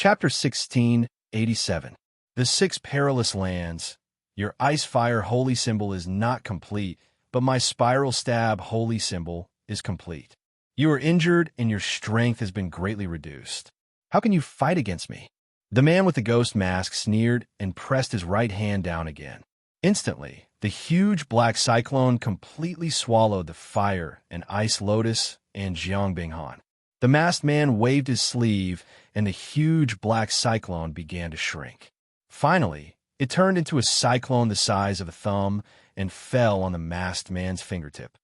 Chapter 1687. The Six Perilous Lands. Your ice fire holy symbol is not complete, but my spiral stab holy symbol is complete. You are injured and your strength has been greatly reduced. How can you fight against me? The man with the ghost mask sneered and pressed his right hand down again. Instantly, the huge black cyclone completely swallowed the fire and ice lotus and Jiang Binghan. The masked man waved his sleeve, and the huge black cyclone began to shrink. Finally, it turned into a cyclone the size of a thumb and fell on the masked man's fingertip.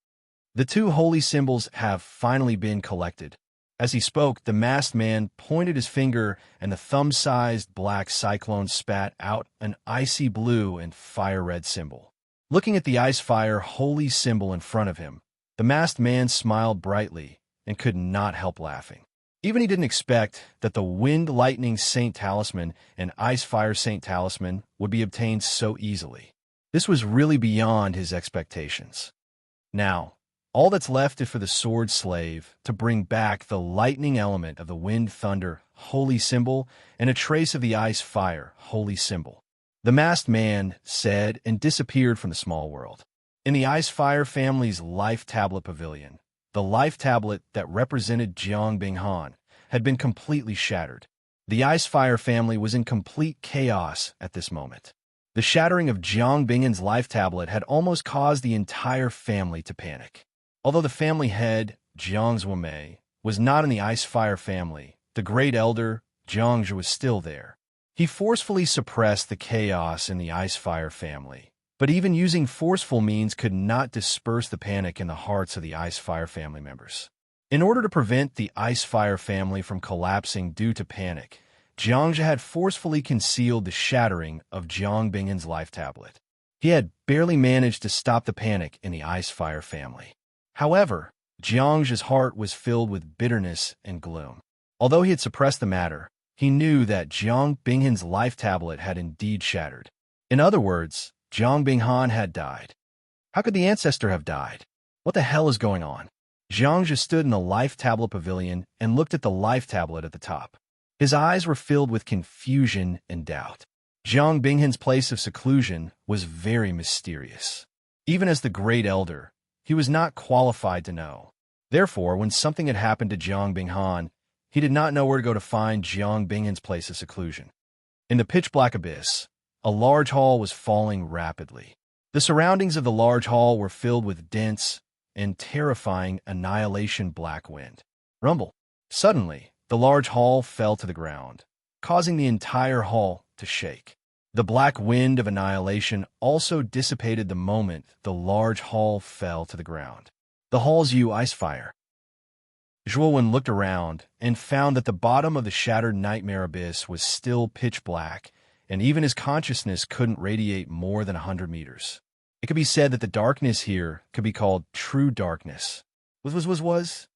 The two holy symbols have finally been collected. As he spoke, the masked man pointed his finger, and the thumb-sized black cyclone spat out an icy blue and fire-red symbol. Looking at the ice fire holy symbol in front of him, the masked man smiled brightly and could not help laughing. Even he didn't expect that the Wind Lightning Saint Talisman and Ice Fire Saint Talisman would be obtained so easily. This was really beyond his expectations. Now, all that's left is for the Sword Slave to bring back the lightning element of the Wind Thunder holy symbol and a trace of the Ice Fire holy symbol. The masked man said and disappeared from the small world. In the Ice Fire family's Life Tablet Pavilion, the life tablet that represented Jiang Binghan had been completely shattered. The Ice Fire family was in complete chaos at this moment. The shattering of Jiang Binghan's life tablet had almost caused the entire family to panic. Although the family head, Jiang Zhuomei, was not in the Ice Fire family, the great elder, Jiang Zhu, was still there. He forcefully suppressed the chaos in the Ice Fire family. But even using forceful means could not disperse the panic in the hearts of the Ice Fire family members. In order to prevent the Ice Fire family from collapsing due to panic, Jiang Zhu had forcefully concealed the shattering of Jiang Binghan's life tablet. He had barely managed to stop the panic in the Ice Fire family. However, Jiang Zhu's heart was filled with bitterness and gloom. Although he had suppressed the matter, he knew that Jiang Binghan's life tablet had indeed shattered. In other words, Jiang Binghan had died. How could the ancestor have died? What the hell is going on? Jiang Zhu stood in the life tablet pavilion and looked at the life tablet at the top. His eyes were filled with confusion and doubt. Jiang Binghan's place of seclusion was very mysterious. Even as the great elder, he was not qualified to know. Therefore, when something had happened to Jiang Binghan, he did not know where to go to find Jiang Binghan's place of seclusion. In the pitch-black abyss, a large hall was falling rapidly. The surroundings of the large hall were filled with dense and terrifying annihilation black wind. Rumble. Suddenly, the large hall fell to the ground, causing the entire hall to shake. The black wind of annihilation also dissipated the moment the large hall fell to the ground. The hall's ice fire. Zhuowen looked around and found that the bottom of the shattered nightmare abyss was still pitch black, and even his consciousness couldn't radiate more than 100 meters. It could be said that the darkness here could be called true darkness. Was?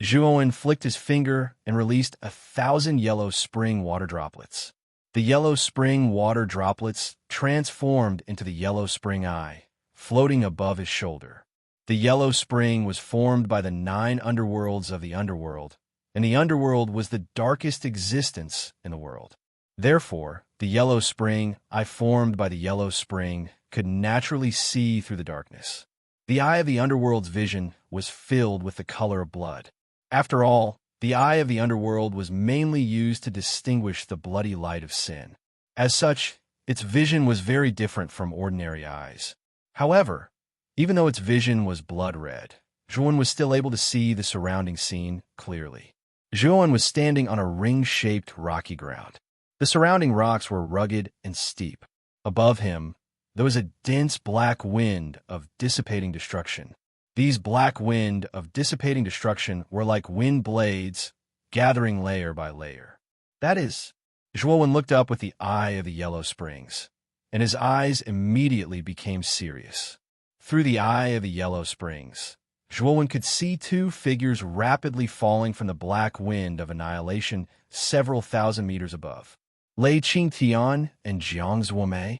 Zhuowen flicked his finger and released 1,000 yellow spring water droplets. The yellow spring water droplets transformed into the yellow spring eye, floating above his shoulder. The yellow spring was formed by the 9 underworlds of the underworld, and the underworld was the darkest existence in the world. Therefore, the yellow spring, eye formed by the yellow spring, could naturally see through the darkness. The eye of the underworld's vision was filled with the color of blood. After all, the eye of the underworld was mainly used to distinguish the bloody light of sin. As such, its vision was very different from ordinary eyes. However, even though its vision was blood red, Zhuowen was still able to see the surrounding scene clearly. Zhuowen was standing on a ring-shaped rocky ground. The surrounding rocks were rugged and steep. Above him, there was a dense black wind of dissipating destruction. These black wind of dissipating destruction were like wind blades, gathering layer by layer. That is, Zhuowen looked up with the eye of the yellow springs, and his eyes immediately became serious. Through the eye of the yellow springs, Zhuowen could see 2 figures rapidly falling from the black wind of annihilation several thousand meters above. Lei Qingtian and Jiang Zhuomei.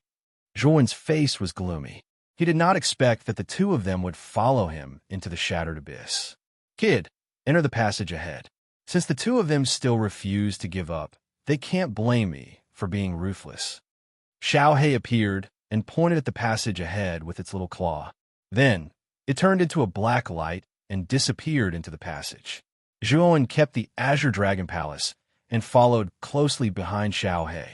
Zhuowen's face was gloomy. He did not expect that the 2 of them would follow him into the shattered abyss. Kid, enter the passage ahead. Since the two of them still refuse to give up, they can't blame me for being ruthless. Xiao appeared and pointed at the passage ahead with its little claw. Then, it turned into a black light and disappeared into the passage. Zhuowen kept the Azure Dragon Palace and followed closely behind Xiao.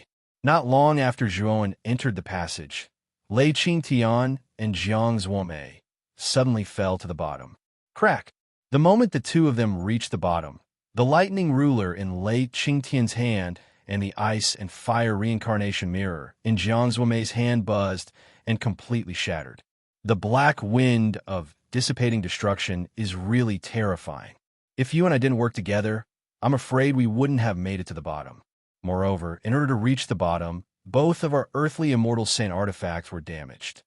Not long after Zhuowen entered the passage, Lei Qingtian and Jiang Zuomei suddenly fell to the bottom. Crack! The moment the two of them reached the bottom, the lightning ruler in Lei Qingtian's hand and the ice and fire reincarnation mirror in Jiang Zuomei's hand buzzed and completely shattered. The black wind of dissipating destruction is really terrifying. If you and I didn't work together, I'm afraid we wouldn't have made it to the bottom. Moreover, in order to reach the bottom, both of our earthly immortal saint artifacts were damaged.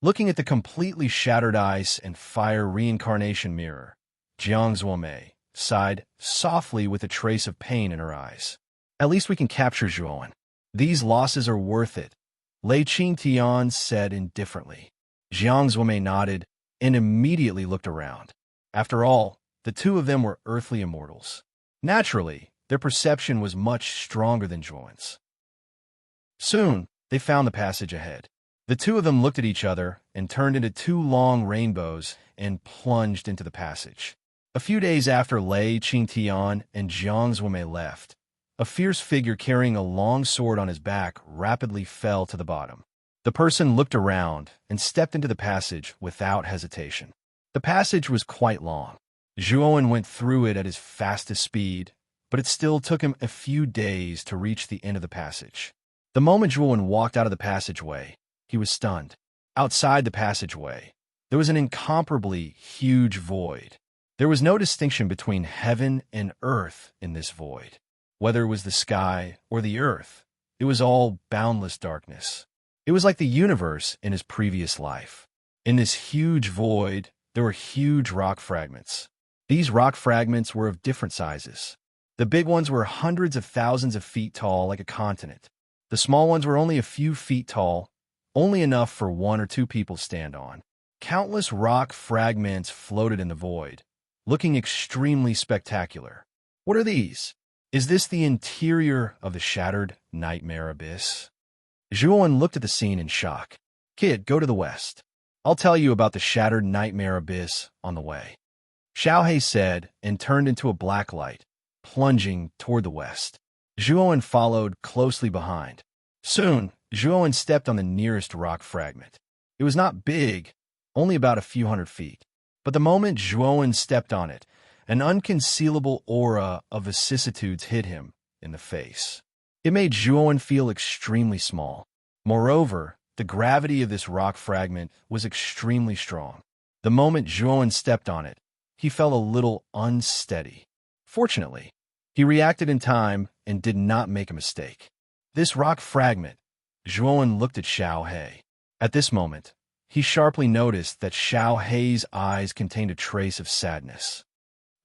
Looking at the completely shattered ice and fire reincarnation mirror, Jiang Zuomei sighed softly with a trace of pain in her eyes. At least we can capture Zhuowen. These losses are worth it, Lei Qingtian said indifferently. Jiang Zuomei nodded and immediately looked around. After all, the two of them were earthly immortals. Naturally, their perception was much stronger than Zhuowen's. Soon, they found the passage ahead. The two of them looked at each other and turned into two long rainbows and plunged into the passage. A few days after Lei Qingtian and Jiang Zuomei left, a fierce figure carrying a long sword on his back rapidly fell to the bottom. The person looked around and stepped into the passage without hesitation. The passage was quite long. Zhuowen went through it at his fastest speed, but it still took him a few days to reach the end of the passage. The moment Zhuowen walked out of the passageway, he was stunned. Outside the passageway, there was an incomparably huge void. There was no distinction between heaven and earth in this void. Whether it was the sky or the earth, it was all boundless darkness. It was like the universe in his previous life. In this huge void, there were huge rock fragments. These rock fragments were of different sizes. The big ones were hundreds of thousands of feet tall, like a continent. The small ones were only a few feet tall, only enough for one or two people to stand on. Countless rock fragments floated in the void, looking extremely spectacular. What are these? Is this the interior of the shattered nightmare abyss? Zhuowen looked at the scene in shock. Kid, go to the west. I'll tell you about the shattered nightmare abyss on the way. Xiao said and turned into a black light, plunging toward the west. Zhuowen followed closely behind. Soon, Zhuowen stepped on the nearest rock fragment. It was not big, only about a few hundred feet. But the moment Zhuowen stepped on it, an unconcealable aura of vicissitudes hit him in the face. It made Zhuowen feel extremely small. Moreover, the gravity of this rock fragment was extremely strong. The moment Zhuowen stepped on it, he felt a little unsteady. Fortunately, he reacted in time and did not make a mistake. This rock fragment, Zhuowen looked at Xiao. At this moment, he sharply noticed that Xiao's eyes contained a trace of sadness.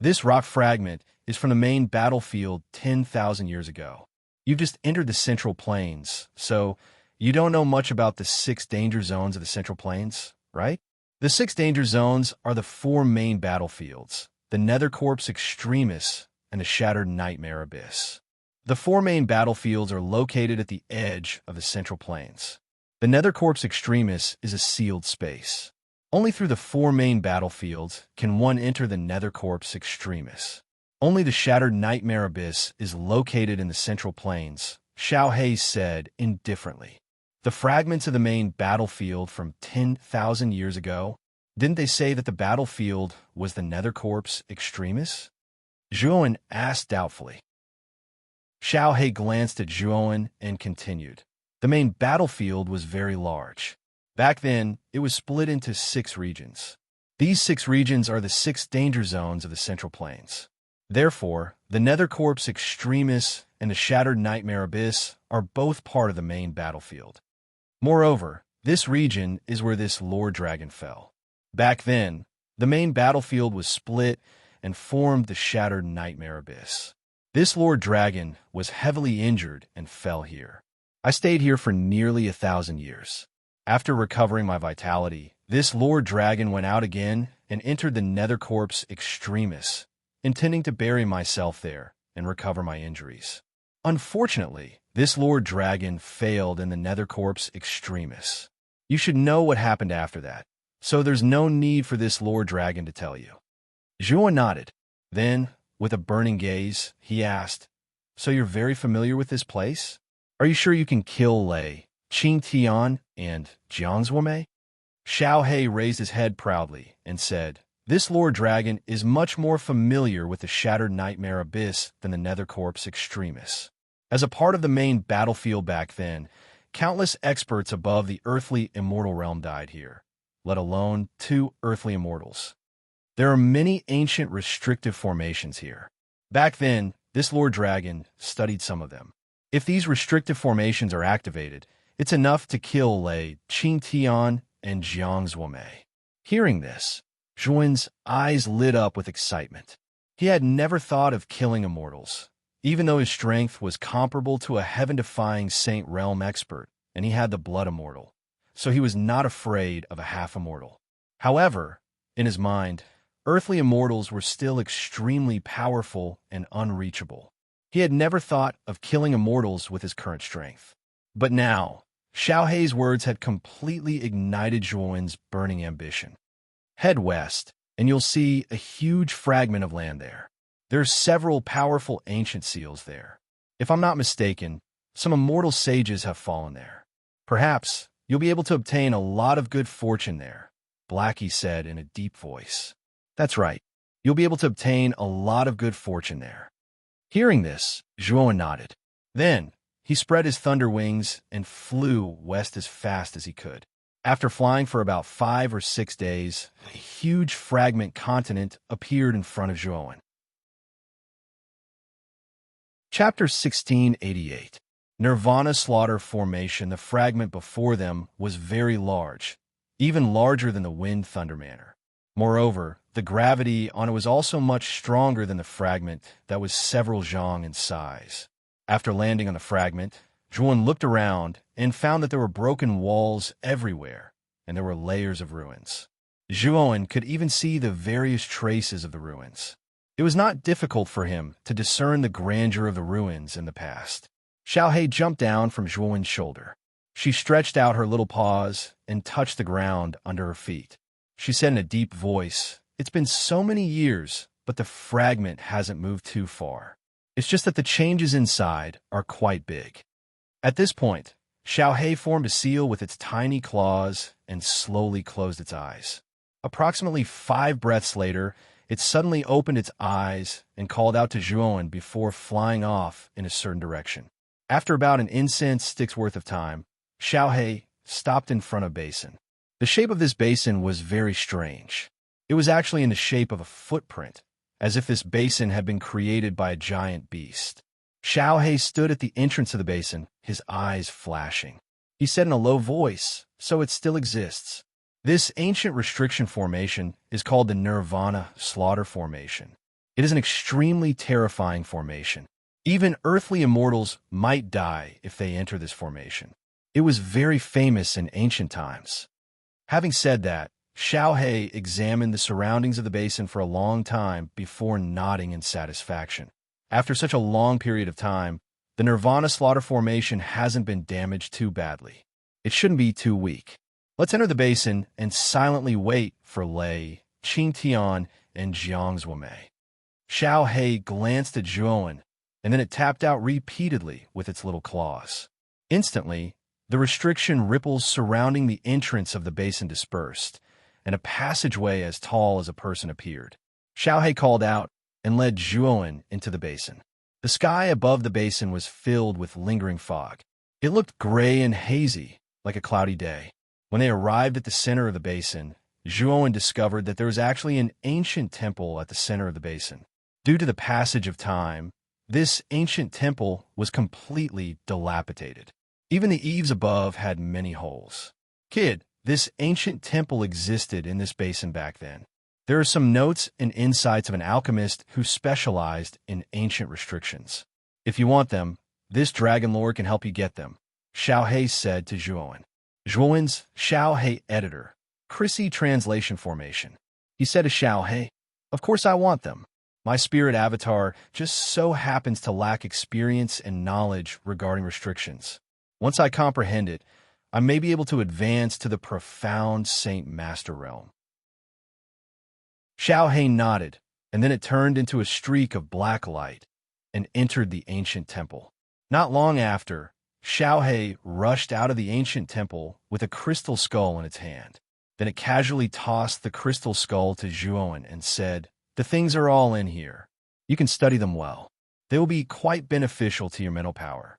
This rock fragment is from the main battlefield 10,000 years ago. You've just entered the Central Plains, so you don't know much about the 6 danger zones of the Central Plains, right? The 6 danger zones are the 4 main battlefields, the Nethercorpse Extremis and the Shattered Nightmare Abyss. The 4 main battlefields are located at the edge of the Central Plains. The Nethercorpse Extremis is a sealed space. Only through the 4 main battlefields can one enter the Nethercorpse Extremis. Only the Shattered Nightmare Abyss is located in the Central Plains, Xiao said indifferently. The fragments of the main battlefield from 10,000 years ago, didn't they say that the battlefield was the Nethercorpse Extremis? Zhuowen asked doubtfully. Xiao glanced at Zhuowen and continued. The main battlefield was very large. Back then, it was split into 6 regions. These 6 regions are the 6 danger zones of the Central Plains. Therefore, the Nethercorpse Extremis and the Shattered Nightmare Abyss are both part of the main battlefield. Moreover, this region is where this Lord Dragon fell. Back then, the main battlefield was split and formed the Shattered Nightmare Abyss. This Lord Dragon was heavily injured and fell here. I stayed here for nearly 1,000 years. After recovering my vitality, this Lord Dragon went out again and entered the Nethercorpse Extremis intending to bury myself there and recover my injuries. Unfortunately, this Lord Dragon failed in the Nether Corps Extremis. You should know what happened after that, so there's no need for this Lord Dragon to tell you." Zhuan nodded. Then, with a burning gaze, he asked, "So you're very familiar with this place? Are you sure you can kill Lei, Qing Tian, and Jiangzuomei?" Xiao He raised his head proudly and said, "This Lord Dragon is much more familiar with the Shattered Nightmare Abyss than the Nether Corps Extremis. As a part of the main battlefield back then, countless experts above the earthly immortal realm died here, let alone 2 earthly immortals. There are many ancient restrictive formations here. Back then, this Lord Dragon studied some of them. If these restrictive formations are activated, it's enough to kill Lei, Qing Tian, and Jiangzuomei." Hearing this, Zhuan's eyes lit up with excitement. He had never thought of killing immortals, even though his strength was comparable to a heaven-defying Saint Realm expert, and he had the blood immortal, so he was not afraid of a half-immortal. However, in his mind, earthly immortals were still extremely powerful and unreachable. He had never thought of killing immortals with his current strength. But now, Xiao He's words had completely ignited Zhuan's burning ambition. "Head west, and you'll see a huge fragment of land there. There are several powerful ancient seals there. If I'm not mistaken, some immortal sages have fallen there. Perhaps you'll be able to obtain a lot of good fortune there," Blackie said in a deep voice. "That's right. You'll be able to obtain a lot of good fortune there." Hearing this, Zhuan nodded. Then, he spread his thunder wings and flew west as fast as he could. After flying for about 5 or 6 days, a huge fragment continent appeared in front of Zhuan. Chapter 1688. Nirvana Slaughter Formation. The fragment before them was very large, even larger than the Wind Thunder Manor. Moreover, the gravity on it was also much stronger than the fragment that was several zhang in size. After landing on the fragment, Zhuan looked around and found that there were broken walls everywhere, and there were layers of ruins. Zhuan could even see the various traces of the ruins. It was not difficult for him to discern the grandeur of the ruins in the past. Xiao He jumped down from Zhuan's shoulder. She stretched out her little paws and touched the ground under her feet. She said in a deep voice, "It's been so many years, but the fragment hasn't moved too far. It's just that the changes inside are quite big." At this point, Xiao He formed a seal with its tiny claws and slowly closed its eyes. Approximately 5 breaths later, it suddenly opened its eyes and called out to Zhuan before flying off in a certain direction. After about an incense stick's worth of time, Xiao He stopped in front of a basin. The shape of this basin was very strange. It was actually in the shape of a footprint, as if this basin had been created by a giant beast. Xiao He stood at the entrance of the basin, his eyes flashing. He said in a low voice, "So it still exists. This ancient restriction formation is called the Nirvana Slaughter Formation. It is an extremely terrifying formation. Even earthly immortals might die if they enter this formation. It was very famous in ancient times." Having said that, Xiao He examined the surroundings of the basin for a long time before nodding in satisfaction. After such a long period of time, the Nirvana Slaughter Formation hasn't been damaged too badly. It shouldn't be too weak. Let's enter the basin and silently wait for Lei, Qing Tian, and Jiangzuomei. Xiao He glanced at Zhuan, and then it tapped out repeatedly with its little claws. Instantly, the restriction ripples surrounding the entrance of the basin dispersed, and a passageway as tall as a person appeared. Xiao He called out and led Zhuan into the basin. The sky above the basin was filled with lingering fog. It looked gray and hazy, like a cloudy day. When they arrived at the center of the basin, Zhuan discovered that there was actually an ancient temple at the center of the basin. Due to the passage of time, this ancient temple was completely dilapidated. Even the eaves above had many holes. "Kid, this ancient temple existed in this basin back then. There are some notes and insights of an alchemist who specialized in ancient restrictions. If you want them, this dragon lore can help you get them," Xiao He said to Zhuan. Zhuan's Xiao He editor, Chrissy Translation Formation. He said to Xiao He, "Of course I want them. My spirit avatar just so happens to lack experience and knowledge regarding restrictions. Once I comprehend it, I may be able to advance to the profound Saint Master realm. Xiaohei nodded, and then it turned into a streak of black light and entered the ancient temple. Not long after, Xiaohei rushed out of the ancient temple with a crystal skull in its hand. Then it casually tossed the crystal skull to Zhuowen and said, "The things are all in here. You can study them well. They will be quite beneficial to your mental power."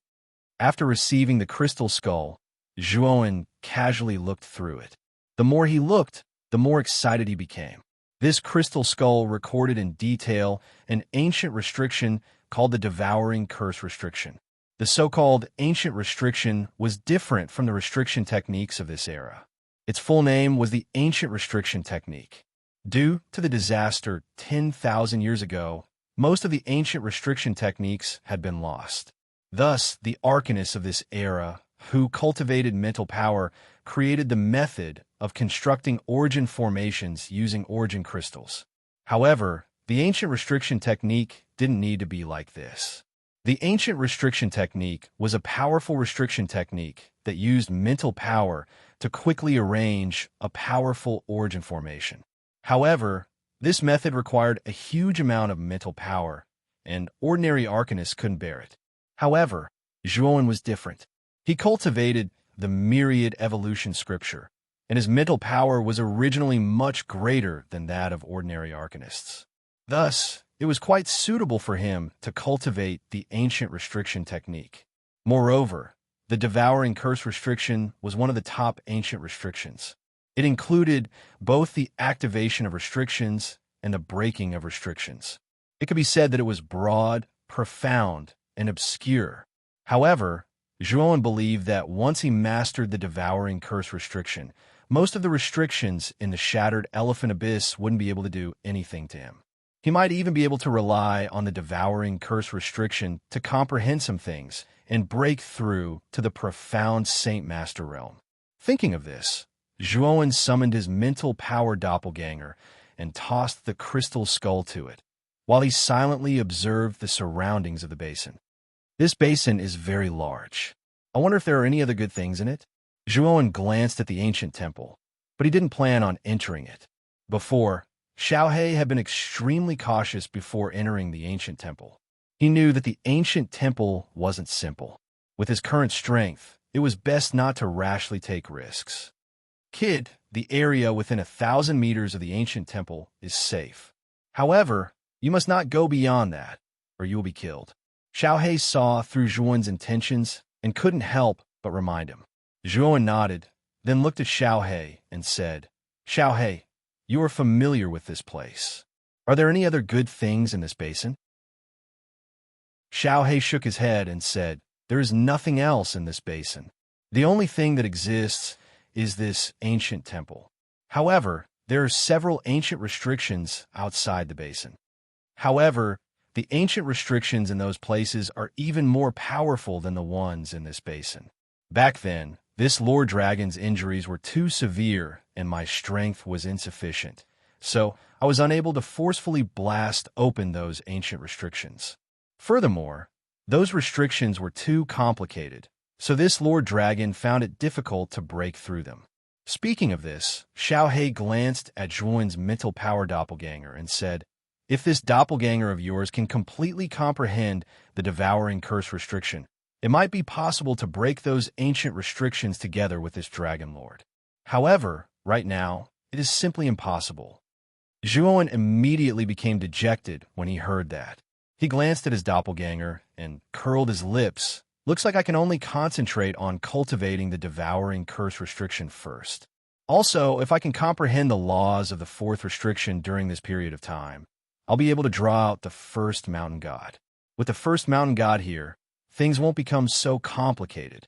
After receiving the crystal skull, Zhuowen casually looked through it. The more he looked, the more excited he became. This crystal skull recorded in detail an ancient restriction called the Devouring Curse Restriction. The so-called ancient restriction was different from the restriction techniques of this era. Its full name was the Ancient Restriction Technique. Due to the disaster 10,000 years ago, most of the ancient restriction techniques had been lost. Thus, the arcanists of this era, who cultivated mental power, created the method of constructing origin formations using origin crystals. However, the ancient restriction technique didn't need to be like this. The ancient restriction technique was a powerful restriction technique that used mental power to quickly arrange a powerful origin formation. However, this method required a huge amount of mental power, and ordinary arcanists couldn't bear it. However, Zhuowen was different. He cultivated the myriad evolution scripture, and his mental power was originally much greater than that of ordinary arcanists. Thus, it was quite suitable for him to cultivate the ancient restriction technique. Moreover, the Devouring Curse Restriction was one of the top ancient restrictions. It included both the activation of restrictions and the breaking of restrictions. It could be said that it was broad, profound, and obscure. However, Zhuowen believed that once he mastered the Devouring Curse Restriction, most of the restrictions in the Shattered Elephant Abyss wouldn't be able to do anything to him. He might even be able to rely on the Devouring Curse Restriction to comprehend some things and break through to the profound Saint Master realm. Thinking of this, Zhuowen summoned his mental power doppelganger and tossed the crystal skull to it, while he silently observed the surroundings of the basin. This basin is very large. I wonder if there are any other good things in it? Zhuowen glanced at the ancient temple, but he didn't plan on entering it. Before, Xiaohei had been extremely cautious before entering the ancient temple. He knew that the ancient temple wasn't simple. With his current strength, it was best not to rashly take risks. "Kid, the area within 1,000 meters of the ancient temple is safe. However, you must not go beyond that, or you will be killed." Xiaohei saw through Zhuowen's intentions and couldn't help but remind him. Zhuowen nodded, then looked at Xiaohei and said, "Xiaohei, you are familiar with this place. Are there any other good things in this basin?" Xiaohei shook his head and said, "There is nothing else in this basin. The only thing that exists is this ancient temple. However, there are several ancient restrictions outside the basin. However, the ancient restrictions in those places are even more powerful than the ones in this basin. Back then, this Lord Dragon's injuries were too severe and my strength was insufficient, so I was unable to forcefully blast open those ancient restrictions. Furthermore, those restrictions were too complicated, so this Lord Dragon found it difficult to break through them." Speaking of this, Xiaohei glanced at Zhuowen's mental power doppelganger and said, "If this doppelganger of yours can completely comprehend the Devouring Curse Restriction, it might be possible to break those ancient restrictions together with this Dragon Lord. However, right now, it is simply impossible." Zhuowen immediately became dejected when he heard that. He glanced at his doppelganger and curled his lips. "Looks like I can only concentrate on cultivating the Devouring Curse Restriction first. Also, if I can comprehend the laws of the fourth restriction during this period of time, I'll be able to draw out the first mountain god. With the first mountain god here, things won't become so complicated."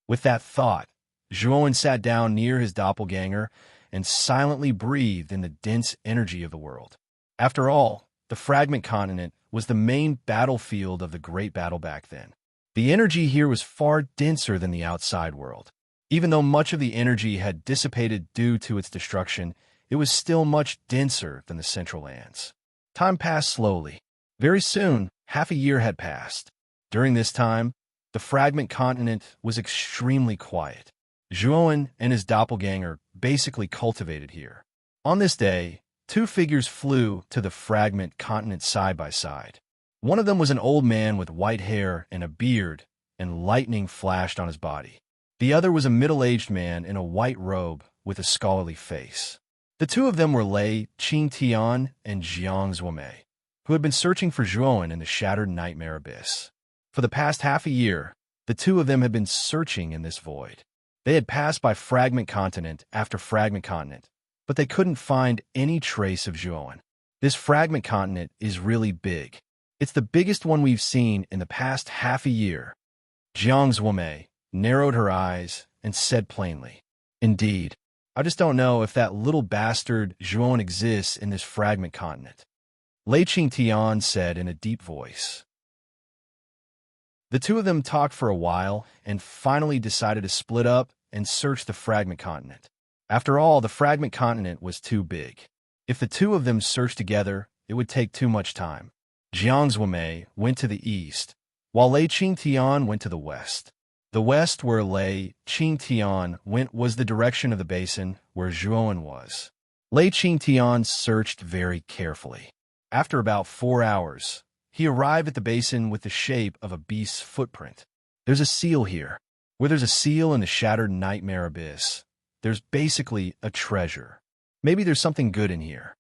With that thought, Zhuowen sat down near his doppelganger and silently breathed in the dense energy of the world. After all, the Fragment Continent was the main battlefield of the Great Battle back then. The energy here was far denser than the outside world. Even though much of the energy had dissipated due to its destruction, it was still much denser than the Central Lands. Time passed slowly. Very soon, half a year had passed. During this time, the fragment continent was extremely quiet. Zhuowen and his doppelganger basically cultivated here. On this day, two figures flew to the fragment continent side by side. One of them was an old man with white hair and a beard, and lightning flashed on his body. The other was a middle-aged man in a white robe with a scholarly face. The two of them were Lei Qingtian and Jiang Zuomei, who had been searching for Zhuowen in the shattered nightmare abyss. For the past half a year, the two of them had been searching in this void. They had passed by fragment continent after fragment continent, but they couldn't find any trace of Zhuowen. This fragment continent is really big. It's the biggest one we've seen in the past half a year. Jiang Zuomei narrowed her eyes and said plainly, "Indeed, I just don't know if that little bastard Zhuowen exists in this fragment continent." Lei Qingtian said in a deep voice. The two of them talked for a while and finally decided to split up and search the fragment continent. After all, the fragment continent was too big. If the two of them searched together, it would take too much time. Jiang Zuomei went to the east, while Lei Qingtian went to the west. The west where Lei Qingtian went was the direction of the basin where Zhuowen was. Lei Qingtian searched very carefully. After about 4 hours, he arrived at the basin with the shape of a beast's footprint. There's a seal here. Where there's a seal in the shattered nightmare abyss, there's basically a treasure. Maybe there's something good in here.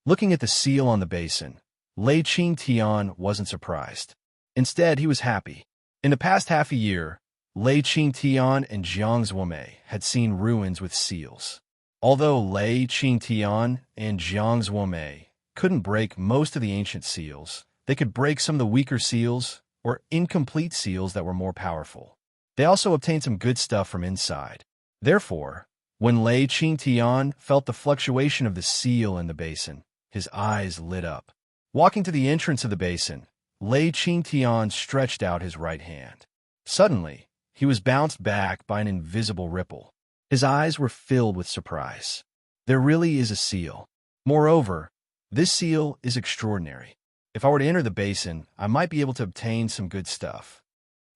Looking at the seal on the basin, Lei Qingtian wasn't surprised. Instead, he was happy. In the past half a year, Lei Qingtian and Jiang Zuomei had seen ruins with seals. Although Lei Qingtian and Jiang Zuomei couldn't break most of the ancient seals, they could break some of the weaker seals or incomplete seals that were more powerful. They also obtained some good stuff from inside. Therefore, when Lei Qingtian felt the fluctuation of the seal in the basin, his eyes lit up. Walking to the entrance of the basin, Lei Qingtian stretched out his right hand. Suddenly, he was bounced back by an invisible ripple. His eyes were filled with surprise. There really is a seal. Moreover, this seal is extraordinary. If I were to enter the basin, I might be able to obtain some good stuff.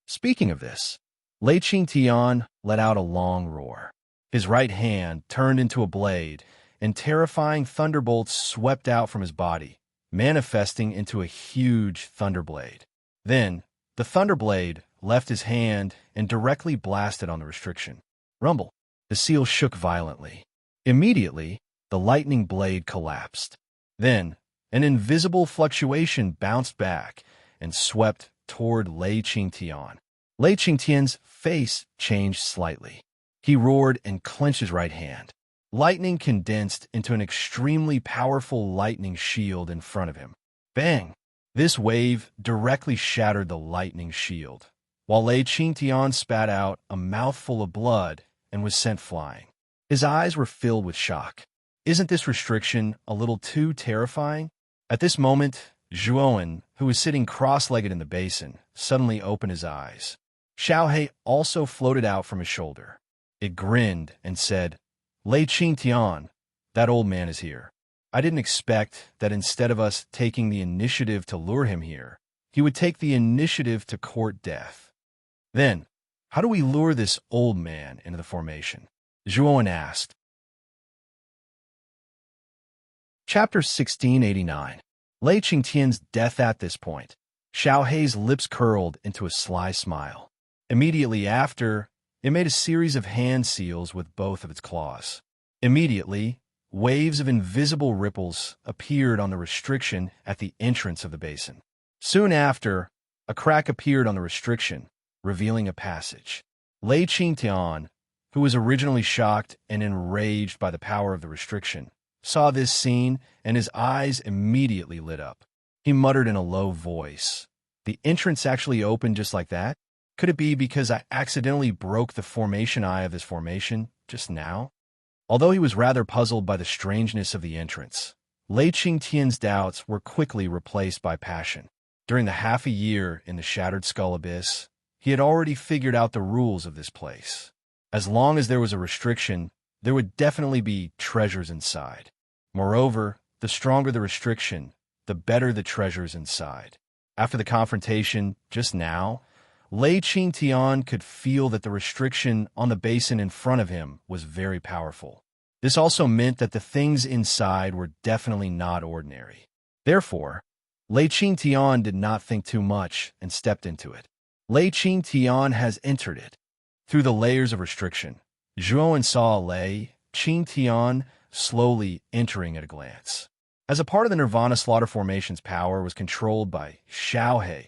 Speaking of this, Lei Qingtian let out a long roar. His right hand turned into a blade, and terrifying thunderbolts swept out from his body, manifesting into a huge thunderblade. Then, the thunderblade left his hand and directly blasted on the restriction. Rumble. The seal shook violently. Immediately, the lightning blade collapsed. Then, an invisible fluctuation bounced back and swept toward Lei Qingtian. Lei Qingtian's face changed slightly. He roared and clenched his right hand. Lightning condensed into an extremely powerful lightning shield in front of him. Bang! This wave directly shattered the lightning shield, while Lei Qingtian spat out a mouthful of blood and was sent flying. His eyes were filled with shock. Isn't this restriction a little too terrifying? At this moment, Zhuowen, who was sitting cross-legged in the basin, suddenly opened his eyes. Xiaohei also floated out from his shoulder. It grinned and said, "Lei Qingtian, that old man is here. I didn't expect that instead of us taking the initiative to lure him here, he would take the initiative to court death." Then, how do we lure this old man into the formation? Zhuowen asked. Chapter 1689. Lei Qingtian's death. At this point, Xiaohei's lips curled into a sly smile. Immediately after, it made a series of hand seals with both of its claws. Immediately, waves of invisible ripples appeared on the restriction at the entrance of the basin. Soon after, a crack appeared on the restriction, revealing a passage. Lei Qingtian, who was originally shocked and enraged by the power of the restriction, saw this scene and his eyes immediately lit up. He muttered in a low voice, "The entrance actually opened just like that? Could it be because I accidentally broke the formation eye of this formation just now?" Although he was rather puzzled by the strangeness of the entrance, Lei Qingtian's doubts were quickly replaced by passion. During the half a year in the Shattered Skull Abyss, he had already figured out the rules of this place. As long as there was a restriction, there would definitely be treasures inside. Moreover, the stronger the restriction, the better the treasures inside. After the confrontation just now, Lei Qingtian could feel that the restriction on the basin in front of him was very powerful. This also meant that the things inside were definitely not ordinary. Therefore, Lei Qingtian did not think too much and stepped into it. Lei Qingtian has entered it. Through the layers of restriction, Zhuowen saw Lei Qingtian slowly entering at a glance. As a part of the Nirvana Slaughter Formation's power was controlled by Xiaohe,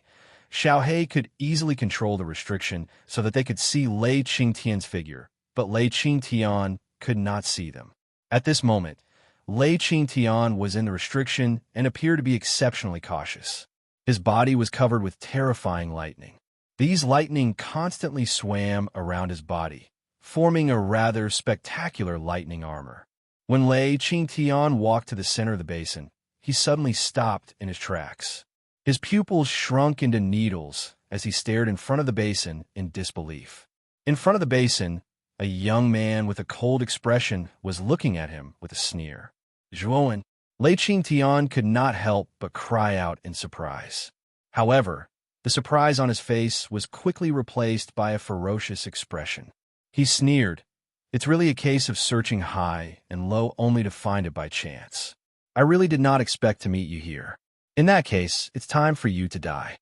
Xiaohe could easily control the restriction so that they could see Lei Qingtian's figure, but Lei Qingtian could not see them. At this moment, Lei Qingtian was in the restriction and appeared to be exceptionally cautious. His body was covered with terrifying lightning. These lightning constantly swam around his body, forming a rather spectacular lightning armor. When Lei Qingtian walked to the center of the basin, he suddenly stopped in his tracks. His pupils shrunk into needles as he stared in front of the basin in disbelief. In front of the basin, a young man with a cold expression was looking at him with a sneer. Zhuowen, Lei Qingtian could not help but cry out in surprise. However, the surprise on his face was quickly replaced by a ferocious expression. He sneered, "It's really a case of searching high and low only to find it by chance. I really did not expect to meet you here. In that case, it's time for you to die."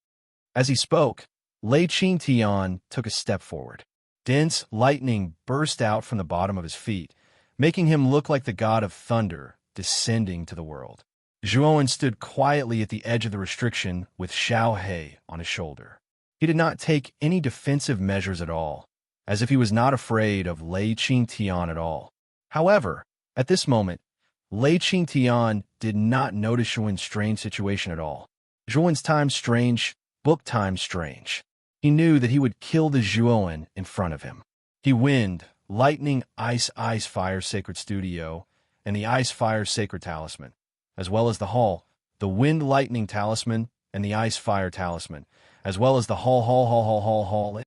As he spoke, Lei Qingtian took a step forward. Dense lightning burst out from the bottom of his feet, making him look like the god of thunder descending to the world. Zhuowen stood quietly at the edge of the restriction with Xiaohe on his shoulder. He did not take any defensive measures at all, as if he was not afraid of Lei Qingtian at all. However, at this moment, Lei Qingtian did not notice Zhuowen's strange situation at all. Zhuowen's time strange, book time strange. He knew that he would kill the Zhuowen in front of him. He wind, lightning, ice, fire, sacred studio, and the ice, fire, sacred talisman, as well as the hall, the wind, lightning talisman, and the ice, fire talisman, as well as the hall.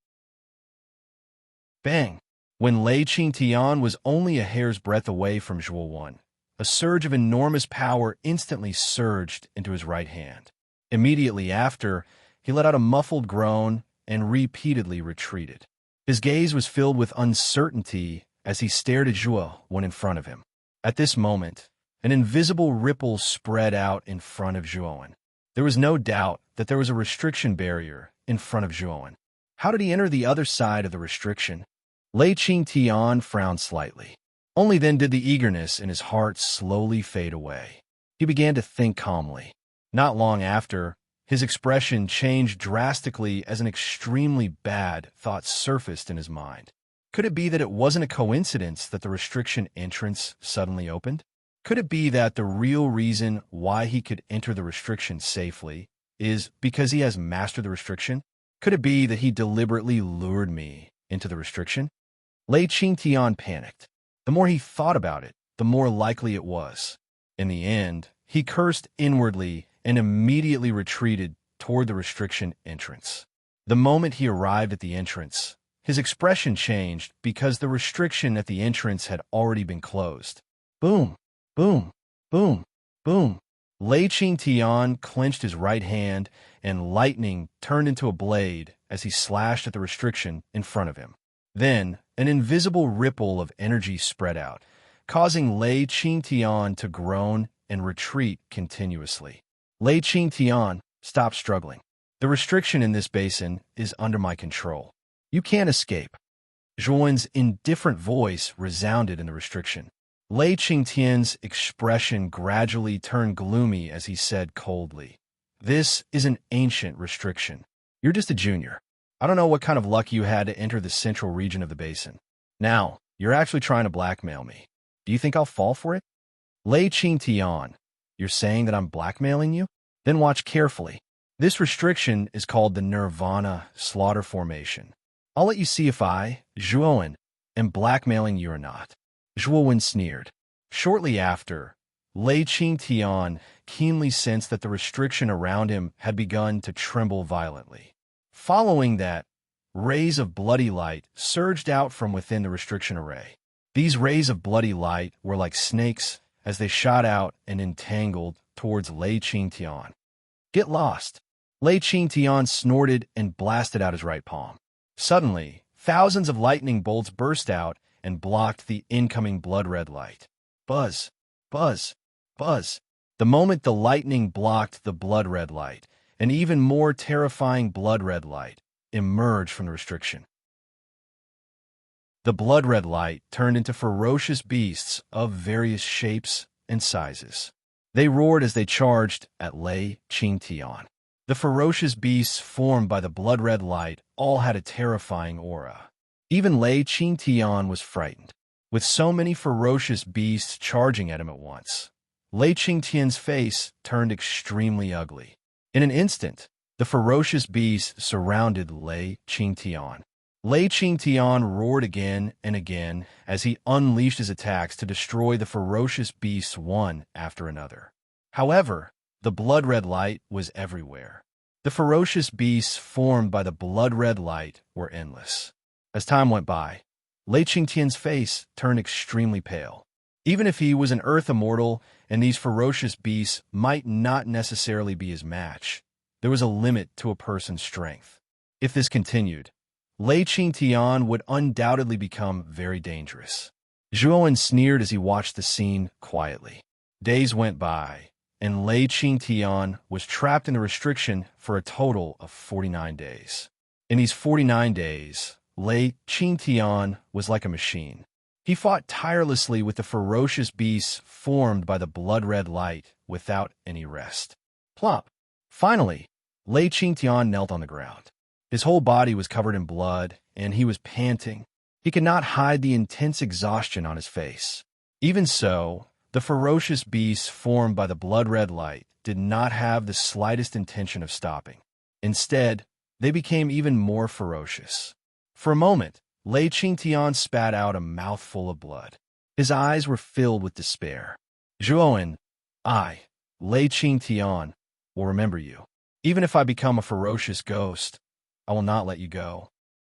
Bang! When Lei Qingtian was only a hair's breadth away from Zhuowen, a surge of enormous power instantly surged into his right hand. Immediately after, he let out a muffled groan and repeatedly retreated. His gaze was filled with uncertainty as he stared at Zhuowen in front of him. At this moment, an invisible ripple spread out in front of Zhuowen. There was no doubt that there was a restriction barrier in front of Zhuowen. How did he enter the other side of the restriction? Lei Qingtian frowned slightly. Only then did the eagerness in his heart slowly fade away. He began to think calmly. Not long after, his expression changed drastically as an extremely bad thought surfaced in his mind. Could it be that it wasn't a coincidence that the restriction entrance suddenly opened? Could it be that the real reason why he could enter the restriction safely is because he has mastered the restriction? Could it be that he deliberately lured me into the restriction? Lei Qingtian panicked. The more he thought about it, the more likely it was. In the end, he cursed inwardly and immediately retreated toward the restriction entrance. The moment he arrived at the entrance, his expression changed because the restriction at the entrance had already been closed. Boom, boom, boom, boom. Lei Qingtian clenched his right hand, and lightning turned into a blade as he slashed at the restriction in front of him. Then, an invisible ripple of energy spread out, causing Lei Qingtian to groan and retreat continuously. Lei Qingtian, stop struggling. The restriction in this basin is under my control. You can't escape. Zhuowen's indifferent voice resounded in the restriction. Lei Qingtian's expression gradually turned gloomy as he said coldly, "This is an ancient restriction. You're just a junior. I don't know what kind of luck you had to enter the central region of the basin. Now, you're actually trying to blackmail me. Do you think I'll fall for it?" Lei Qingtian, you're saying that I'm blackmailing you? Then watch carefully. This restriction is called the Nirvana Slaughter Formation. I'll let you see if I, Zhuowen, am blackmailing you or not. Zhuowen sneered. Shortly after, Lei Qingtian keenly sensed that the restriction around him had begun to tremble violently. Following that, rays of bloody light surged out from within the restriction array. These rays of bloody light were like snakes as they shot out and entangled towards Lei Qingtian. Get lost. Lei Qingtian snorted and blasted out his right palm. Suddenly, thousands of lightning bolts burst out and blocked the incoming blood-red light. Buzz, buzz, buzz. The moment the lightning blocked the blood-red light, an even more terrifying blood-red light emerged from the restriction. The blood-red light turned into ferocious beasts of various shapes and sizes. They roared as they charged at Lei Qingtian. The ferocious beasts formed by the blood-red light all had a terrifying aura. Even Lei Qingtian was frightened. With so many ferocious beasts charging at him at once, Lei Qingtian's face turned extremely ugly. In an instant, the ferocious beasts surrounded Lei Qingtian. Lei Qingtian roared again and again as he unleashed his attacks to destroy the ferocious beasts one after another. However, the blood-red light was everywhere. The ferocious beasts formed by the blood-red light were endless. As time went by, Lei Qingtian's face turned extremely pale. Even if he was an earth immortal and these ferocious beasts might not necessarily be his match, there was a limit to a person's strength. If this continued, Lei Qingtian would undoubtedly become very dangerous. Zhuowen sneered as he watched the scene quietly. Days went by, and Lei Qingtian was trapped in the restriction for a total of 49 days. In these 49 days, Lei Qingtian was like a machine. He fought tirelessly with the ferocious beasts formed by the blood-red light without any rest. Plop! Finally, Lei Qingtian knelt on the ground. His whole body was covered in blood, and he was panting. He could not hide the intense exhaustion on his face. Even so, the ferocious beasts formed by the blood-red light did not have the slightest intention of stopping. Instead, they became even more ferocious. For a moment, Lei Qingtian spat out a mouthful of blood. His eyes were filled with despair. Zhuowen, I, Lei Qingtian, will remember you. Even if I become a ferocious ghost, I will not let you go.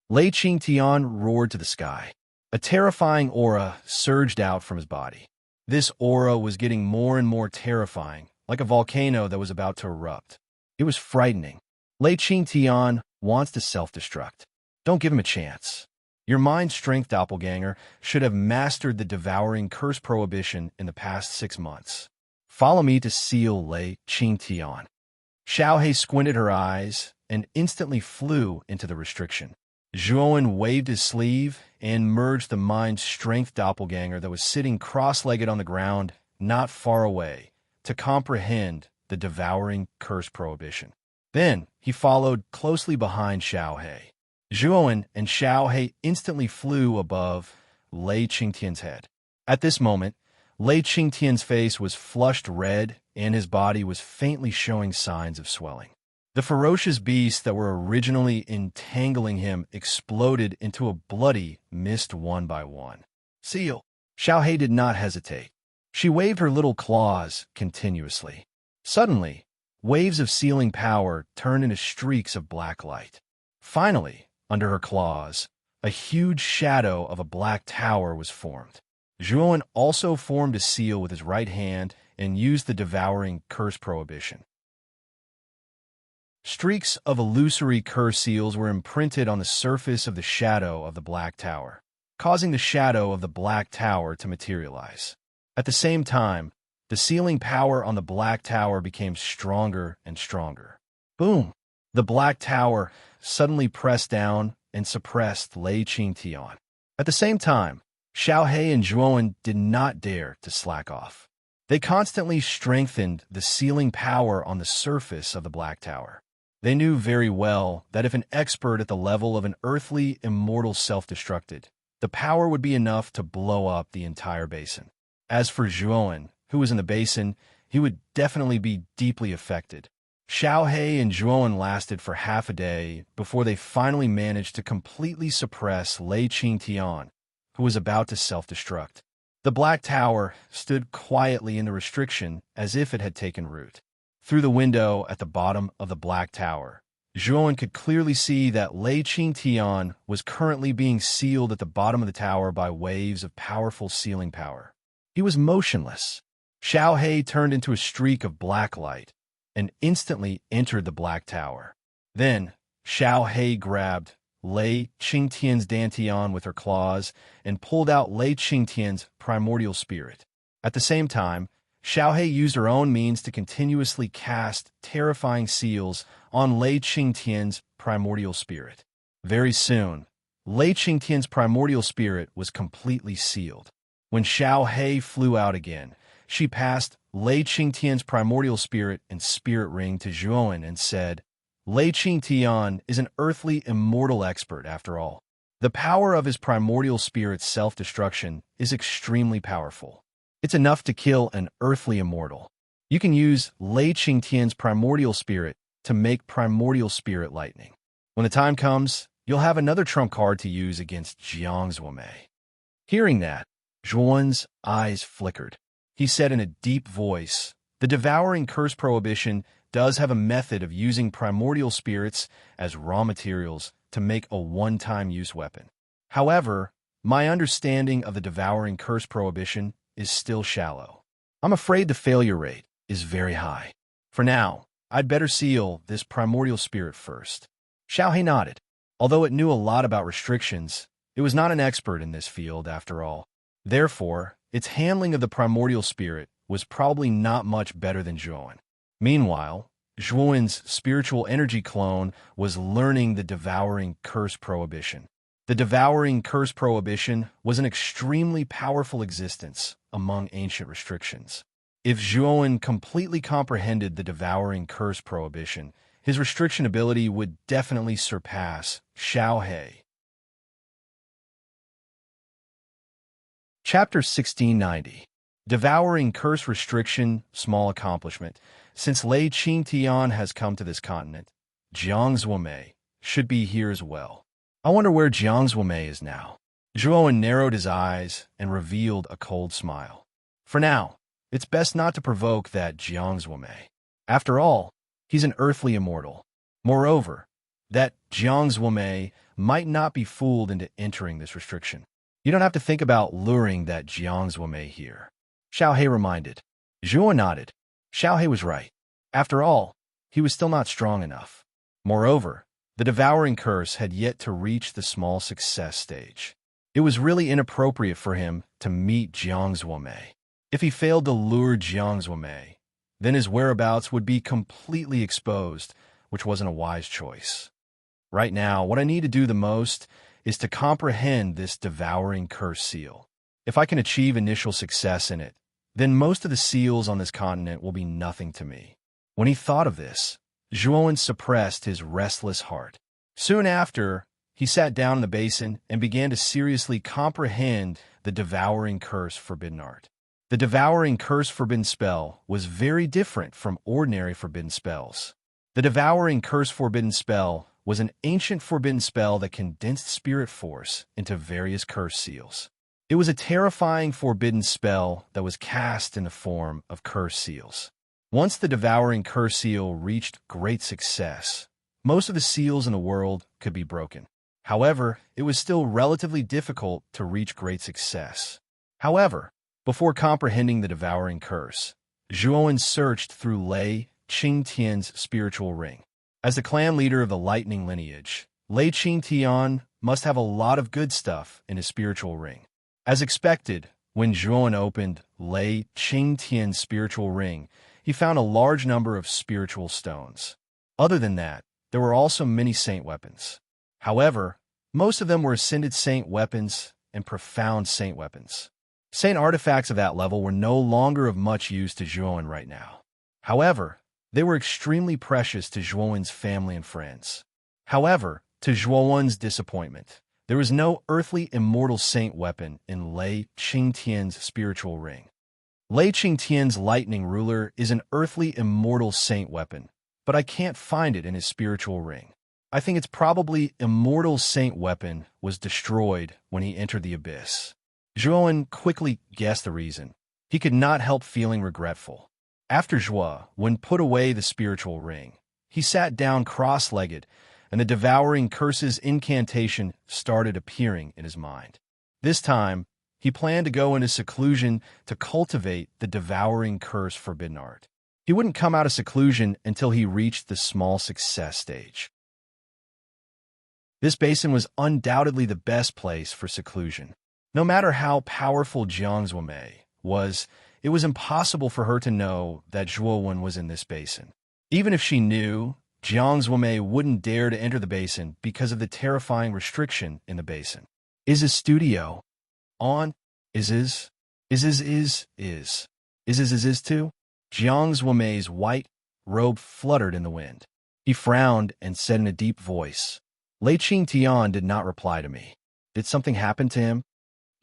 Lei Qingtian roared to the sky. A terrifying aura surged out from his body. This aura was getting more and more terrifying, like a volcano that was about to erupt. It was frightening. Lei Qingtian wants to self-destruct. Don't give him a chance. Your mind strength doppelganger should have mastered the devouring curse prohibition in the past 6 months. Follow me to seal Lei Qingtian. Xiaohei squinted her eyes and instantly flew into the restriction. Zhuowen waved his sleeve and merged the mind strength doppelganger that was sitting cross-legged on the ground not far away to comprehend the devouring curse prohibition. Then he followed closely behind Xiaohei. Zhuowen and Xiaohei instantly flew above Lei Qingtian's head. At this moment, Lei Qingtian's face was flushed red and his body was faintly showing signs of swelling. The ferocious beasts that were originally entangling him exploded into a bloody mist one by one. Seal! Xiaohei did not hesitate. She waved her little claws continuously. Suddenly, waves of sealing power turned into streaks of black light. Finally, under her claws, a huge shadow of a black tower was formed. Zhuowen also formed a seal with his right hand and used the devouring curse prohibition. Streaks of illusory curse seals were imprinted on the surface of the shadow of the black tower, causing the shadow of the black tower to materialize. At the same time, the sealing power on the black tower became stronger and stronger. Boom! The black tower suddenly pressed down and suppressed Lei Qingtian. At the same time, Xiaohei and Zhuowen did not dare to slack off. They constantly strengthened the sealing power on the surface of the black tower. They knew very well that if an expert at the level of an earthly immortal self-destructed, the power would be enough to blow up the entire basin. As for Zhuowen, who was in the basin, he would definitely be deeply affected. Xiaohei and Zhuowen lasted for half a day before they finally managed to completely suppress Lei Qingtian, who was about to self-destruct. The Black Tower stood quietly in the restriction as if it had taken root. Through the window at the bottom of the Black Tower, Zhuowen could clearly see that Lei Qingtian was currently being sealed at the bottom of the tower by waves of powerful sealing power. He was motionless. Xiao He turned into a streak of black light and instantly entered the Black Tower. Then, Xiao He grabbed Lei Qingtian's dantian with her claws and pulled out Lei Qingtian's primordial spirit. At the same time, Xiao He used her own means to continuously cast terrifying seals on Lei Qingtian's primordial spirit. Very soon, Lei Qingtian's primordial spirit was completely sealed. When Xiao He flew out again, she passed Lei Qingtian's primordial spirit and spirit ring to Zhuowen and said, Lei Qingtian is an earthly immortal expert after all. The power of his primordial spirit's self-destruction is extremely powerful. It's enough to kill an earthly immortal. You can use Lei Qingtian's primordial spirit to make primordial spirit lightning. When the time comes, you'll have another trump card to use against Jiang Zuomei. Hearing that, Zhuowen's eyes flickered. He said in a deep voice, the devouring curse prohibition does have a method of using primordial spirits as raw materials to make a one-time use weapon. However, my understanding of the devouring curse prohibition is still shallow. I'm afraid the failure rate is very high. For now, I'd better seal this primordial spirit first. Xiao He nodded. Although it knew a lot about restrictions, it was not an expert in this field after all. Therefore, its handling of the primordial spirit was probably not much better than Zhuowen. Meanwhile, Zhuowen's spiritual energy clone was learning the devouring curse prohibition. The devouring curse prohibition was an extremely powerful existence among ancient restrictions. If Zhuowen completely comprehended the devouring curse prohibition, his restriction ability would definitely surpass Xiao He. Chapter 1690. Devouring Curse Restriction, Small Accomplishment. Since Lei Qingtian has come to this continent, Jiang Zuomei should be here as well. I wonder where Jiang Zuomei is now. Zhuowen narrowed his eyes and revealed a cold smile. For now, it's best not to provoke that Jiang Zuomei. After all, he's an earthly immortal. Moreover, that Jiang Zuomei might not be fooled into entering this restriction. You don't have to think about luring that Jiang Zuomei here. Xiao He reminded. Zhuowen nodded. Xiao He was right. After all, he was still not strong enough. Moreover, the devouring curse had yet to reach the small success stage. It was really inappropriate for him to meet Jiang Zuomei. If he failed to lure Jiang Zuomei, then his whereabouts would be completely exposed, which wasn't a wise choice. Right now, what I need to do the most is to comprehend this devouring curse seal. If I can achieve initial success in it, then most of the seals on this continent will be nothing to me. When he thought of this, Zhuowen suppressed his restless heart. Soon after, he sat down in the basin and began to seriously comprehend the devouring curse forbidden art. The devouring curse forbidden spell was very different from ordinary forbidden spells. The devouring curse forbidden spell was an ancient forbidden spell that condensed spirit force into various curse seals. It was a terrifying forbidden spell that was cast in the form of curse seals. Once the devouring curse seal reached great success, most of the seals in the world could be broken. However, it was still relatively difficult to reach great success. However, before comprehending the devouring curse, Zhuowen searched through Lei Qingtian's spiritual ring. As the clan leader of the lightning lineage, Lei Qingtian must have a lot of good stuff in his spiritual ring. As expected, when Zhuowen opened Lei Qingtian's spiritual ring, he found a large number of spiritual stones. Other than that, there were also many saint weapons. However, most of them were ascended saint weapons and profound saint weapons. Saint artifacts of that level were no longer of much use to Zhuowen right now. However, they were extremely precious to Zhuowen's family and friends. However, to Zhuowen's disappointment, there was no earthly immortal saint weapon in Lei Qingtian's spiritual ring. Lei Qingtian's lightning ruler is an earthly immortal saint weapon, but I can't find it in his spiritual ring. I think its probably immortal saint weapon was destroyed when he entered the abyss. Zhuowen quickly guessed the reason. He could not help feeling regretful. After Zhuowen put away the spiritual ring, he sat down cross-legged, and the devouring curse's incantation started appearing in his mind. This time, He planned to go into seclusion to cultivate the devouring curse forbidden art. He wouldn't come out of seclusion until he reached the small success stage. This basin was undoubtedly the best place for seclusion. No matter how powerful Jiang Zuomei was, it was impossible for her to know that Zhuowen was in this basin. Even if she knew, Jiang Zuomei wouldn't dare to enter the basin because of the terrifying restriction in the basin. Is his studio on? Is too? Jiang Zuomei's white robe fluttered in the wind. He frowned and said in a deep voice, Lei Qingtian did not reply to me. Did something happen to him?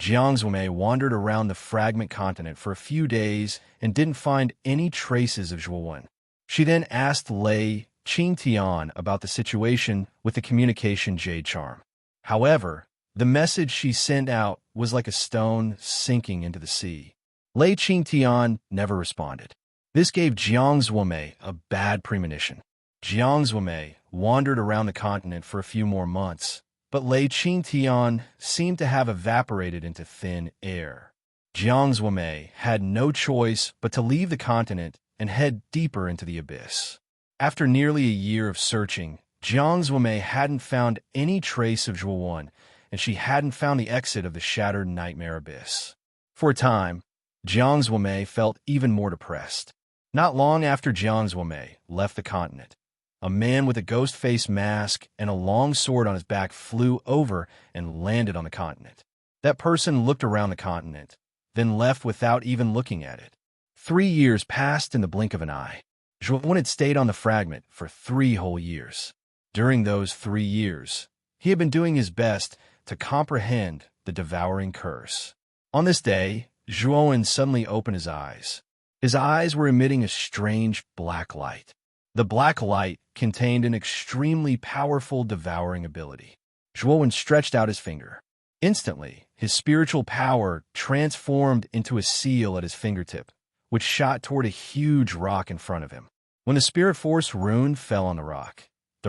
Jiang Zuomei wandered around the fragment continent for a few days and didn't find any traces of Zhuowen. She then asked Lei Qingtian about the situation with the communication jade charm. However, the message she sent out was like a stone sinking into the sea. Lei Qingtian never responded. This gave Jiang Zuomei a bad premonition. Jiang Zuomei wandered around the continent for a few more months, but Lei Qingtian seemed to have evaporated into thin air. Jiang Zuomei had no choice but to leave the continent and head deeper into the abyss. After nearly a year of searching, Jiang Zuomei hadn't found any trace of Zhuowen, and she hadn't found the exit of the shattered nightmare abyss. For a time, Jiang Zuomei felt even more depressed. Not long after Jiang Zuomei left the continent, a man with a ghost face mask and a long sword on his back flew over and landed on the continent. That person looked around the continent, then left without even looking at it. 3 years passed in the blink of an eye. Zhuowen had stayed on the fragment for 3 whole years. During those 3 years, he had been doing his best to comprehend the devouring curse. On this day, Zhuowen suddenly opened his eyes. His eyes were emitting a strange black light. The black light contained an extremely powerful devouring ability. Zhuowen stretched out his finger. Instantly, his spiritual power transformed into a seal at his fingertip, which shot toward a huge rock in front of him. When the spirit force rune fell on the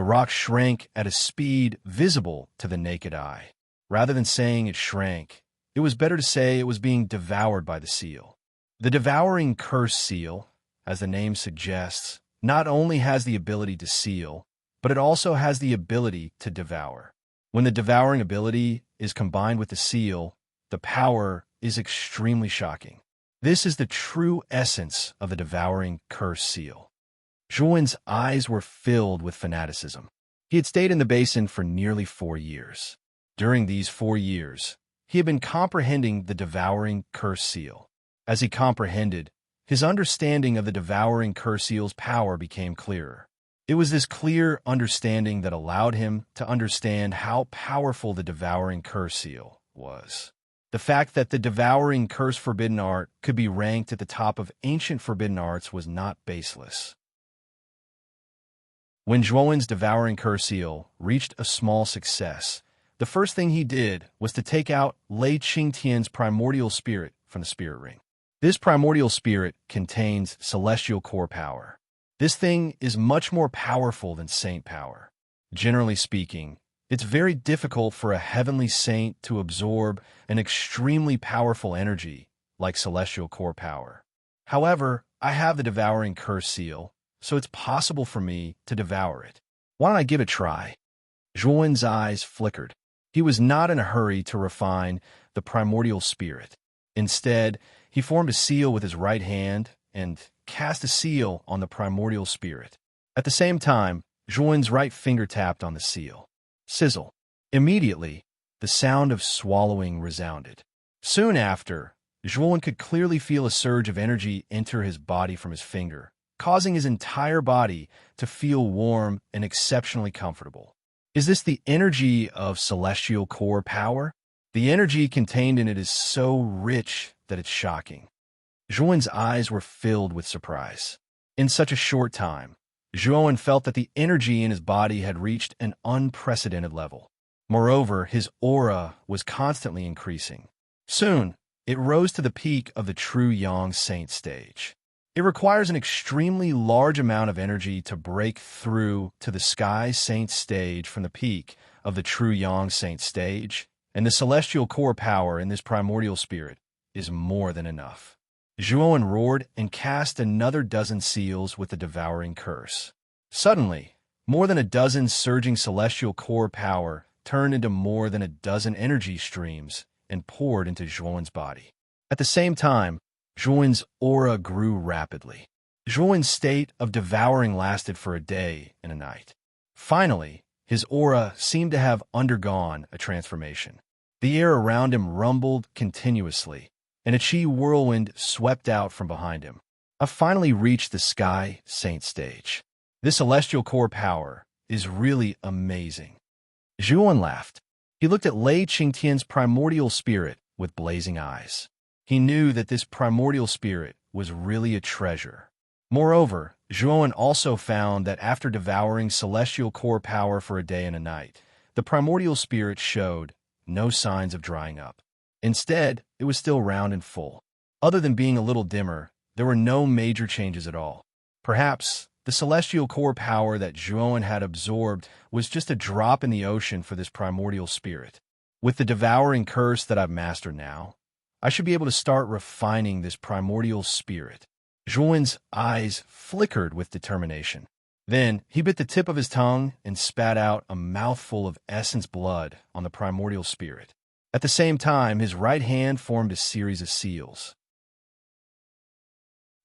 rock shrank at a speed visible to the naked eye. Rather than saying it shrank, it was better to say it was being devoured by the seal. The devouring curse seal, as the name suggests, not only has the ability to seal, but it also has the ability to devour. When the devouring ability is combined with the seal, the power is extremely shocking. This is the true essence of the devouring curse seal. Zhuowen's eyes were filled with fanaticism. He had stayed in the basin for nearly 4 years. During these 4 years, he had been comprehending the devouring curse seal. As he comprehended, his understanding of the devouring curse seal's power became clearer. It was this clear understanding that allowed him to understand how powerful the devouring curse seal was. The fact that the devouring curse forbidden art could be ranked at the top of ancient forbidden arts was not baseless. When Zhuowen's devouring curse seal reached a small success, the first thing he did was to take out Lei Qingtian's primordial spirit from the spirit ring. This primordial spirit contains celestial core power. This thing is much more powerful than saint power. Generally speaking, it's very difficult for a heavenly saint to absorb an extremely powerful energy like celestial core power. However, I have the devouring curse seal, so it's possible for me to devour it. Why don't I give it a try? Zhuowen's eyes flickered. He was not in a hurry to refine the primordial spirit. Instead, he formed a seal with his right hand and cast a seal on the primordial spirit. At the same time, Zhuowen's right finger tapped on the seal. Sizzle. Immediately, the sound of swallowing resounded. Soon after, Zhuowen could clearly feel a surge of energy enter his body from his finger, causing his entire body to feel warm and exceptionally comfortable. Is this the energy of celestial core power? The energy contained in it is so rich that it's shocking. Zhuowen's eyes were filled with surprise. In such a short time, Zhuowen felt that the energy in his body had reached an unprecedented level. Moreover, his aura was constantly increasing. Soon, it rose to the peak of the true Yang Saint stage. It requires an extremely large amount of energy to break through to the Sky Saint stage from the peak of the true Yang Saint stage, and the celestial core power in this primordial spirit is more than enough. Zhuowen roared and cast another dozen seals with the devouring curse. Suddenly, more than a dozen surging celestial core power turned into more than a dozen energy streams and poured into Zhuowen's body. At the same time, Zhuowen's aura grew rapidly. Zhuowen's state of devouring lasted for a day and a night. Finally, his aura seemed to have undergone a transformation. The air around him rumbled continuously, and a chi whirlwind swept out from behind him. I finally reached the Sky Saint stage. This celestial core power is really amazing. Zhuowen laughed. He looked at Lei Qingtian's primordial spirit with blazing eyes. He knew that this primordial spirit was really a treasure. Moreover, Zhuowen also found that after devouring celestial core power for a day and a night, the primordial spirit showed no signs of drying up. Instead, it was still round and full. Other than being a little dimmer, there were no major changes at all. Perhaps the celestial core power that Zhuowen had absorbed was just a drop in the ocean for this primordial spirit. With the devouring curse that I've mastered now, I should be able to start refining this primordial spirit. Zhuowen's eyes flickered with determination. Then he bit the tip of his tongue and spat out a mouthful of essence blood on the primordial spirit. At the same time, his right hand formed a series of seals.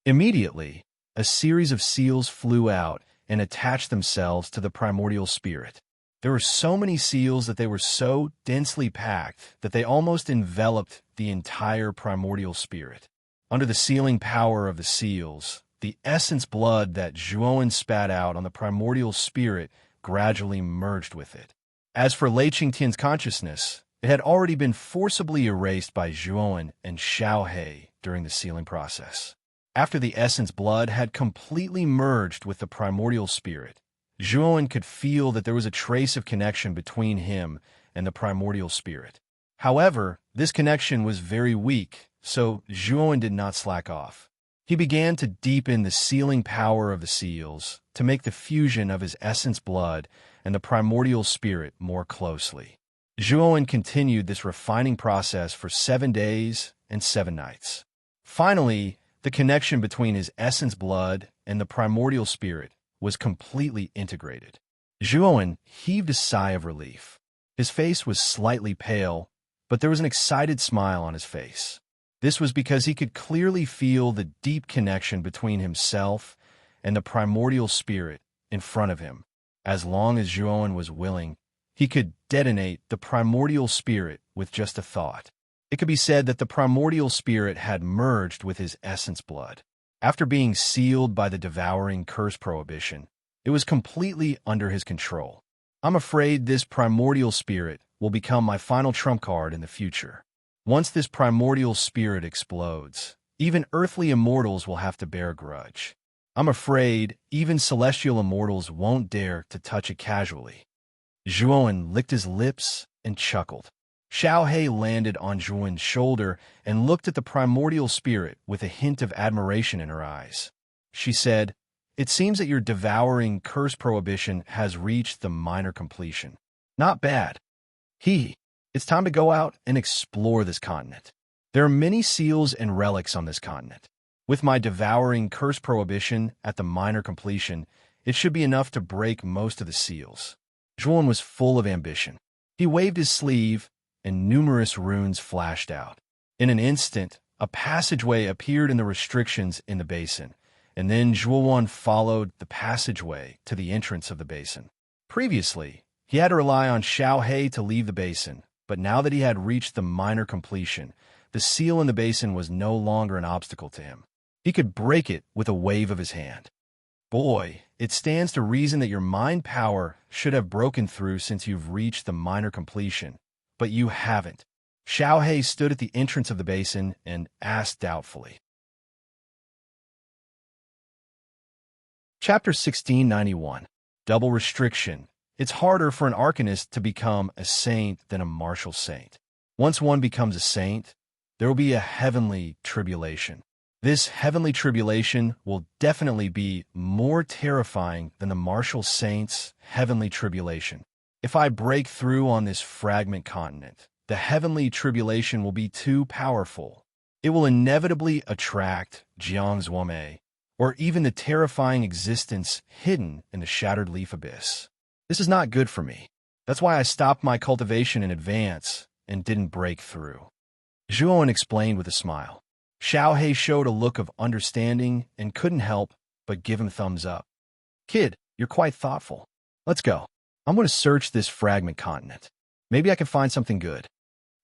Immediately, a series of seals flew out and attached themselves to the primordial spirit. There were so many seals that they were so densely packed that they almost enveloped the entire primordial spirit. Under the sealing power of the seals, the essence blood that Zhuowen spat out on the primordial spirit gradually merged with it. As for Lei Qingtian's consciousness, it had already been forcibly erased by Zhuowen and Xiaohe during the sealing process. After the essence blood had completely merged with the primordial spirit, Zhuowen could feel that there was a trace of connection between him and the primordial spirit. However, this connection was very weak, so Zhuowen did not slack off. He began to deepen the sealing power of the seals to make the fusion of his essence blood and the primordial spirit more closely. Zhuowen continued this refining process for 7 days and 7 nights. Finally, the connection between his essence blood and the primordial spirit was completely integrated. Zhuowen heaved a sigh of relief. His face was slightly pale, but there was an excited smile on his face. This was because he could clearly feel the deep connection between himself and the primordial spirit in front of him. As long as Zhuowen was willing, he could detonate the primordial spirit with just a thought. It could be said that the primordial spirit had merged with his essence blood. After being sealed by the devouring curse prohibition, it was completely under his control. I'm afraid this primordial spirit will become my final trump card in the future. Once this primordial spirit explodes, even earthly immortals will have to bear a grudge. I'm afraid even celestial immortals won't dare to touch it casually. Zhuowen licked his lips and chuckled. Xiaohe landed on Zhuowen's shoulder and looked at the primordial spirit with a hint of admiration in her eyes. She said, "It seems that your devouring curse prohibition has reached the minor completion. Not bad. It's time to go out and explore this continent. There are many seals and relics on this continent. With my devouring curse prohibition at the minor completion, it should be enough to break most of the seals." Zhuowen was full of ambition. He waved his sleeve, and numerous runes flashed out. In an instant, a passageway appeared in the restrictions in the basin, and then Zhuowen followed the passageway to the entrance of the basin. Previously, he had to rely on Xiaohe to leave the basin, but now that he had reached the minor completion, the seal in the basin was no longer an obstacle to him. He could break it with a wave of his hand. Boy, it stands to reason that your mind power should have broken through since you've reached the minor completion, but you haven't. Xiaohe stood at the entrance of the basin and asked doubtfully. Chapter 1691. Double Restriction. It's harder for an arcanist to become a saint than a martial saint. Once one becomes a saint, there will be a heavenly tribulation. This heavenly tribulation will definitely be more terrifying than the martial saint's heavenly tribulation. If I break through on this fragment continent, the heavenly tribulation will be too powerful. It will inevitably attract Jiangzuome, or even the terrifying existence hidden in the shattered leaf abyss. This is not good for me. That's why I stopped my cultivation in advance and didn't break through. Zhuowen explained with a smile. Xiaohei showed a look of understanding and couldn't help but give him thumbs up. Kid, you're quite thoughtful. Let's go. I'm going to search this fragment continent. Maybe I can find something good.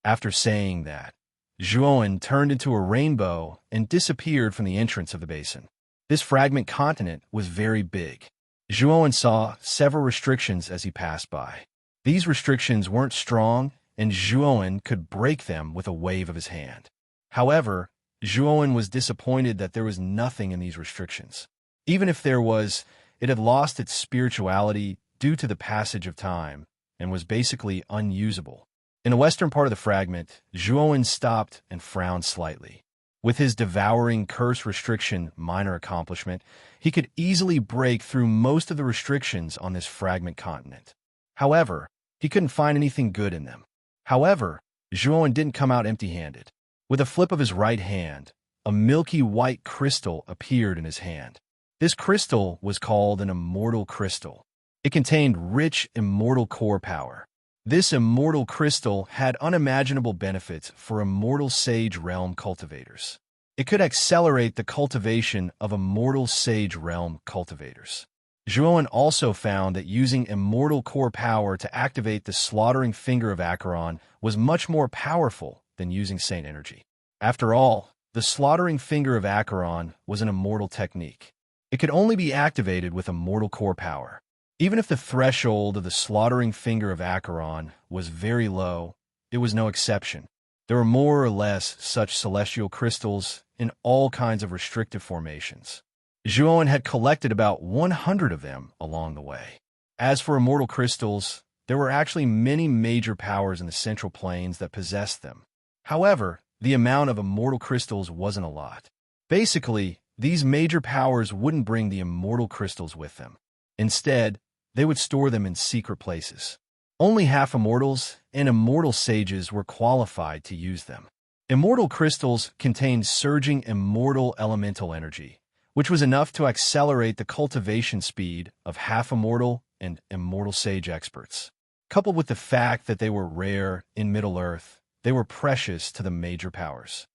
After saying that, Zhuowen turned into a rainbow and disappeared from the entrance of the basin. This fragment continent was very big. Zhuowen saw several restrictions as he passed by. These restrictions weren't strong, and Zhuowen could break them with a wave of his hand. However, Zhuowen was disappointed that there was nothing in these restrictions. Even if there was, it had lost its spirituality due to the passage of time and was basically unusable. In the western part of the fragment, Zhuowen stopped and frowned slightly. With his devouring curse restriction minor accomplishment, he could easily break through most of the restrictions on this fragment continent. However, he couldn't find anything good in them. However, Zhuowen didn't come out empty-handed. With a flip of his right hand, a milky white crystal appeared in his hand. This crystal was called an immortal crystal. It contained rich immortal core power. This immortal crystal had unimaginable benefits for immortal sage realm cultivators. It could accelerate the cultivation of immortal sage realm cultivators. Zhuowen also found that using immortal core power to activate the slaughtering finger of Acheron was much more powerful than using Saint energy. After all, the slaughtering finger of Acheron was an immortal technique. It could only be activated with immortal core power. Even if the threshold of the slaughtering finger of Acheron was very low, it was no exception. There were more or less such celestial crystals in all kinds of restrictive formations. Zhuowen had collected about 100 of them along the way. As for immortal crystals, there were actually many major powers in the central planes that possessed them. However, the amount of immortal crystals wasn't a lot. Basically, these major powers wouldn't bring the immortal crystals with them. Instead, they would store them in secret places. Only half-immortals and immortal sages were qualified to use them. Immortal crystals contained surging immortal elemental energy, which was enough to accelerate the cultivation speed of half-immortal and immortal sage experts. Coupled with the fact that they were rare in Middle-earth, they were precious to the major powers.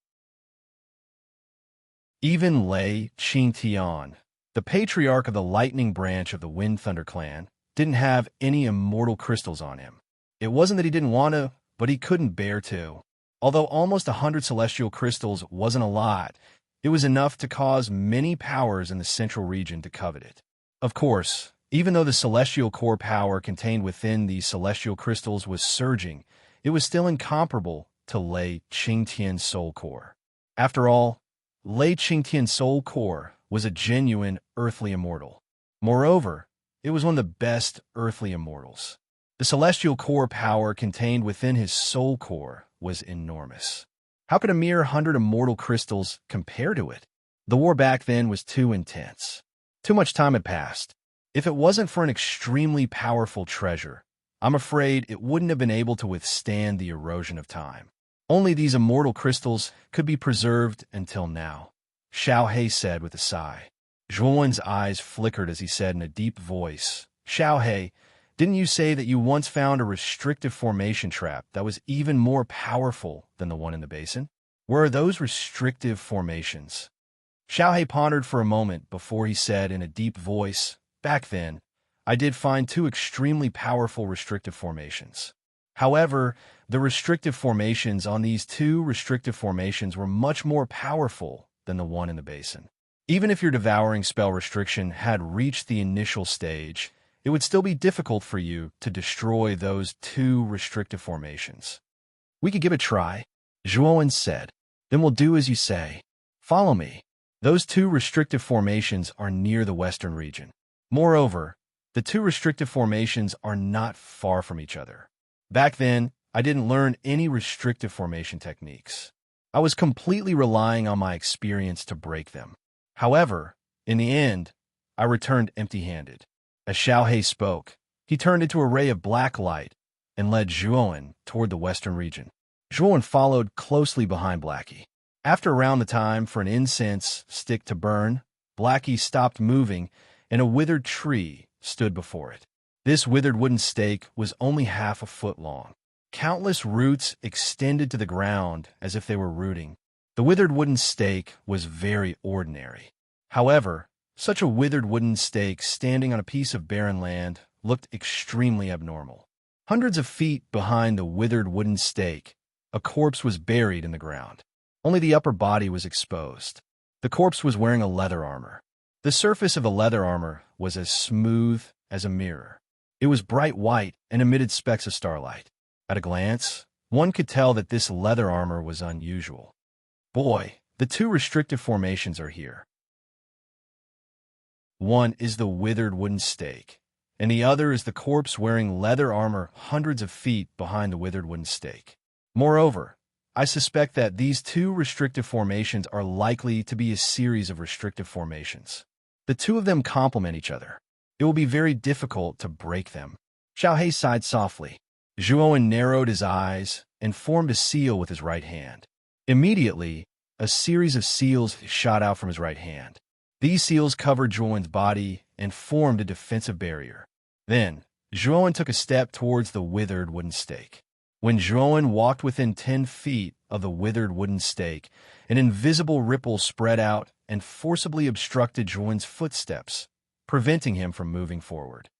Even Lei Qingtian, the patriarch of the lightning branch of the Wind Thunder clan, didn't have any immortal crystals on him. It wasn't that he didn't want to, but he couldn't bear to. Although almost 100 celestial crystals wasn't a lot, it was enough to cause many powers in the central region to covet it. Of course, even though the celestial core power contained within these celestial crystals was surging, it was still incomparable to Lei Qingtian's soul core. After all, Lei Qingtian's soul core was a genuine earthly immortal. Moreover, it was one of the best earthly immortals. The celestial core power contained within his soul core was enormous. How could a mere 100 immortal crystals compare to it? The war back then was too intense. Too much time had passed. If it wasn't for an extremely powerful treasure, I'm afraid it wouldn't have been able to withstand the erosion of time. Only these immortal crystals could be preserved until now, Xiaohei said with a sigh. Zhuowen's eyes flickered as he said in a deep voice, Xiaohei, didn't you say that you once found a restrictive formation trap that was even more powerful than the one in the basin? Where are those restrictive formations? Xiaohei pondered for a moment before he said in a deep voice, back then, I did find 2 extremely powerful restrictive formations. However, the restrictive formations on these 2 restrictive formations were much more powerful than the one in the basin. Even if your devouring spell restriction had reached the initial stage, it would still be difficult for you to destroy those 2 restrictive formations. We could give it a try, Zhuowen said. Then we'll do as you say. Follow me. Those 2 restrictive formations are near the western region. Moreover, the 2 restrictive formations are not far from each other. Back then, I didn't learn any restrictive formation techniques. I was completely relying on my experience to break them. However, in the end, I returned empty-handed. As Xiaohei spoke, he turned into a ray of black light and led Zhuowen toward the western region. Zhuan followed closely behind Blackie. After around the time for an incense stick to burn, Blackie stopped moving, and a withered tree stood before it. This withered wooden stake was only half a foot long. Countless roots extended to the ground as if they were rooting. The withered wooden stake was very ordinary. However, such a withered wooden stake standing on a piece of barren land looked extremely abnormal. Hundreds of feet behind the withered wooden stake, a corpse was buried in the ground. Only the upper body was exposed. The corpse was wearing a leather armor. The surface of the leather armor was as smooth as a mirror. It was bright white and emitted specks of starlight. At a glance, one could tell that this leather armor was unusual. Boy, the two restrictive formations are here. One is the withered wooden stake, and the other is the corpse wearing leather armor hundreds of feet behind the withered wooden stake. Moreover, I suspect that these two restrictive formations are likely to be a series of restrictive formations. The two of them complement each other. It will be very difficult to break them. Xiaohei sighed softly. Zhuan narrowed his eyes and formed a seal with his right hand. Immediately, a series of seals shot out from his right hand. These seals covered Zhuan's body and formed a defensive barrier. Then, Zhuan took a step towards the withered wooden stake. When Zhuan walked within 10 feet of the withered wooden stake, an invisible ripple spread out and forcibly obstructed Zhuan's footsteps, preventing him from moving forward.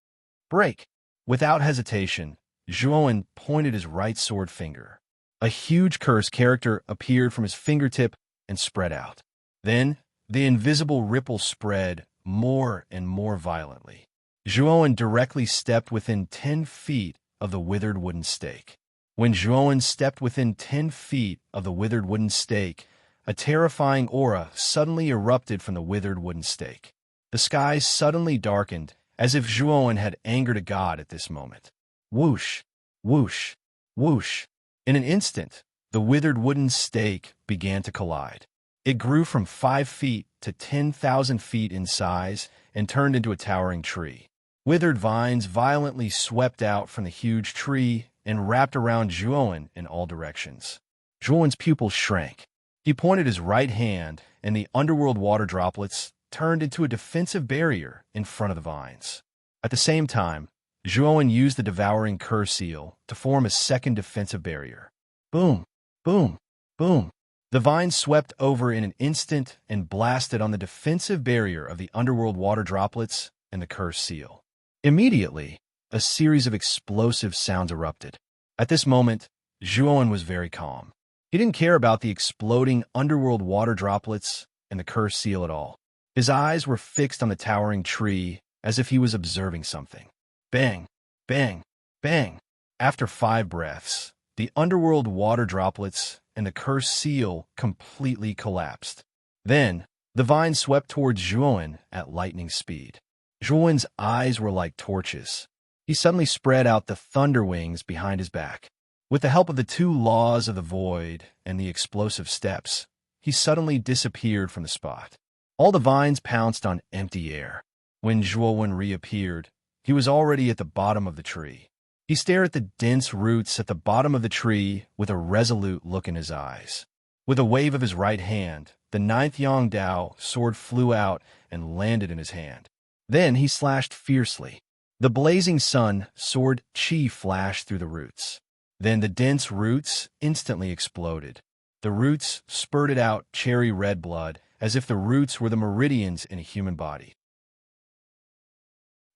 Break! Without hesitation, Zhuan pointed his right sword finger. A huge curse character appeared from his fingertip and spread out. Then, the invisible ripple spread more and more violently. Zhuan directly stepped within 10 feet of the withered wooden stake. When Zhuan stepped within 10 feet of the withered wooden stake, a terrifying aura suddenly erupted from the withered wooden stake. The sky suddenly darkened, as if Zhuan had angered a god at this moment. Whoosh, whoosh, whoosh. In an instant, the withered wooden stake began to collide. It grew from 5 feet to 10,000 feet in size and turned into a towering tree. Withered vines violently swept out from the huge tree and wrapped around Zhuan in all directions. Zhuan's pupils shrank. He pointed his right hand, and the underworld water droplets turned into a defensive barrier in front of the vines. At the same time, Zhuan used the devouring curse seal to form a second defensive barrier. Boom, boom, boom. The vines swept over in an instant and blasted on the defensive barrier of the underworld water droplets and the curse seal. Immediately, a series of explosive sounds erupted. At this moment, Zhuan was very calm. He didn't care about the exploding underworld water droplets and the cursed seal at all. His eyes were fixed on the towering tree as if he was observing something. Bang, bang, bang. After 5 breaths, the underworld water droplets and the cursed seal completely collapsed. Then, the vine swept towards Zhuan at lightning speed. Zhuan's eyes were like torches. He suddenly spread out the thunder wings behind his back. With the help of the 2 laws of the void and the explosive steps, he suddenly disappeared from the spot. All the vines pounced on empty air. When Zhuan reappeared, he was already at the bottom of the tree. He stared at the dense roots at the bottom of the tree with a resolute look in his eyes. With a wave of his right hand, the 9th Yangdao sword flew out and landed in his hand. Then he slashed fiercely. The blazing sun sword chi flashed through the roots. Then the dense roots instantly exploded. The roots spurted out cherry red blood as if the roots were the meridians in a human body.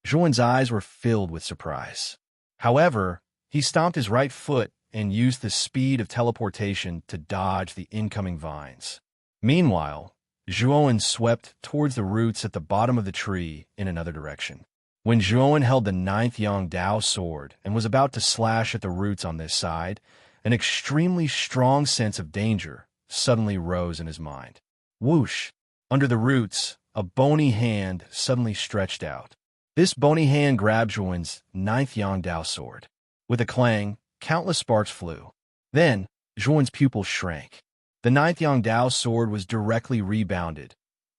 Zhuan's eyes were filled with surprise. However, he stomped his right foot and used the speed of teleportation to dodge the incoming vines. Meanwhile, Zhuan swept towards the roots at the bottom of the tree in another direction. When Zhuan held the 9th Yangdao sword and was about to slash at the roots on this side, an extremely strong sense of danger suddenly rose in his mind. Whoosh! Under the roots, a bony hand suddenly stretched out. This bony hand grabbed Zhuan's 9th Yangdao sword. With a clang, countless sparks flew. Then, Zhuan's pupils shrank. The 9th Yangdao sword was directly rebounded,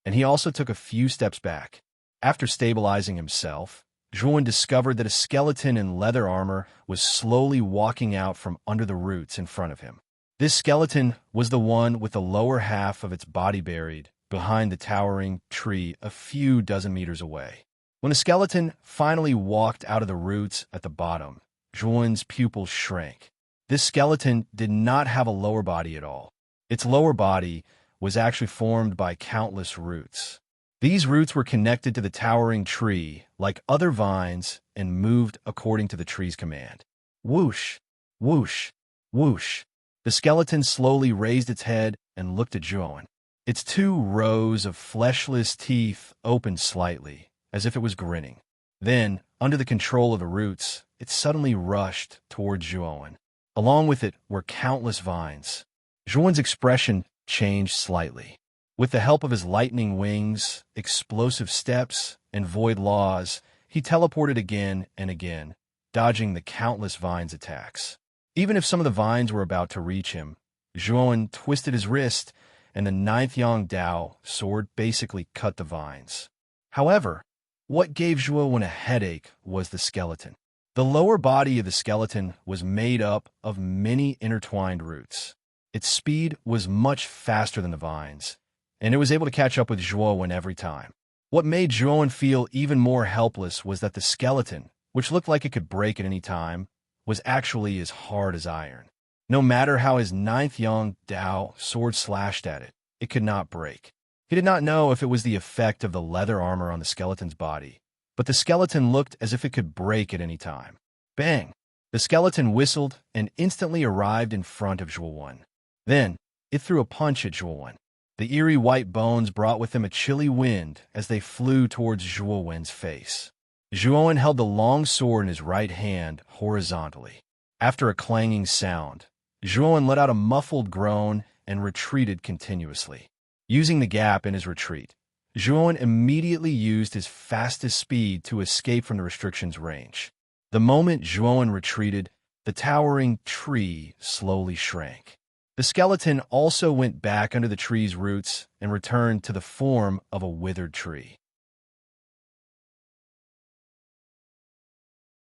and he also took a few steps back. After stabilizing himself, Zhuan discovered that a skeleton in leather armor was slowly walking out from under the roots in front of him. This skeleton was the one with the lower half of its body buried behind the towering tree a few dozen meters away. When the skeleton finally walked out of the roots at the bottom, Zhuan's pupils shrank. This skeleton did not have a lower body at all. Its lower body was actually formed by countless roots. These roots were connected to the towering tree like other vines and moved according to the tree's command. Whoosh, whoosh, whoosh. The skeleton slowly raised its head and looked at Zhuan. Its 2 rows of fleshless teeth opened slightly, as if it was grinning. Then, under the control of the roots, it suddenly rushed towards Zhuan. Along with it were countless vines. Zhuan's expression changed slightly. With the help of his lightning wings, explosive steps, and void laws, he teleported again and again, dodging the countless vines' attacks. Even if some of the vines were about to reach him, Zhuan twisted his wrist, and the 9th Yang Dao sword basically cut the vines. However, what gave Zhuan a headache was the skeleton. The lower body of the skeleton was made up of many intertwined roots. Its speed was much faster than the vines, and it was able to catch up with Zhuan every time. What made Zhuan feel even more helpless was that the skeleton, which looked like it could break at any time, was actually as hard as iron. No matter how his 9th Yang Dao sword slashed at it, it could not break. He did not know if it was the effect of the leather armor on the skeleton's body, but the skeleton looked as if it could break at any time. Bang! The skeleton whistled and instantly arrived in front of Zhuan. Then, it threw a punch at Zhuan. The eerie white bones brought with them a chilly wind as they flew towards Zhuan's face. Zhuan held the long sword in his right hand horizontally. After a clanging sound, Zhuan let out a muffled groan and retreated continuously. Using the gap in his retreat, Zhuan immediately used his fastest speed to escape from the restriction's range. The moment Zhuan retreated, the towering tree slowly shrank. The skeleton also went back under the tree's roots and returned to the form of a withered tree.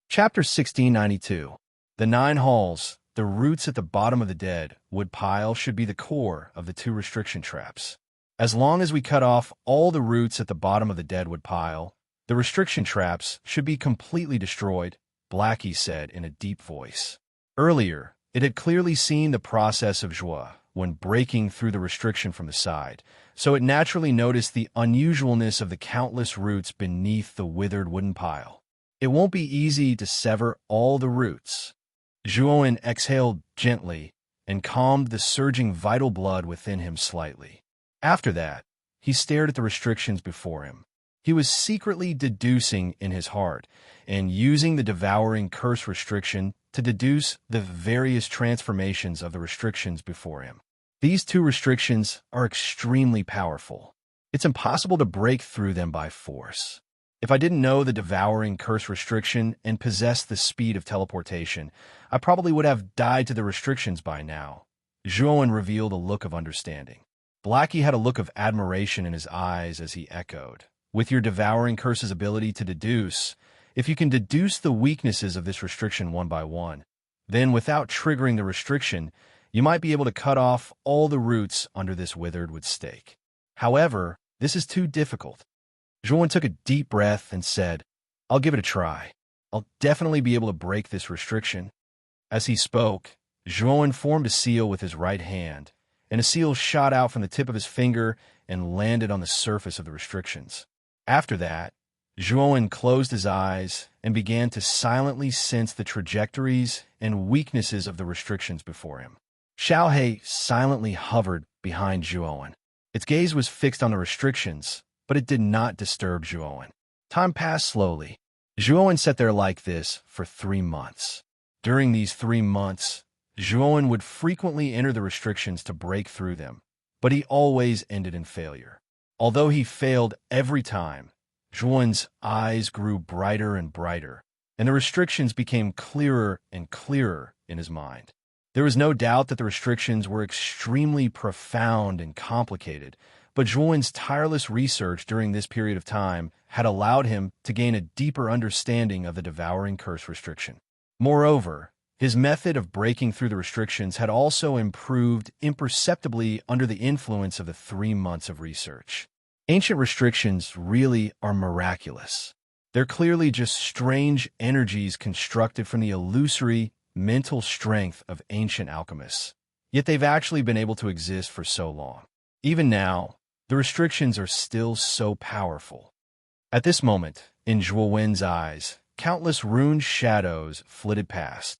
Chapter 1692. The 9 halls, the roots at the bottom of the dead wood pile, should be the core of the 2 restriction traps. As long as we cut off all the roots at the bottom of the deadwood pile, the restriction traps should be completely destroyed, Blackie said in a deep voice. Earlier, it had clearly seen the process of Zhua when breaking through the restriction from the side, so it naturally noticed the unusualness of the countless roots beneath the withered wooden pile. It won't be easy to sever all the roots. Zhuan exhaled gently and calmed the surging vital blood within him slightly. After that, he stared at the restrictions before him. He was secretly deducing in his heart and using the devouring curse restriction to deduce the various transformations of the restrictions before him. These 2 restrictions are extremely powerful. It's impossible to break through them by force. If I didn't know the devouring curse restriction and possessed the speed of teleportation, I probably would have died to the restrictions by now. Zhuan revealed a look of understanding. Blackie had a look of admiration in his eyes as he echoed, "With your devouring curse's ability to deduce, if you can deduce the weaknesses of this restriction one by one, then without triggering the restriction, you might be able to cut off all the roots under this withered wood stake. However, this is too difficult." Zhuan took a deep breath and said, "I'll give it a try. I'll definitely be able to break this restriction." As he spoke, Zhuan formed a seal with his right hand, and a seal shot out from the tip of his finger and landed on the surface of the restrictions. After that, Zhuan closed his eyes and began to silently sense the trajectories and weaknesses of the restrictions before him. Xiaohei silently hovered behind Zhuan. Its gaze was fixed on the restrictions, but it did not disturb Zhuan. Time passed slowly. Zhuan sat there like this for 3 months. During these 3 months, Zhuan would frequently enter the restrictions to break through them, but he always ended in failure. Although he failed every time, Zhuan's eyes grew brighter and brighter, and the restrictions became clearer and clearer in his mind. There was no doubt that the restrictions were extremely profound and complicated, but Zhuan's tireless research during this period of time had allowed him to gain a deeper understanding of the devouring curse restriction. Moreover, His method of breaking through the restrictions had also improved imperceptibly under the influence of the 3 months of research. Ancient restrictions really are miraculous. They're clearly just strange energies constructed from the illusory mental strength of ancient alchemists. Yet they've actually been able to exist for so long. Even now, the restrictions are still so powerful. At this moment, in Zhuo Wen's eyes, countless runed shadows flitted past.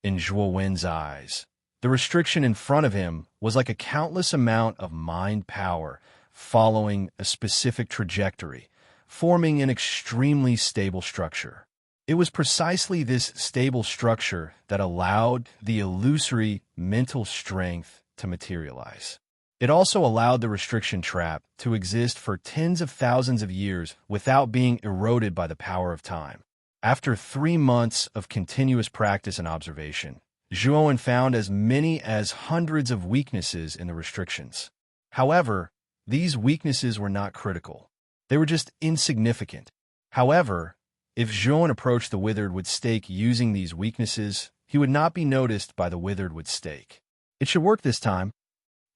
In Zhuo Wen's eyes, the restriction in front of him was like a countless amount of mind power following a specific trajectory, forming an extremely stable structure. It was precisely this stable structure that allowed the illusory mental strength to materialize. It also allowed the restriction trap to exist for tens of thousands of years without being eroded by the power of time. After 3 months of continuous practice and observation, Zhuo found as many as hundreds of weaknesses in the restrictions. However, these weaknesses were not critical. They were just insignificant. However, if Zhuo approached the withered wood stake using these weaknesses, he would not be noticed by the withered wood stake. It should work this time.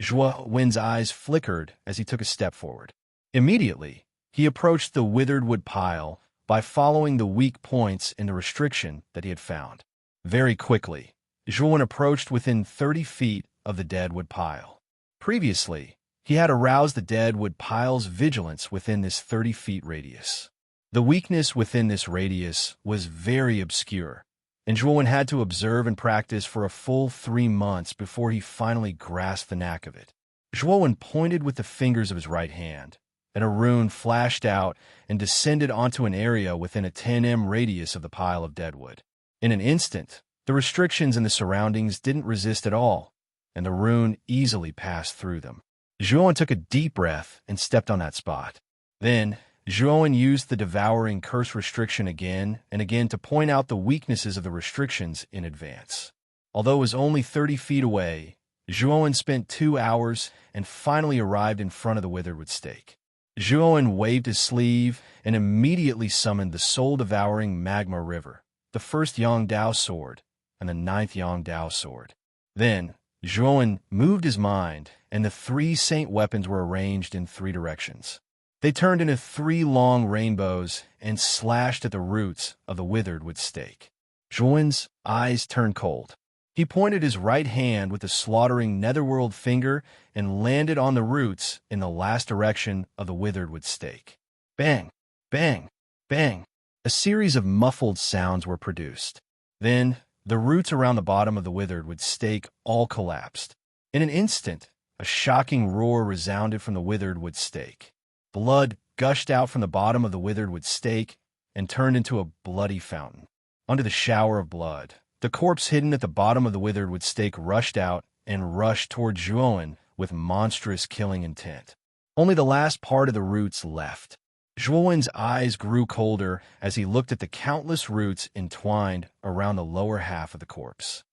Zhuo Wen's eyes flickered as he took a step forward. Immediately, he approached the withered wood pile by following the weak points in the restriction that he had found. Very quickly, Zhuo approached within 30 feet of the dead wood pile. Previously, he had aroused the dead wood pile's vigilance within this 30 feet radius. The weakness within this radius was very obscure, and Zhuo had to observe and practice for a full 3 months before he finally grasped the knack of it. Zhuo pointed with the fingers of his right hand, and a rune flashed out and descended onto an area within a 10 m radius of the pile of deadwood. In an instant, the restrictions in the surroundings didn't resist at all, and the rune easily passed through them. Zhuo took a deep breath and stepped on that spot. Then, Zhuo used the devouring curse restriction again and again to point out the weaknesses of the restrictions in advance. Although it was only 30 feet away, Zhuo spent 2 hours and finally arrived in front of the withered stake. Zhuo waved his sleeve and immediately summoned the soul-devouring magma river, the first Yongdao sword, and the 9th Yongdao sword. Then, Zhuo moved his mind, and the 3 saint weapons were arranged in 3 directions. They turned into 3 long rainbows and slashed at the roots of the withered wood stake. Zhuo's eyes turned cold. He pointed his right hand with the slaughtering netherworld finger and landed on the roots in the last direction of the withered wood stake. Bang! Bang! Bang! A series of muffled sounds were produced. Then, the roots around the bottom of the withered wood stake all collapsed. In an instant, a shocking roar resounded from the withered wood stake. Blood gushed out from the bottom of the withered wood stake and turned into a bloody fountain. Under the shower of blood, the corpse hidden at the bottom of the withered wood stake rushed out and rushed toward Zhuo with monstrous killing intent. Only the last part of the roots left. Zhuo's eyes grew colder as he looked at the countless roots entwined around the lower half of the corpse.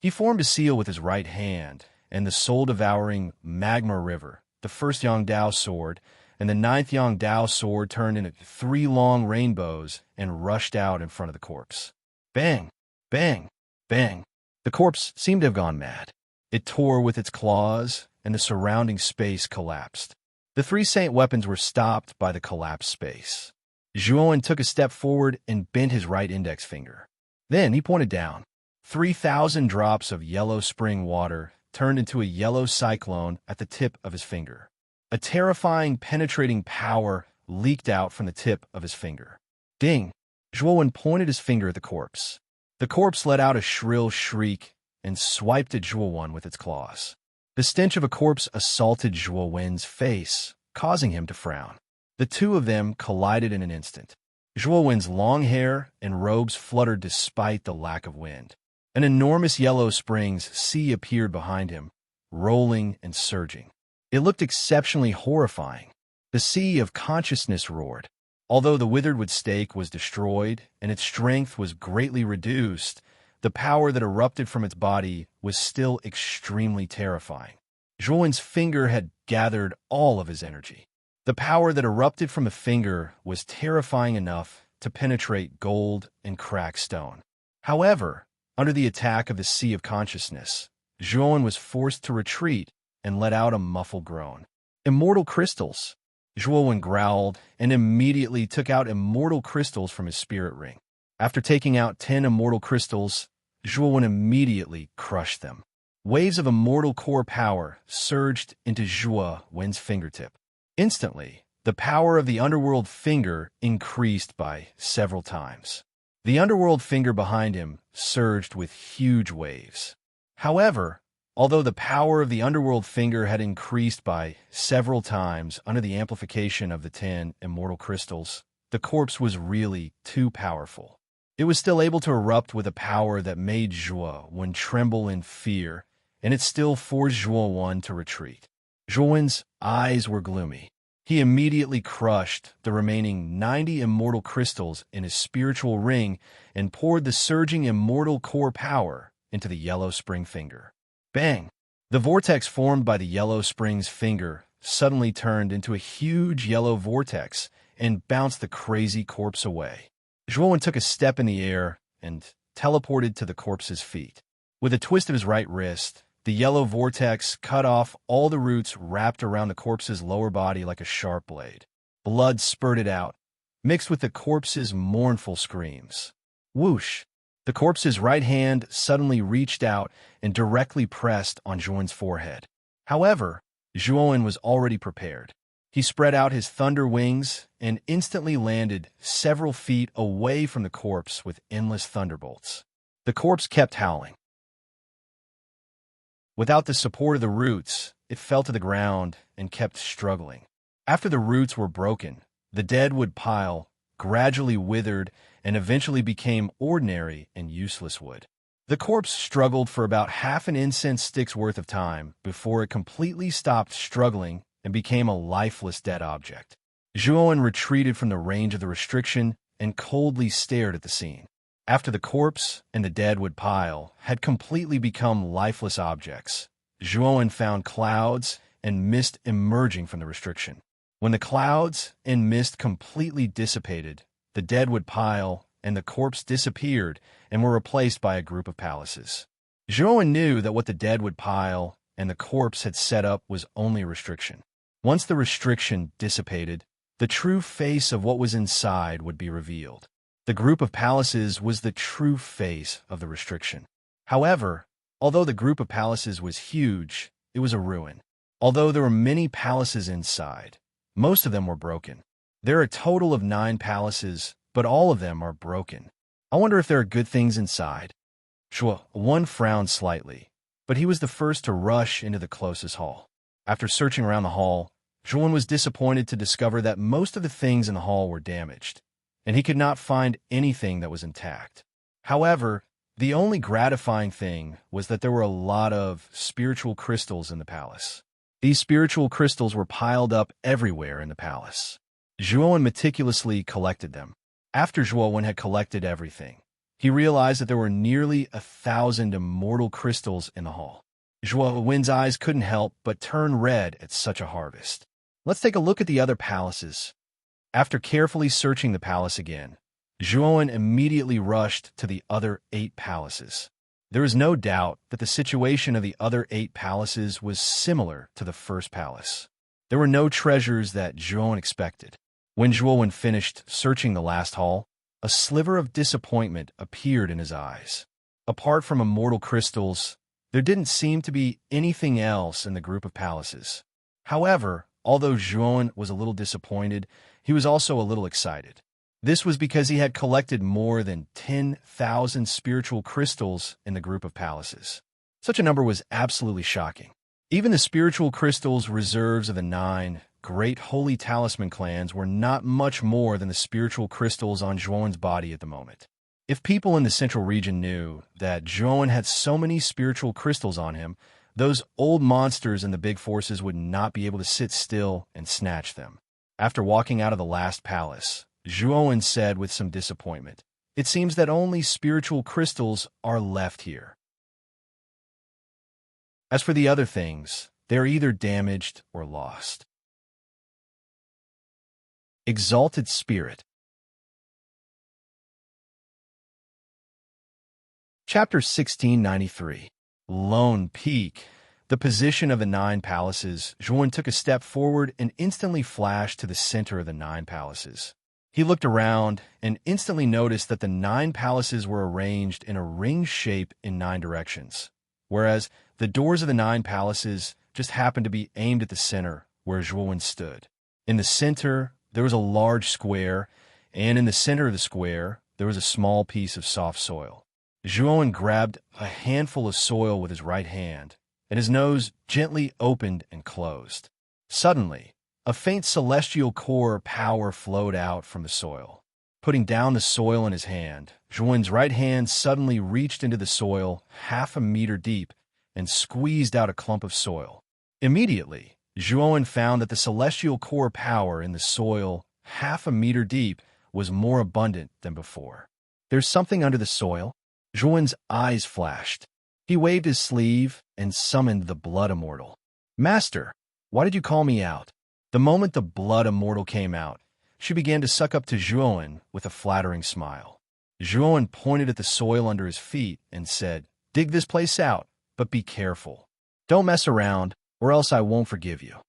He formed a seal with his right hand, and the soul-devouring magma river, the first Yongdao sword, and the 9th Yongdao sword turned into 3 long rainbows and rushed out in front of the corpse. Bang! Bang! Bang! The corpse seemed to have gone mad. It tore with its claws, and the surrounding space collapsed. The 3 saint weapons were stopped by the collapsed space. Zhuo took a step forward and bent his right index finger. Then he pointed down. 3,000 drops of yellow spring water turned into a yellow cyclone at the tip of his finger. A terrifying, penetrating power leaked out from the tip of his finger. Ding! Zhuo pointed his finger at the corpse. The corpse let out a shrill shriek and swiped at Zhuo with its claws. The stench of a corpse assaulted Zhuo's face, causing him to frown. The 2 of them collided in an instant. Zhuo's long hair and robes fluttered despite the lack of wind. An enormous yellow springs sea appeared behind him, rolling and surging. It looked exceptionally horrifying. The sea of consciousness roared. Although the withered wood stake was destroyed and its strength was greatly reduced, the power that erupted from its body was still extremely terrifying. Zhuo's finger had gathered all of his energy. The power that erupted from the finger was terrifying enough to penetrate gold and crack stone. However, under the attack of the Sea of Consciousness, Zhuan was forced to retreat and let out a muffled groan. Immortal crystals! Zhuan growled and immediately took out immortal crystals from his spirit ring. After taking out 10 immortal crystals, Zhuan immediately crushed them. Waves of immortal core power surged into Zhuan's fingertip. Instantly, the power of the underworld finger increased by several times. The underworld finger behind him surged with huge waves. However, although the power of the underworld finger had increased by several times under the amplification of the 10 immortal crystals, the corpse was really too powerful. It was still able to erupt with a power that made Zhuan tremble in fear, and it still forced Zhuan to retreat. Zhuan's eyes were gloomy. He immediately crushed the remaining 90 immortal crystals in his spiritual ring and poured the surging immortal core power into the yellow spring finger. Bang! The vortex formed by the yellow spring's finger suddenly turned into a huge yellow vortex and bounced the crazy corpse away. Zhuan took a step in the air and teleported to the corpse's feet. With a twist of his right wrist, the yellow vortex cut off all the roots wrapped around the corpse's lower body like a sharp blade. Blood spurted out, mixed with the corpse's mournful screams. Whoosh! The corpse's right hand suddenly reached out and directly pressed on Zhuan's forehead. However, Zhuan was already prepared. He spread out his thunder wings and instantly landed several feet away from the corpse with endless thunderbolts. The corpse kept howling. Without the support of the roots, it fell to the ground and kept struggling. After the roots were broken, the dead wood pile gradually withered and eventually became ordinary and useless wood. The corpse struggled for about half an incense stick's worth of time before it completely stopped struggling and became a lifeless dead object. Zhuan retreated from the range of the restriction and coldly stared at the scene. After the corpse and the dead wood pile had completely become lifeless objects, Zhuan found clouds and mist emerging from the restriction. When the clouds and mist completely dissipated, the dead wood pile and the corpse disappeared and were replaced by a group of palaces. Zhuan knew that what the dead wood pile and the corpse had set up was only a restriction. Once the restriction dissipated, the true face of what was inside would be revealed. The group of palaces was the true face of the restriction. However, although the group of palaces was huge, it was a ruin. Although there were many palaces inside, most of them were broken. There are a total of 9 palaces, but all of them are broken. I wonder if there are good things inside. Zhuan frowned slightly, but he was the first to rush into the closest hall. After searching around the hall, Zhuan was disappointed to discover that most of the things in the hall were damaged, and he could not find anything that was intact. However, the only gratifying thing was that there were a lot of spiritual crystals in the palace. These spiritual crystals were piled up everywhere in the palace. Zhuan meticulously collected them. After Zhuan had collected everything, he realized that there were nearly 1,000 immortal crystals in the hall. Zhuan's eyes couldn't help but turn red at such a harvest. Let's take a look at the other palaces. After carefully searching the palace again, Zhuan immediately rushed to the other 8 palaces. There is no doubt that the situation of the other 8 palaces was similar to the first palace. There were no treasures that Zhuan expected. When Zhuan finished searching the last hall, a sliver of disappointment appeared in his eyes. Apart from immortal crystals, there didn't seem to be anything else in the group of palaces. However, although Zhuan was a little disappointed, he was also a little excited. This was because he had collected more than 10,000 spiritual crystals in the group of palaces. Such a number was absolutely shocking. Even the spiritual crystals reserves of the 9 great holy talisman clans were not much more than the spiritual crystals on Zhuan's body at the moment. If people in the central region knew that Zhuan had so many spiritual crystals on him, those old monsters and the big forces would not be able to sit still and snatch them. After walking out of the last palace, Zhuan said with some disappointment, "It seems that only spiritual crystals are left here. As for the other things, they are either damaged or lost." Exalted Spirit. Chapter 1693. Lone Peak. The position of the 9 palaces. Zhuan took a step forward and instantly flashed to the center of the 9 palaces. He looked around and instantly noticed that the 9 palaces were arranged in a ring shape in 9 directions, whereas the doors of the 9 palaces just happened to be aimed at the center where Zhuan stood. In the center, there was a large square, and in the center of the square, there was a small piece of soft soil. Zhuan grabbed a handful of soil with his right hand, and his nose gently opened and closed. Suddenly, a faint celestial core power flowed out from the soil. Putting down the soil in his hand, Zhuan's right hand suddenly reached into the soil half a meter deep and squeezed out a clump of soil. Immediately, Zhuan found that the celestial core power in the soil half a meter deep was more abundant than before. "There's something under the soil." Zhuan's eyes flashed. He waved his sleeve and summoned the Blood Immortal. "Master, why did you call me out?" The moment the Blood Immortal came out, she began to suck up to Zhuan with a flattering smile. Zhuan pointed at the soil under his feet and said, "Dig this place out, but be careful. Don't mess around, or else I won't forgive you."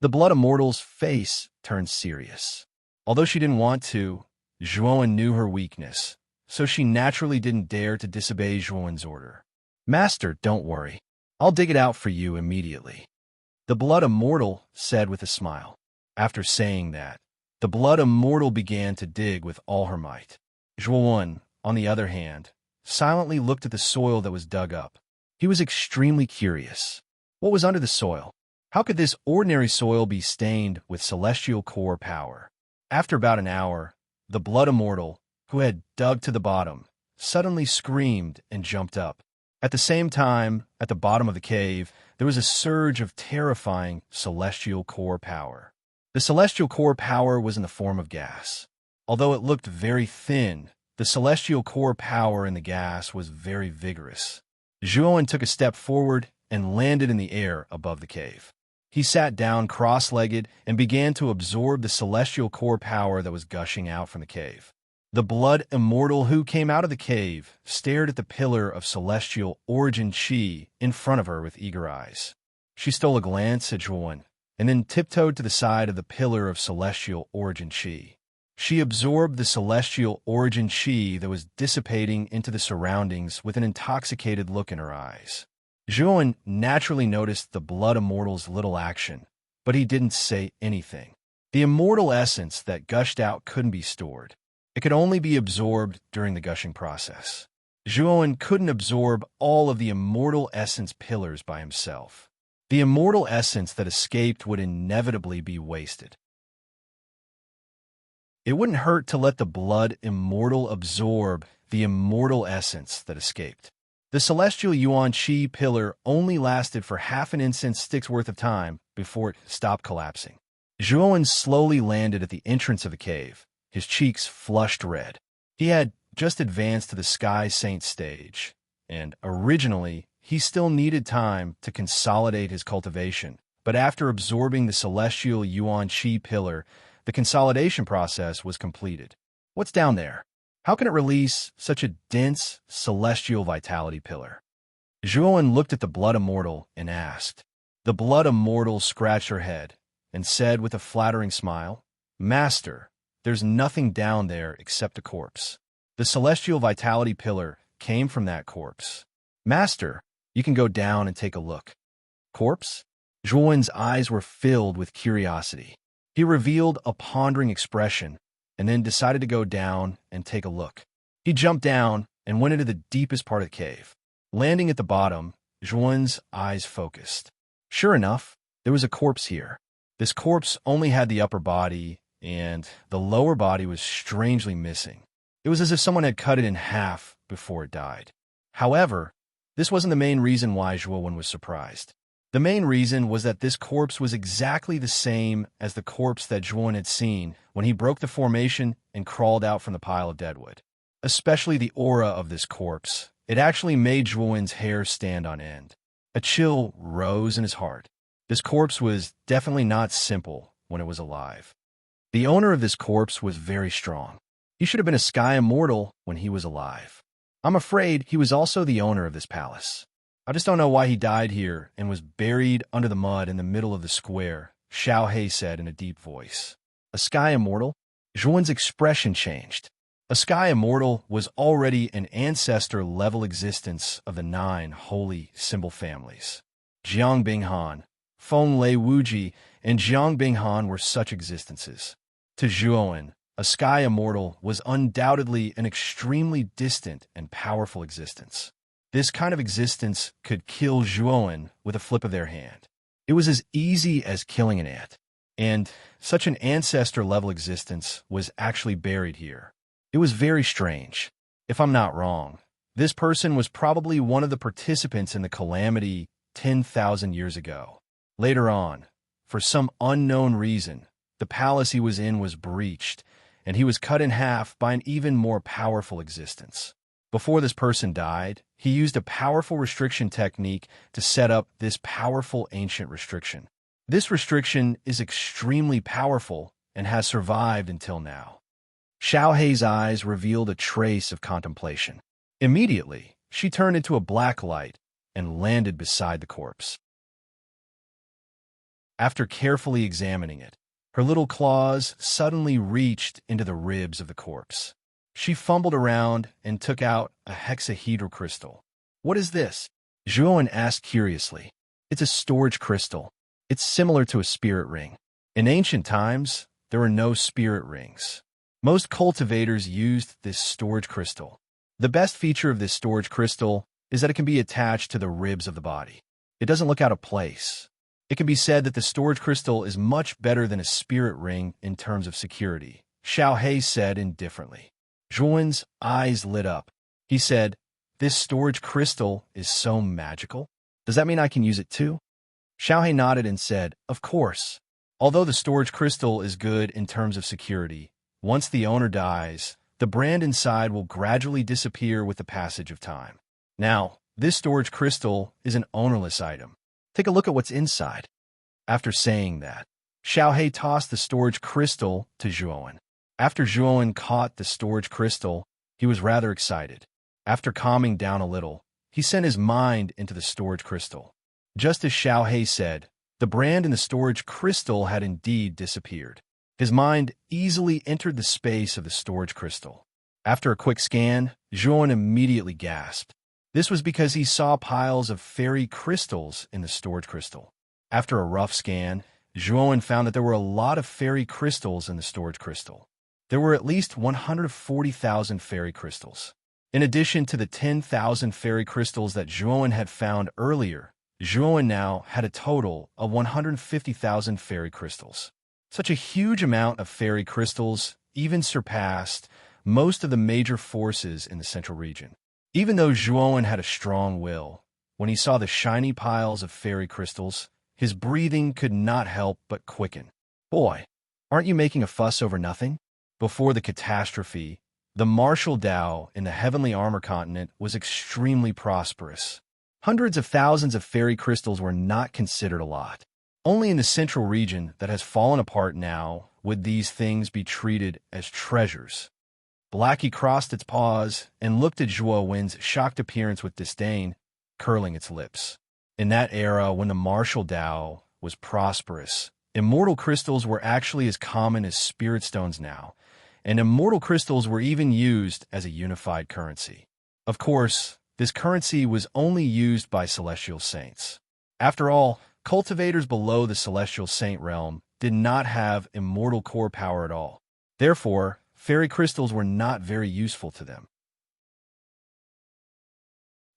The Blood Immortal's face turned serious. Although she didn't want to, Zhuan knew her weakness, so she naturally didn't dare to disobey Zhuan's order. "Master, don't worry. I'll dig it out for you immediately," the Blood Immortal said with a smile. After saying that, the Blood Immortal began to dig with all her might. Zhuan, on the other hand, silently looked at the soil that was dug up. He was extremely curious. What was under the soil? How could this ordinary soil be stained with celestial core power? After about an hour, the Blood Immortal, who had dug to the bottom, suddenly screamed and jumped up. At the same time, at the bottom of the cave, there was a surge of terrifying celestial core power. The celestial core power was in the form of gas. Although it looked very thin, the celestial core power in the gas was very vigorous. Zhuan took a step forward and landed in the air above the cave. He sat down cross-legged and began to absorb the celestial core power that was gushing out from the cave. The Blood Immortal who came out of the cave stared at the pillar of celestial origin chi in front of her with eager eyes. She stole a glance at Zhuan and then tiptoed to the side of the pillar of celestial origin chi. She absorbed the celestial origin chi that was dissipating into the surroundings with an intoxicated look in her eyes. Zhuan naturally noticed the Blood Immortal's little action, but he didn't say anything. The immortal essence that gushed out couldn't be stored. It could only be absorbed during the gushing process. Zhuan couldn't absorb all of the immortal essence pillars by himself. The immortal essence that escaped would inevitably be wasted. It wouldn't hurt to let the Blood Immortal absorb the immortal essence that escaped. The celestial yuan chi pillar only lasted for half an incense stick's worth of time before it stopped collapsing. Zhuan slowly landed at the entrance of the cave, his cheeks flushed red. He had just advanced to the Sky Saint stage, and originally he still needed time to consolidate his cultivation, but after absorbing the celestial yuan chi pillar, the consolidation process was completed. What's down there? How can it release such a dense celestial vitality pillar? Zhuan looked at the Blood Immortal and asked. The Blood Immortal scratched her head and said with a flattering smile, "Master, there's nothing down there except a corpse. The celestial vitality pillar came from that corpse. Master, you can go down and take a look." Corpse? Zhuan's eyes were filled with curiosity. He revealed a pondering expression and then decided to go down and take a look. He jumped down and went into the deepest part of the cave. Landing at the bottom, Zhuan's eyes focused. Sure enough, there was a corpse here. This corpse only had the upper body, and the lower body was strangely missing. It was as if someone had cut it in half before it died. However, this wasn't the main reason why Zhuan was surprised. The main reason was that this corpse was exactly the same as the corpse that Zhuan had seen when he broke the formation and crawled out from the pile of deadwood. Especially the aura of this corpse. It actually made Zhuan's hair stand on end. A chill rose in his heart. This corpse was definitely not simple when it was alive. The owner of this corpse was very strong. He should have been a Sky Immortal when he was alive. I'm afraid he was also the owner of this palace. I just don't know why he died here and was buried under the mud in the middle of the square, Xiao He said in a deep voice. A sky immortal? Zhuan's expression changed. A sky immortal was already an ancestor-level existence of the 9 holy symbol families. Jiang Binghan, Feng Lei Wuji, and Jiang Binghan were such existences. To Zhuan, a sky immortal was undoubtedly an extremely distant and powerful existence. This kind of existence could kill Zhuan with a flip of their hand. It was as easy as killing an ant. And such an ancestor-level existence was actually buried here. It was very strange. If I'm not wrong, this person was probably one of the participants in the calamity 10,000 years ago. Later on, for some unknown reason, the palace he was in was breached, and he was cut in half by an even more powerful existence. Before this person died, he used a powerful restriction technique to set up this powerful ancient restriction. This restriction is extremely powerful and has survived until now. Xiao Hei's eyes revealed a trace of contemplation. Immediately, she turned into a black light and landed beside the corpse. After carefully examining it, her little claws suddenly reached into the ribs of the corpse. She fumbled around and took out a hexahedral crystal. "What is this?" Zhuan asked curiously. "It's a storage crystal. It's similar to a spirit ring. In ancient times, there were no spirit rings. Most cultivators used this storage crystal. The best feature of this storage crystal is that it can be attached to the ribs of the body. It doesn't look out of place. It can be said that the storage crystal is much better than a spirit ring in terms of security," Xiao He said indifferently. Zhuan's eyes lit up. He said, "This storage crystal is so magical? Does that mean I can use it too?" Xiao He nodded and said, "Of course. Although the storage crystal is good in terms of security, once the owner dies, the brand inside will gradually disappear with the passage of time. Now, this storage crystal is an ownerless item. Take a look at what's inside." After saying that, Xiao He tossed the storage crystal to Zhuan. After Zhuan caught the storage crystal, he was rather excited. After calming down a little, he sent his mind into the storage crystal. Just as Xiao He said, the brand in the storage crystal had indeed disappeared. His mind easily entered the space of the storage crystal. After a quick scan, Zhuan immediately gasped. This was because he saw piles of fairy crystals in the storage crystal. After a rough scan, Zhuan found that there were a lot of fairy crystals in the storage crystal. There were at least 140,000 fairy crystals. In addition to the 10,000 fairy crystals that Zhuan had found earlier, Zhuan now had a total of 150,000 fairy crystals. Such a huge amount of fairy crystals even surpassed most of the major forces in the central region. Even though Zhuan had a strong will, when he saw the shiny piles of fairy crystals, his breathing could not help but quicken. "Boy, aren't you making a fuss over nothing?" Before the catastrophe, the martial Dao in the Heavenly Armor Continent was extremely prosperous. Hundreds of thousands of fairy crystals were not considered a lot. Only in the central region that has fallen apart now would these things be treated as treasures. Blackie crossed its paws and looked at Zhuo Wen's shocked appearance with disdain, curling its lips. In that era when the martial Dao was prosperous, immortal crystals were actually as common as spirit stones now, and immortal crystals were even used as a unified currency. Of course, this currency was only used by celestial saints. After all, cultivators below the celestial saint realm did not have immortal core power at all. Therefore, fairy crystals were not very useful to them.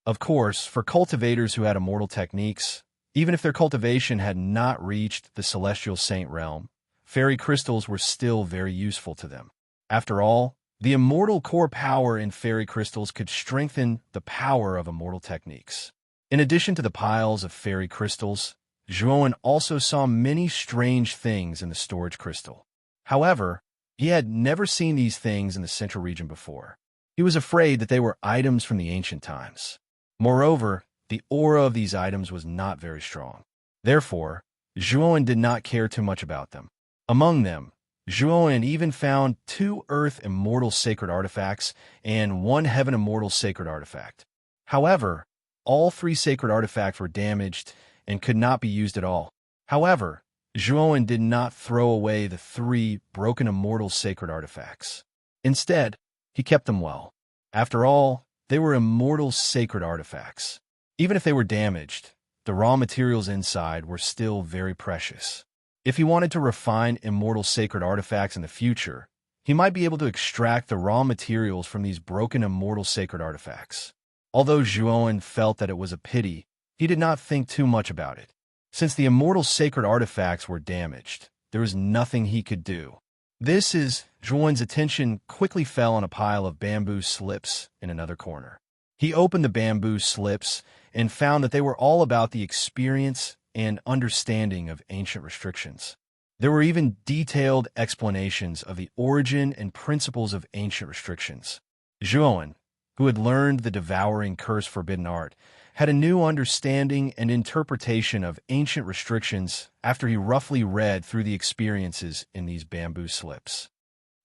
Of course, for cultivators who had immortal techniques, even if their cultivation had not reached the celestial saint realm, fairy crystals were still very useful to them. After all, the immortal core power in fairy crystals could strengthen the power of immortal techniques. In addition to the piles of fairy crystals, Zhuan also saw many strange things in the storage crystal. However, he had never seen these things in the central region before. He was afraid that they were items from the ancient times. Moreover, the aura of these items was not very strong. Therefore, Zhuan did not care too much about them. Among them, Zhuowen even found 2 Earth Immortal Sacred Artifacts and 1 Heaven Immortal Sacred Artifact. However, all 3 sacred artifacts were damaged and could not be used at all. However, Zhuowen did not throw away the 3 broken Immortal Sacred Artifacts. Instead, he kept them well. After all, they were Immortal Sacred Artifacts. Even if they were damaged, the raw materials inside were still very precious. If he wanted to refine Immortal Sacred Artifacts in the future, he might be able to extract the raw materials from these broken Immortal Sacred Artifacts. Although Zhuowen felt that it was a pity, he did not think too much about it. Since the Immortal Sacred Artifacts were damaged, there was nothing he could do. Zhuowen's attention quickly fell on a pile of bamboo slips in another corner. He opened the bamboo slips and found that they were all about the experience and understanding of ancient restrictions. There were even detailed explanations of the origin and principles of ancient restrictions. Zhuowen, who had learned the devouring curse forbidden art, had a new understanding and interpretation of ancient restrictions after he roughly read through the experiences in these bamboo slips.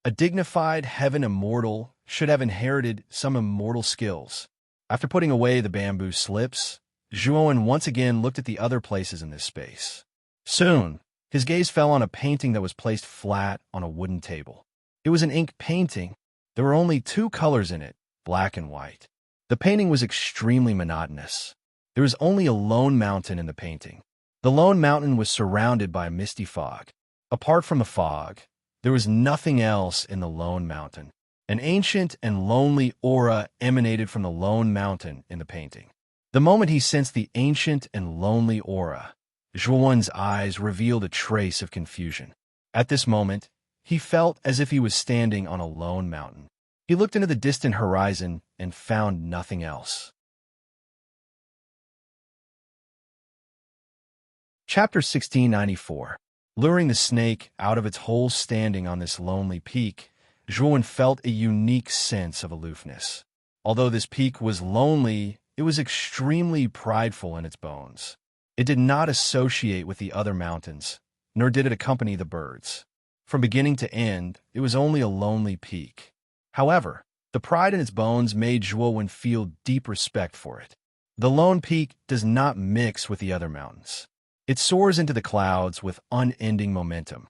A dignified heaven immortal should have inherited some immortal skills. After putting away the bamboo slips, Zhuowen once again looked at the other places in this space. Soon, his gaze fell on a painting that was placed flat on a wooden table. It was an ink painting. There were only 2 colors in it, black and white. The painting was extremely monotonous. There was only a lone mountain in the painting. The lone mountain was surrounded by a misty fog. Apart from the fog, there was nothing else in the lone mountain. An ancient and lonely aura emanated from the lone mountain in the painting. The moment he sensed the ancient and lonely aura, Zhuowen's eyes revealed a trace of confusion. At this moment, he felt as if he was standing on a lone mountain. He looked into the distant horizon and found nothing else. Chapter 1694. Luring the snake out of its hole standing on this lonely peak, Zhuowen felt a unique sense of aloofness. Although this peak was lonely, it was extremely prideful in its bones. It did not associate with the other mountains, nor did it accompany the birds. From beginning to end, it was only a lonely peak. However, the pride in its bones made Zhuowen feel deep respect for it. The lone peak does not mix with the other mountains. It soars into the clouds with unending momentum.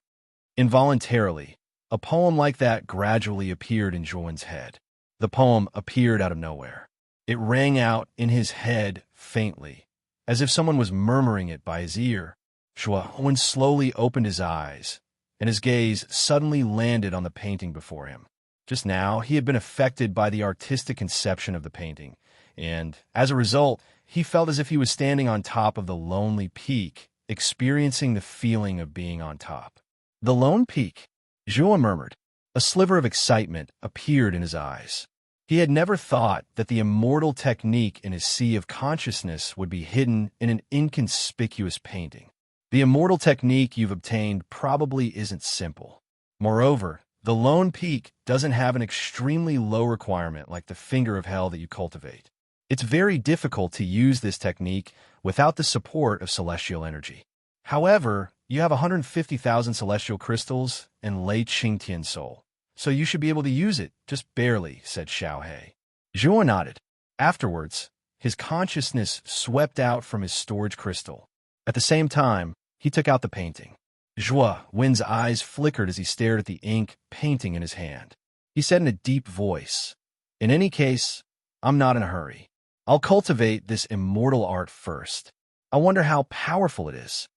Involuntarily, a poem like that gradually appeared in Zhuowen's head. The poem appeared out of nowhere. It rang out in his head faintly, as if someone was murmuring it by his ear. Zhuowen slowly opened his eyes, and his gaze suddenly landed on the painting before him. Just now, he had been affected by the artistic conception of the painting, and, as a result, he felt as if he was standing on top of the lonely peak, experiencing the feeling of being on top. The lone peak, Zhuowen murmured. A sliver of excitement appeared in his eyes. He had never thought that the immortal technique in his sea of consciousness would be hidden in an inconspicuous painting. The immortal technique you've obtained probably isn't simple. Moreover, the lone peak doesn't have an extremely low requirement like the finger of hell that you cultivate. It's very difficult to use this technique without the support of celestial energy. However, you have 150,000 celestial crystals and Lei Qingtian soul, so you should be able to use it, just barely, said Xiaohe. Zhuo nodded. Afterwards, his consciousness swept out from his storage crystal. At the same time, he took out the painting. Zhuowen's eyes flickered as he stared at the ink painting in his hand. He said in a deep voice, "In any case, I'm not in a hurry. I'll cultivate this immortal art first. I wonder how powerful it is."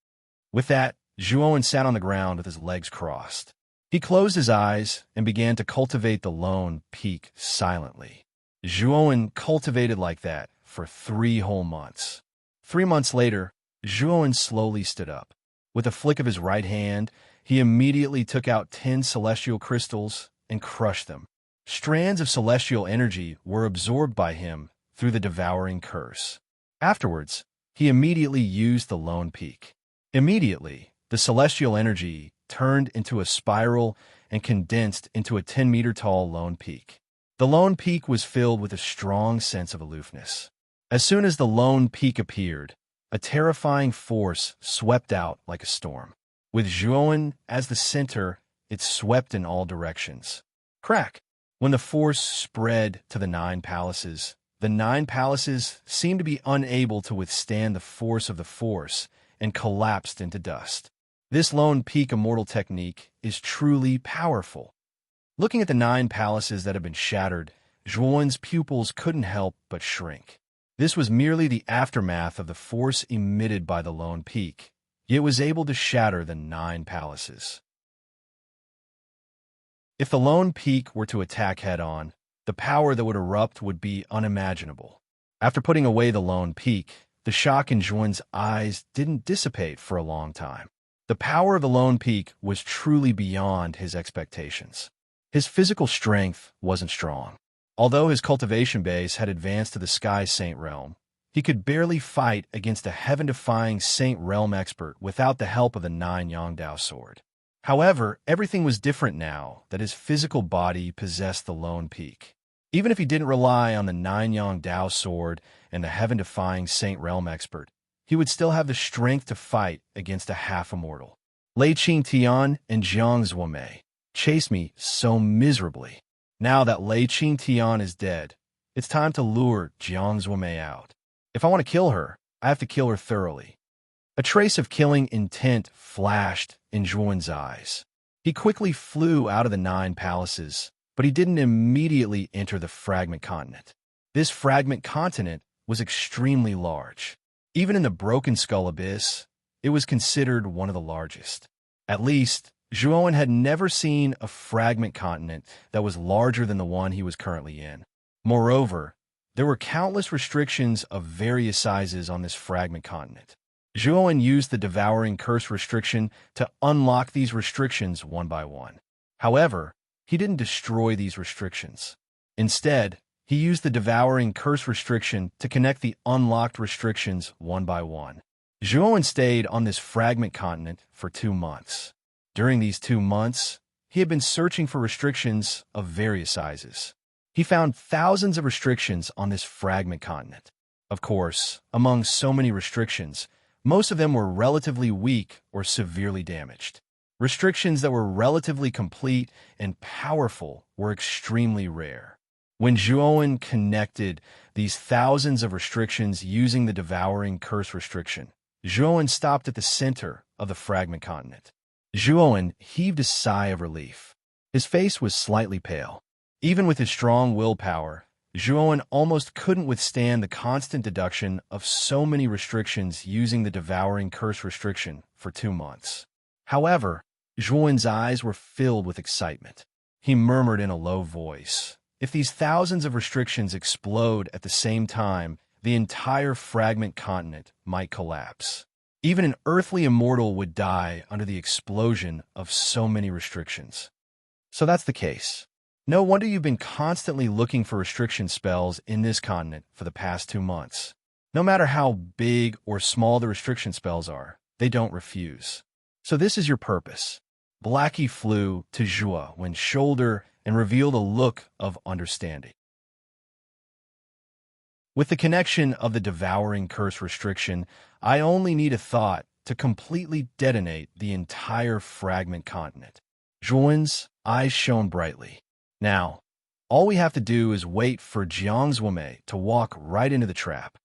With that, Zhuowen sat on the ground with his legs crossed. He closed his eyes and began to cultivate the lone peak silently. Zhuowen cultivated like that for 3 whole months. 3 months later, Zhuowen slowly stood up. With a flick of his right hand, he immediately took out 10 celestial crystals and crushed them. Strands of celestial energy were absorbed by him through the devouring curse. Afterwards, he immediately used the lone peak. Immediately, the celestial energy turned into a spiral and condensed into a 10-meter-tall lone peak. The lone peak was filled with a strong sense of aloofness. As soon as the lone peak appeared, a terrifying force swept out like a storm. With Zhuowen as the center, it swept in all directions. Crack! When the force spread to the 9 palaces, the 9 palaces seemed to be unable to withstand the force of the force and collapsed into dust. This lone peak immortal technique is truly powerful. Looking at the 9 palaces that had been shattered, Zhuowen's pupils couldn't help but shrink. This was merely the aftermath of the force emitted by the lone peak. It was able to shatter the 9 palaces. If the lone peak were to attack head-on, the power that would erupt would be unimaginable. After putting away the lone peak, the shock in Zhuowen's eyes didn't dissipate for a long time. The power of the lone peak was truly beyond his expectations. His physical strength wasn't strong. Although his cultivation base had advanced to the Sky Saint realm, he could barely fight against a heaven-defying Saint realm expert without the help of the 9 Yangdao sword. However, everything was different now that his physical body possessed the lone peak. Even if he didn't rely on the 9 Yangdao sword and the heaven-defying Saint realm expert, he would still have the strength to fight against a half-immortal. Lei Qingtian and Jiang Zuomei chased me so miserably. Now that Lei Qingtian is dead, it's time to lure Jiang Zuomei out. If I want to kill her, I have to kill her thoroughly. A trace of killing intent flashed in Zhuowen's eyes. He quickly flew out of the 9 palaces, but he didn't immediately enter the fragment continent. This fragment continent was extremely large. Even in the Broken Skull Abyss, it was considered one of the largest. At least, Zhuowen had never seen a fragment continent that was larger than the one he was currently in. Moreover, there were countless restrictions of various sizes on this fragment continent. Zhuowen used the Devouring Curse restriction to unlock these restrictions one by one. However, he didn't destroy these restrictions. Instead, he used the Devouring Curse restriction to connect the unlocked restrictions one by one. Zhuowen stayed on this fragment continent for 2 months. During these 2 months, he had been searching for restrictions of various sizes. He found thousands of restrictions on this fragment continent. Of course, among so many restrictions, most of them were relatively weak or severely damaged. Restrictions that were relatively complete and powerful were extremely rare. When Zhuowen connected these thousands of restrictions using the Devouring Curse restriction, Zhuowen stopped at the center of the fragment continent. Zhuowen heaved a sigh of relief. His face was slightly pale. Even with his strong willpower, Zhuowen almost couldn't withstand the constant deduction of so many restrictions using the Devouring Curse restriction for 2 months. However, Zhuowen's eyes were filled with excitement. He murmured in a low voice, "If these thousands of restrictions explode at the same time, the entire fragment continent might collapse. Even an earthly immortal would die under the explosion of so many restrictions." So that's the case. No wonder you've been constantly looking for restriction spells in this continent for the past 2 months. No matter how big or small the restriction spells are, they don't refuse. So this is your purpose. Blackie flew to Zhuowen's shoulder and revealed a look of understanding. With the connection of the Devouring Curse restriction, I only need a thought to completely detonate the entire fragment continent. Zhuowen's eyes shone brightly. Now, all we have to do is wait for Jiang Zuomei to walk right into the trap.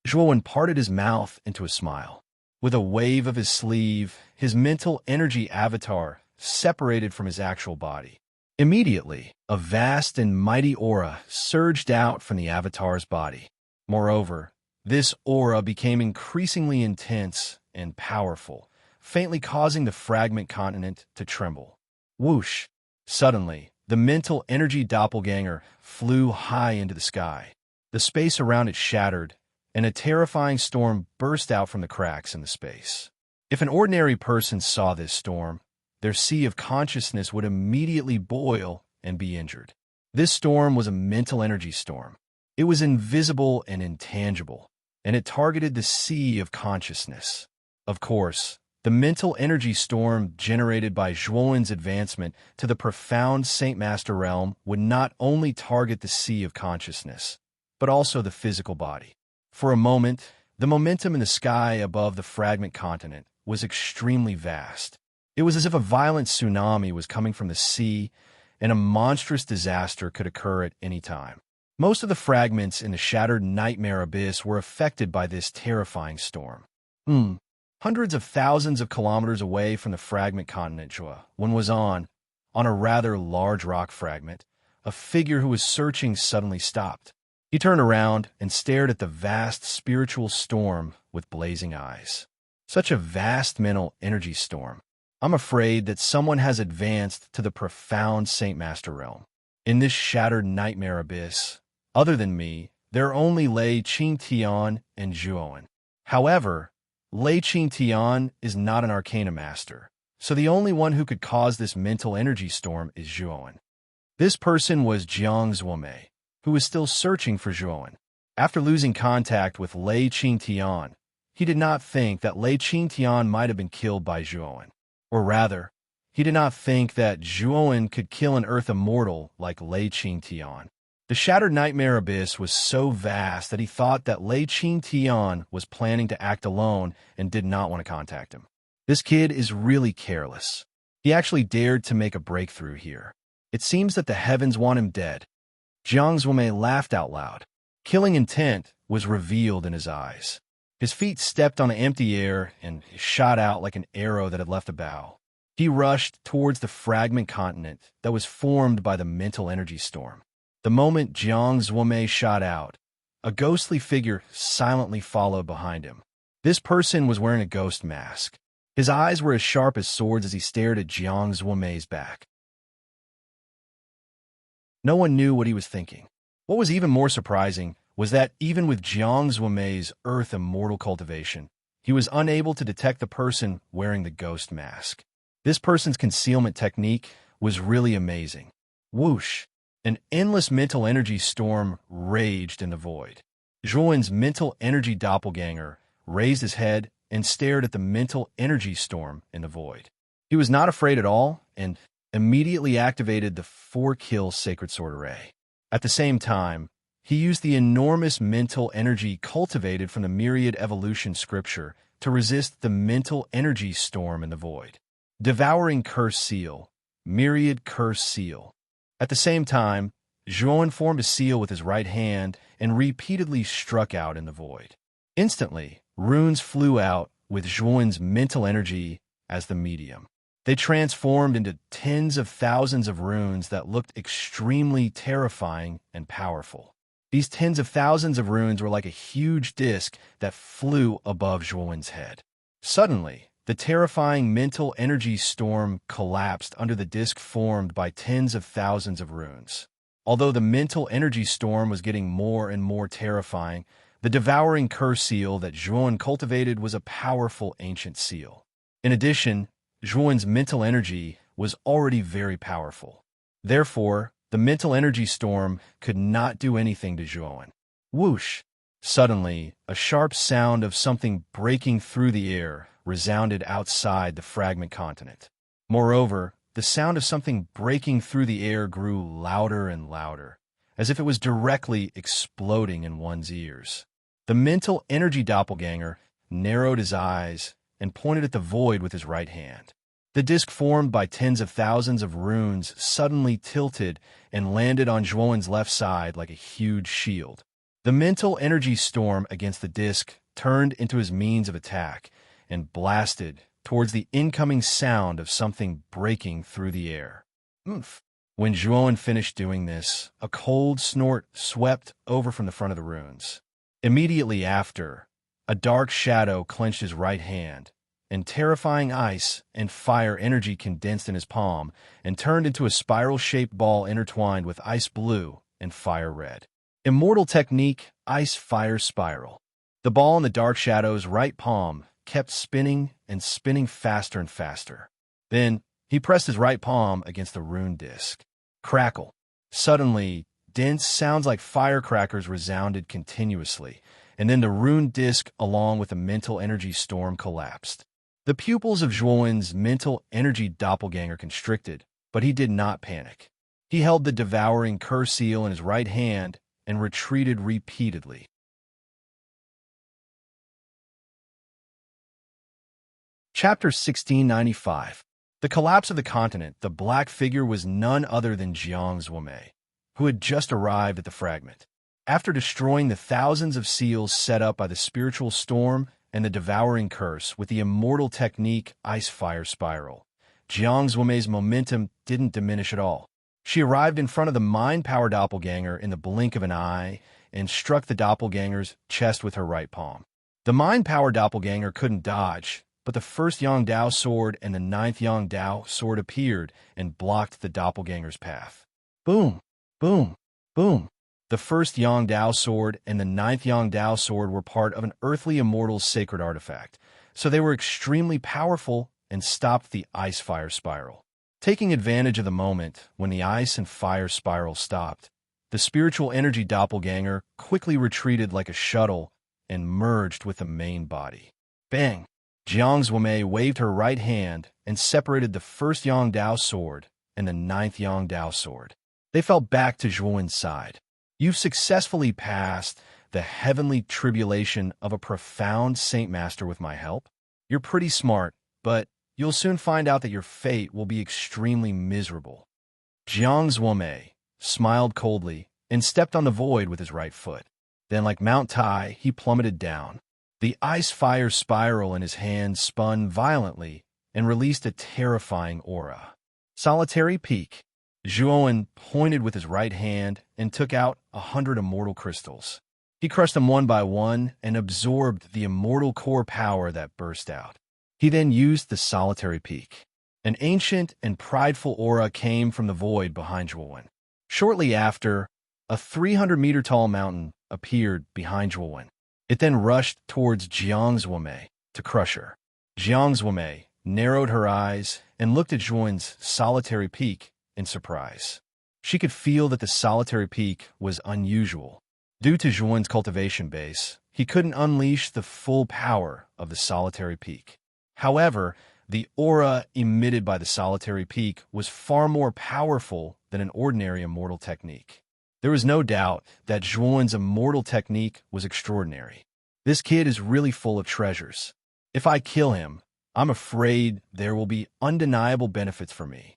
Zhuowen parted his mouth into a smile. With a wave of his sleeve, his mental energy avatar separated from his actual body. Immediately, a vast and mighty aura surged out from the avatar's body. Moreover, this aura became increasingly intense and powerful, faintly causing the fragment continent to tremble. Whoosh! Suddenly, the mental energy doppelganger flew high into the sky. The space around it shattered, and a terrifying storm burst out from the cracks in the space. If an ordinary person saw this storm, their sea of consciousness would immediately boil and be injured. This storm was a mental energy storm. It was invisible and intangible, and it targeted the sea of consciousness. Of course, the mental energy storm generated by Zhuowen's advancement to the profound Saint Master realm would not only target the sea of consciousness, but also the physical body. For a moment, the momentum in the sky above the fragment continent was extremely vast. It was as if a violent tsunami was coming from the sea, and a monstrous disaster could occur at any time. Most of the fragments in the shattered nightmare abyss were affected by this terrifying storm. Hundreds of thousands of kilometers away from the fragment continent, one was on a rather large rock fragment, a figure who was searching suddenly stopped. He turned around and stared at the vast spiritual storm with blazing eyes. Such a vast mental energy storm. I'm afraid that someone has advanced to the profound Saint Master realm. In this shattered nightmare abyss, other than me, there are only Lei Qingtian and Zhuowen. However, Lei Qingtian is not an arcana master, so the only one who could cause this mental energy storm is Zhuowen. This person was Jiang Zhuomei, who was still searching for Zhuowen. After losing contact with Lei Qingtian, he did not think that Lei Qingtian might have been killed by Zhuowen. Or rather, he did not think that Zhuowen could kill an earth immortal like Lei Qingtian. The shattered nightmare abyss was so vast that he thought that Lei Qingtian was planning to act alone and did not want to contact him. This kid is really careless. He actually dared to make a breakthrough here. It seems that the heavens want him dead. Jiang Zhuomei laughed out loud. Killing intent was revealed in his eyes. His feet stepped on the empty air and shot out like an arrow that had left a bow. He rushed towards the fragment continent that was formed by the mental energy storm. The moment Jiang Zhuomei shot out, a ghostly figure silently followed behind him. This person was wearing a ghost mask. His eyes were as sharp as swords as he stared at Jiang Zhuomei's back. No one knew what he was thinking. What was even more surprising was that even with Jiang Zhuomei's earth immortal cultivation, he was unable to detect the person wearing the ghost mask. This person's concealment technique was really amazing. Whoosh! An endless mental energy storm raged in the void. Zhuowen's mental energy doppelganger raised his head and stared at the mental energy storm in the void. He was not afraid at all and immediately activated the 4-kill Sacred Sword Array. At the same time, he used the enormous mental energy cultivated from the Myriad Evolution scripture to resist the mental energy storm in the void. Devouring Curse Seal, Myriad Curse Seal. At the same time, Zhuowen formed a seal with his right hand and repeatedly struck out in the void. Instantly, runes flew out with Zhuowen's mental energy as the medium. They transformed into tens of thousands of runes that looked extremely terrifying and powerful. These tens of thousands of runes were like a huge disc that flew above Zhuowen's head. Suddenly, the terrifying mental energy storm collapsed under the disc formed by tens of thousands of runes. Although the mental energy storm was getting more and more terrifying, the devouring curse seal that Zhuowen cultivated was a powerful ancient seal. In addition, Zhuowen's mental energy was already very powerful. Therefore, the mental energy storm could not do anything to Zhuowen. Whoosh! Suddenly, a sharp sound of something breaking through the air resounded outside the fragment continent. Moreover, the sound of something breaking through the air grew louder and louder, as if it was directly exploding in one's ears. The mental energy doppelganger narrowed his eyes and pointed at the void with his right hand. The disc formed by tens of thousands of runes suddenly tilted and landed on Zhuowen's left side like a huge shield. The mental energy storm against the disc turned into his means of attack and blasted towards the incoming sound of something breaking through the air. Oomph! When Zhuowen finished doing this, a cold snort swept over from the front of the runes. Immediately after, a dark shadow clenched his right hand, and terrifying ice and fire energy condensed in his palm and turned into a spiral-shaped ball intertwined with ice blue and fire red. Immortal technique, Ice Fire Spiral. The ball in the dark shadow's right palm kept spinning and spinning faster and faster. Then, he pressed his right palm against the rune disc. Crackle. Suddenly, dense sounds like firecrackers resounded continuously, and then the rune disc along with the mental energy storm collapsed. The pupils of Zhuowen's mental energy doppelganger constricted, but he did not panic. He held the devouring curse seal in his right hand and retreated repeatedly. Chapter 1695. The collapse of the continent, the black figure was none other than Jiang Zuomei, who had just arrived at the fragment. After destroying the thousands of seals set up by the spiritual storm and the devouring curse with the immortal technique Ice-Fire Spiral, Jiang Zuomei's momentum didn't diminish at all. She arrived in front of the mind-power doppelganger in the blink of an eye and struck the doppelganger's chest with her right palm. The mind-power doppelganger couldn't dodge, but the first Yangdao sword and the ninth Yangdao sword appeared and blocked the doppelganger's path. Boom! Boom! Boom! The first Yangdao sword and the ninth Yangdao sword were part of an earthly immortal's sacred artifact, so they were extremely powerful and stopped the ice-fire spiral. Taking advantage of the moment when the ice and fire spiral stopped, the spiritual energy doppelganger quickly retreated like a shuttle and merged with the main body. Bang! Jiang Zuomei waved her right hand and separated the first Yangdao sword and the ninth Yangdao sword. They fell back to Zhuowen's side. You've successfully passed the heavenly tribulation of a profound Saint Master with my help. You're pretty smart, but you'll soon find out that your fate will be extremely miserable. Jiang Zuomei smiled coldly and stepped on the void with his right foot. Then, like Mount Tai, he plummeted down. The ice-fire spiral in his hand spun violently and released a terrifying aura. Solitary Peak. Zhuowen pointed with his right hand and took out 100 immortal crystals. He crushed them one by one and absorbed the immortal core power that burst out. He then used the Solitary Peak. An ancient and prideful aura came from the void behind Zhuowen. Shortly after, a 300-meter-tall mountain appeared behind Zhuowen. It then rushed towards Jiang Zuomei to crush her. Jiang Zuomei narrowed her eyes and looked at Zhuowen's Solitary Peak in surprise. She could feel that the Solitary Peak was unusual. Due to Zhuowen's cultivation base, he couldn't unleash the full power of the Solitary Peak. However, the aura emitted by the Solitary Peak was far more powerful than an ordinary immortal technique. There was no doubt that Zhuowen's immortal technique was extraordinary. This kid is really full of treasures. If I kill him, I'm afraid there will be undeniable benefits for me.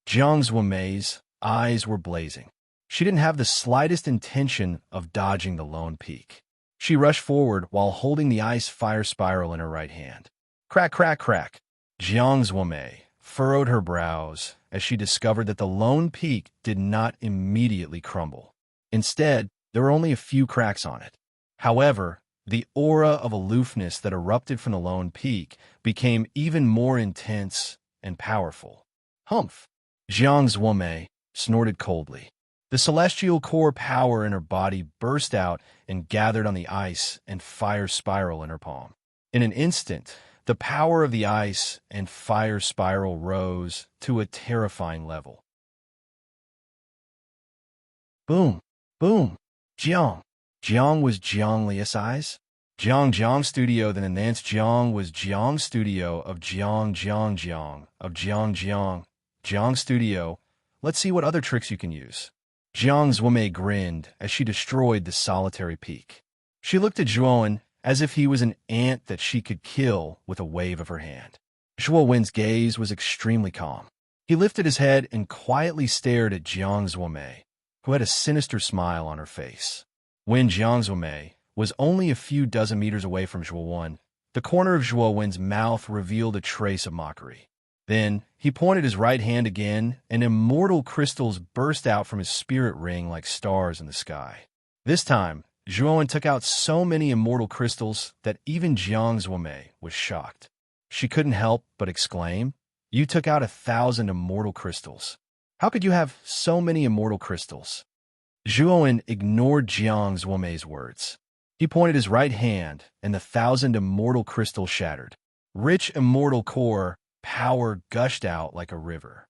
Jiang Zuomei's eyes were blazing. She didn't have the slightest intention of dodging the lone peak. She rushed forward while holding the ice-fire spiral in her right hand. Crack, crack, crack. Jiang Zuomei furrowed her brows as she discovered that the lone peak did not immediately crumble. Instead, there were only a few cracks on it. However, the aura of aloofness that erupted from the lone peak became even more intense and powerful. Humph! Jiang Zuomei snorted coldly. The celestial core power in her body burst out and gathered on the ice and fire spiral in her palm. In an instant, the power of the ice and fire spiral rose to a terrifying level. Boom! Boom! Jiang! Jiang was Jiang Liasai's. Jiang Studio, then Nance Jiang was Jiang Studio of Jiang of Jiang Studio. Let's see what other tricks you can use. Jiang Zuomei grinned as she destroyed the Solitary Peak. She looked at Zhuowen as if he was an ant that she could kill with a wave of her hand. Zhuowen's gaze was extremely calm. He lifted his head and quietly stared at Jiang Zuomei, who had a sinister smile on her face. When Jiang Zuomei was only a few dozen meters away from Zhuowen, the corner of Zhuowen's mouth revealed a trace of mockery. Then he pointed his right hand again, and immortal crystals burst out from his spirit ring like stars in the sky. This time, Zhuowen took out so many immortal crystals that even Jiang Zuomei was shocked. She couldn't help but exclaim, "You took out 1,000 immortal crystals. How could you have so many immortal crystals?" Zhuowen ignored Jiang Zuomei's words. He pointed his right hand, and the 1,000 immortal crystals shattered. Rich immortal core power gushed out like a river.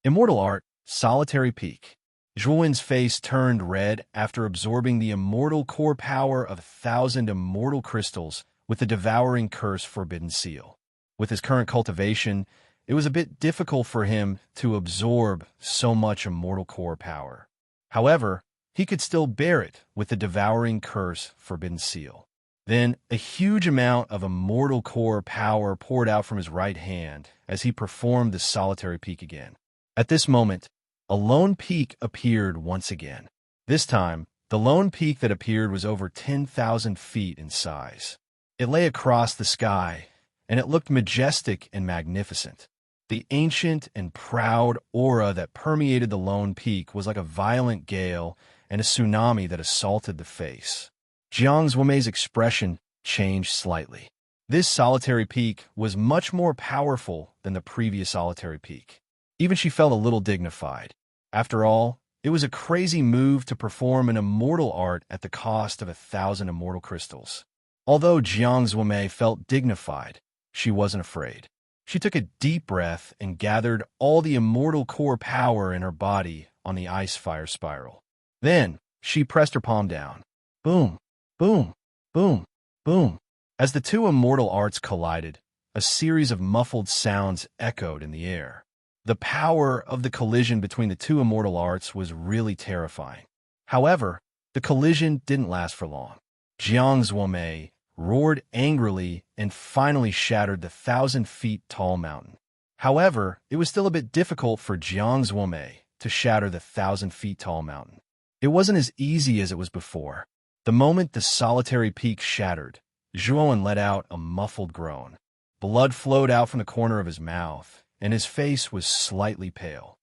Immortal art, Solitary Peak. Zhuowen's face turned red after absorbing the immortal core power of 1,000 immortal crystals with the devouring curse Forbidden Seal. With his current cultivation, it was a bit difficult for him to absorb so much immortal core power. However, he could still bear it with the devouring curse Forbidden Seal. Then a huge amount of immortal core power poured out from his right hand as he performed the solitary peak again. At this moment, a lone peak appeared once again. This time, the lone peak that appeared was over 10,000 feet in size. It lay across the sky, and it looked majestic and magnificent. The ancient and proud aura that permeated the lone peak was like a violent gale and a tsunami that assaulted the face. Jiang Zuomei's expression changed slightly. This solitary peak was much more powerful than the previous solitary peak. Even she felt a little dignified. After all, it was a crazy move to perform an immortal art at the cost of 1,000 immortal crystals. Although Jiang Zuomei felt dignified, she wasn't afraid. She took a deep breath and gathered all the immortal core power in her body on the ice fire spiral. Then, she pressed her palm down. Boom, boom, boom, boom. As the two immortal arts collided, a series of muffled sounds echoed in the air. The power of the collision between the two immortal arts was really terrifying. However, the collision didn't last for long. Jiang Zuomei roared angrily and finally shattered the 1,000-feet-tall mountain. However, it was still a bit difficult for Jiang Zuomei to shatter the 1,000-feet-tall mountain. It wasn't as easy as it was before. The moment the solitary peak shattered, Zhuowen let out a muffled groan. Blood flowed out from the corner of his mouth, and his face was slightly pale.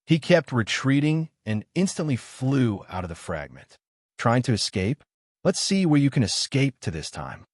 He kept retreating and instantly flew out of the fragment. Trying to escape? Let's see where you can escape to this time.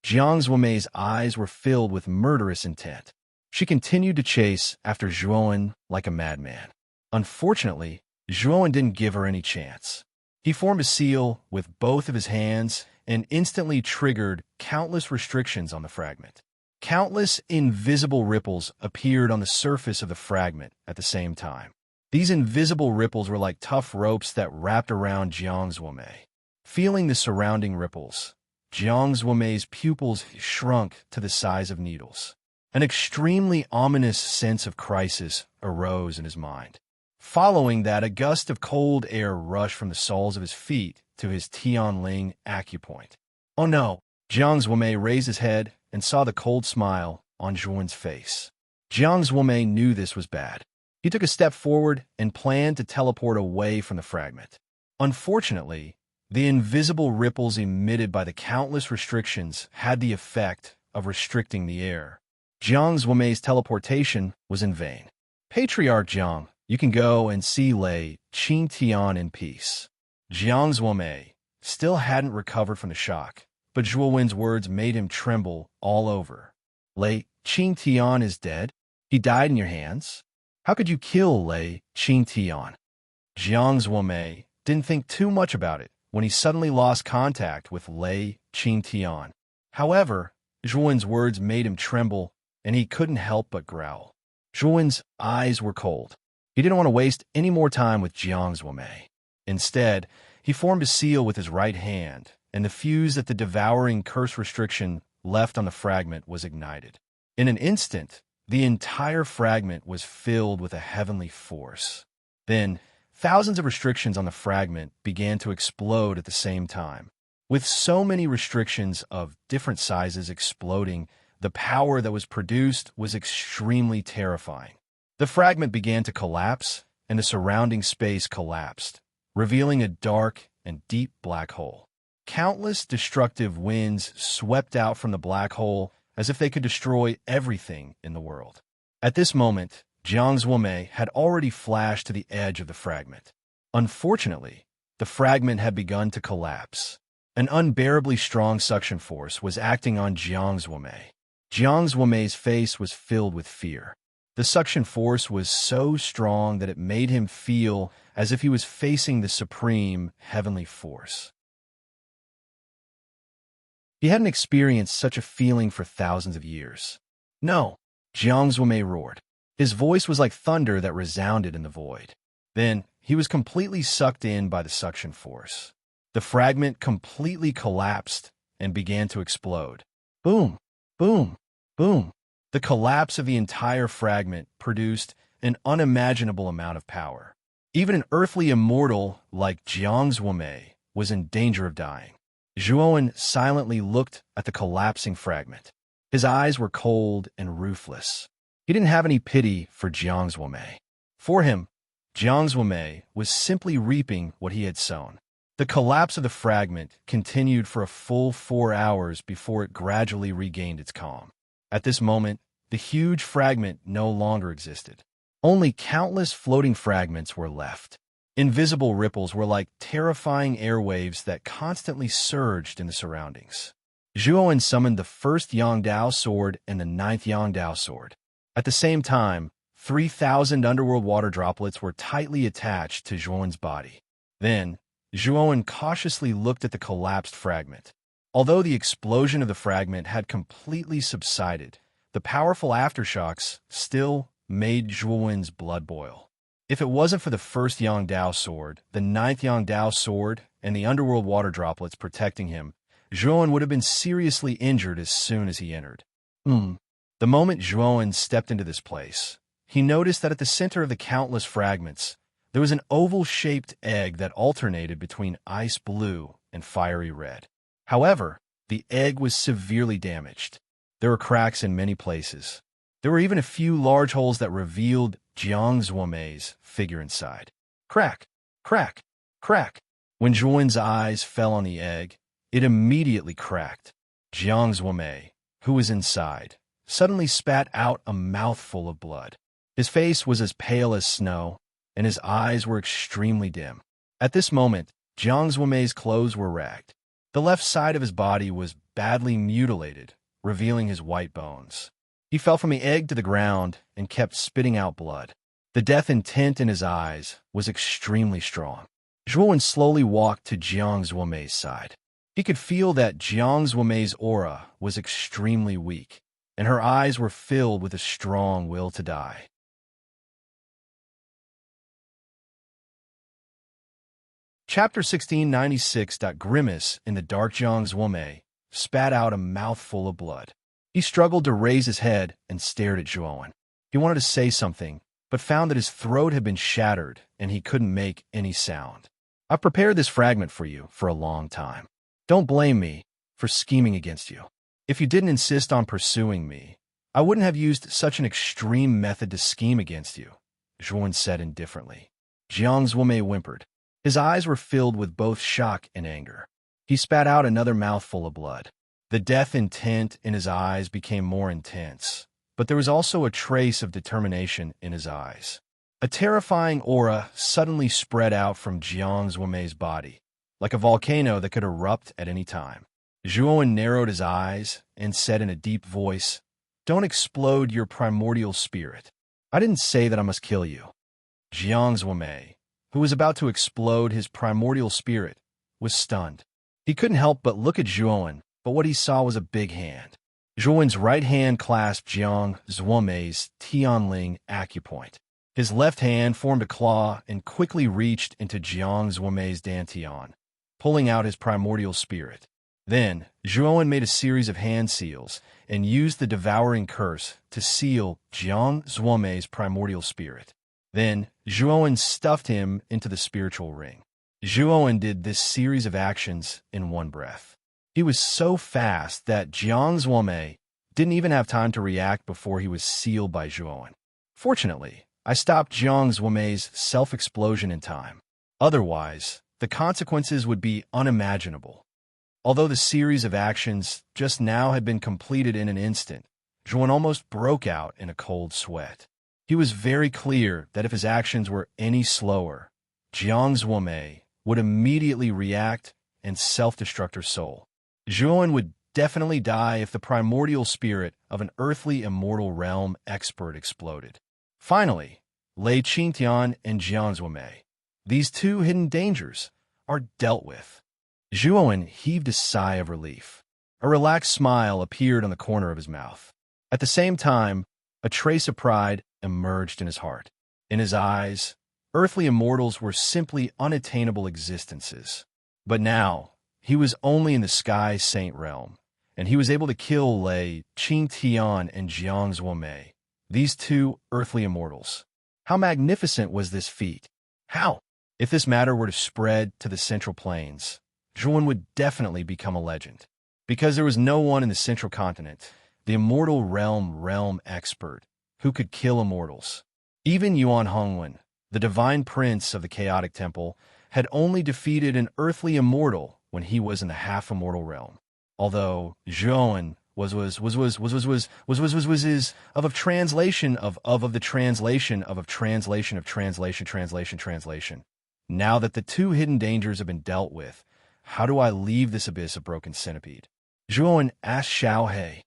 Jiang Zuomei's eyes were filled with murderous intent. She continued to chase after Zhuowen like a madman. Unfortunately, Zhuowen didn't give her any chance. He formed a seal with both of his hands and instantly triggered countless restrictions on the fragment. Countless invisible ripples appeared on the surface of the fragment at the same time. These invisible ripples were like tough ropes that wrapped around Jiang Zuomei. Feeling the surrounding ripples, Jiang Zuomei's pupils shrunk to the size of needles. An extremely ominous sense of crisis arose in his mind. Following that, a gust of cold air rushed from the soles of his feet to his Tianling acupoint. Oh no! Jiang Zuomei raised his head and saw the cold smile on Zhuowen's face. Jiang Zuomei knew this was bad. He took a step forward and planned to teleport away from the fragment. Unfortunately, the invisible ripples emitted by the countless restrictions had the effect of restricting the air. Jiang Zuomei's teleportation was in vain. Patriarch Jiang, you can go and see Lei Qingtian in peace. Jiang Zuomei still hadn't recovered from the shock, but Zhuowen's words made him tremble all over. Lei Qingtian is dead? He died in your hands? How could you kill Lei Qingtian? Jiang Zuomei didn't think too much about it when he suddenly lost contact with Lei Qingtian. However, Zhuowen's words made him tremble, and he couldn't help but growl. Zhuowen's eyes were cold. He didn't want to waste any more time with Jiang Zuomei. Instead, he formed a seal with his right hand, and the fuse that the devouring curse restriction left on the fragment was ignited. In an instant, the entire fragment was filled with a heavenly force. Then, thousands of restrictions on the fragment began to explode at the same time. With so many restrictions of different sizes exploding, the power that was produced was extremely terrifying. The fragment began to collapse, and the surrounding space collapsed, revealing a dark and deep black hole. Countless destructive winds swept out from the black hole as if they could destroy everything in the world. At this moment, Jiang Zuomei had already flashed to the edge of the fragment. Unfortunately, the fragment had begun to collapse. An unbearably strong suction force was acting on Jiang Zuomei. Jiang Zuomei's face was filled with fear. The suction force was so strong that it made him feel as if he was facing the supreme heavenly force. He hadn't experienced such a feeling for thousands of years. No, Jiang Zuomei roared. His voice was like thunder that resounded in the void. Then, he was completely sucked in by the suction force. The fragment completely collapsed and began to explode. Boom, boom, boom. The collapse of the entire fragment produced an unimaginable amount of power. Even an earthly immortal like Jiang Zuomei was in danger of dying. Zhuowen silently looked at the collapsing fragment. His eyes were cold and ruthless. He didn't have any pity for Jiang Zuomei. For him, Jiang Zuomei was simply reaping what he had sown. The collapse of the fragment continued for a full 4 hours before it gradually regained its calm. At this moment, the huge fragment no longer existed. Only countless floating fragments were left. Invisible ripples were like terrifying airwaves that constantly surged in the surroundings. Zhuowen summoned the first Yangdao sword and the 9th Yangdao sword. At the same time, 3,000 underworld water droplets were tightly attached to Zhuowen's body. Then, Zhuowen cautiously looked at the collapsed fragment. Although the explosion of the fragment had completely subsided, the powerful aftershocks still made Zhuowen's blood boil. If it wasn't for the first Yangdao sword, the 9th Yangdao sword, and the underworld water droplets protecting him, Zhuowen would have been seriously injured as soon as he entered. The moment Zhuowen stepped into this place, he noticed that at the center of the countless fragments, there was an oval-shaped egg that alternated between ice blue and fiery red. However, the egg was severely damaged. There were cracks in many places. There were even a few large holes that revealed Jiang Zuomei's figure inside. Crack, crack, crack. When Zhuowen's eyes fell on the egg, it immediately cracked. Jiang Zuomei, who was inside, suddenly spat out a mouthful of blood. His face was as pale as snow, and his eyes were extremely dim. At this moment, Jiang Zuomei's clothes were ragged. The left side of his body was badly mutilated, revealing his white bones. He fell from the egg to the ground and kept spitting out blood. The death intent in his eyes was extremely strong. Zhuowen slowly walked to Jiang Zuomei's side. He could feel that Jiang Zuomei's aura was extremely weak, and her eyes were filled with a strong will to die. Chapter 1696. Grimace in the dark. Jiang Zuomei spat out a mouthful of blood. He struggled to raise his head and stared at Zhuowen. He wanted to say something, but found that his throat had been shattered and he couldn't make any sound. I've prepared this fragment for you for a long time. Don't blame me for scheming against you. If you didn't insist on pursuing me, I wouldn't have used such an extreme method to scheme against you, Zhuowen said indifferently. Jiang Zuomei whimpered. His eyes were filled with both shock and anger. He spat out another mouthful of blood. The death intent in his eyes became more intense, but there was also a trace of determination in his eyes. A terrifying aura suddenly spread out from Jiang Zuomei's body, like a volcano that could erupt at any time. Zhuowen narrowed his eyes and said in a deep voice, "Don't explode your primordial spirit. I didn't say that I must kill you." Jiang Zuomei, who was about to explode his primordial spirit, was stunned. He couldn't help but look at Zhuowen, but what he saw was a big hand. Zhuowen's right hand clasped Jiang Zuomei's Tianling acupoint. His left hand formed a claw and quickly reached into Jiang Zuomei's dantian, pulling out his primordial spirit. Then, Zhuowen made a series of hand seals and used the devouring curse to seal Jiang Zuomei's primordial spirit. Then, Zhuowen stuffed him into the spiritual ring. Zhuowen did this series of actions in one breath. He was so fast that Jiang Zuomei didn't even have time to react before he was sealed by Zhuowen. Fortunately, I stopped Jiang Zuomei's self-explosion in time. Otherwise, the consequences would be unimaginable. Although the series of actions just now had been completed in an instant, Zhuowen almost broke out in a cold sweat. He was very clear that if his actions were any slower, Jiang Zuomei would immediately react and self-destruct her soul. Zhuowen would definitely die if the primordial spirit of an earthly immortal realm expert exploded. Finally, Lei Qingtian and Jiang Zuomei, these two hidden dangers, are dealt with. Zhuowen heaved a sigh of relief. A relaxed smile appeared on the corner of his mouth. At the same time, a trace of pride emerged in his heart. In his eyes, earthly immortals were simply unattainable existences. But now, he was only in the Sky Saint realm, and he was able to kill Lei Qingtian and Jiang Zuomei, these two earthly immortals. How magnificent was this feat! How? If this matter were to spread to the Central Plains, Zhuan would definitely become a legend. Because there was no one in the central continent, the immortal realm expert, who could kill immortals. Even Yuan Hongwen, the divine prince of the chaotic temple, had only defeated an earthly immortal when he was in the half-immortal realm. Although Zhuan was of translation of translation. Now that the two hidden dangers have been dealt with, how do I leave this abyss of broken centipede? Zhuan asked Xiao He.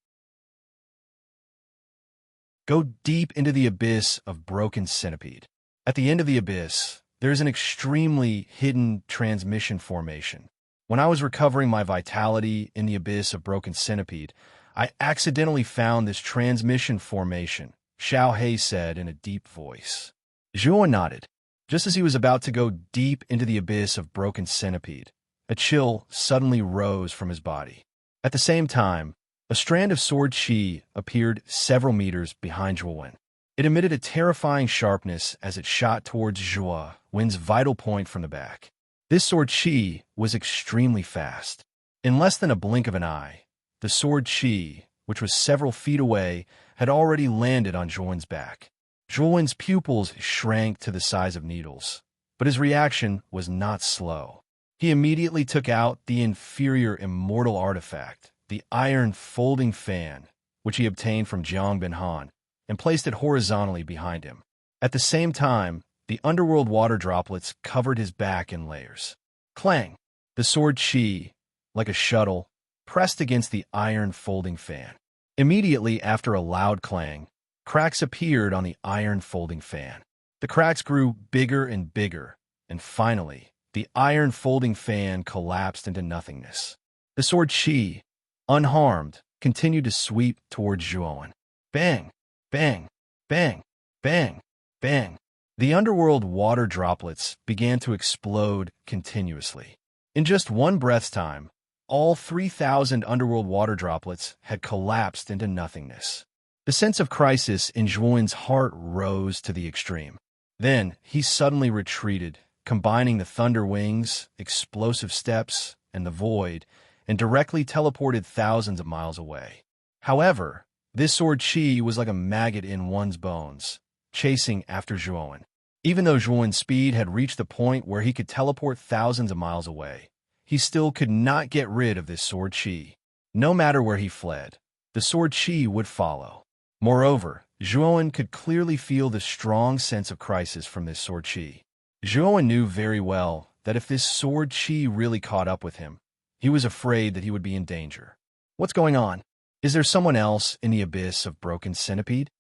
Go deep into the abyss of broken centipede. At the end of the abyss, there is an extremely hidden transmission formation. When I was recovering my vitality in the abyss of broken centipede, I accidentally found this transmission formation, Xiao He said in a deep voice. Zhuan nodded. Just as he was about to go deep into the abyss of broken centipede, a chill suddenly rose from his body. At the same time, a strand of sword qi appeared several meters behind Zhuan. It emitted a terrifying sharpness as it shot towards Zhuan's vital point from the back. This sword qi was extremely fast. In less than a blink of an eye, the sword qi, which was several feet away, had already landed on Zhuan's back. Zhuan's pupils shrank to the size of needles, but his reaction was not slow. He immediately took out the inferior immortal artifact, the iron folding fan, which he obtained from Jiang Binhan, and placed it horizontally behind him. At the same time, the underworld water droplets covered his back in layers. Clang! The sword qi, like a shuttle, pressed against the iron folding fan. Immediately after a loud clang, cracks appeared on the iron folding fan. The cracks grew bigger and bigger, and finally, the iron folding fan collapsed into nothingness. The sword qi, unharmed, continued to sweep towards Zhuan. Bang! Bang! Bang! Bang! Bang! The underworld water droplets began to explode continuously. In just one breath's time, all 3,000 underworld water droplets had collapsed into nothingness. The sense of crisis in Zhuan's heart rose to the extreme. Then he suddenly retreated, combining the thunder wings, explosive steps, and the void, and directly teleported thousands of miles away. However, this sword qi was like a maggot in one's bones, chasing after Zhuan. Even though Zhuan's speed had reached the point where he could teleport thousands of miles away, he still could not get rid of this sword qi. No matter where he fled, the sword qi would follow. Moreover, Zhuan could clearly feel the strong sense of crisis from this sword qi. Zhuan knew very well that if this sword qi really caught up with him, he was afraid that he would be in danger. What's going on? Is there someone else in the abyss of broken centipede?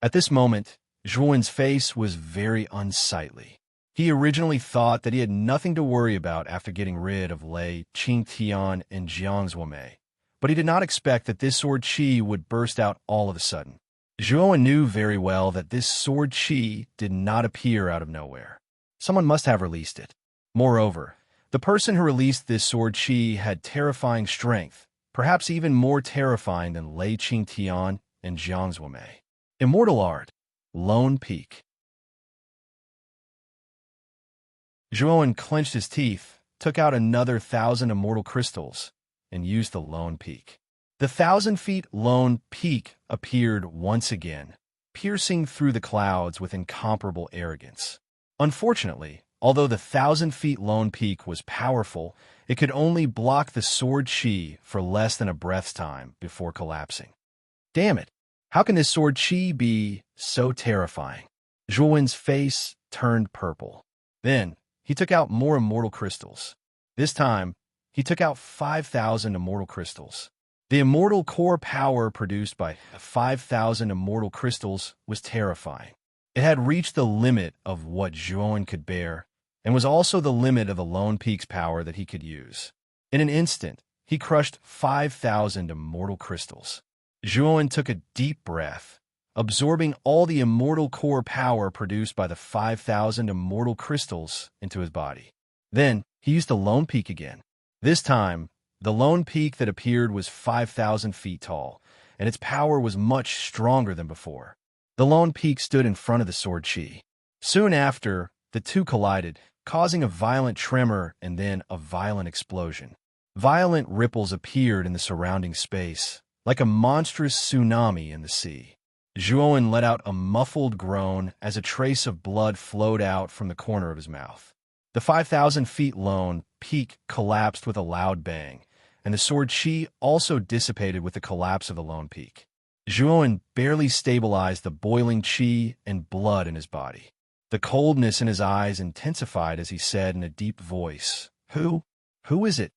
At this moment, Zhuan's face was very unsightly. He originally thought that he had nothing to worry about after getting rid of Lei Qingtian and Jiang Zuomei, but he did not expect that this sword qi would burst out all of a sudden. Zhuan knew very well that this sword qi did not appear out of nowhere. Someone must have released it. Moreover, the person who released this sword qi had terrifying strength, perhaps even more terrifying than Lei Qingtian and Jiang Zuomei. Immortal Art, Lone Peak. Zhuan clenched his teeth, took out another 1,000 immortal crystals, and used the Lone Peak. The 1,000-feet Lone Peak appeared once again, piercing through the clouds with incomparable arrogance. Unfortunately, although the 1,000-feet Lone Peak was powerful, it could only block the sword qi for less than a breath's time before collapsing. Damn it! How can this sword qi be so terrifying? Zhuan's face turned purple. Then, he took out more immortal crystals. This time, he took out 5,000 immortal crystals. The immortal core power produced by 5,000 immortal crystals was terrifying. It had reached the limit of what Zhuan could bear, and was also the limit of the Lone Peak's power that he could use. In an instant, he crushed 5,000 immortal crystals. Zhuan took a deep breath, absorbing all the immortal core power produced by the 5,000 immortal crystals into his body. Then, he used the Lone Peak again. This time, the Lone Peak that appeared was 5,000 feet tall, and its power was much stronger than before. The Lone Peak stood in front of the sword qi. Soon after, the two collided, causing a violent tremor and then a violent explosion. Violent ripples appeared in the surrounding space, like a monstrous tsunami in the sea. Zhuowen let out a muffled groan as a trace of blood flowed out from the corner of his mouth. The 5,000 feet lone peak collapsed with a loud bang, and the sword chi also dissipated with the collapse of the lone peak. Zhuowen barely stabilized the boiling chi and blood in his body. The coldness in his eyes intensified as he said in a deep voice, "Who? Who is it?"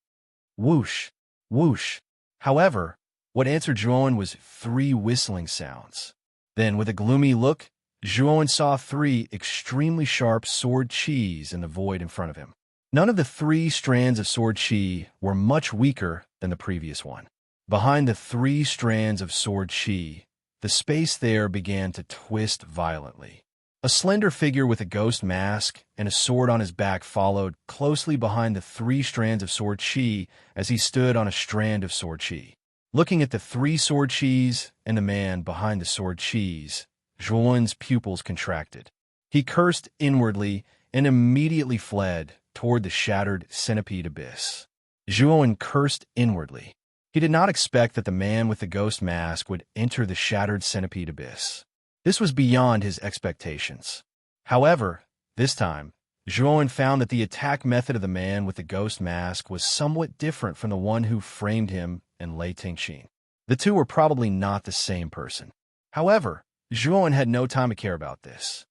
Whoosh, whoosh. However, what answered Zhuowen was 3 whistling sounds. Then, with a gloomy look, Zhuowen saw 3 extremely sharp sword chis in the void in front of him. None of the 3 strands of sword chi were much weaker than the previous one. Behind the 3 strands of sword chi, the space there began to twist violently. A slender figure with a ghost mask and a sword on his back followed closely behind the 3 strands of sword chi as he stood on a strand of sword chi. Looking at the 3 sword chis and the man behind the sword chis, Zhuowen's pupils contracted. He cursed inwardly and immediately fled toward the shattered centipede abyss. Zhuowen cursed inwardly. He did not expect that the man with the ghost mask would enter the shattered centipede abyss. This was beyond his expectations. However, this time, Zhuowen found that the attack method of the man with the ghost mask was somewhat different from the one who framed him and Lei Tingxin. The two were probably not the same person. However, Zhuowen had no time to care about this.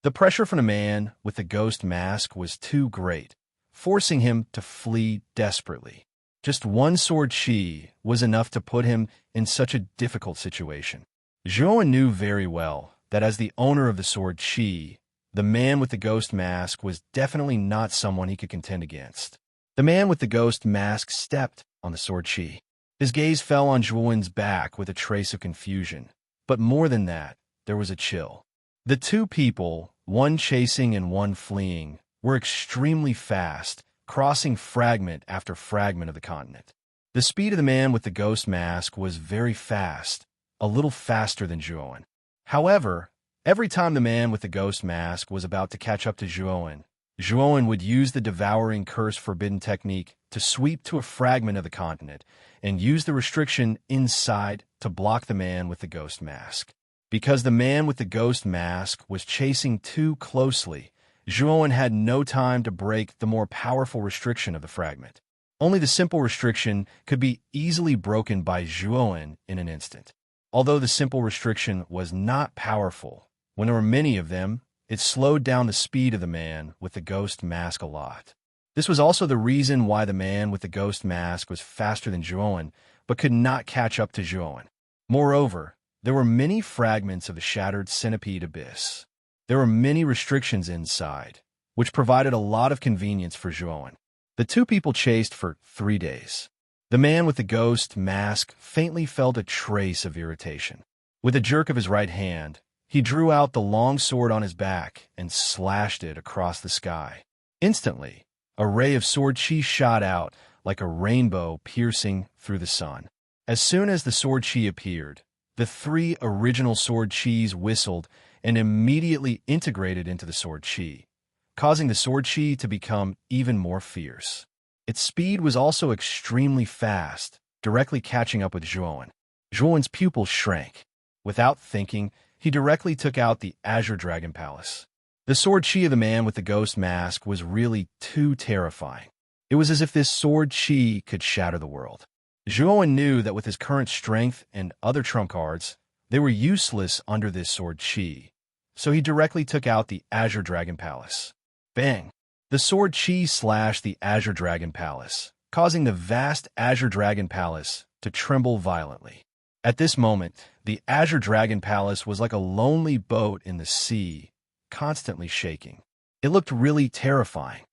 The pressure from the man with the ghost mask was too great, forcing him to flee desperately. Just 1 sword chi was enough to put him in such a difficult situation. Zhuowen knew very well that as the owner of the sword chi, the man with the ghost mask was definitely not someone he could contend against. The man with the ghost mask stepped on the sword chi. His gaze fell on Zhuowen's back with a trace of confusion, but more than that, there was a chill. The 2 people, one chasing and one fleeing, were extremely fast, crossing fragment after fragment of the continent. The speed of the man with the ghost mask was very fast, a little faster than Zhuowen. However, every time the man with the ghost mask was about to catch up to Zhuowen, Zhuowen would use the devouring curse forbidden technique to sweep to a fragment of the continent and use the restriction inside to block the man with the ghost mask. Because the man with the ghost mask was chasing too closely, Zhuowen had no time to break the more powerful restriction of the fragment. Only the simple restriction could be easily broken by Zhuowen in an instant. Although the simple restriction was not powerful, when there were many of them, it slowed down the speed of the man with the ghost mask a lot. This was also the reason why the man with the ghost mask was faster than Zhuowen, but could not catch up to Zhuowen. Moreover, there were many fragments of the shattered centipede abyss. There were many restrictions inside, which provided a lot of convenience for Zhuowen. The 2 people chased for 3 days. The man with the ghost mask faintly felt a trace of irritation. With a jerk of his right hand, he drew out the long sword on his back and slashed it across the sky. Instantly, a ray of sword chi shot out like a rainbow piercing through the sun. As soon as the sword chi appeared, the 3 original sword chis whistled and immediately integrated into the sword chi, causing the sword chi to become even more fierce. Its speed was also extremely fast, directly catching up with Zhuowen. Zhuowen's pupils shrank. Without thinking, he directly took out the Azure Dragon Palace. The sword chi of the man with the ghost mask was really too terrifying. It was as if this sword chi could shatter the world. Zhuowen knew that with his current strength and other trump cards, they were useless under this sword chi, so he directly took out the Azure Dragon Palace. Bang! The sword chi slashed the Azure Dragon Palace, causing the vast Azure Dragon Palace to tremble violently. At this moment, the Azure Dragon Palace was like a lonely boat in the sea, constantly shaking. It looked really terrifying.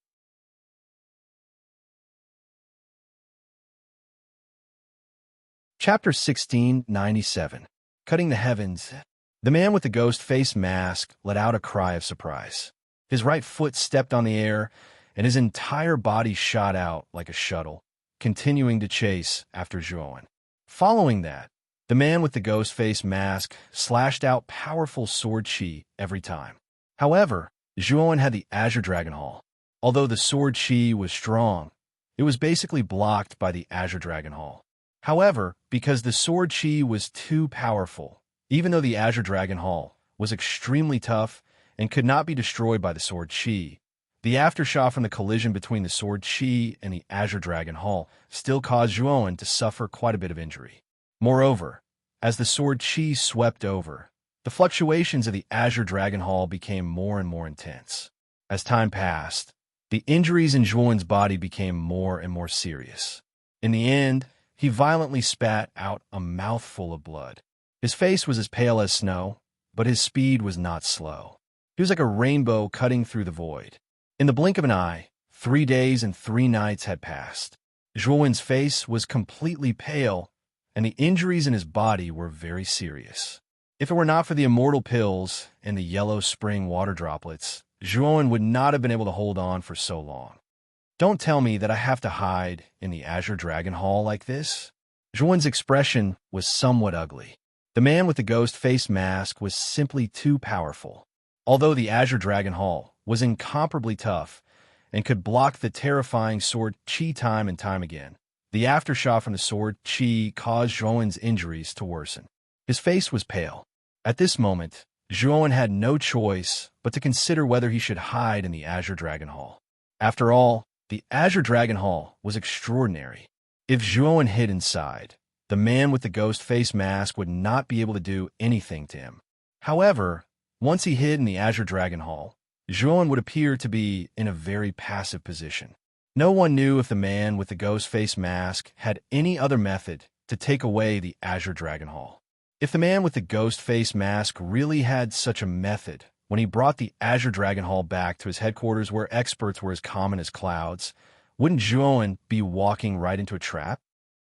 Chapter 1697. Cutting the Heavens. The man with the ghost face mask let out a cry of surprise. His right foot stepped on the air, and his entire body shot out like a shuttle, continuing to chase after Zhuowen. Following that, the man with the ghost face mask slashed out powerful sword chi every time. However, Zhuowen had the Azure Dragon Hall. Although the sword chi was strong, it was basically blocked by the Azure Dragon Hall. However, because the sword chi was too powerful, even though the Azure Dragon Hall was extremely tough and could not be destroyed by the sword chi, the aftershock from the collision between the sword chi and the Azure Dragon Hall still caused Zhuowen to suffer quite a bit of injury. Moreover, as the sword chi swept over, the fluctuations of the Azure Dragon Hall became more and more intense. As time passed, the injuries in Zhuowen's body became more and more serious. In the end, he violently spat out a mouthful of blood. His face was as pale as snow, but his speed was not slow. He was like a rainbow cutting through the void. In the blink of an eye, 3 days and 3 nights had passed. Zhuowen's face was completely pale, and the injuries in his body were very serious. If it were not for the immortal pills and the yellow spring water droplets, Zhuowen would not have been able to hold on for so long. Don't tell me that I have to hide in the Azure Dragon Hall like this. Zhuowen's expression was somewhat ugly. The man with the ghost face mask was simply too powerful. Although the Azure Dragon Hall was incomparably tough and could block the terrifying sword chi time and time again, the aftershock from the sword chi caused Zhuowen's injuries to worsen. His face was pale. At this moment, Zhuowen had no choice but to consider whether he should hide in the Azure Dragon Hall. After all, the Azure Dragon Hall was extraordinary. If Zhuowen hid inside, the man with the ghost face mask would not be able to do anything to him. However, once he hid in the Azure Dragon Hall, Zhuowen would appear to be in a very passive position. No one knew if the man with the ghost face mask had any other method to take away the Azure Dragon Hall. If the man with the ghost face mask really had such a method, when he brought the Azure Dragon Hall back to his headquarters where experts were as common as clouds, wouldn't Zhuowen be walking right into a trap?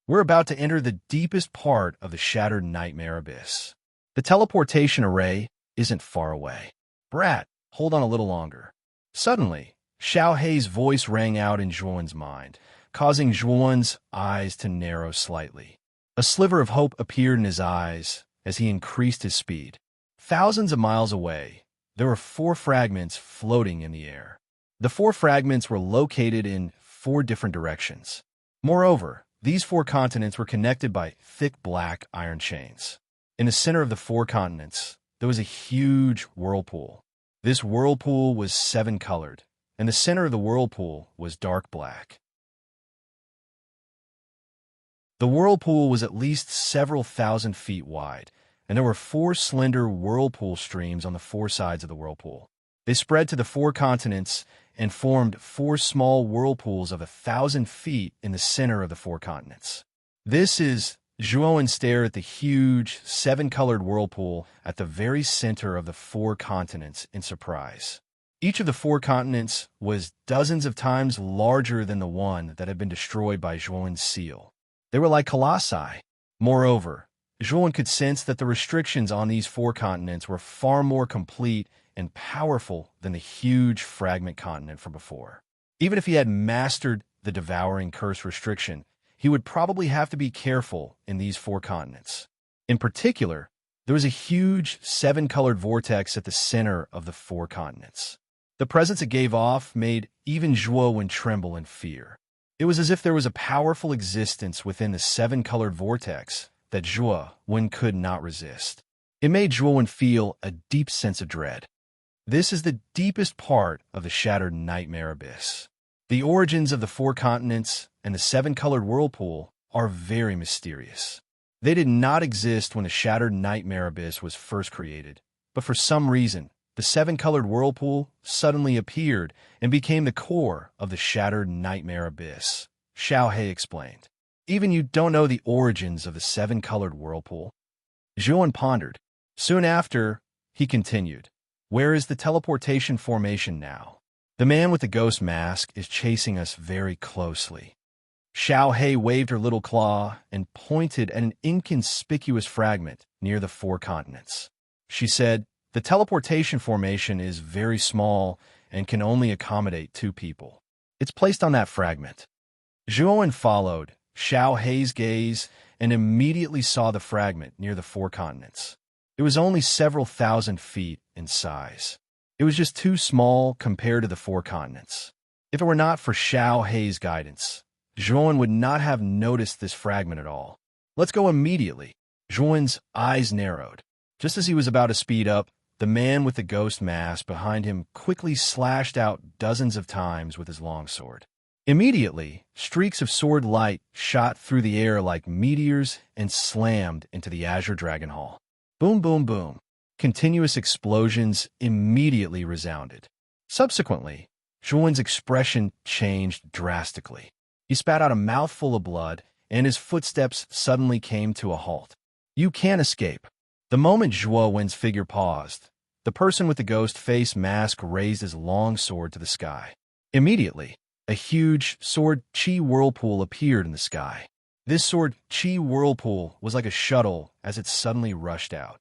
We're about to enter the deepest part of the Shattered Nightmare Abyss. The teleportation array isn't far away. Brat, hold on a little longer. Suddenly, Xiao Hei's voice rang out in Zhuowen's mind, causing Zhuowen's eyes to narrow slightly. A sliver of hope appeared in his eyes as he increased his speed. Thousands of miles away, there were 4 fragments floating in the air. The 4 fragments were located in 4 different directions. Moreover, these 4 continents were connected by thick black iron chains. In the center of the 4 continents, there was a huge whirlpool. This whirlpool was 7-colored, and the center of the whirlpool was dark black. The whirlpool was at least several thousand feet wide, and there were 4 slender whirlpool streams on the 4 sides of the whirlpool. They spread to the 4 continents and formed 4 small whirlpools of 1,000 feet in the center of the 4 continents. Zhuowen stared at the huge, 7-colored whirlpool at the very center of the 4 continents in surprise. Each of the 4 continents was dozens of times larger than the one that had been destroyed by Zhuowen's seal. They were like colossi. Moreover, Zhuowen could sense that the restrictions on these 4 continents were far more complete and powerful than the huge fragment continent from before. Even if he had mastered the devouring curse restriction, he would probably have to be careful in these 4 continents. In particular, there was a huge 7-colored vortex at the center of the 4 continents. The presence it gave off made even Zhuowen tremble in fear. It was as if there was a powerful existence within the 7-colored vortex that Zhuowen could not resist. It made Zhuowen feel a deep sense of dread. This is the deepest part of the Shattered Nightmare Abyss. The origins of the 4 continents and the 7-colored whirlpool are very mysterious. They did not exist when the Shattered Nightmare Abyss was first created, but for some reason, the 7-colored whirlpool suddenly appeared and became the core of the Shattered Nightmare Abyss, Xiao Hei explained. Even you don't know the origins of the 7-colored whirlpool? Zhuowen pondered. Soon after, he continued, "Where is the teleportation formation now? The man with the ghost mask is chasing us very closely." Xiao Hei waved her little claw and pointed at an inconspicuous fragment near the 4 continents. She said, "The teleportation formation is very small and can only accommodate 2 people. It's placed on that fragment." Zhuowen followed Xiao Hei's gaze and immediately saw the fragment near the 4 continents. It was only several thousand feet in size. It was just too small compared to the four continents. If it were not for Xiao Hei's guidance, Zhuan would not have noticed this fragment at all. Let's go immediately. Zhuan's eyes narrowed. Just as he was about to speed up, the man with the ghost mask behind him quickly slashed out dozens of times with his longsword. Immediately, streaks of sword light shot through the air like meteors and slammed into the Azure Dragon Hall. Boom, boom, boom. Continuous explosions immediately resounded. Subsequently, Zhuan's expression changed drastically. He spat out a mouthful of blood, and his footsteps suddenly came to a halt. You can't escape. The moment Zhuo Wen's figure paused, the person with the ghost face mask raised his long sword to the sky. Immediately, a huge sword chi whirlpool appeared in the sky. This sword chi whirlpool was like a shuttle as it suddenly rushed out.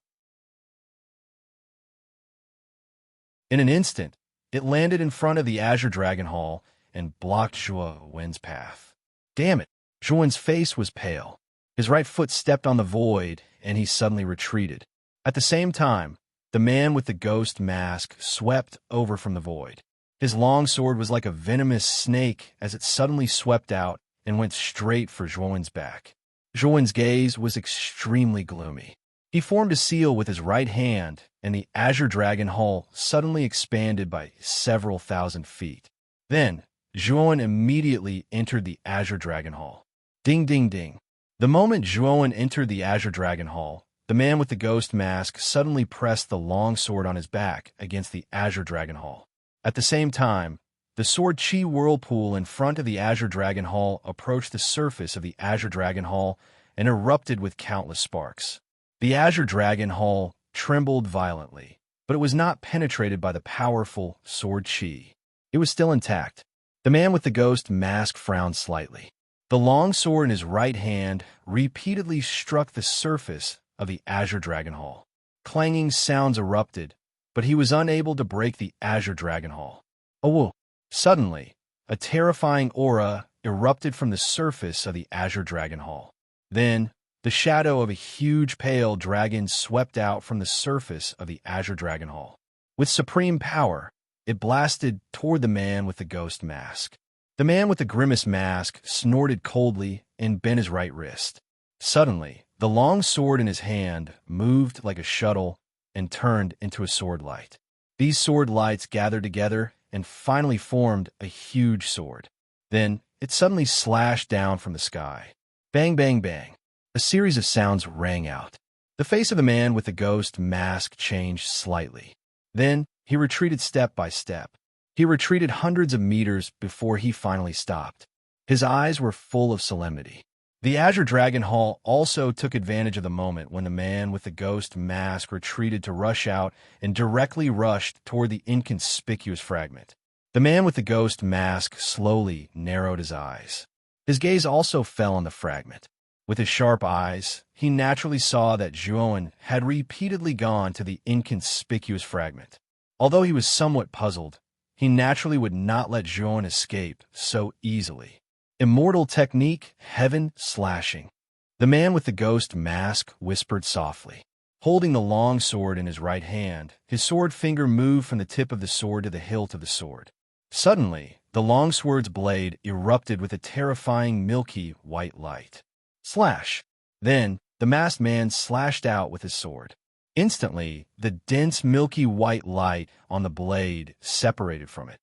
In an instant, it landed in front of the Azure Dragon Hall and blocked Zhuo Wen's path. Damn it! Zhuo Wen's face was pale. His right foot stepped on the void, and he suddenly retreated. At the same time, the man with the ghost mask swept over from the void. His long sword was like a venomous snake as it suddenly swept out and went straight for Zhuo Wen's back. Zhuo Wen's gaze was extremely gloomy. He formed a seal with his right hand, and the Azure Dragon Hall suddenly expanded by several thousand feet. Then, Zhuo Wen immediately entered the Azure Dragon Hall. Ding, ding, ding. The moment Zhuo Wen entered the Azure Dragon Hall, the man with the ghost mask suddenly pressed the long sword on his back against the Azure Dragon Hall. At the same time, the sword chi whirlpool in front of the Azure Dragon Hall approached the surface of the Azure Dragon Hall and erupted with countless sparks. The Azure Dragon Hall trembled violently, but it was not penetrated by the powerful sword chi. It was still intact. The man with the ghost mask frowned slightly. The long sword in his right hand repeatedly struck the surface of the Azure Dragon Hall. Clanging sounds erupted, but he was unable to break the Azure Dragon Hall. Oh! Suddenly, a terrifying aura erupted from the surface of the Azure Dragon Hall. Then, the shadow of a huge pale dragon swept out from the surface of the Azure Dragon Hall. With supreme power, it blasted toward the man with the ghost mask. The man with the grimace mask snorted coldly and bent his right wrist. Suddenly, the long sword in his hand moved like a shuttle and turned into a sword light. These sword lights gathered together and finally formed a huge sword. Then, it suddenly slashed down from the sky. Bang, bang, bang. A series of sounds rang out. The face of the man with the ghost mask changed slightly. Then, he retreated step by step. He retreated hundreds of meters before he finally stopped. His eyes were full of solemnity. The Azure Dragon Hall also took advantage of the moment when the man with the ghost mask retreated to rush out and directly rushed toward the inconspicuous fragment. The man with the ghost mask slowly narrowed his eyes. His gaze also fell on the fragment. With his sharp eyes, he naturally saw that Zhuo Wen had repeatedly gone to the inconspicuous fragment. Although he was somewhat puzzled, he naturally would not let Zhuo Wen escape so easily. Immortal technique, heaven slashing. The man with the ghost mask whispered softly. Holding the long sword in his right hand, his sword finger moved from the tip of the sword to the hilt of the sword. Suddenly, the long sword's blade erupted with a terrifying milky white light. Slash! Then, the masked man slashed out with his sword. Instantly, the dense milky white light on the blade separated from it.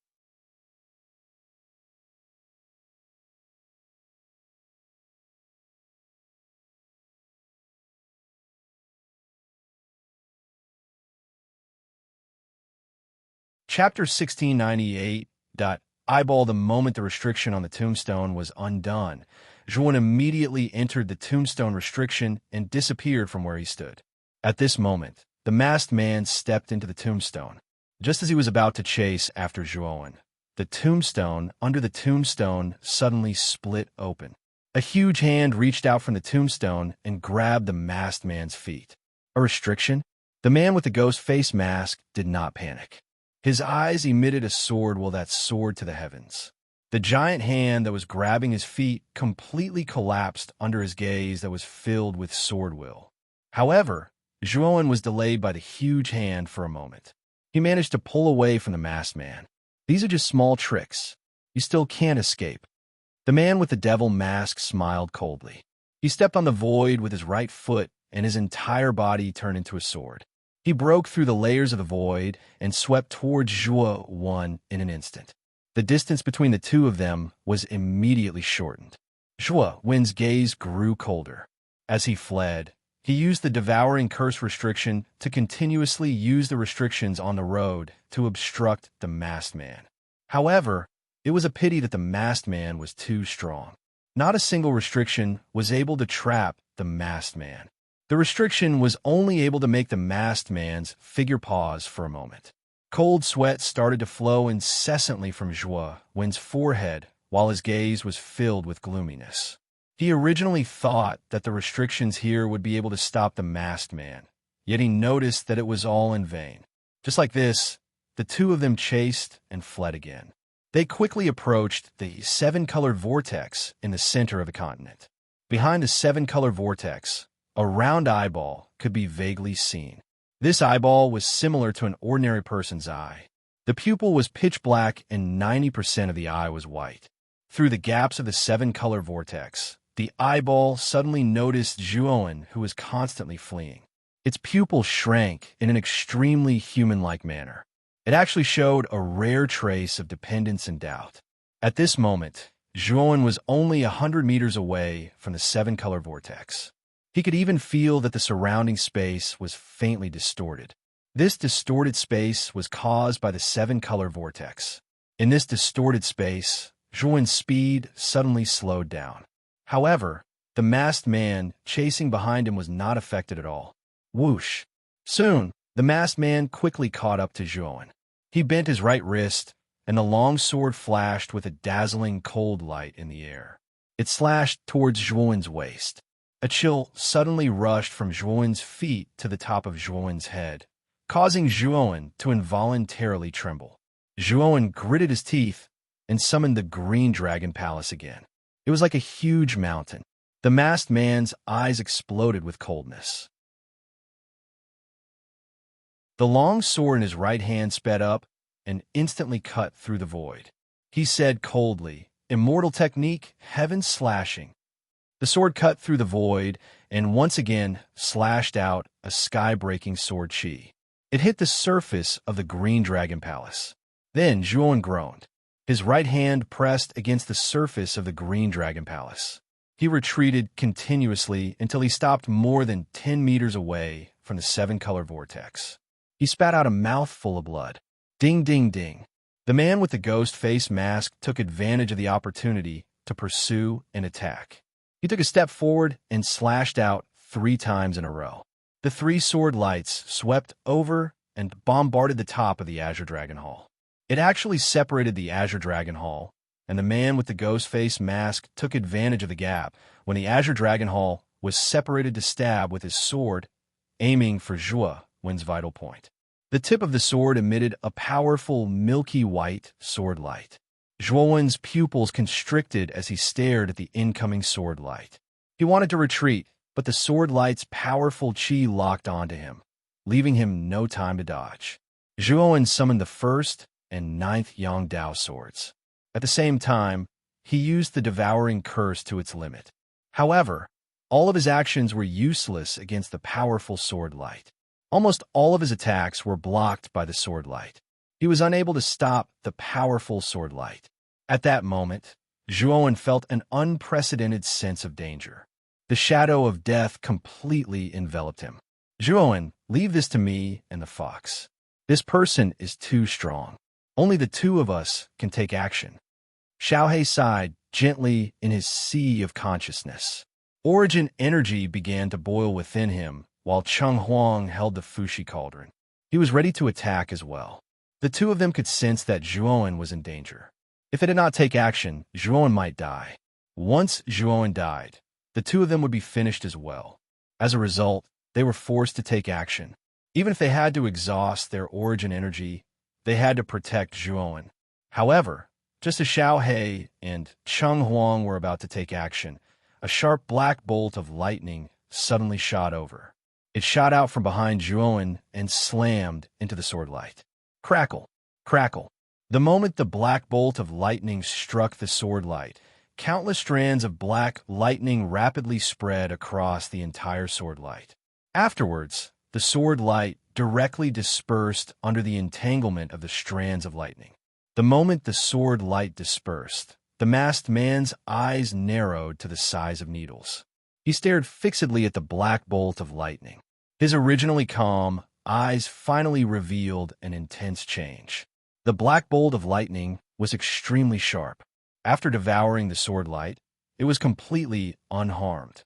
Chapter 1698. Eyeball. The moment the restriction on the tombstone was undone, Zhuo Wen immediately entered the tombstone restriction and disappeared from where he stood. At this moment, the masked man stepped into the tombstone. Just as he was about to chase after Zhuo Wen, the tombstone under the tombstone suddenly split open. A huge hand reached out from the tombstone and grabbed the masked man's feet. A restriction? The man with the ghost face mask did not panic. His eyes emitted a sword will that soared to the heavens. The giant hand that was grabbing his feet completely collapsed under his gaze that was filled with sword will. However, Zhuo Wen was delayed by the huge hand for a moment. He managed to pull away from the masked man. These are just small tricks. You still can't escape. The man with the devil mask smiled coldly. He stepped on the void with his right foot, and his entire body turned into a sword. He broke through the layers of the void and swept towards Zhuo Wen in an instant. The distance between the two of them was immediately shortened. Zhuo Wen's gaze grew colder. As he fled, he used the devouring curse restriction to continuously use the restrictions on the road to obstruct the masked man. However, it was a pity that the masked man was too strong. Not a single restriction was able to trap the masked man. The restriction was only able to make the masked man's figure pause for a moment. Cold sweat started to flow incessantly from Zhuo Wen's forehead while his gaze was filled with gloominess. He originally thought that the restrictions here would be able to stop the masked man, yet he noticed that it was all in vain. Just like this, the two of them chased and fled again. They quickly approached the seven-colored vortex in the center of the continent. Behind the seven-colored vortex, a round eyeball could be vaguely seen. This eyeball was similar to an ordinary person's eye. The pupil was pitch black and 90% of the eye was white. Through the gaps of the seven-color vortex, the eyeball suddenly noticed Zhuo Wen, who was constantly fleeing. Its pupil shrank in an extremely human-like manner. It actually showed a rare trace of dependence and doubt. At this moment, Zhuo Wen was only 100 meters away from the seven-color vortex. He could even feel that the surrounding space was faintly distorted. This distorted space was caused by the seven-color vortex. In this distorted space, Zhuo Wen's speed suddenly slowed down. However, the masked man chasing behind him was not affected at all. Whoosh! Soon, the masked man quickly caught up to Zhuo Wen. He bent his right wrist, and the long sword flashed with a dazzling cold light in the air. It slashed towards Zhuo Wen's waist. A chill suddenly rushed from Zhuo Wen's feet to the top of Zhuo Wen's head, causing Zhuo Wen to involuntarily tremble. Zhuo Wen gritted his teeth and summoned the Green Dragon Palace again. It was like a huge mountain. The masked man's eyes exploded with coldness. The long sword in his right hand sped up and instantly cut through the void. He said coldly, "Immortal technique, heaven slashing." The sword cut through the void and once again slashed out a sky-breaking sword chi. It hit the surface of the Green Dragon Palace. Then Zhuo Wen groaned. His right hand pressed against the surface of the Green Dragon Palace. He retreated continuously until he stopped more than 10 meters away from the seven-color vortex. He spat out a mouthful of blood. Ding, ding, ding. The man with the ghost face mask took advantage of the opportunity to pursue and attack. He took a step forward and slashed out 3 times in a row. The 3 sword lights swept over and bombarded the top of the Azure Dragon Hall. It actually separated the Azure Dragon Hall, and the man with the ghost face mask took advantage of the gap when the Azure Dragon Hall was separated to stab with his sword, aiming for Zhuo Wen's vital point. The tip of the sword emitted a powerful milky white sword light. Zhuo Wen's pupils constricted as he stared at the incoming sword light. He wanted to retreat, but the sword light's powerful chi locked onto him, leaving him no time to dodge. Zhuo Wen summoned the 1st and 9th Yangdao swords. At the same time, he used the devouring curse to its limit. However, all of his actions were useless against the powerful sword light. Almost all of his attacks were blocked by the sword light. He was unable to stop the powerful sword light. At that moment, Zhuo Wen felt an unprecedented sense of danger. The shadow of death completely enveloped him. Zhuo Wen, leave this to me and the fox. This person is too strong. Only the 2 of us can take action. Xiaohe sighed gently in his sea of consciousness. Origin energy began to boil within him, while Cheng Huang held the Fushi cauldron. He was ready to attack as well. The 2 of them could sense that Zhuo Wen was in danger. If they did not take action, Zhuo Wen might die. Once Zhuo Wen died, the 2 of them would be finished as well. As a result, they were forced to take action. Even if they had to exhaust their origin energy, they had to protect Zhuo Wen. However, just as Xiaohe and Cheng Huang were about to take action, a sharp black bolt of lightning suddenly shot over. It shot out from behind Zhuo Wen and slammed into the sword light. Crackle, crackle. The moment the black bolt of lightning struck the sword light, countless strands of black lightning rapidly spread across the entire sword light. Afterwards, the sword light directly dispersed under the entanglement of the strands of lightning. The moment the sword light dispersed, the masked man's eyes narrowed to the size of needles. He stared fixedly at the black bolt of lightning. His originally calm eyes finally revealed an intense change. The black bolt of lightning was extremely sharp. After devouring the sword light, it was completely unharmed.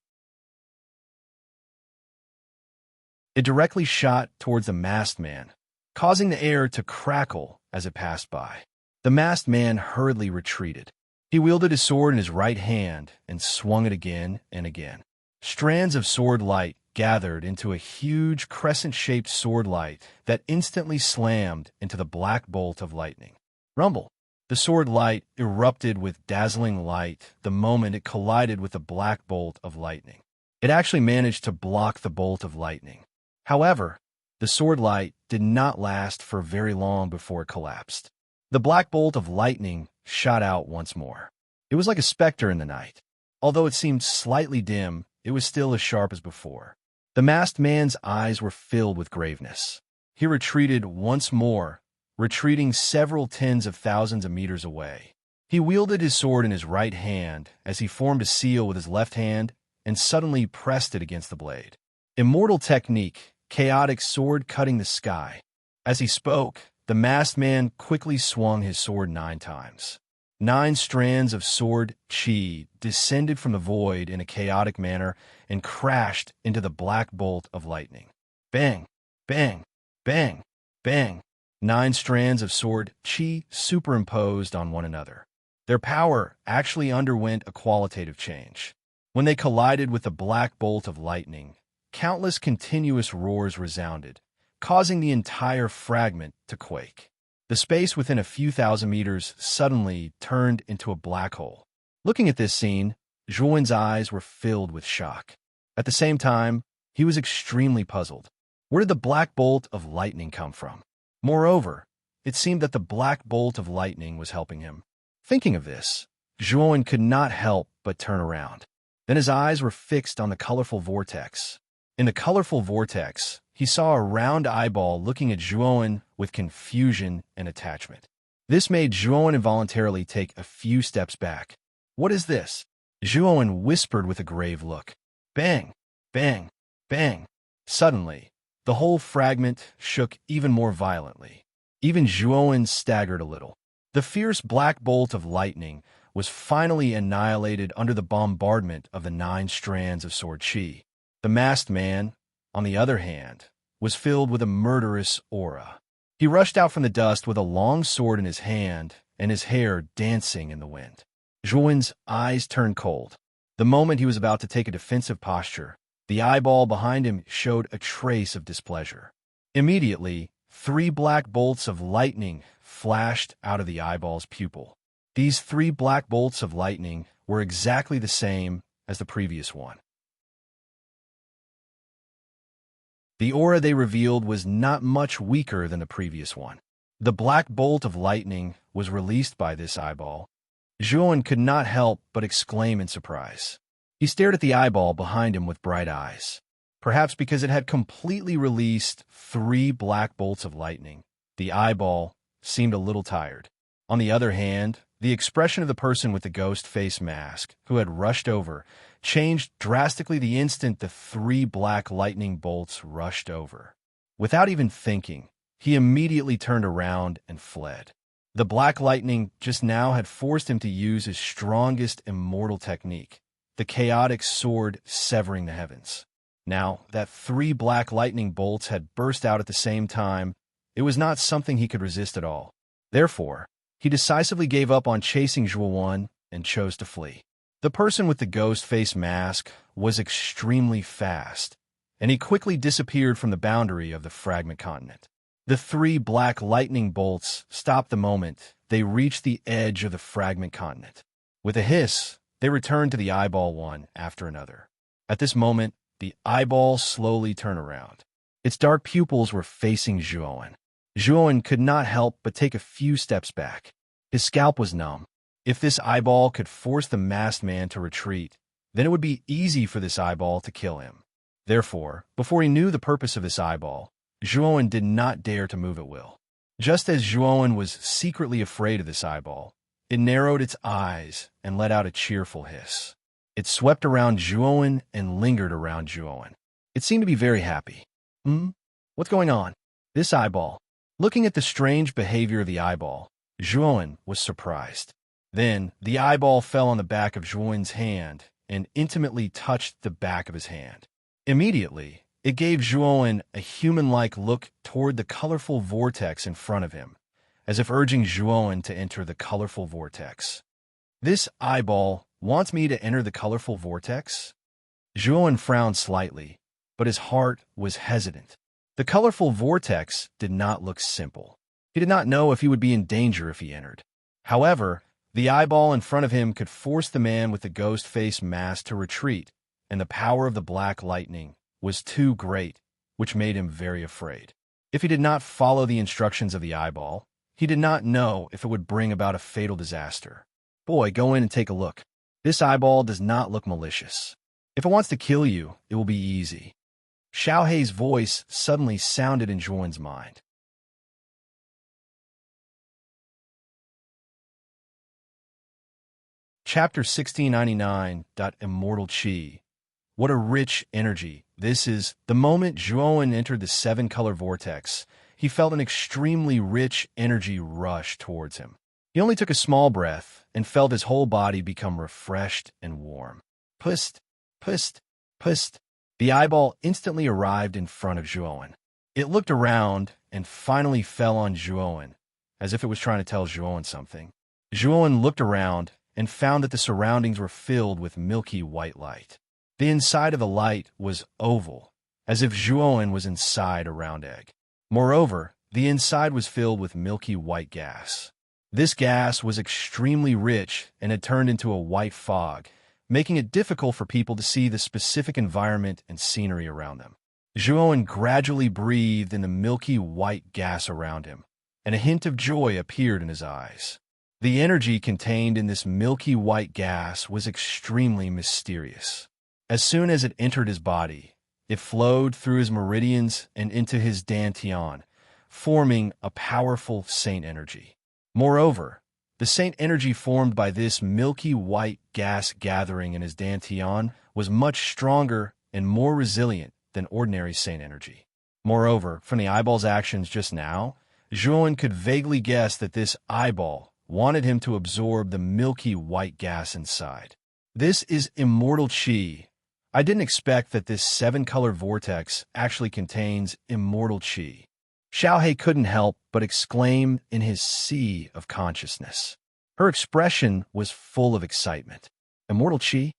It directly shot towards the masked man, causing the air to crackle as it passed by. The masked man hurriedly retreated. He wielded his sword in his right hand and swung it again and again. Strands of sword light gathered into a huge crescent-shaped sword light that instantly slammed into the black bolt of lightning. Rumble! The sword light erupted with dazzling light the moment it collided with the black bolt of lightning. It actually managed to block the bolt of lightning. However, the sword light did not last for very long before it collapsed. The black bolt of lightning shot out once more. It was like a specter in the night. Although it seemed slightly dim, it was still as sharp as before. The masked man's eyes were filled with graveness. He retreated once more, retreating several tens of thousands of meters away. He wielded his sword in his right hand as he formed a seal with his left hand and suddenly pressed it against the blade. Immortal technique, chaotic sword cutting the sky. As he spoke, the masked man quickly swung his sword 9 times. 9 strands of sword chi descended from the void in a chaotic manner and crashed into the black bolt of lightning. Bang, bang, bang, bang. 9 strands of sword chi superimposed on one another. Their power actually underwent a qualitative change. When they collided with the black bolt of lightning, countless continuous roars resounded, causing the entire fragment to quake. The space within a few thousand meters suddenly turned into a black hole. Looking at this scene, Zhuowen's eyes were filled with shock. At the same time, he was extremely puzzled. Where did the black bolt of lightning come from? Moreover, it seemed that the black bolt of lightning was helping him. Thinking of this, Zhuowen could not help but turn around. Then his eyes were fixed on the colorful vortex. In the colorful vortex, he saw a round eyeball looking at Zhuowen with confusion and attachment. This made Zhuowen involuntarily take a few steps back. "What is this?" Zhuowen whispered with a grave look. Bang, bang, bang. Suddenly, the whole fragment shook even more violently. Even Zhuowen staggered a little. The fierce black bolt of lightning was finally annihilated under the bombardment of the 9 strands of sword chi. The masked man, on the other hand, was filled with a murderous aura. He rushed out from the dust with a long sword in his hand and his hair dancing in the wind. Zhuowen's eyes turned cold. The moment he was about to take a defensive posture, the eyeball behind him showed a trace of displeasure. Immediately, 3 black bolts of lightning flashed out of the eyeball's pupil. These 3 black bolts of lightning were exactly the same as the previous one. The aura they revealed was not much weaker than the previous one. The black bolt of lightning was released by this eyeball. Zhuowen could not help but exclaim in surprise. He stared at the eyeball behind him with bright eyes. Perhaps because it had completely released 3 black bolts of lightning, the eyeball seemed a little tired. On the other hand, the expression of the person with the ghost face mask, who had rushed over, changed drastically the instant the 3 black lightning bolts rushed over. Without even thinking, he immediately turned around and fled. The black lightning just now had forced him to use his strongest immortal technique, the chaotic sword severing the heavens. Now that 3 black lightning bolts had burst out at the same time, it was not something he could resist at all. Therefore, he decisively gave up on chasing Zhuowen and chose to flee. The person with the ghost face mask was extremely fast, and he quickly disappeared from the boundary of the fragment continent. The 3 black lightning bolts stopped the moment they reached the edge of the fragment continent. With a hiss, they returned to the eyeball one after another. At this moment, the eyeball slowly turned around. Its dark pupils were facing Zhuowen. Zhuan could not help but take a few steps back. His scalp was numb. If this eyeball could force the masked man to retreat, then it would be easy for this eyeball to kill him. Therefore, before he knew the purpose of this eyeball, Zhuan did not dare to move at will. Just as Zhuan was secretly afraid of this eyeball, it narrowed its eyes and let out a cheerful hiss. It swept around Zhuan and lingered around Zhuan. It seemed to be very happy. What's going on? This eyeball. Looking at the strange behavior of the eyeball, Zhuan was surprised. Then, the eyeball fell on the back of Zhuan's hand and intimately touched the back of his hand. Immediately, it gave Zhuan a human-like look toward the colorful vortex in front of him, as if urging Zhuan to enter the colorful vortex. This eyeball wants me to enter the colorful vortex? Zhuan frowned slightly, but his heart was hesitant. The colorful vortex did not look simple. He did not know if he would be in danger if he entered. However, the eyeball in front of him could force the man with the ghost face mask to retreat, and the power of the black lightning was too great, which made him very afraid. If he did not follow the instructions of the eyeball, he did not know if it would bring about a fatal disaster. Boy, go in and take a look. This eyeball does not look malicious. If it wants to kill you, it will be easy. Xiaohei's voice suddenly sounded in Zhuan's mind. Chapter 1699. Immortal Qi. What a rich energy this is. The moment Zhuan entered the seven-color vortex, he felt an extremely rich energy rush towards him. He only took a small breath and felt his whole body become refreshed and warm. Pust, pust, pust. The eyeball instantly arrived in front of Zhuan. It looked around and finally fell on Zhuan, as if it was trying to tell Zhuan something. Zhuan looked around and found that the surroundings were filled with milky white light. The inside of the light was oval, as if Zhuan was inside a round egg. Moreover, the inside was filled with milky white gas. This gas was extremely rich and had turned into a white fog, making it difficult for people to see the specific environment and scenery around them. Zhuan gradually breathed in the milky white gas around him, and a hint of joy appeared in his eyes. The energy contained in this milky white gas was extremely mysterious. As soon as it entered his body, it flowed through his meridians and into his dantian, forming a powerful saint energy. Moreover, the saint energy formed by this milky white gas gathering in his dantian was much stronger and more resilient than ordinary saint energy. Moreover, from the eyeball's actions just now, Zhuan could vaguely guess that this eyeball wanted him to absorb the milky white gas inside. This is immortal Qi. I didn't expect that this seven-color vortex actually contains immortal Qi. Xiaohei couldn't help but exclaim in his sea of consciousness. Her expression was full of excitement. Immortal Qi?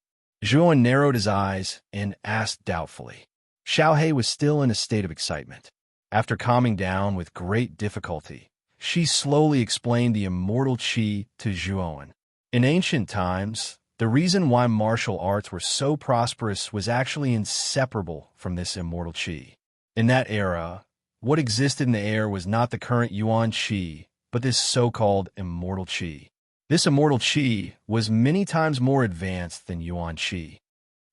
Zhuan narrowed his eyes and asked doubtfully. Xiaohei was still in a state of excitement. After calming down with great difficulty, she slowly explained the immortal Qi to Zhuan. In ancient times, the reason why martial arts were so prosperous was actually inseparable from this immortal Qi. In that era, what existed in the air was not the current Yuan Qi, but this so-called immortal Qi. This immortal Qi was many times more advanced than Yuan Qi.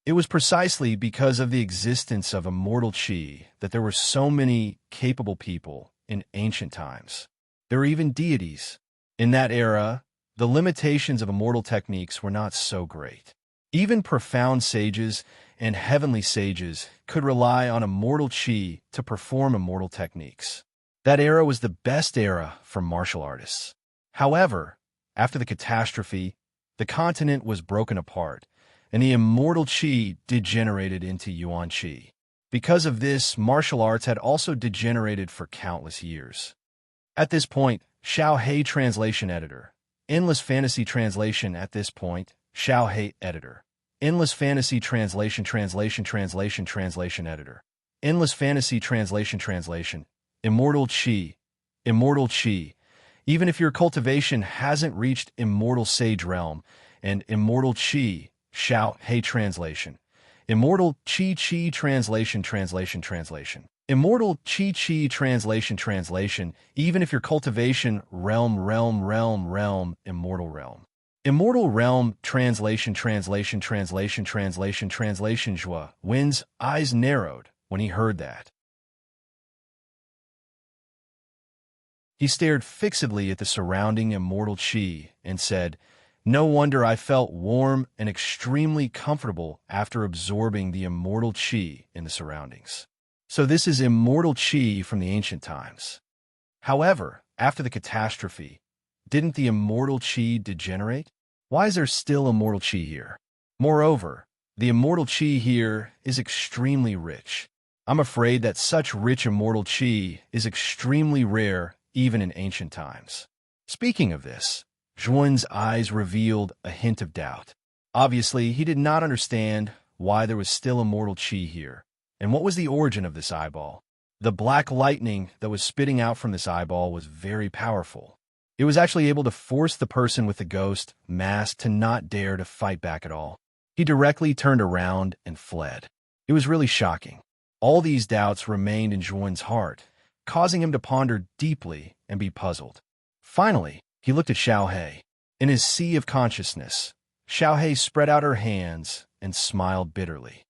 It was precisely because of the existence of immortal Qi that there were so many capable people in ancient times. There were even deities. In that era, the limitations of immortal techniques were not so great. Even profound sages and heavenly sages could rely on immortal Qi to perform immortal techniques. That era was the best era for martial artists. However, after the catastrophe, the continent was broken apart, and the immortal Qi degenerated into Yuan Qi. Because of this, martial arts had also degenerated for countless years. At this point, Xiaohei translation editor. Endless fantasy translation at this point, Xiaohei editor. Endless fantasy translation editor. Endless fantasy translation. Immortal Qi. Immortal Qi. Even if your cultivation hasn't reached immortal sage realm, and immortal Qi, Xiaohei translation. Immortal Qi translation. Immortal chi translation, even if your cultivation realm, immortal realm. Immortal realm translation, Joie. Wynn's eyes narrowed when he heard that. He stared fixedly at the surrounding immortal chi and said, "No wonder I felt warm and extremely comfortable after absorbing the immortal chi in the surroundings. So this is immortal chi from the ancient times." However, after the catastrophe, didn't the immortal chi degenerate? Why is there still immortal chi here? Moreover, the immortal chi here is extremely rich. I'm afraid that such rich immortal chi is extremely rare even in ancient times. Speaking of this, Zhuan's eyes revealed a hint of doubt. Obviously, he did not understand why there was still immortal chi here, and what was the origin of this eyeball. The black lightning that was spitting out from this eyeball was very powerful. It was actually able to force the person with the ghost mask to not dare to fight back at all. He directly turned around and fled. It was really shocking. All these doubts remained in Zhuan's heart, causing him to ponder deeply and be puzzled. Finally, he looked at Xiaohei. In his sea of consciousness, Xiaohei spread out her hands and smiled bitterly.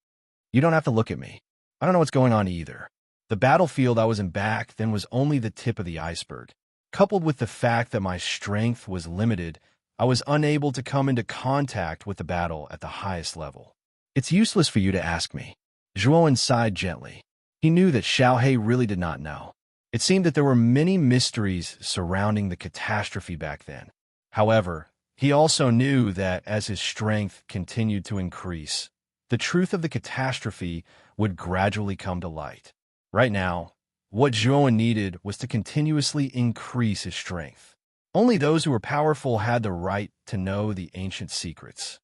"You don't have to look at me. I don't know what's going on either. The battlefield I was in back then was only the tip of the iceberg. Coupled with the fact that my strength was limited, I was unable to come into contact with the battle at the highest level. It's useless for you to ask me." Zhuan sighed gently. He knew that Xiaohei really did not know. It seemed that there were many mysteries surrounding the catastrophe back then. However, he also knew that as his strength continued to increase, the truth of the catastrophe would gradually come to light. Right now, what Zhuan needed was to continuously increase his strength. Only those who were powerful had the right to know the ancient secrets.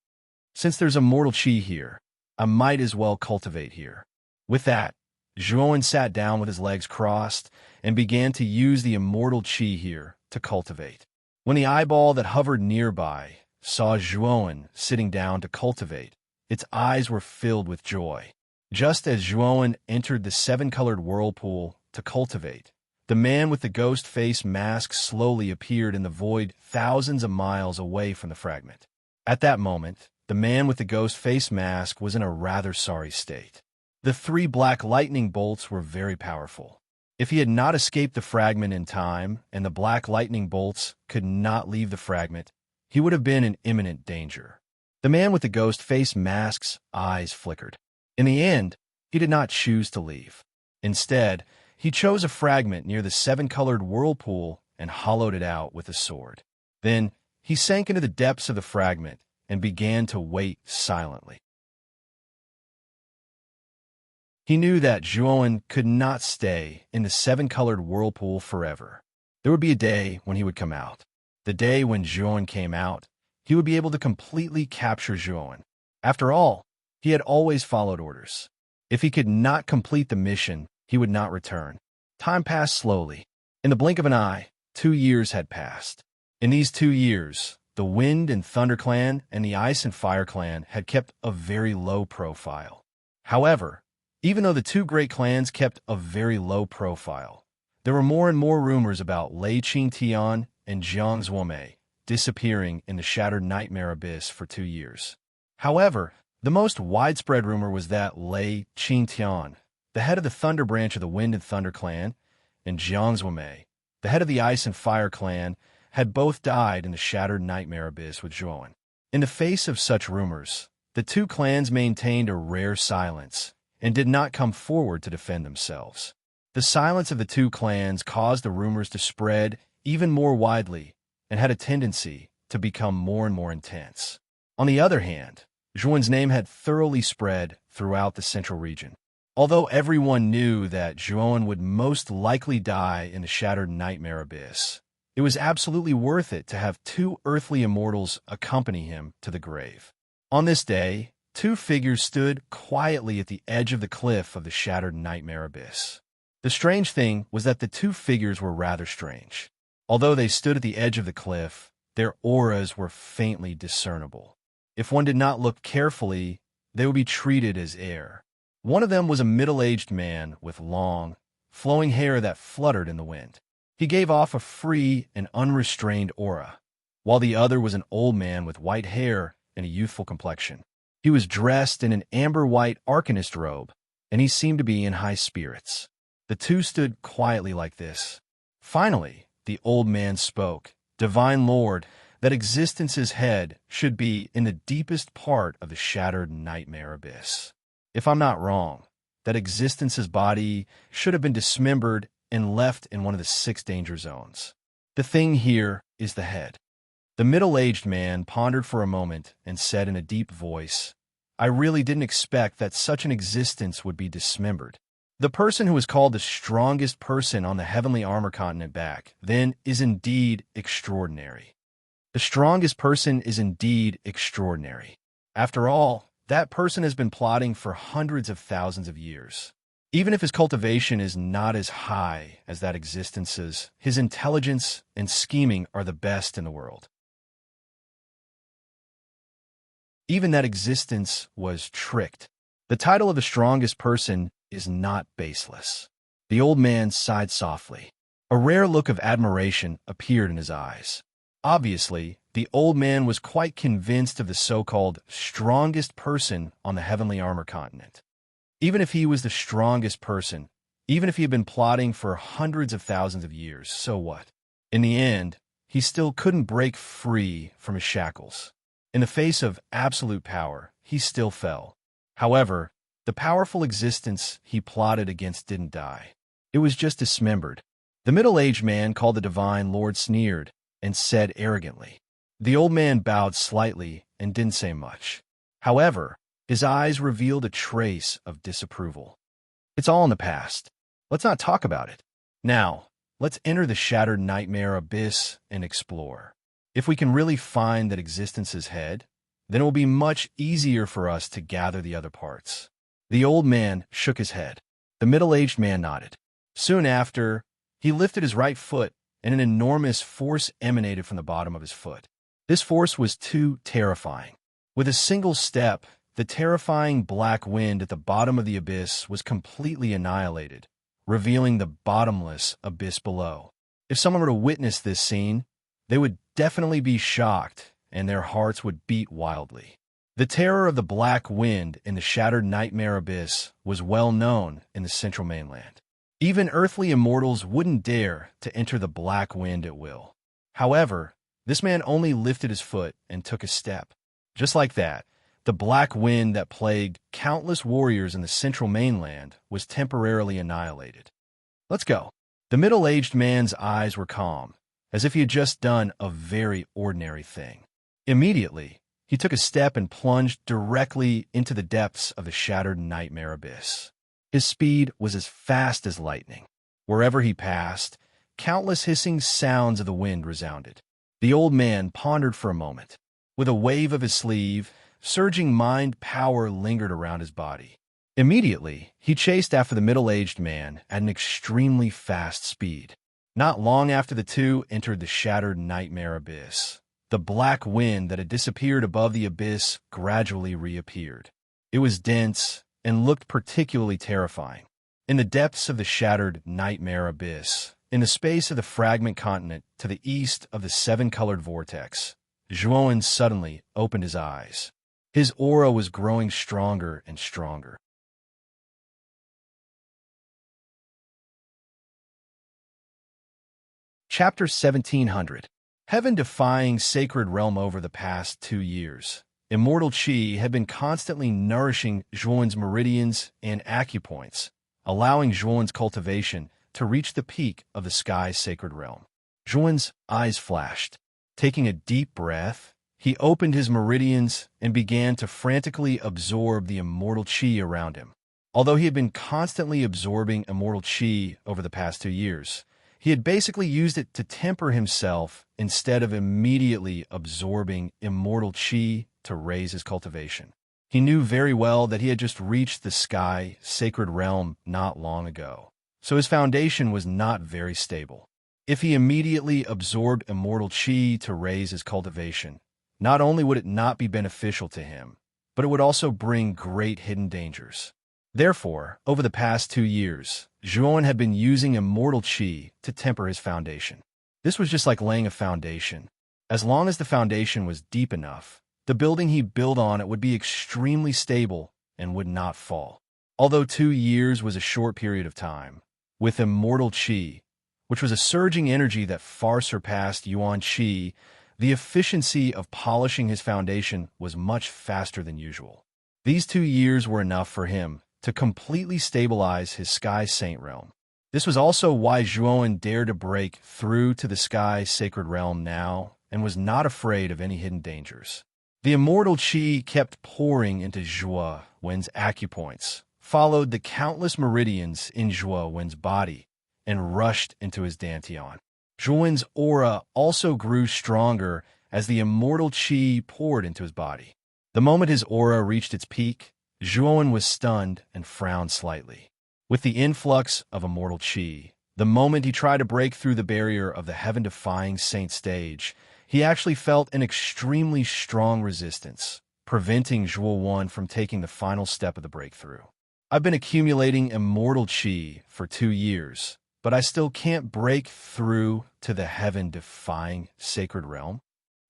Since there's immortal chi here, I might as well cultivate here. With that, Zhuan sat down with his legs crossed and began to use the immortal chi here to cultivate. When the eyeball that hovered nearby saw Zhuan sitting down to cultivate, its eyes were filled with joy. Just as Zhuan entered the seven-colored whirlpool to cultivate, the man with the ghost face mask slowly appeared in the void thousands of miles away from the fragment. At that moment, the man with the ghost face mask was in a rather sorry state. The 3 black lightning bolts were very powerful. If he had not escaped the fragment in time and the black lightning bolts could not leave the fragment, he would have been in imminent danger. The man with the ghost face mask's eyes flickered. In the end, he did not choose to leave. Instead, he chose a fragment near the 7-colored whirlpool and hollowed it out with a sword. Then, he sank into the depths of the fragment and began to wait silently. He knew that Zhuan could not stay in the 7-colored whirlpool forever. There would be a day when he would come out. The day when Zhuan came out, he would be able to completely capture Zhuan. After all, he had always followed orders. If he could not complete the mission, he would not return. Time passed slowly. In the blink of an eye, 2 years had passed. In these 2 years, the Wind and Thunder clan and the Ice and Fire clan had kept a very low profile. However, even though the 2 great clans kept a very low profile, there were more and more rumors about Lei Qingtian and Jiang Zuomei disappearing in the Shattered Nightmare Abyss for 2 years. However, the most widespread rumor was that Lei Qingtian, the head of the Thunder branch of the Wind and Thunder clan, and Jiang Zuomei, the head of the Ice and Fire clan, had both died in the Shattered Nightmare Abyss with Zhuan. In the face of such rumors, the 2 clans maintained a rare silence and did not come forward to defend themselves. The silence of the 2 clans caused the rumors to spread even more widely and had a tendency to become more and more intense. On the other hand, Zhuan's name had thoroughly spread throughout the central region. Although everyone knew that Zhuan would most likely die in the Shattered Nightmare Abyss, it was absolutely worth it to have 2 earthly immortals accompany him to the grave. On this day, 2 figures stood quietly at the edge of the cliff of the Shattered Nightmare Abyss. The strange thing was that the 2 figures were rather strange. Although they stood at the edge of the cliff, their auras were faintly discernible. If one did not look carefully, they would be treated as air. One of them was a middle-aged man with long, flowing hair that fluttered in the wind. He gave off a free and unrestrained aura, while the other was an old man with white hair and a youthful complexion. He was dressed in an amber-white arcanist robe, and he seemed to be in high spirits. The two stood quietly like this. Finally, the old man spoke. "Divine Lord, that existence's head should be in the deepest part of the shattered nightmare abyss. If I'm not wrong, that existence's body should have been dismembered and left in one of the 6 danger zones. The thing here is the head." The middle-aged man pondered for a moment and said in a deep voice, "I really didn't expect that such an existence would be dismembered. The person who is called the strongest person on the heavenly armor continent back then is indeed extraordinary. The strongest person is indeed extraordinary. After all, that person has been plotting for hundreds of thousands of years. Even if his cultivation is not as high as that existence's, his intelligence and scheming are the best in the world. Even that existence was tricked. The title of the strongest person is not baseless." The old man sighed softly. A rare look of admiration appeared in his eyes. Obviously, the old man was quite convinced of the so-called strongest person on the heavenly armor continent. Even if he was the strongest person, even if he had been plotting for hundreds of thousands of years, so what? In the end, he still couldn't break free from his shackles. In the face of absolute power, he still fell. However, the powerful existence he plotted against didn't die. It was just dismembered. The middle-aged man called the Divine Lord sneered and said arrogantly. The old man bowed slightly and didn't say much. However, his eyes revealed a trace of disapproval. "It's all in the past. Let's not talk about it. Now, let's enter the shattered nightmare abyss and explore. If we can really find that existence's head, then it will be much easier for us to gather the other parts." The old man shook his head. The middle-aged man nodded. Soon after, he lifted his right foot, and an enormous force emanated from the bottom of his foot. This force was too terrifying. With a single step, the terrifying black wind at the bottom of the abyss was completely annihilated, revealing the bottomless abyss below. If someone were to witness this scene, they would definitely be shocked, and their hearts would beat wildly. The terror of the black wind in the shattered nightmare abyss was well known in the central mainland. Even earthly immortals wouldn't dare to enter the black wind at will. However, this man only lifted his foot and took a step. Just like that, the black wind that plagued countless warriors in the central mainland was temporarily annihilated. "Let's go." The middle-aged man's eyes were calm, as if he had just done a very ordinary thing. Immediately, he took a step and plunged directly into the depths of the shattered nightmare abyss. His speed was as fast as lightning. Wherever he passed, countless hissing sounds of the wind resounded. The old man pondered for a moment. With a wave of his sleeve, surging mind power lingered around his body. Immediately, he chased after the middle-aged man at an extremely fast speed. Not long after the two entered the shattered nightmare abyss, the black wind that had disappeared above the abyss gradually reappeared. It was dense and looked particularly terrifying. In the depths of the shattered nightmare abyss, in the space of the fragment continent to the east of the 7-colored vortex, Zhuan suddenly opened his eyes. His aura was growing stronger and stronger. Chapter 1700. Heaven-defying sacred realm. Over the past 2 years, immortal Qi had been constantly nourishing Zhuan's meridians and acupoints, allowing Zhuan's cultivation to reach the peak of the sky's sacred realm. Zhuan's eyes flashed. Taking a deep breath, he opened his meridians and began to frantically absorb the immortal Qi around him. Although he had been constantly absorbing immortal Qi over the past 2 years, he had basically used it to temper himself instead of immediately absorbing immortal Qi to raise his cultivation. He knew very well that he had just reached the sky sacred realm not long ago, so his foundation was not very stable. If he immediately absorbed immortal Qi to raise his cultivation, not only would it not be beneficial to him, but it would also bring great hidden dangers. Therefore, over the past 2 years, Zhuan had been using immortal qi to temper his foundation. This was just like laying a foundation. As long as the foundation was deep enough, the building he built on it would be extremely stable and would not fall. Although 2 years was a short period of time, with immortal qi, which was a surging energy that far surpassed Yuan qi, the efficiency of polishing his foundation was much faster than usual. These 2 years were enough for him to completely stabilize his Sky Saint realm. This was also why Zhuan dared to break through to the Sky Sacred Realm now and was not afraid of any hidden dangers. The immortal qi kept pouring into Zhuan's acupoints, followed the countless meridians in Zhuan's body, and rushed into his dantian. Zhuan's aura also grew stronger as the immortal qi poured into his body. The moment his aura reached its peak, Zhuan was stunned and frowned slightly. With the influx of immortal qi, the moment he tried to break through the barrier of the heaven-defying saint stage, he actually felt an extremely strong resistance, preventing Zhuan from taking the final step of the breakthrough. I've been accumulating immortal qi for 2 years, but I still can't break through to the heaven-defying sacred realm.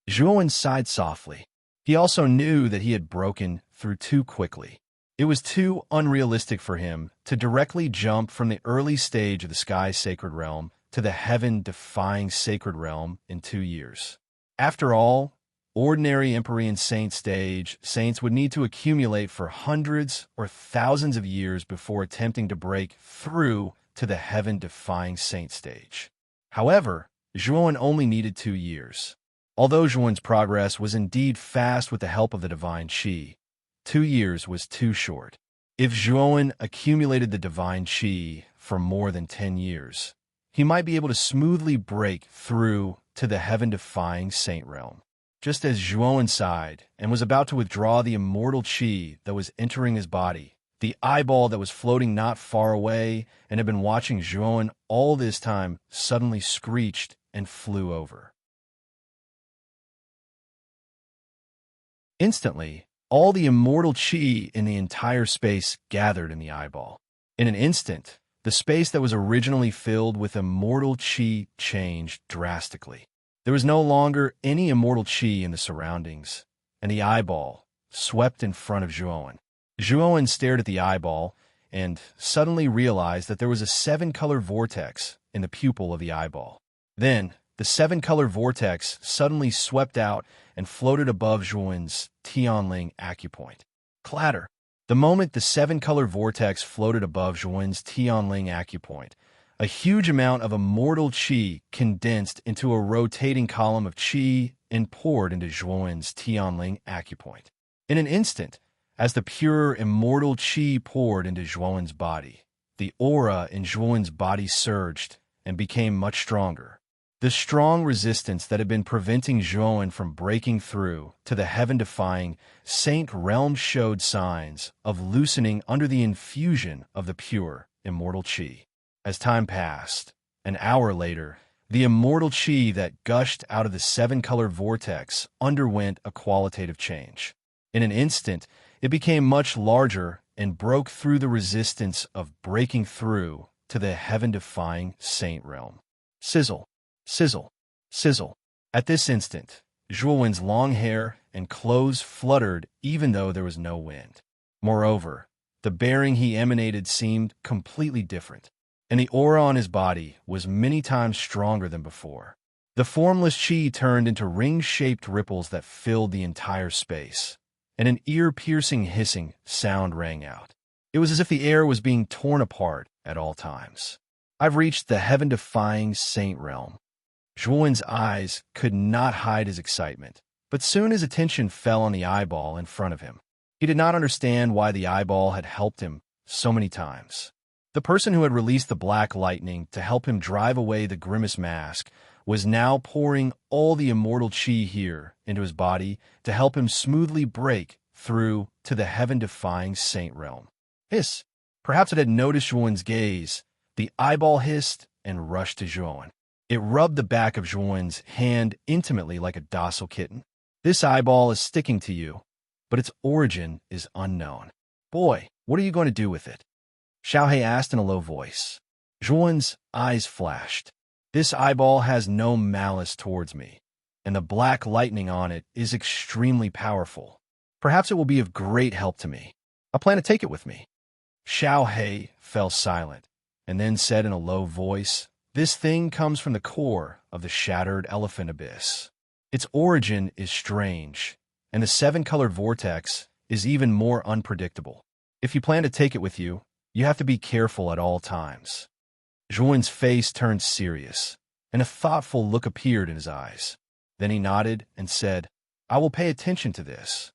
Zhuan sighed softly. He also knew that he had broken through too quickly. It was too unrealistic for him to directly jump from the early stage of the Sky Sacred Realm to the heaven-defying sacred realm in 2 years. After all, ordinary Empyrean Saint stage saints would need to accumulate for hundreds or thousands of years before attempting to break through to the heaven-defying saint stage. However, Zhuan only needed 2 years. Although Zhuan's progress was indeed fast with the help of the divine qi, 2 years was too short. If Zhuan accumulated the divine qi for more than 10 years, he might be able to smoothly break through to the heaven-defying saint realm. Just as Zhuan sighed and was about to withdraw the immortal qi that was entering his body, the eyeball that was floating not far away and had been watching Zhuan all this time suddenly screeched and flew over. Instantly, all the immortal qi in the entire space gathered in the eyeball. In an instant, the space that was originally filled with immortal qi changed drastically. There was no longer any immortal qi in the surroundings, and the eyeball swept in front of Zhuan. Zhuan stared at the eyeball and suddenly realized that there was a 7-color vortex in the pupil of the eyeball. Then, the 7-color vortex suddenly swept out and floated above Zhuan's Tianling acupoint. Clatter! The moment the 7-color vortex floated above Zhuan's Tianling acupoint, a huge amount of immortal qi condensed into a rotating column of qi and poured into Zhuan's Tianling acupoint. In an instant, as the pure immortal qi poured into Zhuan's body, the aura in Zhuan's body surged and became much stronger. The strong resistance that had been preventing Zhuan from breaking through to the heaven-defying saint realm showed signs of loosening under the infusion of the pure immortal qi. As time passed, an hour later, the immortal qi that gushed out of the 7-color vortex underwent a qualitative change. In an instant, it became much larger and broke through the resistance of breaking through to the heaven-defying saint realm. Sizzle. Sizzle, sizzle. At this instant, Zhuan's long hair and clothes fluttered even though there was no wind. Moreover, the bearing he emanated seemed completely different, and the aura on his body was many times stronger than before. The formless qi turned into ring-shaped ripples that filled the entire space, and an ear-piercing hissing sound rang out. It was as if the air was being torn apart at all times. I've reached the heaven-defying saint realm. Zhuan's eyes could not hide his excitement, but soon his attention fell on the eyeball in front of him. He did not understand why the eyeball had helped him so many times. The person who had released the black lightning to help him drive away the grimace mask was now pouring all the immortal qi here into his body to help him smoothly break through to the heaven-defying saint realm. Hiss! Perhaps it had noticed Zhuan's gaze. The eyeball hissed and rushed to Zhuan. It rubbed the back of Zhuan's hand intimately like a docile kitten. This eyeball is sticking to you, but its origin is unknown. Boy, What are you going to do with it? Xiaohei asked in a low voice. Zhuan's eyes flashed. This eyeball has no malice towards me, and the black lightning on it is extremely powerful. Perhaps it will be of great help to me. I plan to take it with me. Xiaohei fell silent, and then said in a low voice, This thing comes from the core of the shattered elephant abyss. Its origin is strange, and the seven-colored vortex is even more unpredictable. If you plan to take it with you, you have to be careful at all times. Zhuan's face turned serious, and a thoughtful look appeared in his eyes. Then he nodded and said, I will pay attention to this.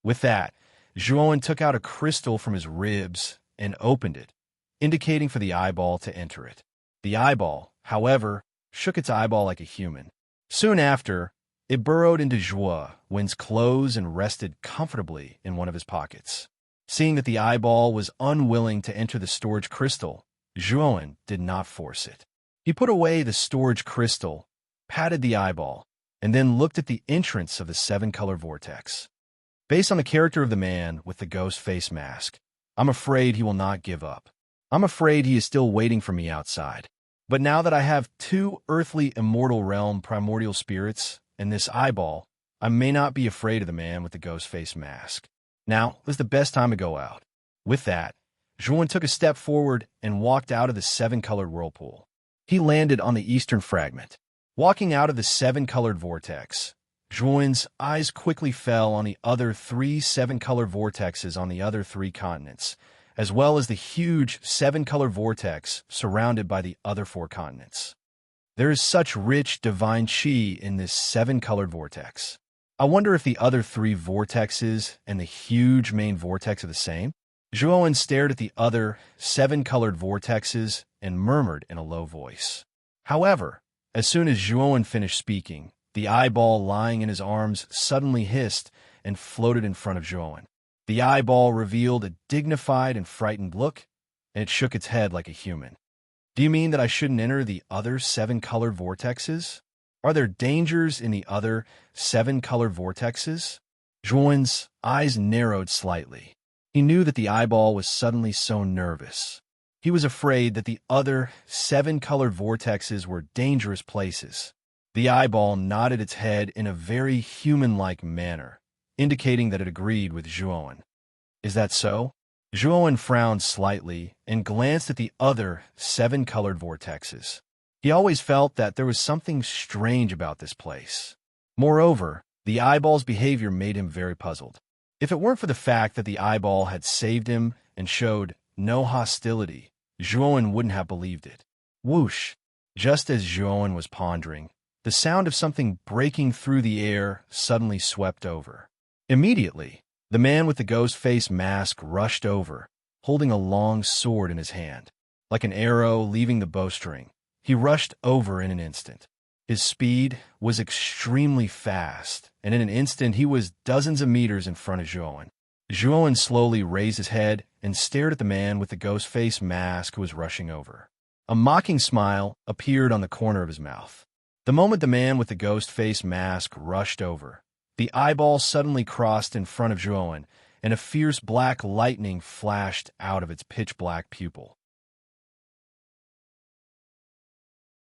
With that, Zhuan took out a crystal from his ribs and opened it, indicating for the eyeball to enter it. The eyeball, however, shook its eyeball like a human. Soon after, it burrowed into Zhuan's clothes and rested comfortably in one of his pockets. Seeing that the eyeball was unwilling to enter the storage crystal, Zhuan did not force it. He put away the storage crystal, patted the eyeball, and then looked at the entrance of the seven-color vortex. Based on the character of the man with the ghost face mask, I'm afraid he will not give up. I'm afraid he is still waiting for me outside. But now that I have two earthly immortal realm primordial spirits and this eyeball, I may not be afraid of the man with the ghost face mask. Now is the best time to go out. With that, Zhuan took a step forward and walked out of the seven-colored whirlpool. He landed on the eastern fragment. Walking out of the seven-colored vortex, Zhuan's eyes quickly fell on the other three seven-colored vortexes on the other three continents, as well as the huge seven-color vortex surrounded by the other four continents. There is such rich divine chi in this seven-colored vortex. I wonder if the other three vortexes and the huge main vortex are the same? Zhuan stared at the other seven-colored vortexes and murmured in a low voice. However, as soon as Zhuan finished speaking, the eyeball lying in his arms suddenly hissed and floated in front of Zhuan. The eyeball revealed a dignified and frightened look, and it shook its head like a human. Do you mean that I shouldn't enter the other seven-colored vortexes? Are there dangers in the other seven-colored vortexes? Zhuan's eyes narrowed slightly. He knew that the eyeball was suddenly so nervous. He was afraid that the other seven-colored vortexes were dangerous places. The eyeball nodded its head in a very human-like manner, indicating that it agreed with Zhuan. Is that so? Zhuan frowned slightly and glanced at the other seven-colored vortexes. He always felt that there was something strange about this place. Moreover, the eyeball's behavior made him very puzzled. If it weren't for the fact that the eyeball had saved him and showed no hostility, Zhuan wouldn't have believed it. Whoosh! Just as Zhuan was pondering, the sound of something breaking through the air suddenly swept over. Immediately, the man with the ghost face mask rushed over, holding a long sword in his hand. Like an arrow leaving the bowstring, he rushed over in an instant. His speed was extremely fast, and in an instant he was dozens of meters in front of Zhuan. Zhuan slowly raised his head and stared at the man with the ghost face mask who was rushing over. A mocking smile appeared on the corner of his mouth. The moment the man with the ghost face mask rushed over, the eyeball suddenly crossed in front of Zhuan, and a fierce black lightning flashed out of its pitch-black pupil.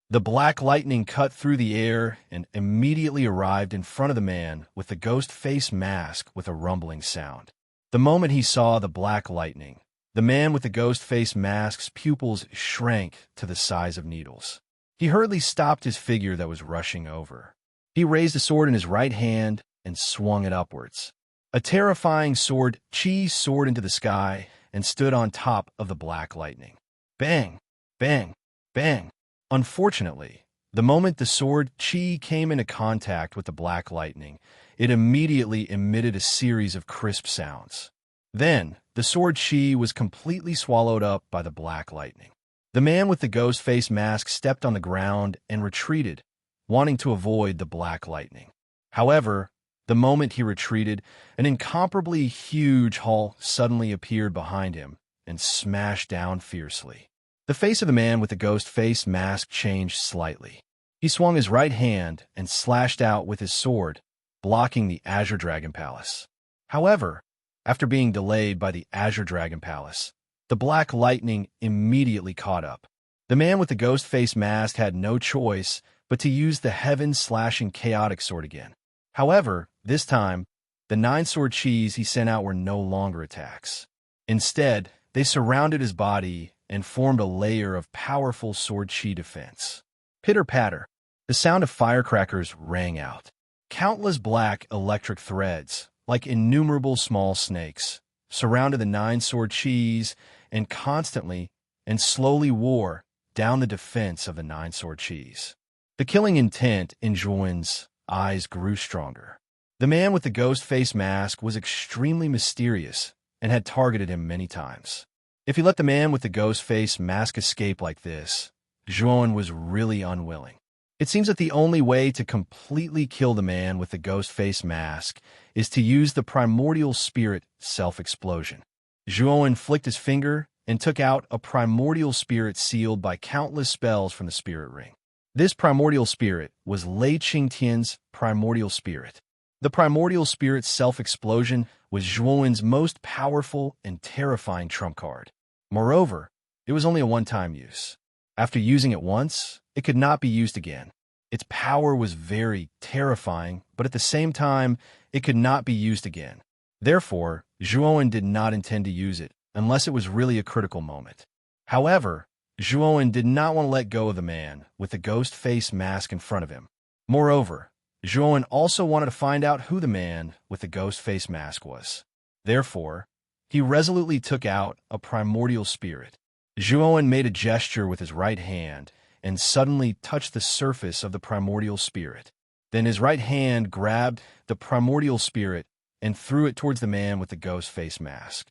The black lightning cut through the air and immediately arrived in front of the man with the ghost face mask with a rumbling sound. The moment he saw the black lightning, the man with the ghost face mask's pupils shrank to the size of needles. He hurriedly stopped his figure that was rushing over. He raised a sword in his right hand and swung it upwards. A terrifying sword chi soared into the sky and stood on top of the black lightning. Bang! Bang! Bang! Unfortunately, the moment the sword chi came into contact with the black lightning, it immediately emitted a series of crisp sounds. Then, the sword chi was completely swallowed up by the black lightning. The man with the ghost face mask stepped on the ground and retreated, wanting to avoid the black lightning. However, the moment he retreated, an incomparably huge hull suddenly appeared behind him and smashed down fiercely. The face of the man with the ghost face mask changed slightly. He swung his right hand and slashed out with his sword, blocking the Azure Dragon Palace. However, after being delayed by the Azure Dragon Palace, the black lightning immediately caught up. The man with the ghost face mask had no choice but to use the heaven-slashing chaotic sword again. However, this time, the 9-sword cheese he sent out were no longer attacks. Instead, they surrounded his body and formed a layer of powerful sword chi defense. Pitter-patter, the sound of firecrackers rang out. Countless black electric threads, like innumerable small snakes, surrounded the 9-sword cheese and constantly and slowly wore down the defense of the 9-sword cheese. The killing intent in Zhuowen's eyes grew stronger. The man with the ghost face mask was extremely mysterious and had targeted him many times. If he let the man with the ghost face mask escape like this, Zhuowen was really unwilling. It seems that the only way to completely kill the man with the ghost face mask is to use the primordial spirit self-explosion. Zhuowen flicked his finger and took out a primordial spirit sealed by countless spells from the spirit ring. This primordial spirit was Lei Qingtian's primordial spirit. The primordial spirit's self-explosion was Zhuowen's most powerful and terrifying trump card. Moreover, it was only a one-time use. After using it once, it could not be used again. Its power was very terrifying, but at the same time, it could not be used again. Therefore, Zhuowen did not intend to use it unless it was really a critical moment. However, Zhuowen did not want to let go of the man with the ghost face mask in front of him. Moreover, Zhuowen also wanted to find out who the man with the ghost face mask was. Therefore, he resolutely took out a primordial spirit. Zhuowen made a gesture with his right hand and suddenly touched the surface of the primordial spirit. Then his right hand grabbed the primordial spirit and threw it towards the man with the ghost face mask.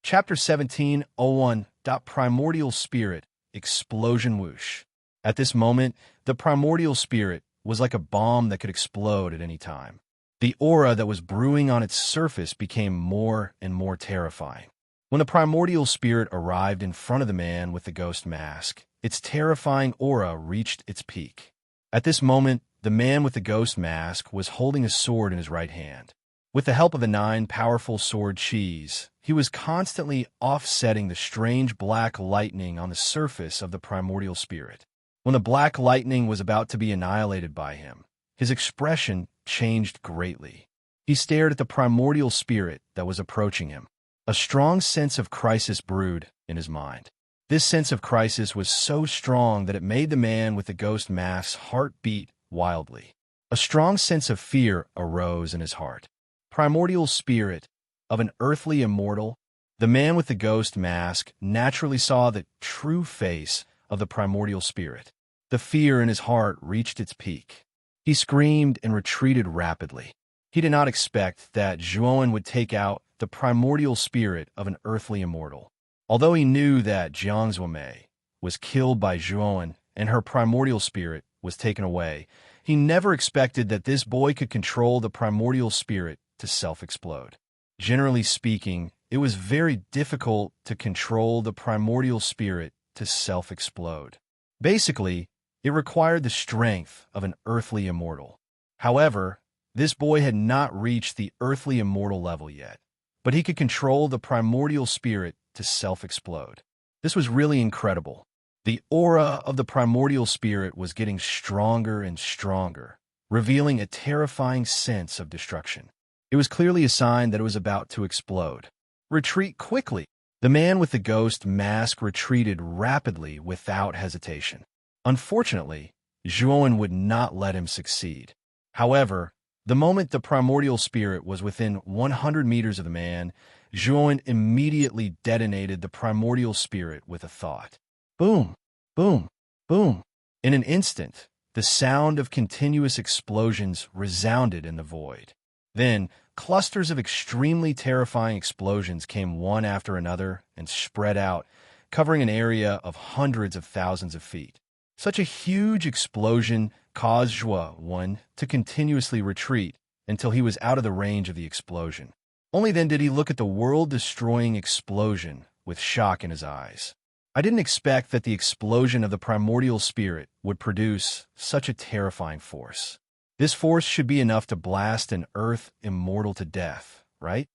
Chapter 17:01 Primordial Spirit Explosion Whoosh. At this moment, the primordial spirit was like a bomb that could explode at any time. The aura that was brewing on its surface became more and more terrifying. When the primordial spirit arrived in front of the man with the ghost mask, its terrifying aura reached its peak. At this moment, the man with the ghost mask was holding a sword in his right hand. With the help of the 9 powerful sword cheese, he was constantly offsetting the strange black lightning on the surface of the primordial spirit. When the black lightning was about to be annihilated by him, his expression changed greatly. He stared at the primordial spirit that was approaching him. A strong sense of crisis brewed in his mind. This sense of crisis was so strong that it made the man with the ghost mask's heart beat wildly. A strong sense of fear arose in his heart. Primordial spirit of an earthly immortal, the man with the ghost mask naturally saw the true face of the primordial spirit. The fear in his heart reached its peak. He screamed and retreated rapidly. He did not expect that Zhuowen would take out the primordial spirit of an earthly immortal. Although he knew that Jiang Zuomei was killed by Zhuowen and her primordial spirit was taken away, he never expected that this boy could control the primordial spirit to self-explode. Generally speaking, it was very difficult to control the primordial spirit to self-explode. Basically, it required the strength of an earthly immortal. However, this boy had not reached the earthly immortal level yet, but he could control the primordial spirit to self-explode. This was really incredible. The aura of the primordial spirit was getting stronger and stronger, revealing a terrifying sense of destruction. It was clearly a sign that it was about to explode. Retreat quickly! The man with the ghost mask retreated rapidly without hesitation. Unfortunately, Zhuowen would not let him succeed. However, the moment the primordial spirit was within 100 meters of the man, Zhuowen immediately detonated the primordial spirit with a thought. Boom! Boom! Boom! In an instant, the sound of continuous explosions resounded in the void. Then, clusters of extremely terrifying explosions came one after another and spread out, covering an area of hundreds of thousands of feet. Such a huge explosion caused Zhuowen to continuously retreat until he was out of the range of the explosion. Only then did he look at the world-destroying explosion with shock in his eyes. I didn't expect that the explosion of the primordial spirit would produce such a terrifying force. This force should be enough to blast an earth immortal to death, right?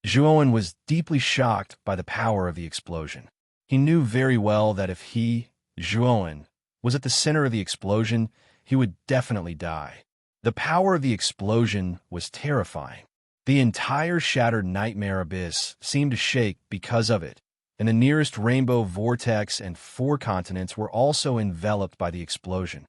Zhuowen was deeply shocked by the power of the explosion. He knew very well that if he, Zhuowen, was at the center of the explosion, he would definitely die. The power of the explosion was terrifying. The entire shattered nightmare abyss seemed to shake because of it, and the nearest rainbow vortex and 4 continents were also enveloped by the explosion.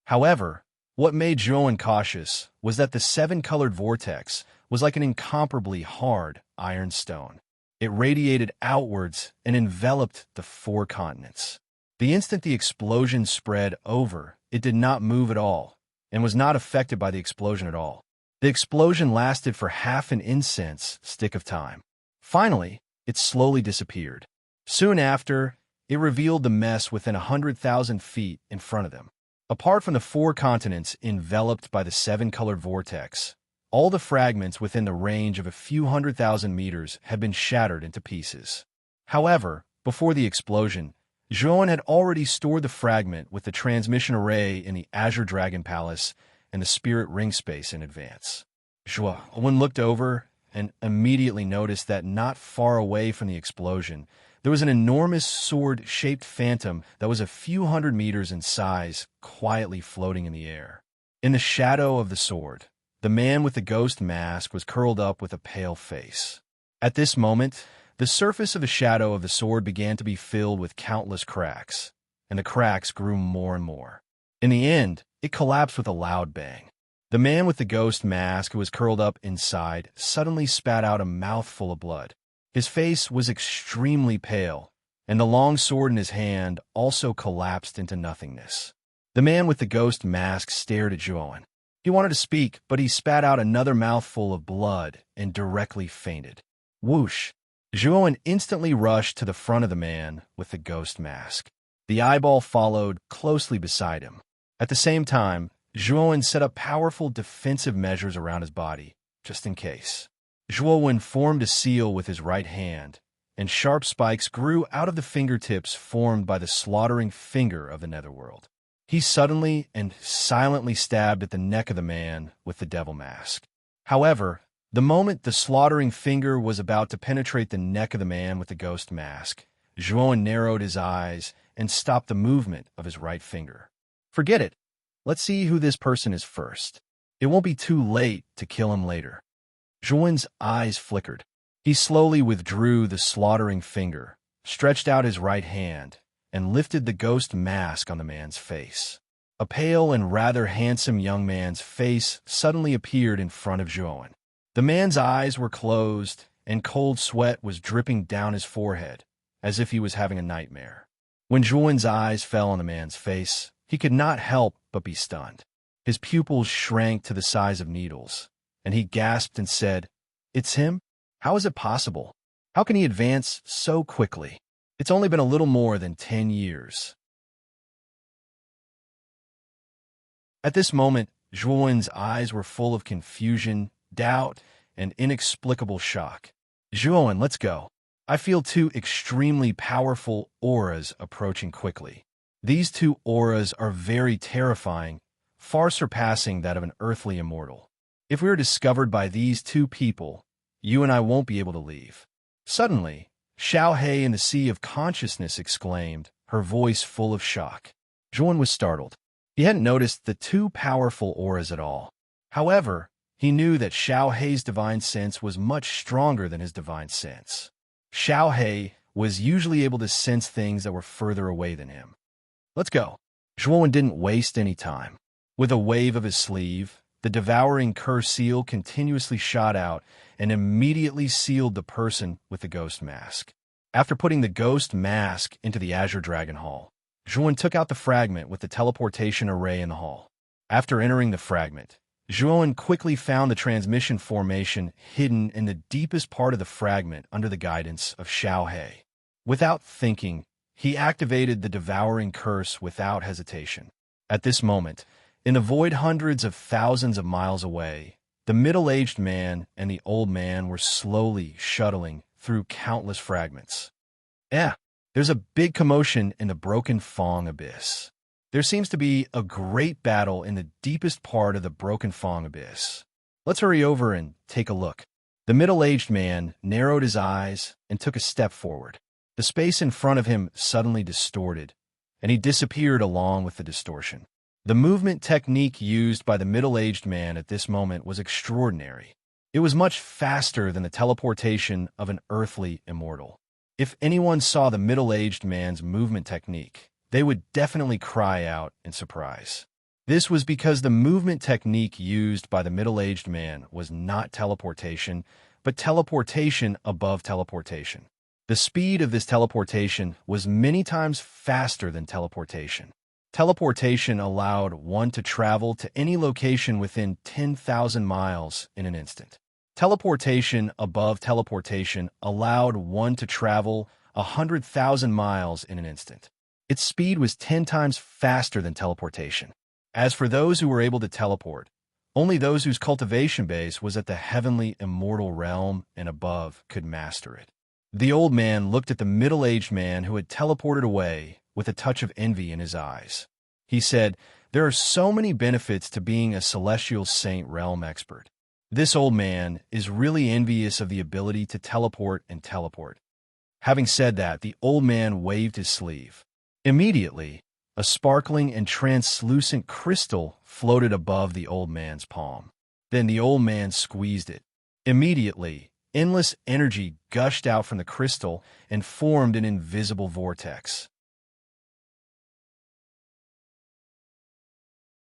However, what made Zhuowen cautious was that the 7-colored vortex was like an incomparably hard iron stone. It radiated outwards and enveloped the 4 continents. The instant the explosion spread over, it did not move at all, and was not affected by the explosion at all. The explosion lasted for half an incense stick of time. Finally, it slowly disappeared. Soon after, it revealed the mess within 100,000 feet in front of them. Apart from the 4 continents enveloped by the 7-colored vortex, all the fragments within the range of a few 100,000 meters had been shattered into pieces. However, before the explosion, Zhuowen had already stored the fragment with the transmission array in the Azure Dragon Palace and the Spirit Ring space in advance. Zhuowen looked over and immediately noticed that not far away from the explosion, there was an enormous sword-shaped phantom that was a few 100 meters in size, quietly floating in the air. In the shadow of the sword, the man with the ghost mask was curled up with a pale face. At this moment, the surface of the shadow of the sword began to be filled with countless cracks, and the cracks grew more and more. In the end, it collapsed with a loud bang. The man with the ghost mask, who was curled up inside, suddenly spat out a mouthful of blood. His face was extremely pale, and the long sword in his hand also collapsed into nothingness. The man with the ghost mask stared at Zhuowen. He wanted to speak, but he spat out another mouthful of blood and directly fainted. Whoosh! Zhuowen instantly rushed to the front of the man with the ghost mask. The eyeball followed closely beside him. At the same time, Zhuowen set up powerful defensive measures around his body, just in case. Zhuowen formed a seal with his right hand, and sharp spikes grew out of the fingertips formed by the slaughtering finger of the netherworld. He suddenly and silently stabbed at the neck of the man with the devil mask. However, the moment the slaughtering finger was about to penetrate the neck of the man with the ghost mask, Zhuowen narrowed his eyes and stopped the movement of his right finger. Forget it. Let's see who this person is first. It won't be too late to kill him later. Zhuowen's eyes flickered. He slowly withdrew the slaughtering finger, stretched out his right hand, and lifted the ghost mask on the man's face. A pale and rather handsome young man's face suddenly appeared in front of Zhuowen. The man's eyes were closed, and cold sweat was dripping down his forehead, as if he was having a nightmare. When Zhuowen's eyes fell on the man's face, he could not help but be stunned. His pupils shrank to the size of needles, and he gasped and said, "It's him? How is it possible? How can he advance so quickly? It's only been a little more than 10 years." At this moment, Zhuowen's eyes were full of confusion, doubt, and inexplicable shock. "Zhuowen, let's go. I feel 2 extremely powerful auras approaching quickly. These 2 auras are very terrifying, far surpassing that of an earthly immortal. If we are discovered by these 2 people, you and I won't be able to leave." Suddenly, Xiao He in the Sea of Consciousness exclaimed, her voice full of shock. Zhuowen was startled. He hadn't noticed the 2 powerful auras at all. However, he knew that Xiao He's divine sense was much stronger than his divine sense. Xiao He was usually able to sense things that were further away than him. "Let's go." Zhuowen didn't waste any time. With a wave of his sleeve, the devouring curse seal continuously shot out and immediately sealed the person with the ghost mask. After putting the ghost mask into the Azure Dragon Hall, Zhuowen took out the fragment with the teleportation array in the hall. After entering the fragment, Zhuowen quickly found the transmission formation hidden in the deepest part of the fragment under the guidance of Xiao He. Without thinking, he activated the devouring curse without hesitation. At this moment, in the void hundreds of thousands of miles away, the middle-aged man and the old man were slowly shuttling through countless fragments. Yeah, there's a big commotion in the Broken Fong Abyss. There seems to be a great battle in the deepest part of the Broken Fong Abyss. Let's hurry over and take a look. The middle-aged man narrowed his eyes and took a step forward. The space in front of him suddenly distorted, and he disappeared along with the distortion. The movement technique used by the middle-aged man at this moment was extraordinary. It was much faster than the teleportation of an earthly immortal. If anyone saw the middle-aged man's movement technique, they would definitely cry out in surprise. This was because the movement technique used by the middle-aged man was not teleportation, but teleportation above teleportation. The speed of this teleportation was many times faster than teleportation. Teleportation allowed one to travel to any location within 10,000 miles in an instant. Teleportation above teleportation allowed one to travel 100,000 miles in an instant. Its speed was 10 times faster than teleportation. As for those who were able to teleport, only those whose cultivation base was at the heavenly immortal realm and above could master it. The old man looked at the middle-aged man who had teleported away with a touch of envy in his eyes. He said, "There are so many benefits to being a celestial saint realm expert. This old man is really envious of the ability to teleport and teleport." Having said that, the old man waved his sleeve. Immediately, a sparkling and translucent crystal floated above the old man's palm. Then the old man squeezed it. Immediately, endless energy gushed out from the crystal and formed an invisible vortex.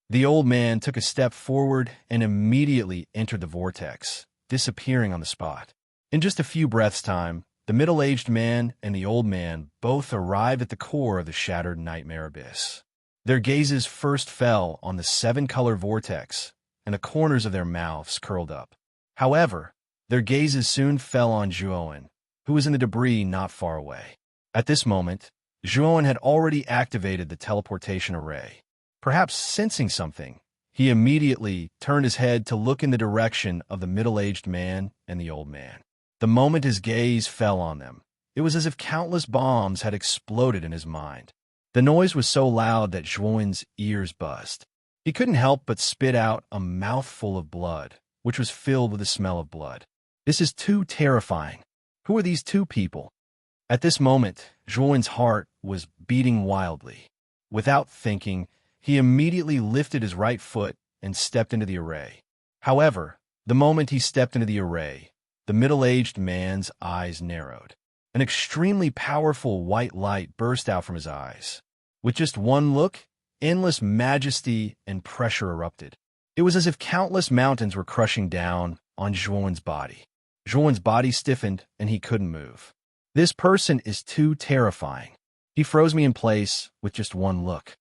The old man took a step forward and immediately entered the vortex, disappearing on the spot. In just a few breaths' time, the middle-aged man and the old man both arrived at the core of the shattered nightmare abyss. Their gazes first fell on the seven-color vortex, and the corners of their mouths curled up. However, their gazes soon fell on Zhuowen, who was in the debris not far away. At this moment, Zhuowen had already activated the teleportation array. Perhaps sensing something, he immediately turned his head to look in the direction of the middle-aged man and the old man. The moment his gaze fell on them, it was as if countless bombs had exploded in his mind. The noise was so loud that Zhuowen's ears buzzed. He couldn't help but spit out a mouthful of blood, which was filled with the smell of blood. This is too terrifying. Who are these two people? At this moment, Zhuowen's heart was beating wildly. Without thinking, he immediately lifted his right foot and stepped into the array. However, the moment he stepped into the array, the middle-aged man's eyes narrowed. An extremely powerful white light burst out from his eyes. With just one look, endless majesty and pressure erupted. It was as if countless mountains were crushing down on Zhuowen's body. Zhuowen's body stiffened and he couldn't move. This person is too terrifying. He froze me in place with just one look.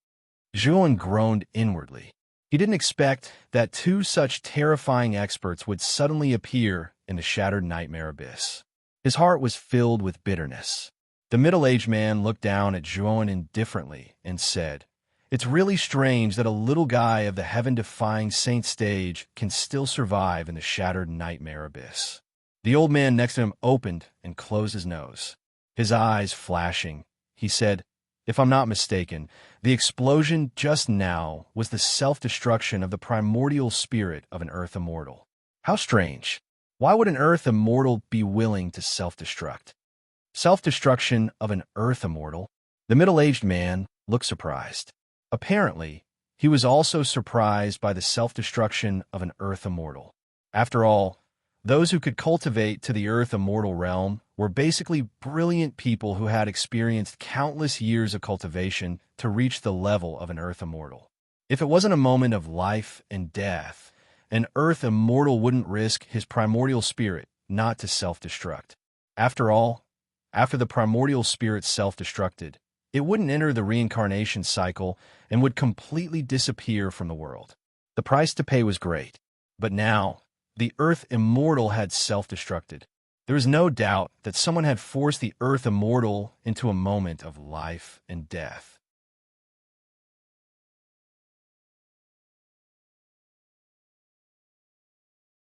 Zhuowen groaned inwardly. He didn't expect that two such terrifying experts would suddenly appear in the shattered nightmare abyss. His heart was filled with bitterness. The middle-aged man looked down at Zhuowen indifferently and said, "It's really strange that a little guy of the heaven-defying saint stage can still survive in the shattered nightmare abyss." The old man next to him opened and closed his nose. His eyes flashing, he said, "If I'm not mistaken, the explosion just now was the self-destruction of the primordial spirit of an earth immortal. How strange. Why would an earth immortal be willing to self-destruct? Self-destruction of an earth immortal?" The middle-aged man looked surprised. Apparently, he was also surprised by the self-destruction of an earth immortal. After all, those who could cultivate to the earth immortal realm were basically brilliant people who had experienced countless years of cultivation to reach the level of an earth immortal. If it wasn't a moment of life and death, an earth immortal wouldn't risk his primordial spirit not to self-destruct. After all, after the primordial spirit self-destructed, it wouldn't enter the reincarnation cycle and would completely disappear from the world. The price to pay was great, but now the earth immortal had self-destructed. There was no doubt that someone had forced the earth immortal into a moment of life and death.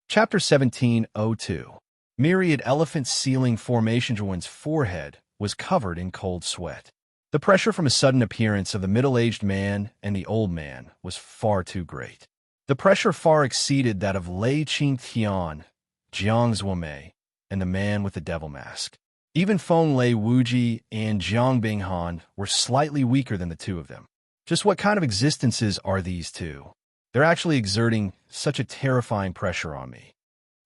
Chapter 17:02. Myriad elephant sealing formation Zhuowen's forehead was covered in cold sweat. The pressure from a sudden appearance of the middle-aged man and the old man was far too great. The pressure far exceeded that of Lei Qingtian, Jiang Zuomei, and the man with the devil mask. Even Feng Lei Wuji and Jiang Binghan were slightly weaker than the two of them. Just what kind of existences are these two? They're actually exerting such a terrifying pressure on me.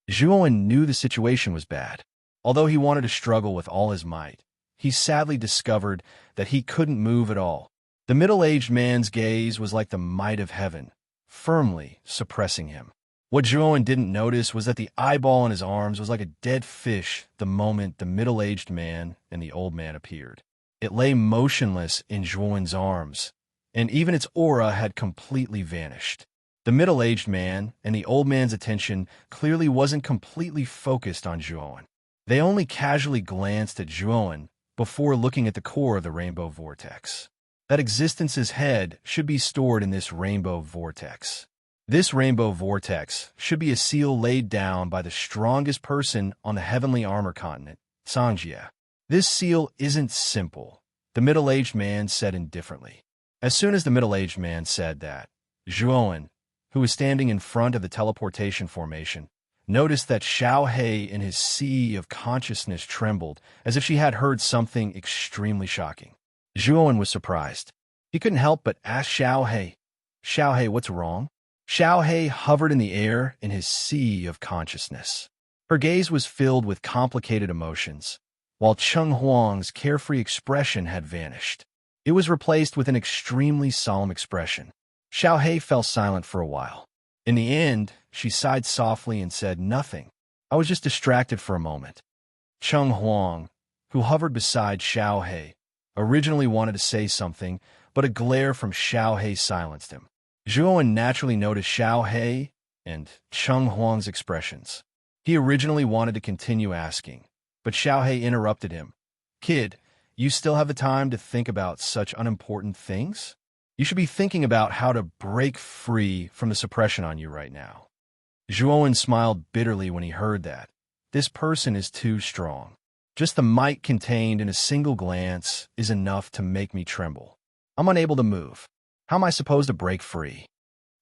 Zhuowen knew the situation was bad. Although he wanted to struggle with all his might, he sadly discovered that he couldn't move at all. The middle-aged man's gaze was like the might of heaven, firmly suppressing him. What Zhuowen didn't notice was that the eyeball in his arms was like a dead fish the moment the middle-aged man and the old man appeared. It lay motionless in Zhuowen's arms, and even its aura had completely vanished. The middle-aged man and the old man's attention clearly wasn't completely focused on Zhuowen. They only casually glanced at Zhuowen before looking at the core of the rainbow vortex. That existence's head should be stored in this rainbow vortex. This rainbow vortex should be a seal laid down by the strongest person on the heavenly armor continent, Sangjia. This seal isn't simple, the middle-aged man said indifferently. As soon as the middle-aged man said that, Zhuowen, who was standing in front of the teleportation formation, noticed that Xiao He in his sea of consciousness trembled as if she had heard something extremely shocking. Zhuowen was surprised. He couldn't help but ask Xiao He, what's wrong? Xiao He hovered in the air in his sea of consciousness. Her gaze was filled with complicated emotions, while Cheng Huang's carefree expression had vanished. It was replaced with an extremely solemn expression. Xiao He fell silent for a while. In the end, she sighed softly and said, "Nothing. I was just distracted for a moment." Cheng Huang, who hovered beside Xiao He, originally wanted to say something, but a glare from Xiao He silenced him. Zhuowen naturally noticed Xiao He and Cheng Huang's expressions. He originally wanted to continue asking, but Xiao He interrupted him. "Kid, you still have the time to think about such unimportant things? You should be thinking about how to break free from the suppression on you right now." Zhuowen smiled bitterly when he heard that. This person is too strong. Just the might contained in a single glance is enough to make me tremble. I'm unable to move. How am I supposed to break free?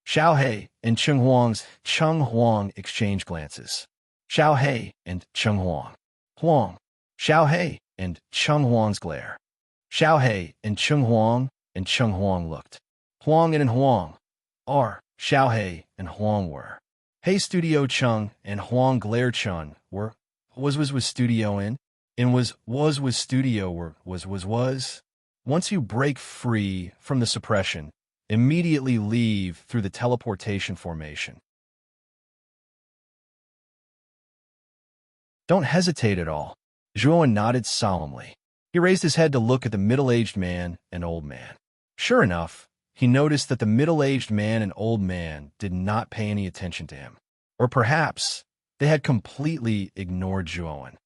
Xiao He and Cheng Huang exchanged glances. Xiao He and Cheng Huang. Xiao He and Cheng Huang's glare. Xiao He and Cheng Huang looked. Huang and Huang are Xiao He and Huang were. Hey Studio Cheng and Huang glare Cheng were was studio in and was studio were was. Once you break free from the suppression, immediately leave through the teleportation formation. Don't hesitate at all. Zhuowen nodded solemnly. He raised his head to look at the middle-aged man and old man. Sure enough, he noticed that the middle-aged man and old man did not pay any attention to him. Or perhaps they had completely ignored Zhuowen.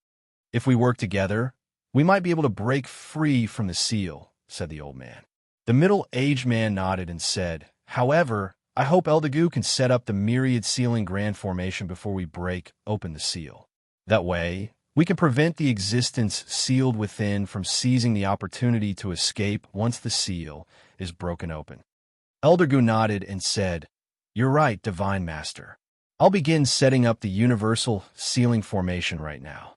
"If we work together, we might be able to break free from the seal," said the old man. The middle-aged man nodded and said, "However, I hope Eldagu can set up the myriad sealing grand formation before we break open the seal. That way, we can prevent the existence sealed within from seizing the opportunity to escape once the seal is broken open." Eldagu nodded and said, "You're right, Divine Master. I'll begin setting up the universal sealing formation right now."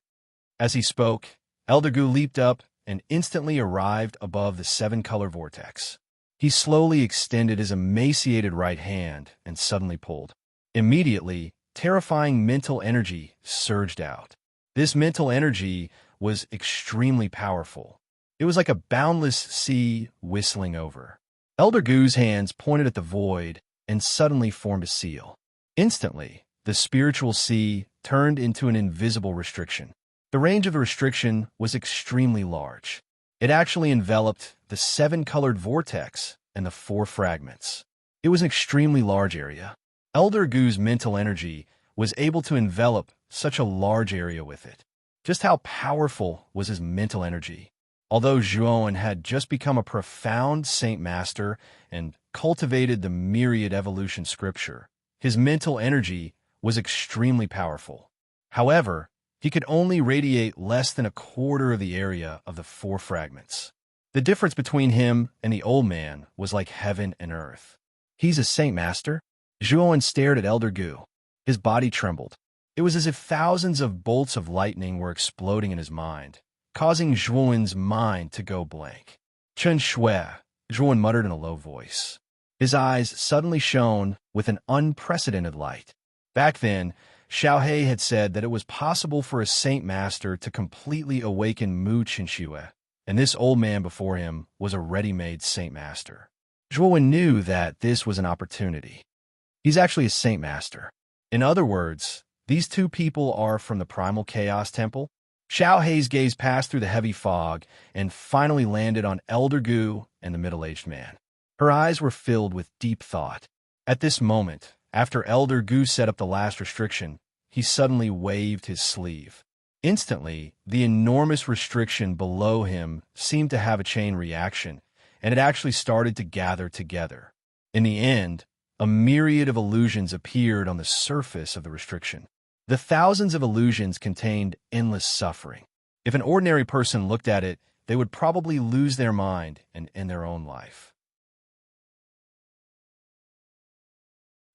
As he spoke, Eldagu leaped up and instantly arrived above the seven-color vortex. He slowly extended his emaciated right hand and suddenly pulled. Immediately, terrifying mental energy surged out. This mental energy was extremely powerful. It was like a boundless sea whistling over. Eldagu's hands pointed at the void and suddenly formed a seal. Instantly, the spiritual sea turned into an invisible restriction. The range of the restriction was extremely large. It actually enveloped the seven-colored vortex and the four fragments. It was an extremely large area. Eldagu's mental energy was able to envelop such a large area with it. Just how powerful was his mental energy? Although Zhuowen had just become a profound Saint Master and cultivated the myriad evolution scripture, his mental energy was extremely powerful. However, he could only radiate less than a quarter of the area of the four fragments. The difference between him and the old man was like heaven and earth. "He's a saint, master?" Zhuowen stared at Elder Gu. His body trembled. It was as if thousands of bolts of lightning were exploding in his mind, causing Zhuowen's mind to go blank. "Chen Shui," Zhuowen muttered in a low voice. His eyes suddenly shone with an unprecedented light. Back then, Xiaohe had said that it was possible for a saint master to completely awaken Mu Qinshui, and this old man before him was a ready-made saint master. Zhuowen knew that this was an opportunity. He's actually a saint master. In other words, these two people are from the primal chaos temple. Xiaohe's gaze passed through the heavy fog and finally landed on Elder Gu and the middle-aged man. Her eyes were filled with deep thought. At this moment, after Elder Gu set up the last restriction, he suddenly waved his sleeve. Instantly, the enormous restriction below him seemed to have a chain reaction, and it actually started to gather together. In the end, a myriad of illusions appeared on the surface of the restriction. The thousands of illusions contained endless suffering. If an ordinary person looked at it, they would probably lose their mind and end their own life.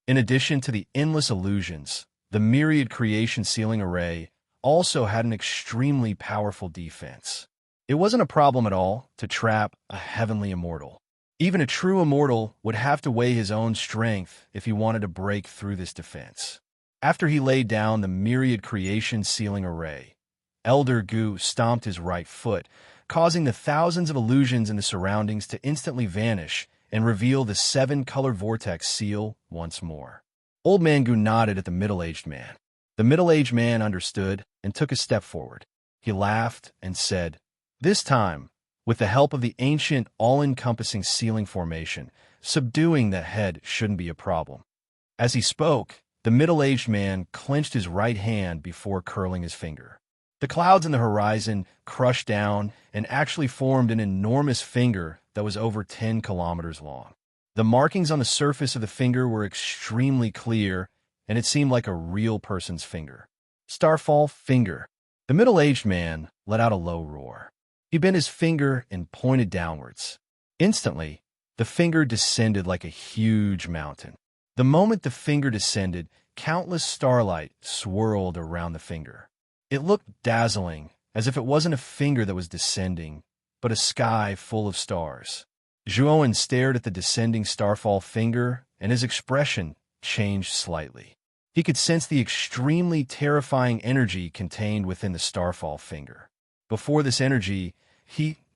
In addition to the endless illusions, the myriad creation sealing array also had an extremely powerful defense. It wasn't a problem at all to trap a heavenly immortal. Even a true immortal would have to weigh his own strength if he wanted to break through this defense. After he laid down the myriad creation sealing array, Elder Gu stomped his right foot, causing the thousands of illusions in the surroundings to instantly vanish and reveal the 7-colored vortex seal once more. Old Man Gu nodded at the middle-aged man. The middle-aged man understood and took a step forward. He laughed and said, "This time, with the help of the ancient all-encompassing sealing formation, subduing the head shouldn't be a problem." As he spoke, the middle-aged man clenched his right hand before curling his finger. The clouds in the horizon crushed down and actually formed an enormous finger that was over 10 kilometers long. The markings on the surface of the finger were extremely clear, and it seemed like a real person's finger. "Starfall finger." The middle-aged man let out a low roar. He bent his finger and pointed downwards. Instantly, the finger descended like a huge mountain. The moment the finger descended, countless starlight swirled around the finger. It looked dazzling, as if it wasn't a finger that was descending, but a sky full of stars. Zhuowen stared at the descending starfall finger, and his expression changed slightly. He could sense the extremely terrifying energy contained within the starfall finger. Before this energy,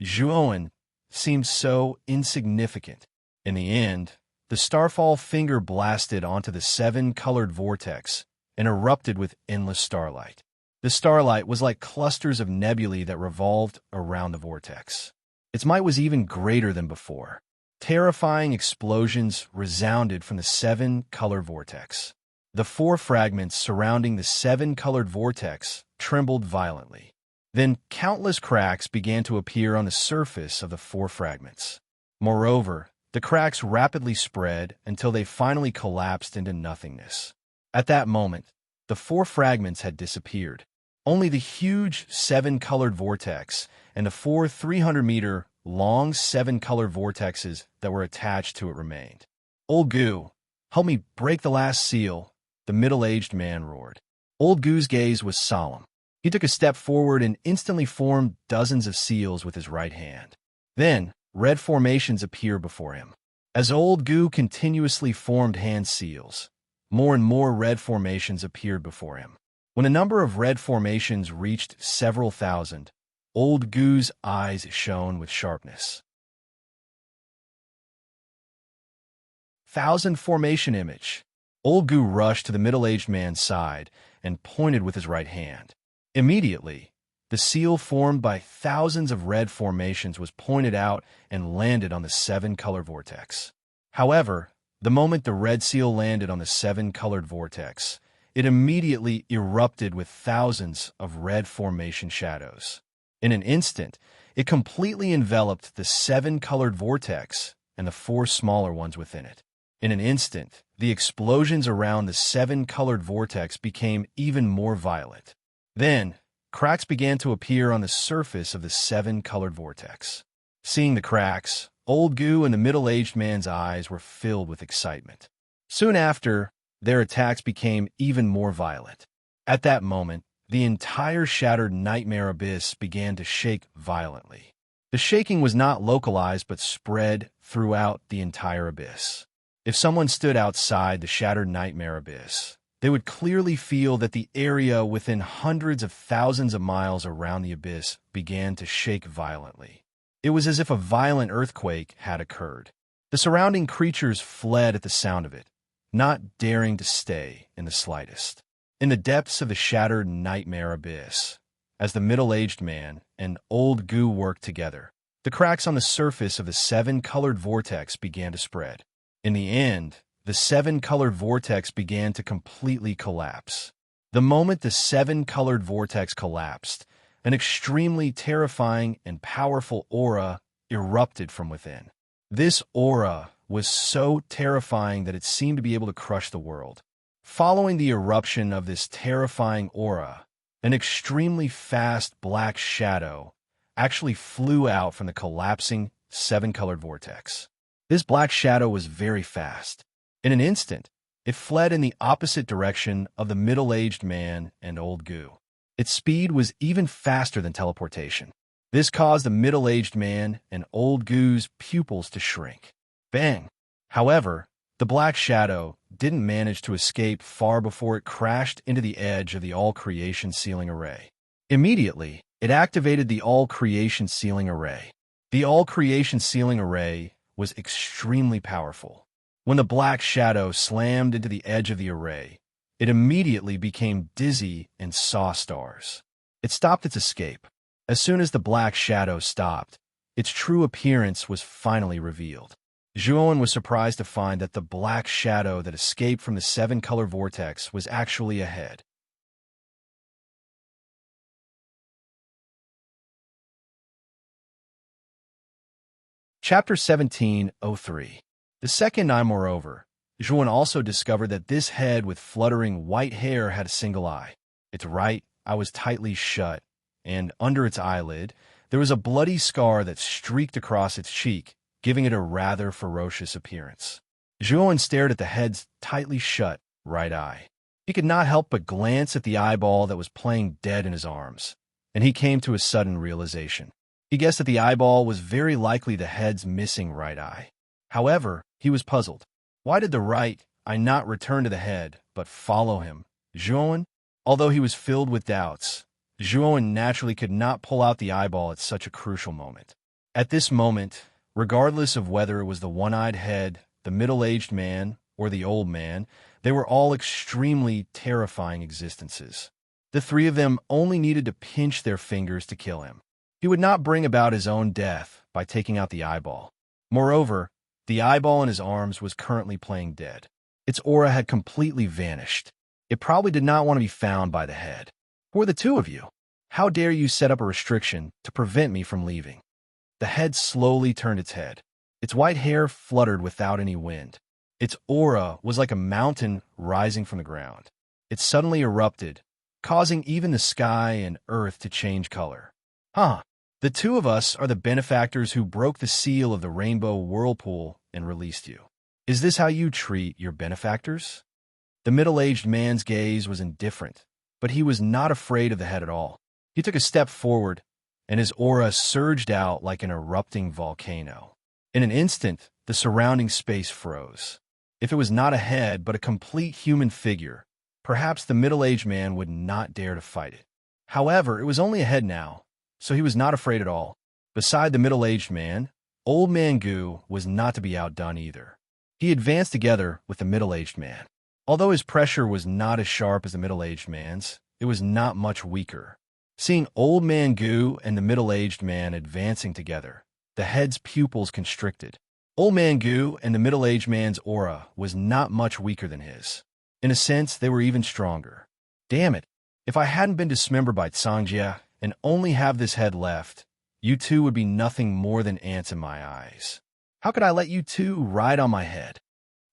Zhuowen, seemed so insignificant. In the end, the starfall finger blasted onto the 7-colored vortex and erupted with endless starlight. The starlight was like clusters of nebulae that revolved around the vortex. Its might was even greater than before. Terrifying explosions resounded from the 7-colored vortex. The 4 fragments surrounding the 7-colored vortex trembled violently. Then countless cracks began to appear on the surface of the 4 fragments. Moreover, the cracks rapidly spread until they finally collapsed into nothingness. At that moment, the 4 fragments had disappeared. Only the huge 7-colored vortex and the 4 300-meter-long 7-colored vortexes that were attached to it remained. "Old Gu, help me break the last seal," the middle-aged man roared. Old Gu's gaze was solemn. He took a step forward and instantly formed dozens of seals with his right hand. Then, red formations appeared before him. As Old Gu continuously formed hand seals, more and more red formations appeared before him. When the number of red formations reached several thousand, Old Gu's eyes shone with sharpness. 1,000 formation image. Old Gu rushed to the middle-aged man's side and pointed with his right hand. Immediately, the seal formed by thousands of red formations was pointed out and landed on the 7-colored vortex. However, the moment the red seal landed on the 7-colored vortex, it immediately erupted with thousands of red formation shadows. In an instant, it completely enveloped the 7-colored vortex and the 4 smaller ones within it. In an instant, the explosions around the 7-colored vortex became even more violent. Then, cracks began to appear on the surface of the seven-colored vortex. Seeing the cracks, Old Goo and the middle-aged man's eyes were filled with excitement. Soon after, their attacks became even more violent. At that moment, the entire shattered nightmare abyss began to shake violently. The shaking was not localized but spread throughout the entire abyss. If someone stood outside the shattered nightmare abyss, they would clearly feel that the area within hundreds of thousands of miles around the abyss began to shake violently. It was as if a violent earthquake had occurred. The surrounding creatures fled at the sound of it, not daring to stay in the slightest. In the depths of the shattered nightmare abyss, as the middle-aged man and Old Goo worked together, the cracks on the surface of the seven-colored vortex began to spread. In the end, the seven-colored vortex began to completely collapse. The moment the seven-colored vortex collapsed, an extremely terrifying and powerful aura erupted from within. This aura was so terrifying that it seemed to be able to crush the world. Following the eruption of this terrifying aura, an extremely fast black shadow actually flew out from the collapsing seven-colored vortex. This black shadow was very fast. In an instant, it fled in the opposite direction of the middle-aged man and Old Goo. Its speed was even faster than teleportation. This caused the middle-aged man and Old Goo's pupils to shrink. Bang! However, the black shadow didn't manage to escape far before it crashed into the edge of the all-creation sealing array. Immediately, it activated the all-creation sealing array. The all-creation sealing array was extremely powerful. When the black shadow slammed into the edge of the array, it immediately became dizzy and saw stars. It stopped its escape. As soon as the black shadow stopped, its true appearance was finally revealed. Zhuowen was surprised to find that the black shadow that escaped from the seven-color vortex was actually ahead. Chapter 17:03. The second night, moreover, Zhuowen also discovered that this head with fluttering white hair had a single eye. Its right eye was tightly shut, and under its eyelid, there was a bloody scar that streaked across its cheek, giving it a rather ferocious appearance. Zhuowen stared at the head's tightly shut right eye. He could not help but glance at the eyeball that was playing dead in his arms, and he came to a sudden realization. He guessed that the eyeball was very likely the head's missing right eye. However, he was puzzled. Why did the right eye not return to the head, but follow him? Zhuowen? Although he was filled with doubts, Zhuowen naturally could not pull out the eyeball at such a crucial moment. At this moment, regardless of whether it was the one-eyed head, the middle-aged man, or the old man, they were all extremely terrifying existences. The three of them only needed to pinch their fingers to kill him. He would not bring about his own death by taking out the eyeball. Moreover, the eyeball in his arms was currently playing dead. Its aura had completely vanished. It probably did not want to be found by the head. Who are the two of you? How dare you set up a restriction to prevent me from leaving? The head slowly turned its head. Its white hair fluttered without any wind. Its aura was like a mountain rising from the ground. It suddenly erupted, causing even the sky and earth to change color. The two of us are the benefactors who broke the seal of the rainbow whirlpool and released you. Is this how you treat your benefactors? The middle-aged man's gaze was indifferent, but he was not afraid of the head at all. He took a step forward, and his aura surged out like an erupting volcano. In an instant, the surrounding space froze. If it was not a head, but a complete human figure, perhaps the middle-aged man would not dare to fight it. However, it was only a head now, so he was not afraid at all. Beside the middle-aged man, Old Man Goo was not to be outdone either. He advanced together with the middle-aged man. Although his pressure was not as sharp as the middle-aged man's, it was not much weaker. Seeing Old Man Goo and the middle-aged man advancing together, the head's pupils constricted. Old Man Goo and the middle-aged man's aura was not much weaker than his. In a sense, they were even stronger. Damn it, if I hadn't been dismembered by Tsangjia and only have this head left, you two would be nothing more than ants in my eyes. How could I let you two ride on my head?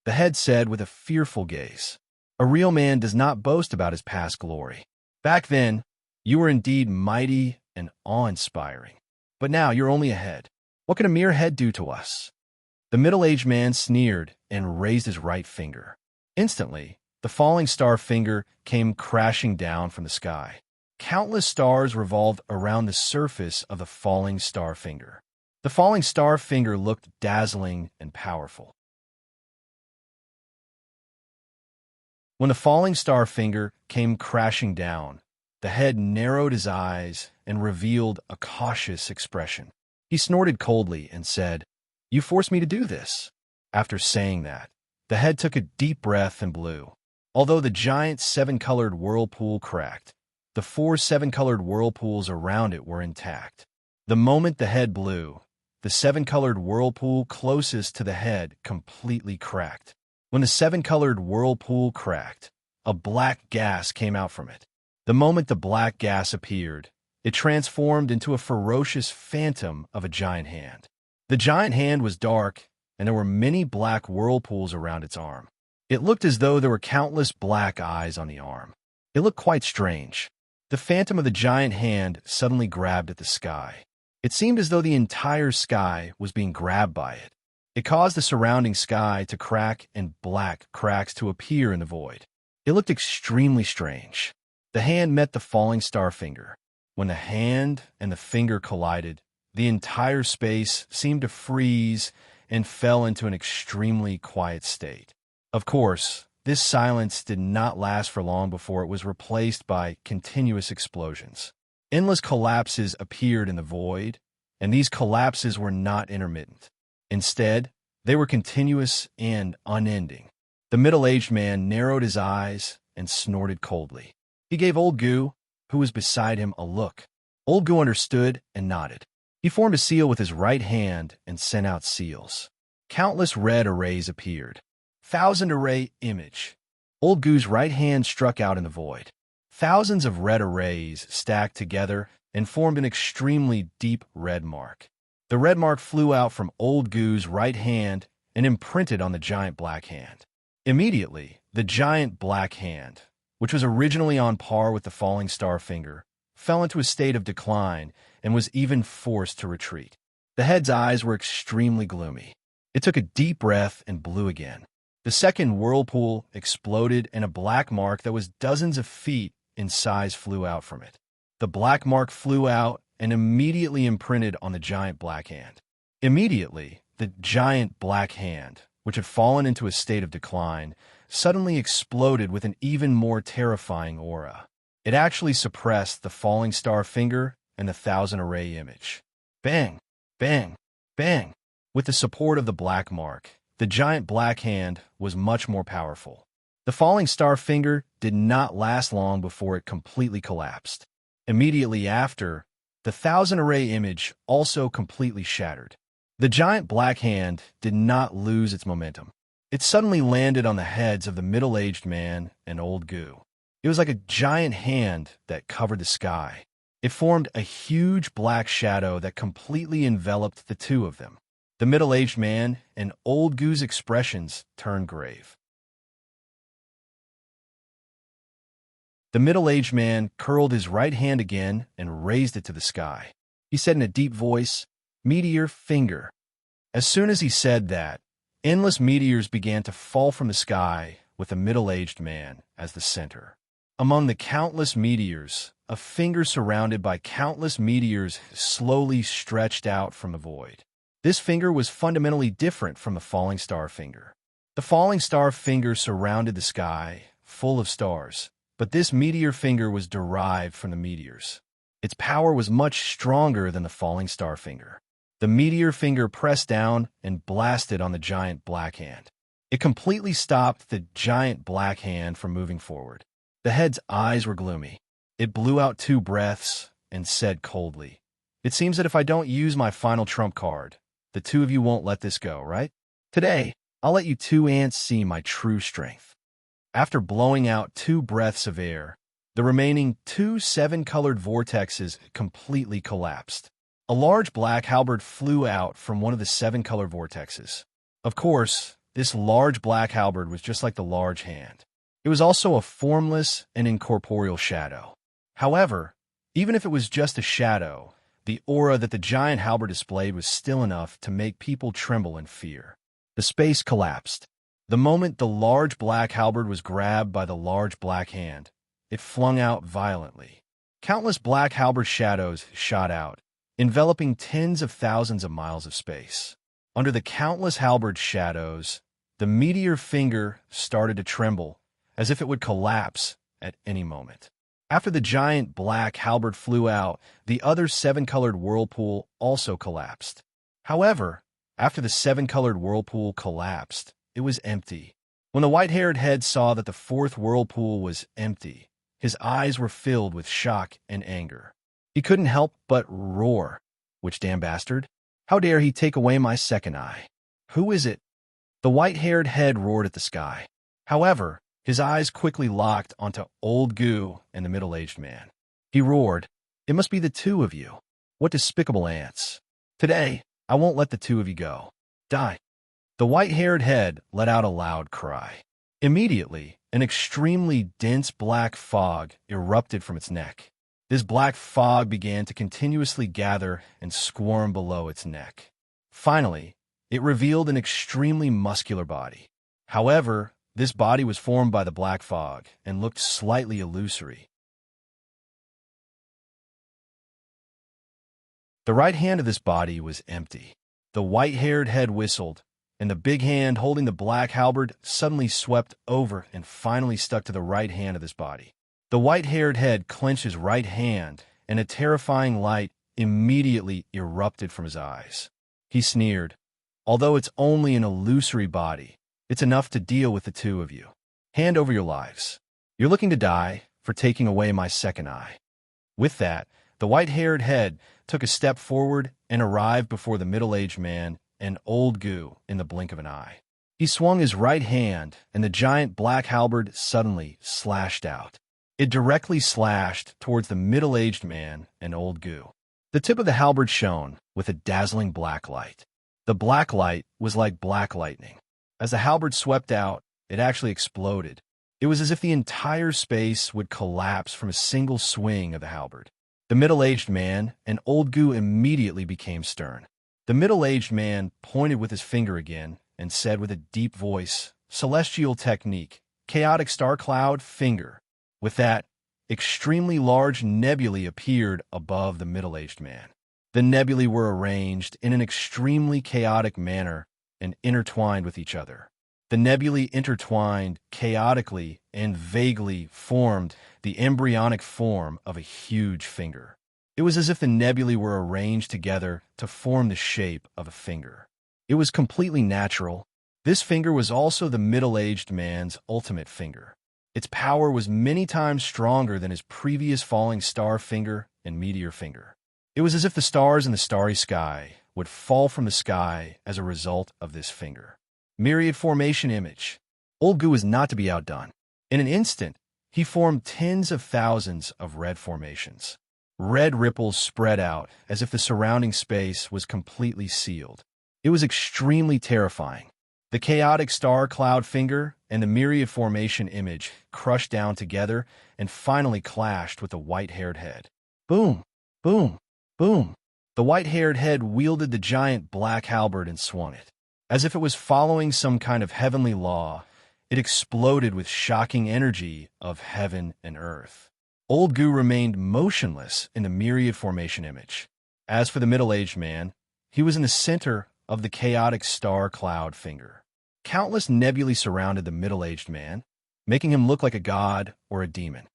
The head said with a fearful gaze. A real man does not boast about his past glory. Back then, You were indeed mighty and awe-inspiring. But now you're only a head. What can a mere head do to us? The middle-aged man sneered and raised his right finger. Instantly, the falling star finger came crashing down from the sky. Countless stars revolved around the surface of the falling star finger. The falling star finger looked dazzling and powerful. When the falling star finger came crashing down, the head narrowed his eyes and revealed a cautious expression. He snorted coldly and said, "You forced me to do this." After saying that, the head took a deep breath and blew. Although the giant seven-colored whirlpool cracked, the 4 seven-colored whirlpools around it were intact. The moment the head blew, the 7-colored whirlpool closest to the head completely cracked. When the 7-colored whirlpool cracked, a black gas came out from it. The moment the black gas appeared, it transformed into a ferocious phantom of a giant hand. The giant hand was dark, and there were many black whirlpools around its arm. It looked as though there were countless black eyes on the arm. It looked quite strange. The phantom of the giant hand suddenly grabbed at the sky. It seemed as though the entire sky was being grabbed by it. It caused the surrounding sky to crack and black cracks to appear in the void. It looked extremely strange. The hand met the falling star finger. When the hand and the finger collided, the entire space seemed to freeze and fell into an extremely quiet state. Of course, this silence did not last for long before it was replaced by continuous explosions. Endless collapses appeared in the void, and these collapses were not intermittent. Instead, they were continuous and unending. The middle-aged man narrowed his eyes and snorted coldly. He gave Old Goo, who was beside him, a look. Old Goo understood and nodded. He formed a seal with his right hand and sent out seals. Countless red arrays appeared. 1,000-array image. Old Goo's right hand struck out in the void. Thousands of red arrays stacked together and formed an extremely deep red mark. The red mark flew out from Old Goo's right hand and imprinted on the giant black hand. Immediately, the giant black hand, which was originally on par with the falling star finger, fell into a state of decline and was even forced to retreat. The head's eyes were extremely gloomy. It took a deep breath and blew again. The second whirlpool exploded and a black mark that was dozens of feet in size flew out from it. The black mark flew out and immediately imprinted on the giant black hand. Immediately, the giant black hand, which had fallen into a state of decline, suddenly exploded with an even more terrifying aura. It actually suppressed the falling star finger and the 1,000-array image. Bang! Bang! Bang! With the support of the black mark, the giant black hand was much more powerful. The falling star finger did not last long before it completely collapsed. Immediately after, the 1,000-array image also completely shattered. The giant black hand did not lose its momentum. It suddenly landed on the heads of the middle-aged man and Old Goo. It was like a giant hand that covered the sky. It formed a huge black shadow that completely enveloped the two of them. The middle-aged man and Old Goo's expressions turned grave. The middle-aged man curled his right hand again and raised it to the sky. He said in a deep voice, "Meteor finger." As soon as he said that, endless meteors began to fall from the sky with the middle-aged man as the center. Among the countless meteors, a finger surrounded by countless meteors slowly stretched out from the void. This finger was fundamentally different from the falling star finger. The falling star finger surrounded the sky, full of stars, but this meteor finger was derived from the meteors. Its power was much stronger than the falling star finger. The meteor finger pressed down and blasted on the giant black hand. It completely stopped the giant black hand from moving forward. The head's eyes were gloomy. It blew out 2 breaths and said coldly, "It seems that if I don't use my final trump card, the two of you won't let this go, right? Today, I'll let you 2 ants see my true strength." After blowing out 2 breaths of air, the remaining 2 7-colored vortexes completely collapsed. A large black halberd flew out from one of the 7-colored vortexes. Of course, this large black halberd was just like the large hand. It was also a formless and incorporeal shadow. However, Even if it was just a shadow, the aura that the giant halberd displayed was still enough to make people tremble in fear. The space collapsed. The moment the large black halberd was grabbed by the large black hand, it flung out violently. Countless black halberd shadows shot out, enveloping tens of thousands of miles of space. Under the countless halberd shadows, the meteor finger started to tremble, as if it would collapse at any moment. After the giant black halberd flew out, the other seven-colored whirlpool also collapsed. However, after the seven-colored whirlpool collapsed, it was empty. When the white-haired head saw that the fourth whirlpool was empty, his eyes were filled with shock and anger. He couldn't help but roar. "Which damn bastard? How dare he take away my second eye? Who is it?" The white-haired head roared at the sky. However, his eyes quickly locked onto Old Goo and the middle-aged man. He roared, "It must be the two of you. What despicable ants. Today, I won't let the two of you go. Die." The white-haired head let out a loud cry. Immediately, an extremely dense black fog erupted from its neck. This black fog began to continuously gather and squirm below its neck. Finally, it revealed an extremely muscular body. However, this body was formed by the black fog and looked slightly illusory. The right hand of this body was empty. The white-haired head whistled, and the big hand holding the black halberd suddenly swept over and finally stuck to the right hand of this body. The white-haired head clenched his right hand, and a terrifying light immediately erupted from his eyes. He sneered, "Although it's only an illusory body, it's enough to deal with the two of you. Hand over your lives. You're looking to die for taking away my second eye." With that, the white-haired head took a step forward and arrived before the middle-aged man and Old Goo in the blink of an eye. He swung his right hand, and the giant black halberd suddenly slashed out. It directly slashed towards the middle-aged man and Old Goo. The tip of the halberd shone with a dazzling black light. The black light was like black lightning. As the halberd swept out, it actually exploded. It was as if the entire space would collapse from a single swing of the halberd. The middle-aged man and Old Goo immediately became stern. The middle-aged man pointed with his finger again and said with a deep voice, "Celestial technique, chaotic star cloud, finger." With that, extremely large nebulae appeared above the middle-aged man. The nebulae were arranged in an extremely chaotic manner and intertwined with each other. The nebulae intertwined chaotically and vaguely formed the embryonic form of a huge finger. It was as if the nebulae were arranged together to form the shape of a finger. It was completely natural. This finger was also the middle-aged man's ultimate finger. Its power was many times stronger than his previous falling star finger and meteor finger. It was as if the stars in the starry sky would fall from the sky as a result of this finger. Myriad formation image. Old Goo was not to be outdone. In an instant, he formed tens of thousands of red formations. Red ripples spread out as if the surrounding space was completely sealed. It was extremely terrifying. The chaotic star cloud finger and the myriad formation image crushed down together and finally clashed with the white-haired head. Boom! Boom! Boom! The white-haired head wielded the giant black halberd and swung it. As if it was following some kind of heavenly law, it exploded with shocking energy of heaven and earth. Old Goo remained motionless in the myriad formation image. As for the middle-aged man, he was in the center of the chaotic star cloud finger. Countless nebulae surrounded the middle-aged man, making him look like a god or a demon.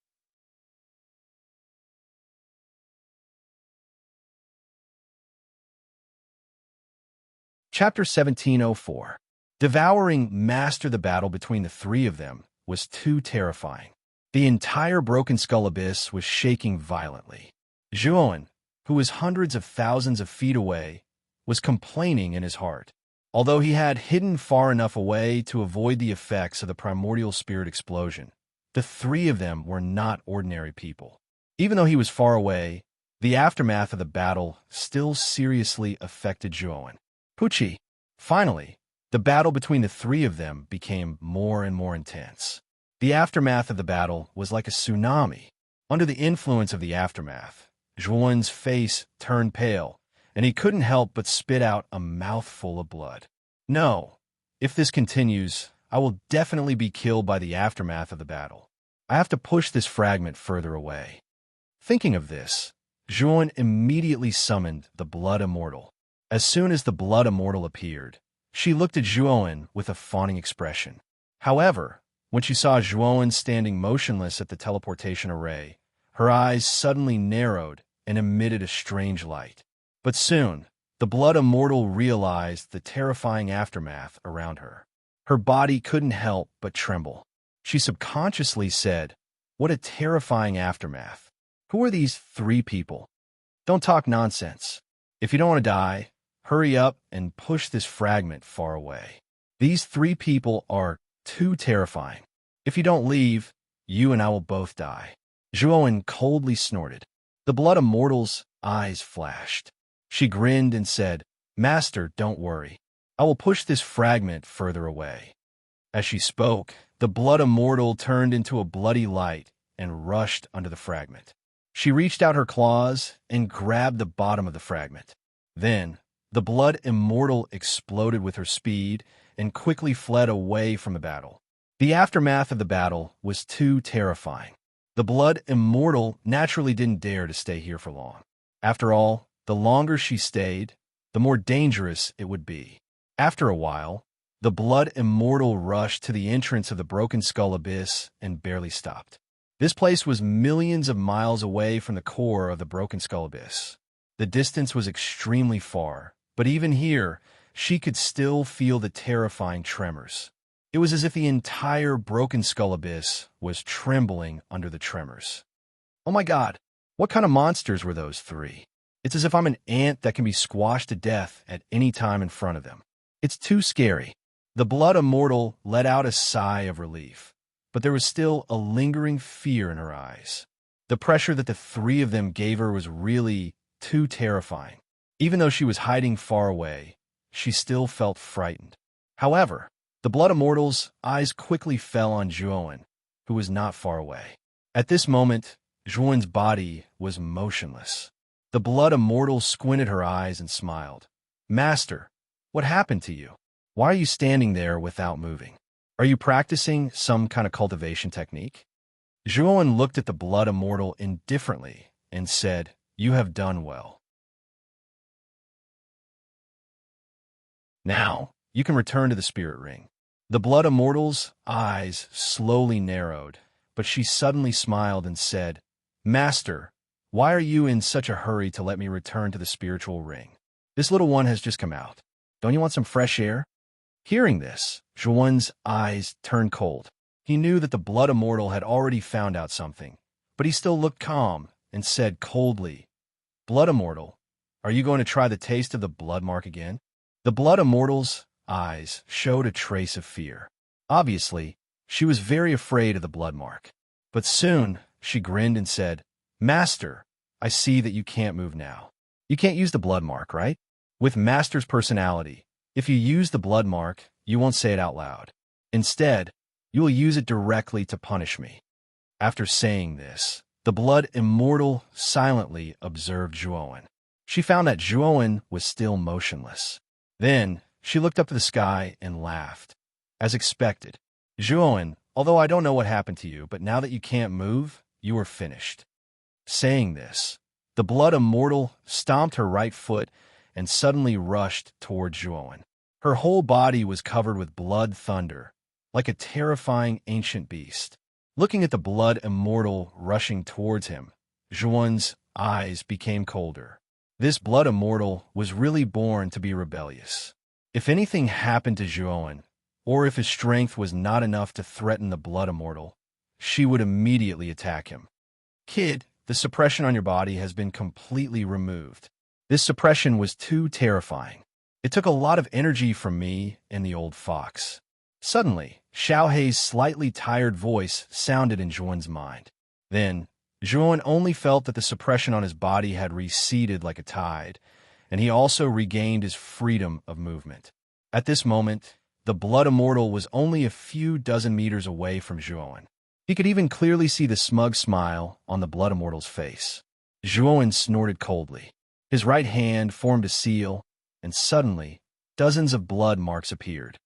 Chapter 1704. Devouring master. The battle between the three of them was too terrifying. The entire Broken Skull Abyss was shaking violently. Zhuoan, who was hundreds of thousands of feet away, was complaining in his heart. Although he had hidden far enough away to avoid the effects of the primordial spirit explosion, the three of them were not ordinary people. Even though he was far away, the aftermath of the battle still seriously affected Zhuoan. Pucci. Finally, the battle between the three of them became more and more intense. The aftermath of the battle was like a tsunami. Under the influence of the aftermath, Zhuan's face turned pale, and he couldn't help but spit out a mouthful of blood. No, if this continues, I will definitely be killed by the aftermath of the battle. I have to push this fragment further away. Thinking of this, Zhuan immediately summoned the Blood Immortal. As soon as the Blood Immortal appeared, she looked at Zhuan with a fawning expression. However, when she saw Zhuan standing motionless at the teleportation array, her eyes suddenly narrowed and emitted a strange light. But soon, the Blood Immortal realized the terrifying aftermath around her. Her body couldn't help but tremble. She subconsciously said, "What a terrifying aftermath. Who are these 3 people? Don't talk nonsense. If you don't want to die, hurry up and push this fragment far away. These 3 people are too terrifying. If you don't leave, you and I will both die." Zhuan coldly snorted. The Blood Immortal's eyes flashed. She grinned and said, "Master, don't worry. I will push this fragment further away." As she spoke, the Blood Immortal turned into a bloody light and rushed under the fragment. She reached out her claws and grabbed the bottom of the fragment. Then, the Blood Immortal exploded with her speed and quickly fled away from the battle. The aftermath of the battle was too terrifying. The Blood Immortal naturally didn't dare to stay here for long. After all, the longer she stayed, the more dangerous it would be. After a while, the Blood Immortal rushed to the entrance of the Broken Skull Abyss and barely stopped. This place was millions of miles away from the core of the Broken Skull Abyss. The distance was extremely far, but even here, she could still feel the terrifying tremors. It was as if the entire Broken Skull Abyss was trembling under the tremors. Oh my God, what kind of monsters were those 3? It's as if I'm an ant that can be squashed to death at any time in front of them. It's too scary. The Blood Immortal let out a sigh of relief, but there was still a lingering fear in her eyes. The pressure that the 3 of them gave her was really too terrifying. Even though she was hiding far away, she still felt frightened. However, the Blood Immortal's eyes quickly fell on Zhuan, who was not far away. At this moment, Zhuan's body was motionless. The Blood Immortal squinted her eyes and smiled. "Master, what happened to you? Why are you standing there without moving? Are you practicing some kind of cultivation technique?" Zhuan looked at the Blood Immortal indifferently and said, "You have done well. Now, you can return to the spirit ring." The Blood Immortal's eyes slowly narrowed, but she suddenly smiled and said, "Master, why are you in such a hurry to let me return to the spiritual ring? This little one has just come out. Don't you want some fresh air?" Hearing this, Zhuan's eyes turned cold. He knew that the Blood Immortal had already found out something, but he still looked calm and said coldly, "Blood Immortal, are you going to try the taste of the blood mark again?" The Blood Immortal's eyes showed a trace of fear. Obviously, she was very afraid of the blood mark. But soon, she grinned and said, "Master, I see that you can't move now. You can't use the blood mark, right? With Master's personality, if you use the blood mark, you won't say it out loud. Instead, you will use it directly to punish me." After saying this, the Blood Immortal silently observed Zhuan. She found that Zhuan was still motionless. Then, she looked up to the sky and laughed. As expected, "Zhuan, although I don't know what happened to you, but now that you can't move, you are finished." Saying this, the Blood Immortal stomped her right foot and suddenly rushed toward Zhuan. Her whole body was covered with blood thunder, like a terrifying ancient beast. Looking at the Blood Immortal rushing towards him, Zhuan's eyes became colder. This Blood Immortal was really born to be rebellious. If anything happened to Zhuan, or if his strength was not enough to threaten the Blood Immortal, she would immediately attack him. "Kid, the suppression on your body has been completely removed. This suppression was too terrifying. It took a lot of energy from me and the old fox." Suddenly, Xiaohei's slightly tired voice sounded in Zhuan's mind. Then, Zhuan only felt that the suppression on his body had receded like a tide, and he also regained his freedom of movement. At this moment, the Blood Immortal was only a few dozen meters away from Zhuan. He could even clearly see the smug smile on the Blood Immortal's face. Zhuowen snorted coldly. His right hand formed a seal, and suddenly, dozens of blood marks appeared.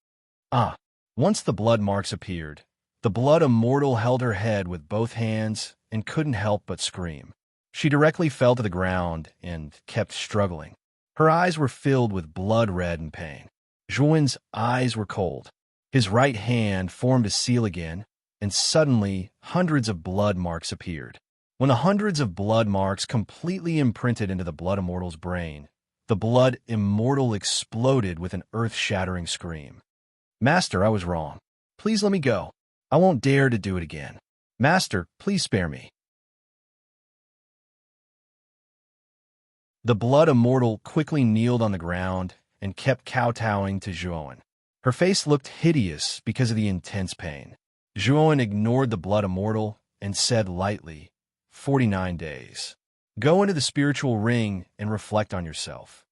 Ah! Once the blood marks appeared, the blood immortal held her head with both hands and couldn't help but scream. She directly fell to the ground and kept struggling. Her eyes were filled with blood red and pain. Zhuowen's eyes were cold. His right hand formed a seal again, and suddenly hundreds of blood marks appeared. When the hundreds of blood marks completely imprinted into the blood immortal's brain, the blood immortal exploded with an earth-shattering scream. Master, I was wrong. Please let me go. I won't dare to do it again. Master, please spare me. The blood immortal quickly kneeled on the ground and kept kowtowing to Zhuowen. Her face looked hideous because of the intense pain. Zhuowen ignored the blood immortal and said lightly, 49 days. Go into the spiritual ring and reflect on yourself.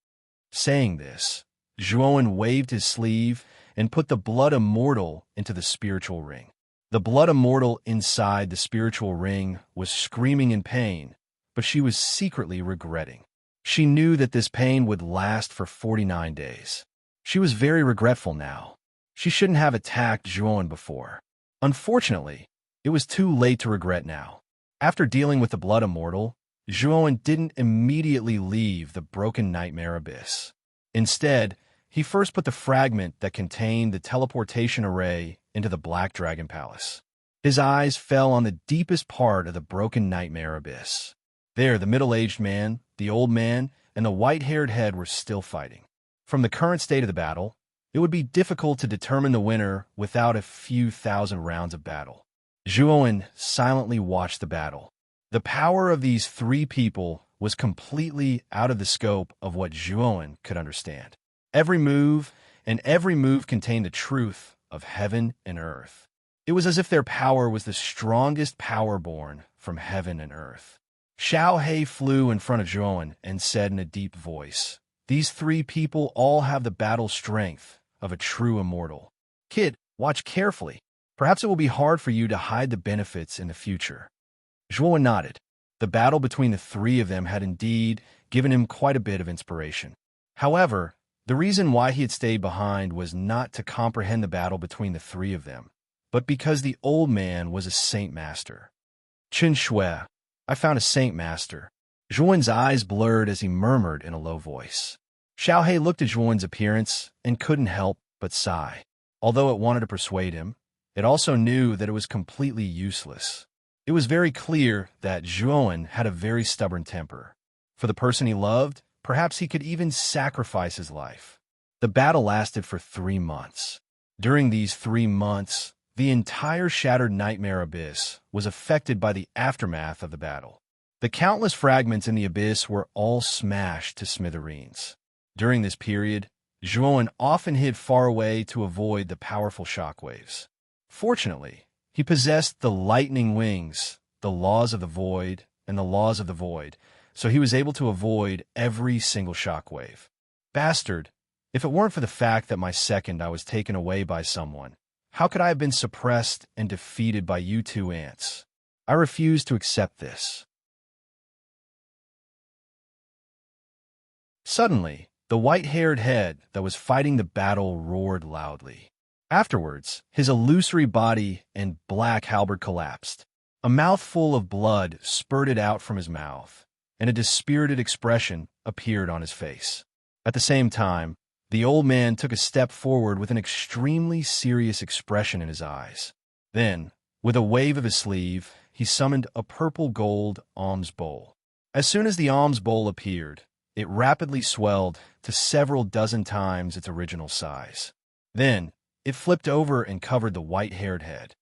Saying this, Zhuowen waved his sleeve and put the blood immortal into the spiritual ring. The blood immortal inside the spiritual ring was screaming in pain, but she was secretly regretting. She knew that this pain would last for 49 days. She was very regretful now. She shouldn't have attacked Zhuowen before. Unfortunately, it was too late to regret now. After dealing with the blood immortal, Zhuowen didn't immediately leave the broken nightmare abyss. Instead, he first put the fragment that contained the teleportation array into the Black Dragon Palace. His eyes fell on the deepest part of the broken nightmare abyss. There, the middle-aged man, the old man, and the white-haired head were still fighting. From the current state of the battle, it would be difficult to determine the winner without a few thousand rounds of battle. Zhuowen silently watched the battle. The power of these three people was completely out of the scope of what Zhuowen could understand. Every move contained the truth of heaven and earth. It was as if their power was the strongest power born from heaven and earth. Xiao He flew in front of Zhuowen and said in a deep voice, "These three people all have the battle strength of a true immortal. Kid, watch carefully. Perhaps it will be hard for you to hide the benefits in the future." Zhuowen nodded. The battle between the three of them had indeed given him quite a bit of inspiration. However, the reason why he had stayed behind was not to comprehend the battle between the three of them, but because the old man was a saint master. Qin Shui, I found a saint master. Zhuowen's eyes blurred as he murmured in a low voice. Xiao He looked at Zhuowen's appearance and couldn't help but sigh. Although it wanted to persuade him, it also knew that it was completely useless. It was very clear that Zhuowen had a very stubborn temper. For the person he loved, perhaps he could even sacrifice his life. The battle lasted for 3 months. During these 3 months, the entire shattered nightmare abyss was affected by the aftermath of the battle. The countless fragments in the abyss were all smashed to smithereens. During this period, Zhuowen often hid far away to avoid the powerful shockwaves. Fortunately, he possessed the lightning wings, the laws of the void, and the laws of the void, so he was able to avoid every single shockwave. Bastard, if it weren't for the fact that my second I was taken away by someone, how could I have been suppressed and defeated by you two ants? I refuse to accept this. Suddenly, the white-haired head that was fighting the battle roared loudly. Afterwards, his illusory body and black halberd collapsed. A mouthful of blood spurted out from his mouth, and a dispirited expression appeared on his face. At the same time, the old man took a step forward with an extremely serious expression in his eyes. Then, with a wave of his sleeve, he summoned a purple-gold alms bowl. As soon as the alms bowl appeared, it rapidly swelled to several dozen times its original size. Then, it flipped over and covered the white-haired head.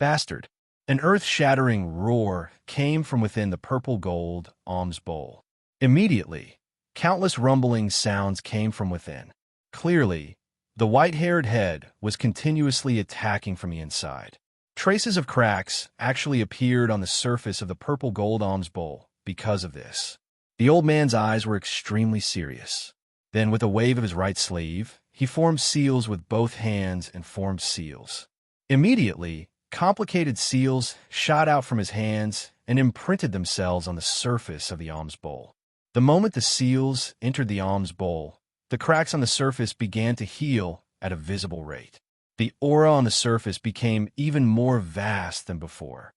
Bastard! An earth-shattering roar came from within the purple-gold alms bowl. Immediately, countless rumbling sounds came from within. Clearly, the white-haired head was continuously attacking from the inside. Traces of cracks actually appeared on the surface of the purple-gold alms bowl because of this. The old man's eyes were extremely serious. Then, with a wave of his right sleeve, he formed seals with both hands and formed seals. Immediately, complicated seals shot out from his hands and imprinted themselves on the surface of the alms bowl. The moment the seals entered the alms bowl, the cracks on the surface began to heal at a visible rate. The aura on the surface became even more vast than before.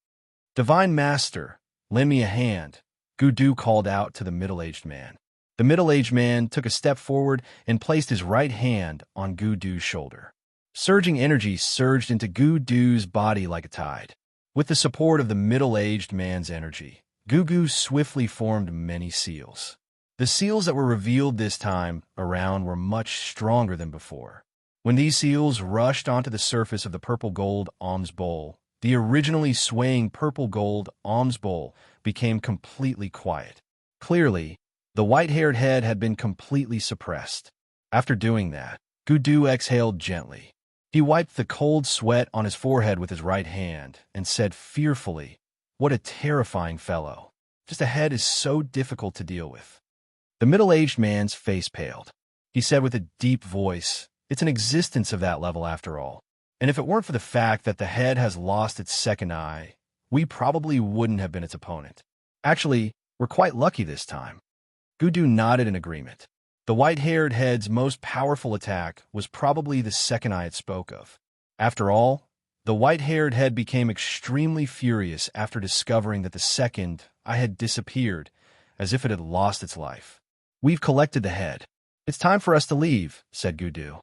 "Divine Master, lend me a hand," Gudu called out to the middle-aged man. The middle-aged man took a step forward and placed his right hand on Gudu's shoulder. Surging energy surged into Gudu's body like a tide. With the support of the middle-aged man's energy, Gugu swiftly formed many seals. The seals that were revealed this time around were much stronger than before. When these seals rushed onto the surface of the purple-gold alms bowl, the originally swaying purple-gold alms bowl became completely quiet. Clearly, the white-haired head had been completely suppressed. After doing that, Gudu exhaled gently. He wiped the cold sweat on his forehead with his right hand and said fearfully, "What a terrifying fellow. Just a head is so difficult to deal with." The middle-aged man's face paled. He said with a deep voice, "It's an existence of that level after all. And if it weren't for the fact that the head has lost its second eye, we probably wouldn't have been its opponent. Actually, we're quite lucky this time." Gudu nodded in agreement. The white-haired head's most powerful attack was probably the second eye it spoke of. After all, the white-haired head became extremely furious after discovering that the second eye had disappeared, as if it had lost its life. "We've collected the head. It's time for us to leave," said Gudu.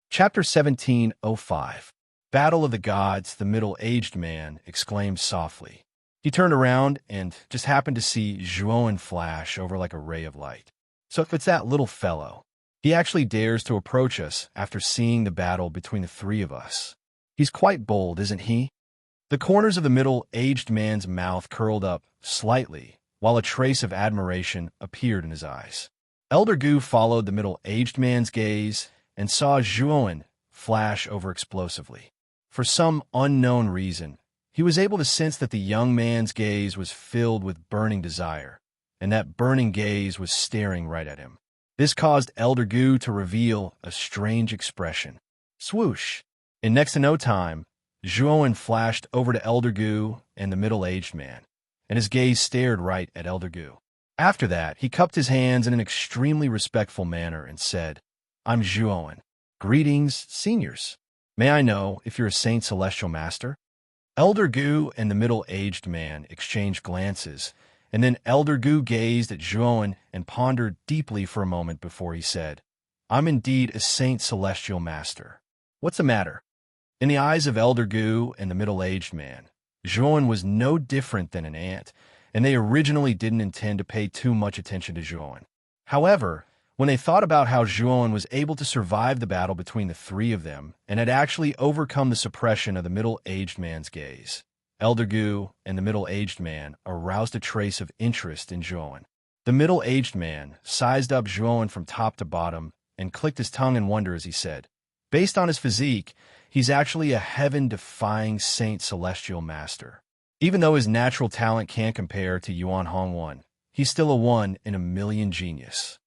Chapter 17:05. Battle of the Gods, the middle-aged man exclaimed softly. He turned around and just happened to see Zhuowen flash over like a ray of light. "So if it's that little fellow, he actually dares to approach us after seeing the battle between the three of us. He's quite bold, isn't he?" The corners of the middle-aged man's mouth curled up slightly, while a trace of admiration appeared in his eyes. Elder Gu followed the middle-aged man's gaze and saw Zhuowen flash over explosively. For some unknown reason, he was able to sense that the young man's gaze was filled with burning desire, and that burning gaze was staring right at him. This caused Elder Gu to reveal a strange expression. Swoosh! In next to no time, Zhuowen flashed over to Elder Gu and the middle-aged man, and his gaze stared right at Elder Gu. After that, he cupped his hands in an extremely respectful manner and said, "I'm Zhuowen. Greetings, seniors. May I know if you're a Saint Celestial Master?" Elder Gu and the middle-aged man exchanged glances, and then Elder Gu gazed at Zhuowen and pondered deeply for a moment before he said, "I'm indeed a Saint Celestial Master. What's the matter?" In the eyes of Elder Gu and the middle-aged man, Zhuowen was no different than an ant, and they originally didn't intend to pay too much attention to Zhuowen. However, when they thought about how Zhuowen was able to survive the battle between the three of them and had actually overcome the suppression of the middle-aged man's gaze, Elder Gu and the middle-aged man aroused a trace of interest in Zhuowen. The middle-aged man sized up Zhuowen from top to bottom and clicked his tongue in wonder as he said, "Based on his physique, he's actually a heaven-defying Saint Celestial Master. Even though his natural talent can't compare to Yuan Hongwan, he's still a 1 in a million genius."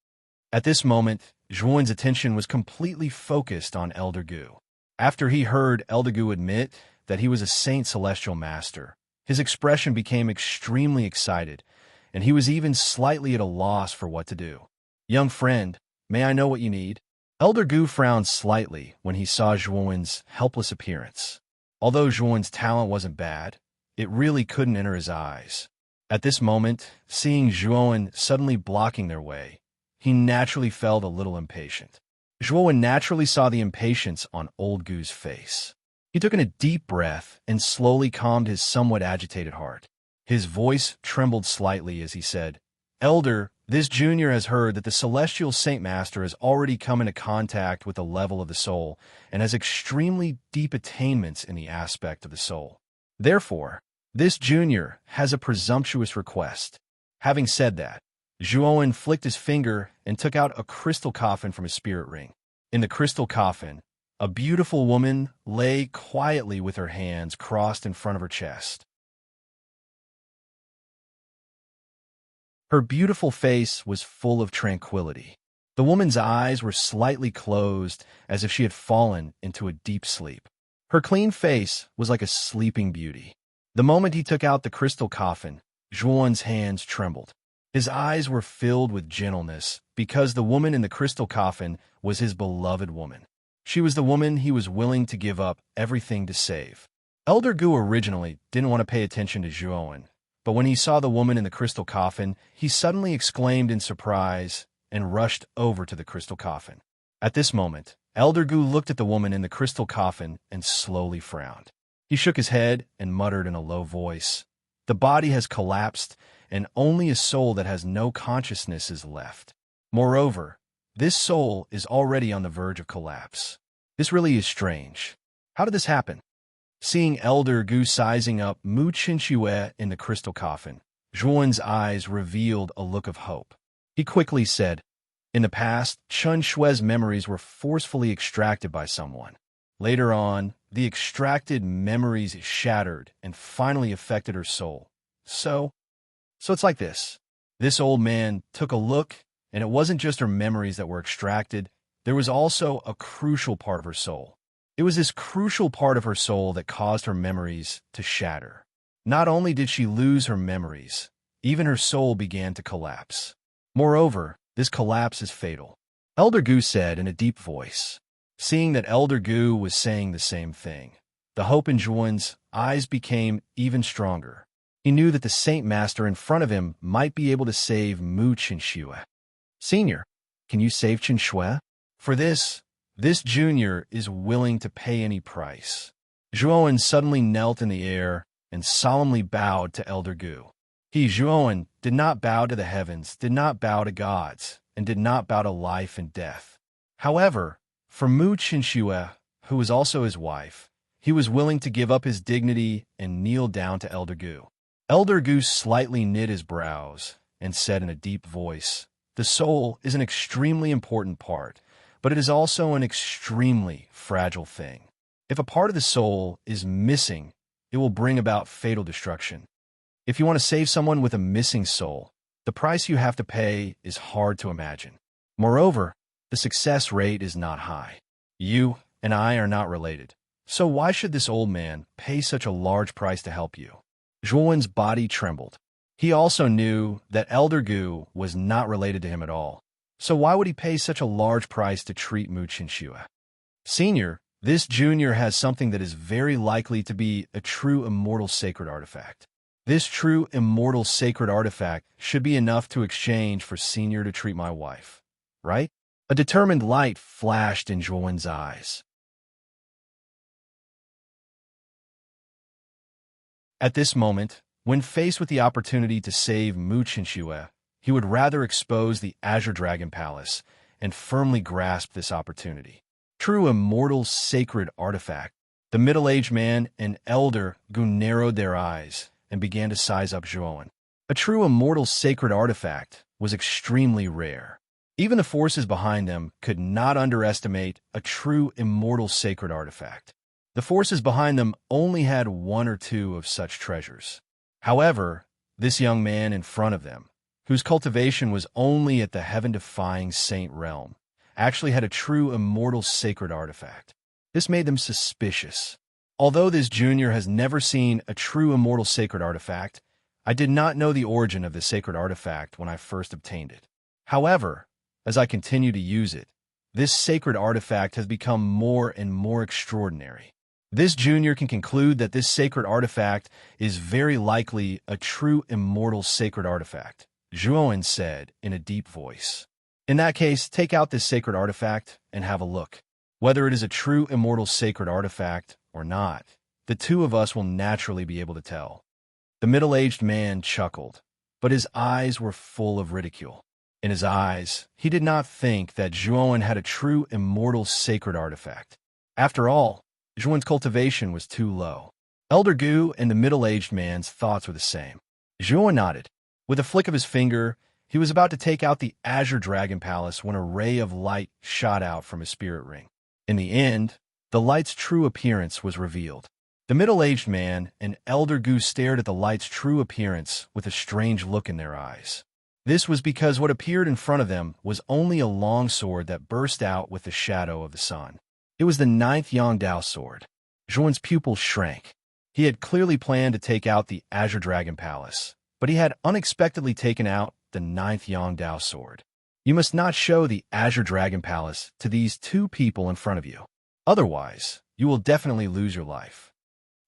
At this moment, Zhuowen's attention was completely focused on Elder Gu. After he heard Elder Gu admit that he was a Saint Celestial Master, his expression became extremely excited, and he was even slightly at a loss for what to do. "Young friend, may I know what you need?" Elder Gu frowned slightly when he saw Zhuowen's helpless appearance. Although Zhuowen's talent wasn't bad, it really couldn't enter his eyes. At this moment, seeing Zhuowen suddenly blocking their way, he naturally felt a little impatient. Zhuowen naturally saw the impatience on Old Gu's face. He took in a deep breath and slowly calmed his somewhat agitated heart. His voice trembled slightly as he said, "Elder, this junior has heard that the Celestial Saint Master has already come into contact with the level of the soul and has extremely deep attainments in the aspect of the soul. Therefore, this junior has a presumptuous request." Having said that, Zhuowen flicked his finger and took out a crystal coffin from his spirit ring. In the crystal coffin, a beautiful woman lay quietly with her hands crossed in front of her chest. Her beautiful face was full of tranquility. The woman's eyes were slightly closed, as if she had fallen into a deep sleep. Her clean face was like a sleeping beauty. The moment he took out the crystal coffin, Zhuan's hands trembled. His eyes were filled with gentleness, because the woman in the crystal coffin was his beloved woman. She was the woman he was willing to give up everything to save. Elder Gu originally didn't want to pay attention to Zhuan, but when he saw the woman in the crystal coffin, he suddenly exclaimed in surprise and rushed over to the crystal coffin. At this moment, Elder Gu looked at the woman in the crystal coffin and slowly frowned. He shook his head and muttered in a low voice, "The body has collapsed, and only a soul that has no consciousness is left. Moreover, this soul is already on the verge of collapse. This really is strange. How did this happen?" Seeing Elder Gu sizing up Mu Qinxue in the crystal coffin, Zhuan's eyes revealed a look of hope. He quickly said, "In the past, Chen Shue's memories were forcefully extracted by someone. Later on, the extracted memories shattered and finally affected her soul. So it's like this." This old man took a look, and it wasn't just her memories that were extracted. There was also a crucial part of her soul. It was this crucial part of her soul that caused her memories to shatter. Not only did she lose her memories, even her soul began to collapse. Moreover, this collapse is fatal, Elder Gu said in a deep voice. Seeing that Elder Gu was saying the same thing, the hope in Zhuan's eyes became even stronger. He knew that the Saint Master in front of him might be able to save Mu Qinxue. "Senior, can you save Qinxue?" For this junior is willing to pay any price. Zhuan suddenly knelt in the air and solemnly bowed to Elder Gu. He, Zhuan, did not bow to the heavens, did not bow to gods, and did not bow to life and death. However, for Mu Qinxue, who was also his wife, he was willing to give up his dignity and kneel down to Elder Gu. Elder Gu slightly knit his brows and said in a deep voice, "The soul is an extremely important part, but it is also an extremely fragile thing. If a part of the soul is missing, it will bring about fatal destruction. If you want to save someone with a missing soul, the price you have to pay is hard to imagine. Moreover, the success rate is not high. You and I are not related. So why should this old man pay such a large price to help you?" Zhuan's body trembled. He also knew that Elder Gu was not related to him at all. So why would he pay such a large price to treat Mu Qinxue? "Senior, this junior has something that is very likely to be a true immortal sacred artifact. This true immortal sacred artifact should be enough to exchange for Senior to treat my wife, right?" A determined light flashed in Zhuan's eyes. At this moment, when faced with the opportunity to save Mu Qinxue, he would rather expose the Azure Dragon Palace and firmly grasp this opportunity. True immortal sacred artifact. The middle-aged man and Elder Gu narrowed their eyes and began to size up Zhuan. A true immortal sacred artifact was extremely rare. Even the forces behind them could not underestimate a true immortal sacred artifact. The forces behind them only had one or two of such treasures. However, this young man in front of them, whose cultivation was only at the heaven-defying saint realm, actually had a true immortal sacred artifact. This made them suspicious. Although this junior has never seen a true immortal sacred artifact, I did not know the origin of the sacred artifact when I first obtained it. However, as I continue to use it, this sacred artifact has become more and more extraordinary. This junior can conclude that this sacred artifact is very likely a true immortal sacred artifact, Zhuan said in a deep voice. In that case, take out this sacred artifact and have a look. Whether it is a true immortal sacred artifact or not, the two of us will naturally be able to tell. The middle-aged man chuckled, but his eyes were full of ridicule. In his eyes, he did not think that Zhuan had a true immortal sacred artifact. After all, Zhuan's cultivation was too low. Elder Gu and the middle-aged man's thoughts were the same. Zhuan nodded. With a flick of his finger, he was about to take out the Azure Dragon Palace when a ray of light shot out from his spirit ring. In the end, the light's true appearance was revealed. The middle-aged man and Elder Gu stared at the light's true appearance with a strange look in their eyes. This was because what appeared in front of them was only a long sword that burst out with the shadow of the sun. It was the ninth Yangdao sword. Zhuan's pupils shrank. He had clearly planned to take out the Azure Dragon Palace, but he had unexpectedly taken out the ninth Yangdao sword. You must not show the Azure Dragon Palace to these two people in front of you. Otherwise, you will definitely lose your life.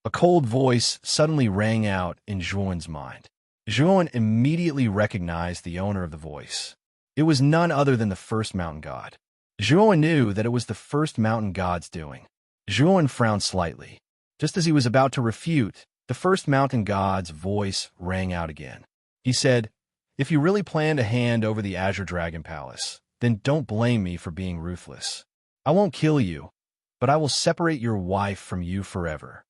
A cold voice suddenly rang out in Zhuan's mind. Zhuan immediately recognized the owner of the voice. It was none other than the first mountain god. Zhuan knew that it was the first mountain god's doing. Zhuan frowned slightly. Just as he was about to refute, the first mountain god's voice rang out again. He said, "If you really plan to hand over the Azure Dragon Palace, then don't blame me for being ruthless. I won't kill you, but I will separate your wife from you forever."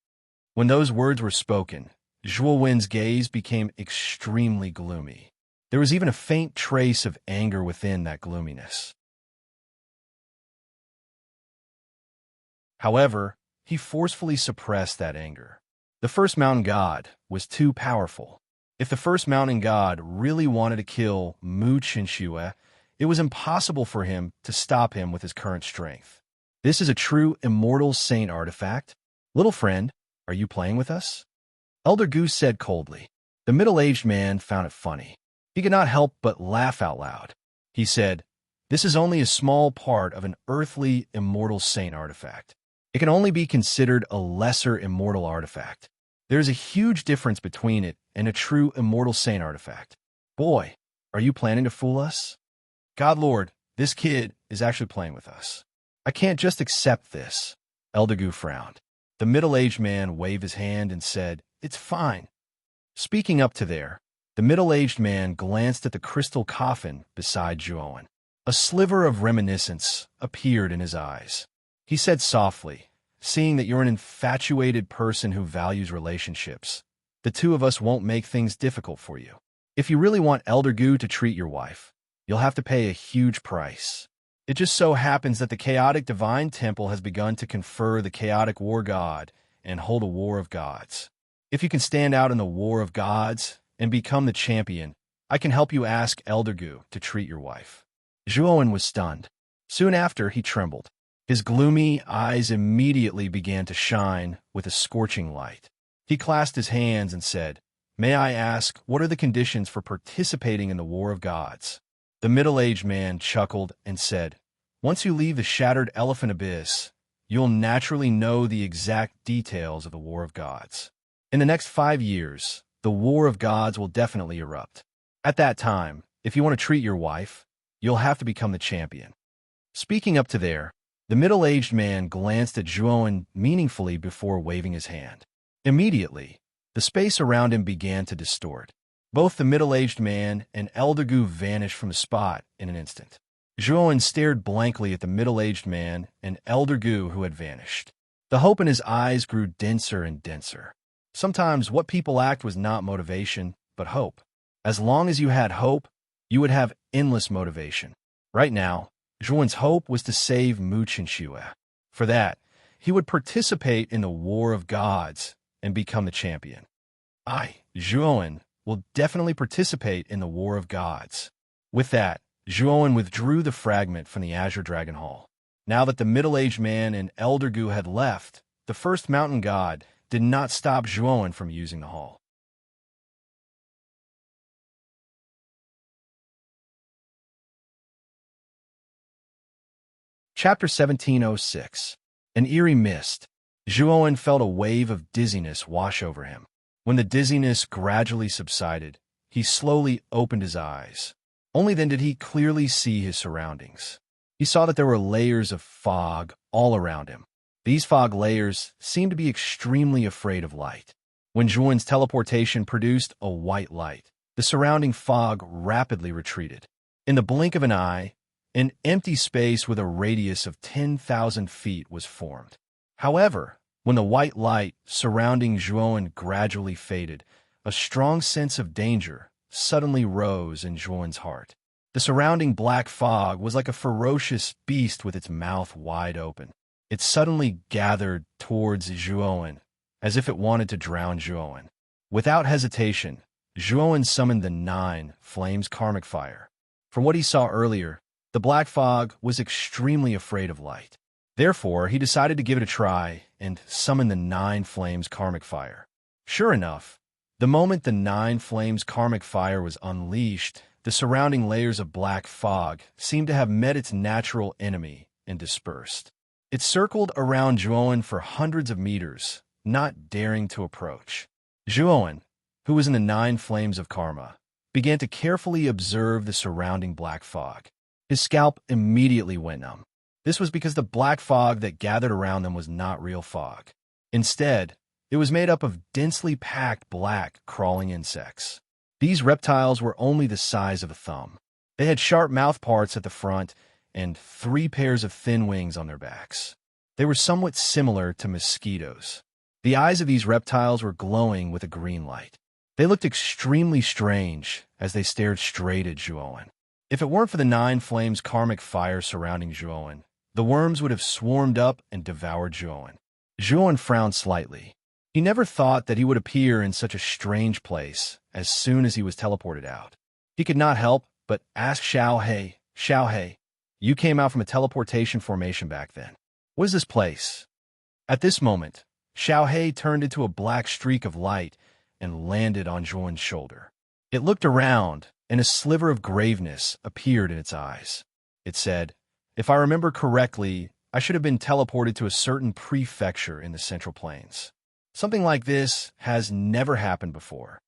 When those words were spoken, Zhuo Wen's gaze became extremely gloomy. There was even a faint trace of anger within that gloominess. However, he forcefully suppressed that anger. The first mountain god was too powerful. If the first mountain god really wanted to kill Mu Qinxue, it was impossible for him to stop him with his current strength. This is a true immortal saint artifact. Little friend, are you playing with us? Elder Goose said coldly. The middle-aged man found it funny. He could not help but laugh out loud. He said, "This is only a small part of an earthly immortal saint artifact. It can only be considered a lesser immortal artifact. There is a huge difference between it and a true immortal saint artifact. Boy, are you planning to fool us? God Lord, this kid is actually playing with us. I can't just accept this." Elder Gu frowned. The middle-aged man waved his hand and said, "It's fine." Speaking up to there, the middle-aged man glanced at the crystal coffin beside Zhuan. A sliver of reminiscence appeared in his eyes. He said softly, "Seeing that you're an infatuated person who values relationships, the two of us won't make things difficult for you. If you really want Elder Gu to treat your wife, you'll have to pay a huge price. It just so happens that the chaotic divine temple has begun to confer the chaotic war god and hold a war of gods. If you can stand out in the war of gods and become the champion, I can help you ask Elder Gu to treat your wife." Zhuan was stunned. Soon after, he trembled. His gloomy eyes immediately began to shine with a scorching light. He clasped his hands and said, "May I ask, what are the conditions for participating in the War of Gods?" The middle-aged man chuckled and said, "Once you leave the shattered elephant abyss, you'll naturally know the exact details of the War of Gods. In the next 5 years, the War of Gods will definitely erupt. At that time, if you want to treat your wife, you'll have to become the champion." Speaking up to there, the middle-aged man glanced at Zhuan meaningfully before waving his hand. Immediately, the space around him began to distort. Both the middle-aged man and Elder Gu vanished from the spot in an instant. Zhuan stared blankly at the middle-aged man and Elder Gu who had vanished. The hope in his eyes grew denser and denser. Sometimes what people lacked was not motivation, but hope. As long as you had hope, you would have endless motivation. Right now, Zhuan's hope was to save Mu Qinxue. For that, he would participate in the War of Gods and become the champion. Zhuan, will definitely participate in the War of Gods. With that, Zhuan withdrew the fragment from the Azure Dragon Hall. Now that the middle-aged man and Elder Gu had left, the first mountain god did not stop Zhuan from using the hall. Chapter 1706. An eerie mist. Zhuan felt a wave of dizziness wash over him. When the dizziness gradually subsided, he slowly opened his eyes. Only then did he clearly see his surroundings. He saw that there were layers of fog all around him. These fog layers seemed to be extremely afraid of light. When Zhuan's teleportation produced a white light, the surrounding fog rapidly retreated. In the blink of an eye, an empty space with a radius of 10,000 feet was formed. However, when the white light surrounding Zhuan gradually faded, a strong sense of danger suddenly rose in Zhuan's heart. The surrounding black fog was like a ferocious beast with its mouth wide open. It suddenly gathered towards Zhuan, as if it wanted to drown Zhuan. Without hesitation, Zhuowen summoned the 9 flames karmic fire. From what he saw earlier, the black fog was extremely afraid of light. Therefore, he decided to give it a try and summon the 9 flames karmic fire. Sure enough, the moment the 9 flames karmic fire was unleashed, the surrounding layers of black fog seemed to have met its natural enemy and dispersed. It circled around Zhuowen for hundreds of meters, not daring to approach. Zhuowen, who was in the 9 flames of karma, began to carefully observe the surrounding black fog. His scalp immediately went numb. This was because the black fog that gathered around them was not real fog. Instead, it was made up of densely packed black crawling insects. These reptiles were only the size of a thumb. They had sharp mouth parts at the front and 3 pairs of thin wings on their backs. They were somewhat similar to mosquitoes. The eyes of these reptiles were glowing with a green light. They looked extremely strange as they stared straight at Zhuowen. If it weren't for the 9 flames karmic fire surrounding Zhuowen, the worms would have swarmed up and devoured Zhuowen. Zhuowen frowned slightly. He never thought that he would appear in such a strange place as soon as he was teleported out. He could not help but ask Xiao He, you came out from a teleportation formation back then. What is this place? At this moment, Xiao He turned into a black streak of light and landed on Zhuowen's shoulder. It looked around, and a sliver of graveness appeared in its eyes. It said, "If I remember correctly, I should have been teleported to a certain prefecture in the Central Plains. Something like this has never happened before.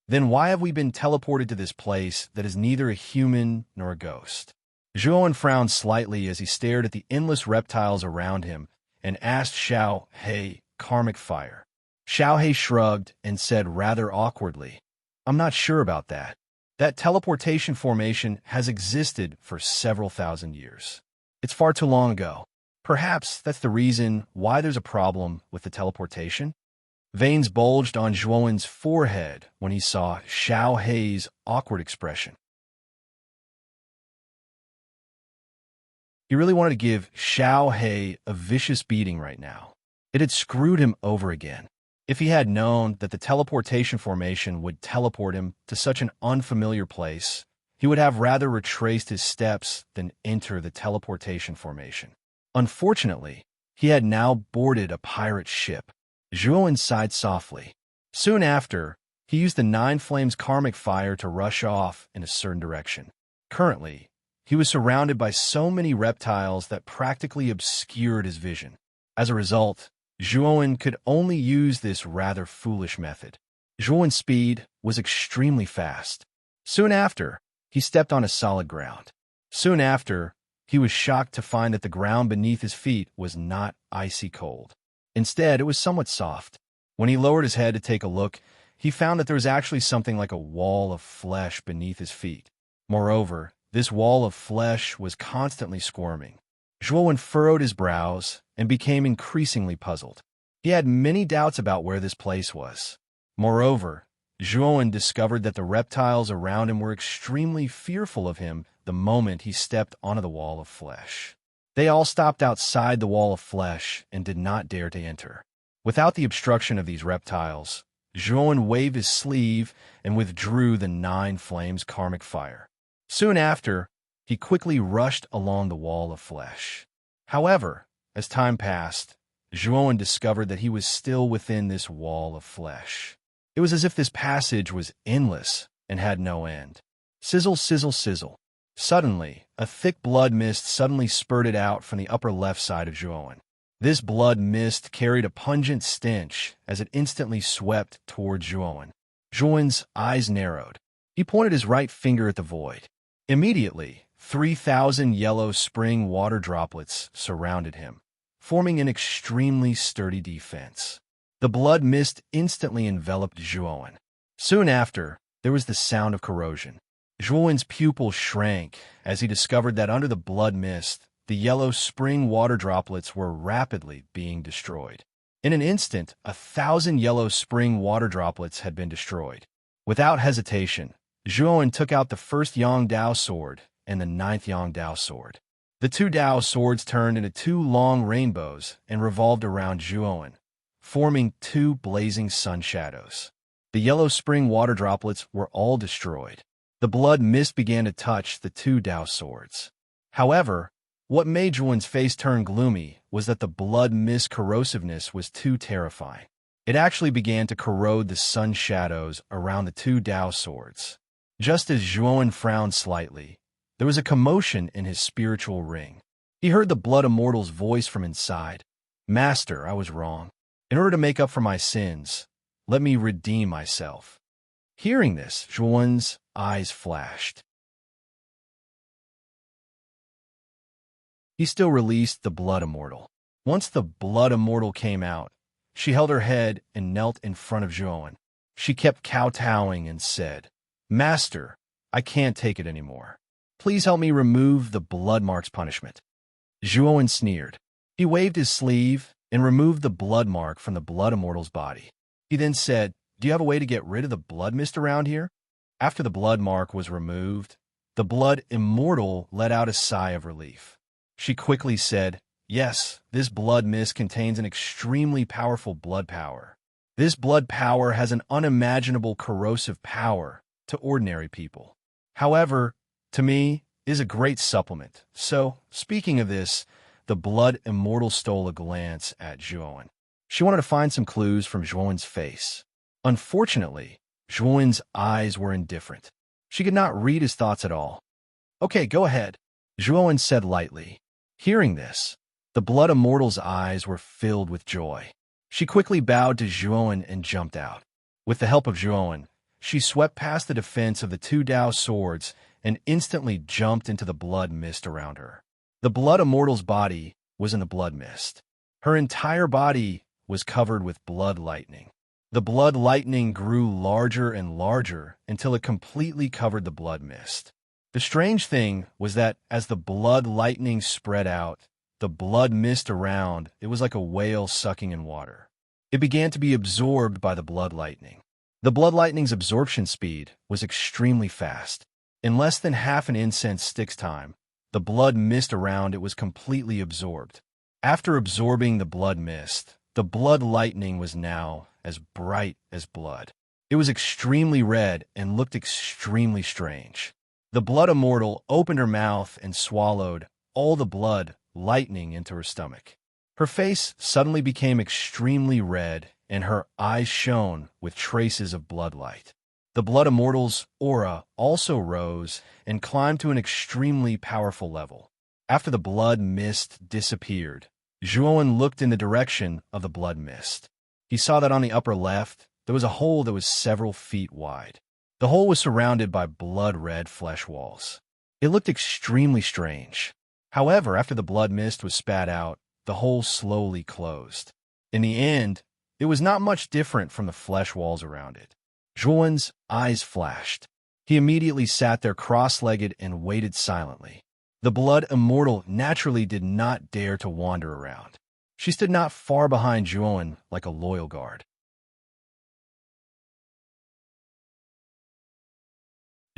Then why have we been teleported to this place that is neither a human nor a ghost?" Zhuowen frowned slightly as he stared at the endless reptiles around him and asked Xiao He, karmic fire. Xiao He shrugged and said rather awkwardly, "I'm not sure about that. That teleportation formation has existed for several thousand years. It's far too long ago. Perhaps that's the reason why there's a problem with the teleportation." Veins bulged on Zhuowen's forehead when he saw Xiao He's awkward expression. He really wanted to give Xiao He a vicious beating right now. It had screwed him over again. If he had known that the teleportation formation would teleport him to such an unfamiliar place, he would have rather retraced his steps than enter the teleportation formation. Unfortunately, he had now boarded a pirate ship. Zhuowen sighed softly. Soon after, he used the 9 flames karmic fire to rush off in a certain direction. Currently, he was surrounded by so many reptiles that practically obscured his vision. As a result, Zhuowen could only use this rather foolish method. Zhuowen's speed was extremely fast. Soon after, he stepped on a solid ground. Soon after, he was shocked to find that the ground beneath his feet was not icy cold. Instead, it was somewhat soft. When he lowered his head to take a look, he found that there was actually something like a wall of flesh beneath his feet. Moreover, this wall of flesh was constantly squirming. Zhuowen furrowed his brows and became increasingly puzzled. He had many doubts about where this place was. Moreover, Zhuowen discovered that the reptiles around him were extremely fearful of him the moment he stepped onto the wall of flesh. They all stopped outside the wall of flesh and did not dare to enter. Without the obstruction of these reptiles, Zhuowen waved his sleeve and withdrew the 9 flames karmic fire. Soon after, he quickly rushed along the wall of flesh. However, as time passed, Zhuowen discovered that he was still within this wall of flesh. It was as if this passage was endless and had no end. Sizzle, sizzle, sizzle. Suddenly, a thick blood mist suddenly spurted out from the upper left side of Zhuowen. This blood mist carried a pungent stench as it instantly swept toward Zhuowen. Zhuowen's eyes narrowed. He pointed his right finger at the void. Immediately, 3,000 yellow spring water droplets surrounded him, forming an extremely sturdy defense. The blood mist instantly enveloped Zhuowen. Soon after, there was the sound of corrosion. Zhuowen's pupils shrank as he discovered that under the blood mist, the yellow spring water droplets were rapidly being destroyed. In an instant, 1,000 yellow spring water droplets had been destroyed. Without hesitation, Zhuowen took out the first Yang Dao sword and the 9th Yang Dao sword. The 2 Dao swords turned into 2 long rainbows and revolved around Zhuowen, forming 2 blazing sun shadows. The yellow spring water droplets were all destroyed. The blood mist began to touch the two Dao swords. However, what made Zhuan's face turn gloomy was that the blood mist corrosiveness was too terrifying. It actually began to corrode the sun shadows around the two Dao swords. Just as Zhuan frowned slightly, there was a commotion in his spiritual ring. He heard the blood immortal's voice from inside. "Master, I was wrong. In order to make up for my sins, let me redeem myself." Hearing this, Zhuan's eyes flashed. He still released the blood immortal. Once the blood immortal came out, she held her head and knelt in front of Zhuan. She kept kowtowing and said, "Master, I can't take it anymore. Please help me remove the blood mark's punishment." Zhuan sneered. He waved his sleeve and removed the blood mark from the blood immortal's body. He then said, "Do you have a way to get rid of the blood mist around here?" After the blood mark was removed, the blood immortal let out a sigh of relief. She quickly said, "Yes, this blood mist contains an extremely powerful blood power. This blood power has an unimaginable corrosive power to ordinary people. However, to me, it is a great supplement." So, speaking of this, the blood immortal stole a glance at Zhuan. She wanted to find some clues from Zhuan's face. Unfortunately, Zhuan's eyes were indifferent. She could not read his thoughts at all. "Okay, go ahead," Zhuan said lightly. Hearing this, the blood immortal's eyes were filled with joy. She quickly bowed to Zhuan and jumped out. With the help of Zhuan, she swept past the defense of the two Dao swords and instantly jumped into the blood mist around her. The blood immortal's body was in the blood mist. Her entire body was covered with blood lightning. The blood lightning grew larger and larger until it completely covered the blood mist. The strange thing was that as the blood lightning spread out, the blood mist around, it was like a whale sucking in water. It began to be absorbed by the blood lightning. The blood lightning's absorption speed was extremely fast. In less than half an incense stick's time, the blood mist around it was completely absorbed. After absorbing the blood mist, the blood lightning was now as bright as blood. It was extremely red and looked extremely strange. The blood immortal opened her mouth and swallowed all the blood lightning into her stomach. Her face suddenly became extremely red, and her eyes shone with traces of bloodlight. The blood immortal's aura also rose and climbed to an extremely powerful level. After the blood mist disappeared, Zhuan looked in the direction of the blood mist. He saw that on the upper left, there was a hole that was several feet wide. The hole was surrounded by blood-red flesh walls. It looked extremely strange. However, after the blood mist was spat out, the hole slowly closed. In the end, it was not much different from the flesh walls around it. Zhuan's eyes flashed. He immediately sat there cross-legged and waited silently. The blood immortal naturally did not dare to wander around. She stood not far behind Zhuan like a loyal guard.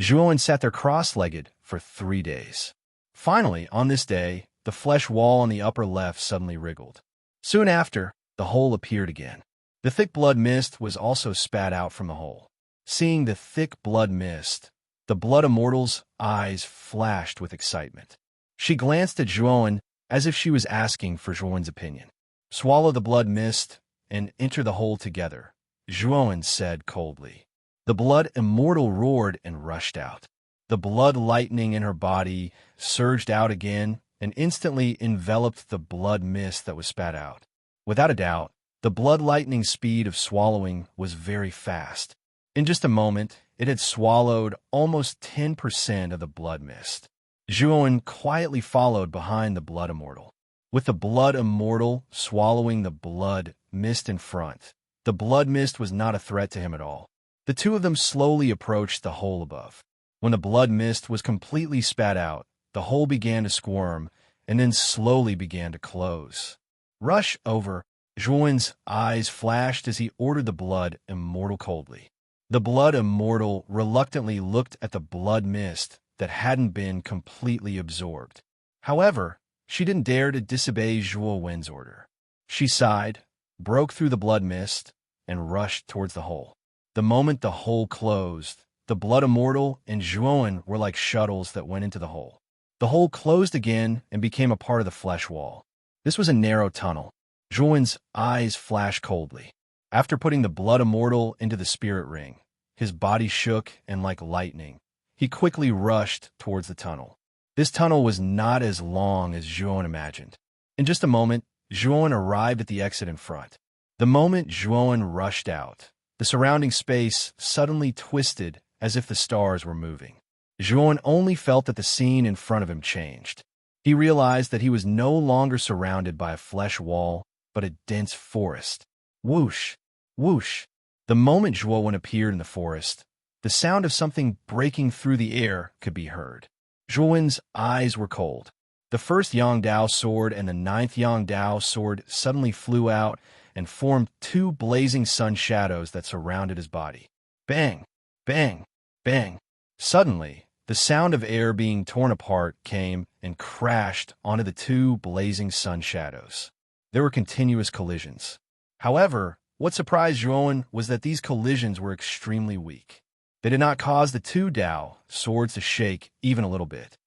Zhuan sat there cross-legged for 3 days. Finally, on this day, the flesh wall on the upper left suddenly wriggled. Soon after, the hole appeared again. The thick blood mist was also spat out from the hole. Seeing the thick blood mist, the blood immortal's eyes flashed with excitement. She glanced at Zhuan as if she was asking for Zhuan's opinion. "Swallow the blood mist and enter the hole together," Zhuan said coldly. The blood immortal roared and rushed out. The blood lightning in her body surged out again and instantly enveloped the blood mist that was spat out. Without a doubt, the blood lightning's speed of swallowing was very fast. In just a moment, it had swallowed almost 10% of the blood mist. Zhuan quietly followed behind the blood immortal. With the blood immortal swallowing the blood mist in front, the blood mist was not a threat to him at all. The two of them slowly approached the hole above. When the blood mist was completely spat out, the hole began to squirm and then slowly began to close. "Rush over," Zhuan's eyes flashed as he ordered the blood immortal coldly. The blood immortal reluctantly looked at the blood mist that hadn't been completely absorbed. However, she didn't dare to disobey Zhuo Wen's order. She sighed, broke through the blood mist, and rushed towards the hole. The moment the hole closed, the blood immortal and Juon were like shuttles that went into the hole. The hole closed again and became a part of the flesh wall. This was a narrow tunnel. Juon's eyes flashed coldly. After putting the blood immortal into the spirit ring, his body shook and like lightning, he quickly rushed towards the tunnel. This tunnel was not as long as Juon imagined. In just a moment, Juon arrived at the exit in front. The moment Juon rushed out, the surrounding space suddenly twisted as if the stars were moving. Juon only felt that the scene in front of him changed. He realized that he was no longer surrounded by a flesh wall, but a dense forest. Whoosh! Whoosh! The moment Juon appeared in the forest, the sound of something breaking through the air could be heard. Juon's eyes were cold. The first Yangdao sword and the ninth Yangdao sword suddenly flew out and formed two blazing sun shadows that surrounded his body. Bang! Bang! Bang! Suddenly, the sound of air being torn apart came and crashed onto the two blazing sun shadows. There were continuous collisions. However, what surprised Juon was that these collisions were extremely weak. They did not cause the two Dao swords to shake even a little bit.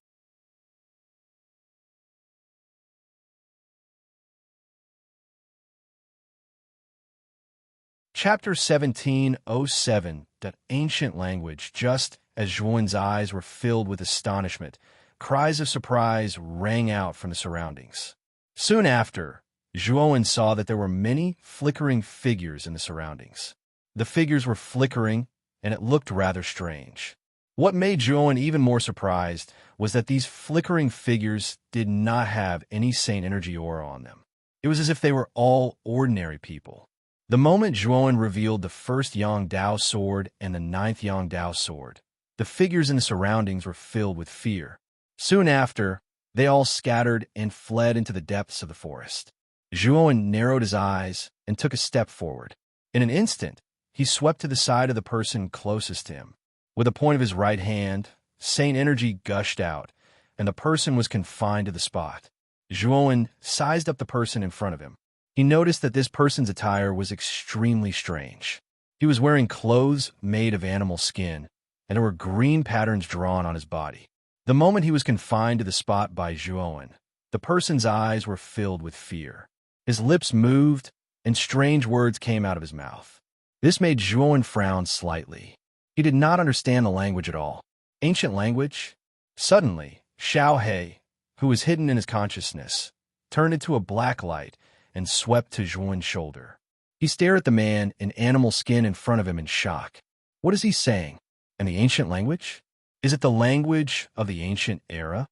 Chapter 1707, The Ancient Language. Just as Juon's eyes were filled with astonishment, cries of surprise rang out from the surroundings. Soon after, Juon saw that there were many flickering figures in the surroundings. The figures were flickering, and it looked rather strange. What made Juon even more surprised was that these flickering figures did not have any saint energy aura on them. It was as if they were all ordinary people. The moment Juon revealed the first Yangdao sword and the ninth Yangdao sword, the figures in the surroundings were filled with fear. Soon after, they all scattered and fled into the depths of the forest. Juon narrowed his eyes and took a step forward. In an instant, he swept to the side of the person closest to him. With the point of his right hand, saint energy gushed out, and the person was confined to the spot. Juon sized up the person in front of him. He noticed that this person's attire was extremely strange. He was wearing clothes made of animal skin, and there were green patterns drawn on his body. The moment he was confined to the spot by Juon, the person's eyes were filled with fear. His lips moved, and strange words came out of his mouth. This made Juon frown slightly. He did not understand the language at all. Ancient language? Suddenly, Xiao He, who was hidden in his consciousness, turned into a black light and swept to Juon's shoulder. He stared at the man in animal skin in front of him in shock. What is he saying? In the ancient language? Is it the language of the ancient era?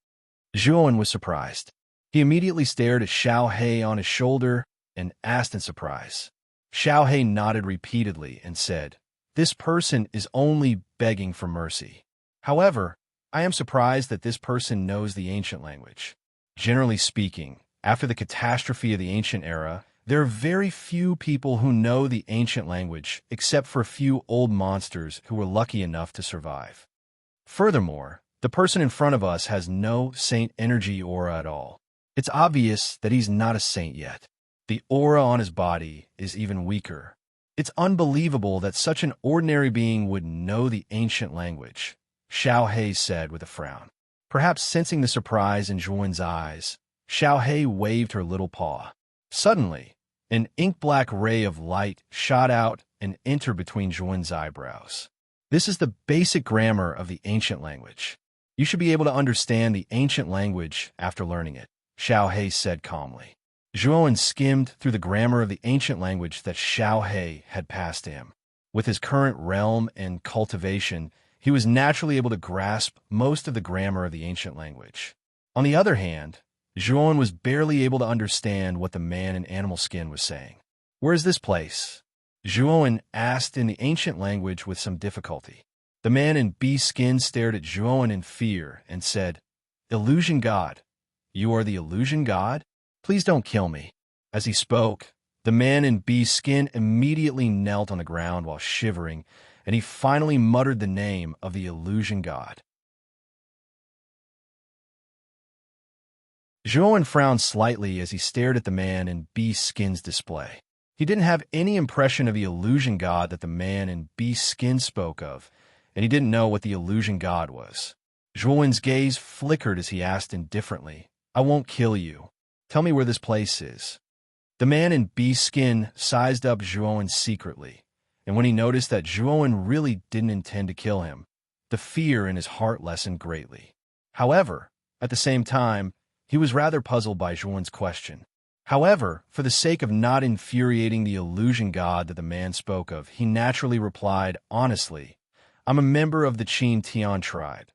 Juon was surprised. He immediately stared at Xiao He on his shoulder and asked in surprise. Xiao He nodded repeatedly and said, "This person is only begging for mercy. However, I am surprised that this person knows the ancient language. Generally speaking, after the catastrophe of the ancient era, there are very few people who know the ancient language, except for a few old monsters who were lucky enough to survive. Furthermore, the person in front of us has no saint energy aura at all. It's obvious that he's not a saint yet. The aura on his body is even weaker. It's unbelievable that such an ordinary being would know the ancient language," Xiao He said with a frown. Perhaps sensing the surprise in Juon's eyes, Xiao He waved her little paw. Suddenly, an ink-black ray of light shot out and entered between Juon's eyebrows. This is the basic grammar of the ancient language. You should be able to understand the ancient language after learning it, Xiao He said calmly. Juon skimmed through the grammar of the ancient language that Xiao He had passed to him. With his current realm and cultivation, he was naturally able to grasp most of the grammar of the ancient language. On the other hand, Juon was barely able to understand what the man in animal skin was saying. "Where is this place?" Juon asked in the ancient language with some difficulty. The man in bee skin stared at Juon in fear and said, "Illusion God. You are the illusion God? Please don't kill me." As he spoke, the man in bee skin immediately knelt on the ground while shivering, and he finally muttered the name of the illusion God. Juon frowned slightly as he stared at the man in bee skin's display. He didn't have any impression of the illusion god that the man in beast skin spoke of, and he didn't know what the illusion god was. Zhuowen's gaze flickered as he asked indifferently, "I won't kill you. Tell me where this place is." The man in beast skin sized up Zhuowen secretly, and when he noticed that Zhuowen really didn't intend to kill him, the fear in his heart lessened greatly. However, at the same time, he was rather puzzled by Zhuowen's question. However, for the sake of not infuriating the illusion god that the man spoke of, he naturally replied, "Honestly, I'm a member of the Qin Tian tribe."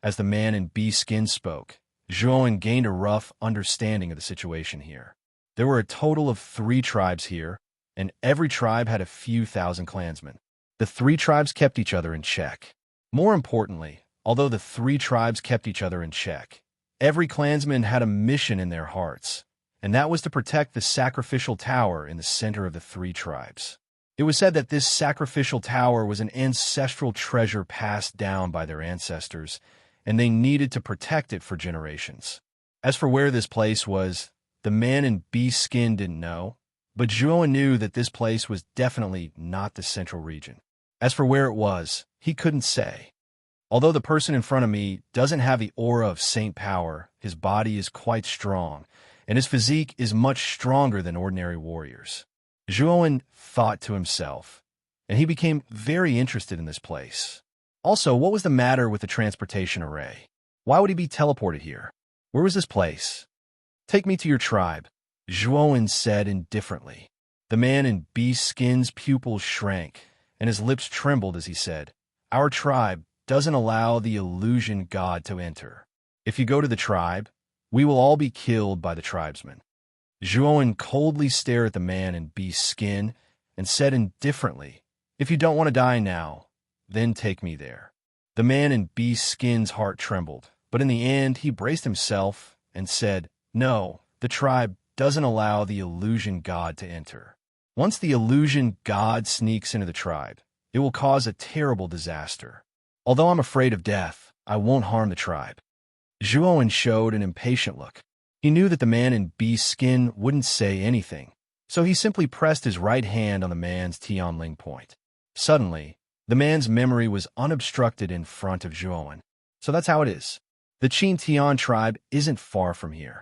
As the man in beast skin spoke, Zhuowen gained a rough understanding of the situation here. There were a total of 3 tribes here, and every tribe had a few thousand clansmen. The 3 tribes kept each other in check. More importantly, although the 3 tribes kept each other in check, every clansman had a mission in their hearts, and that was to protect the sacrificial tower in the center of the 3 tribes. It was said that this sacrificial tower was an ancestral treasure passed down by their ancestors, and they needed to protect it for generations. As for where this place was, the man in beast skin didn't know, but Zhuowen knew that this place was definitely not the central region. As for where it was, he couldn't say. Although the person in front of me doesn't have the aura of saint power, his body is quite strong, and his physique is much stronger than ordinary warriors. Zhuowen thought to himself, and he became very interested in this place. Also, what was the matter with the transportation array? Why would he be teleported here? Where was this place? "Take me to your tribe," Zhuowen said indifferently. The man in beast skin's pupils shrank, and his lips trembled as he said, "Our tribe doesn't allow the illusion god to enter. If you go to the tribe, we will all be killed by the tribesmen." Zhuowen coldly stared at the man in beast skin and said indifferently, "If you don't want to die now, then take me there." The man in beast skin's heart trembled, but in the end he braced himself and said, "No, the tribe doesn't allow the illusion god to enter. Once the illusion god sneaks into the tribe, it will cause a terrible disaster. Although I'm afraid of death, I won't harm the tribe." Zhuowen showed an impatient look. He knew that the man in beast skin wouldn't say anything, so he simply pressed his right hand on the man's Tianling point. Suddenly, the man's memory was unobstructed in front of Zhuowen. So that's how it is. The Qin Tian tribe isn't far from here.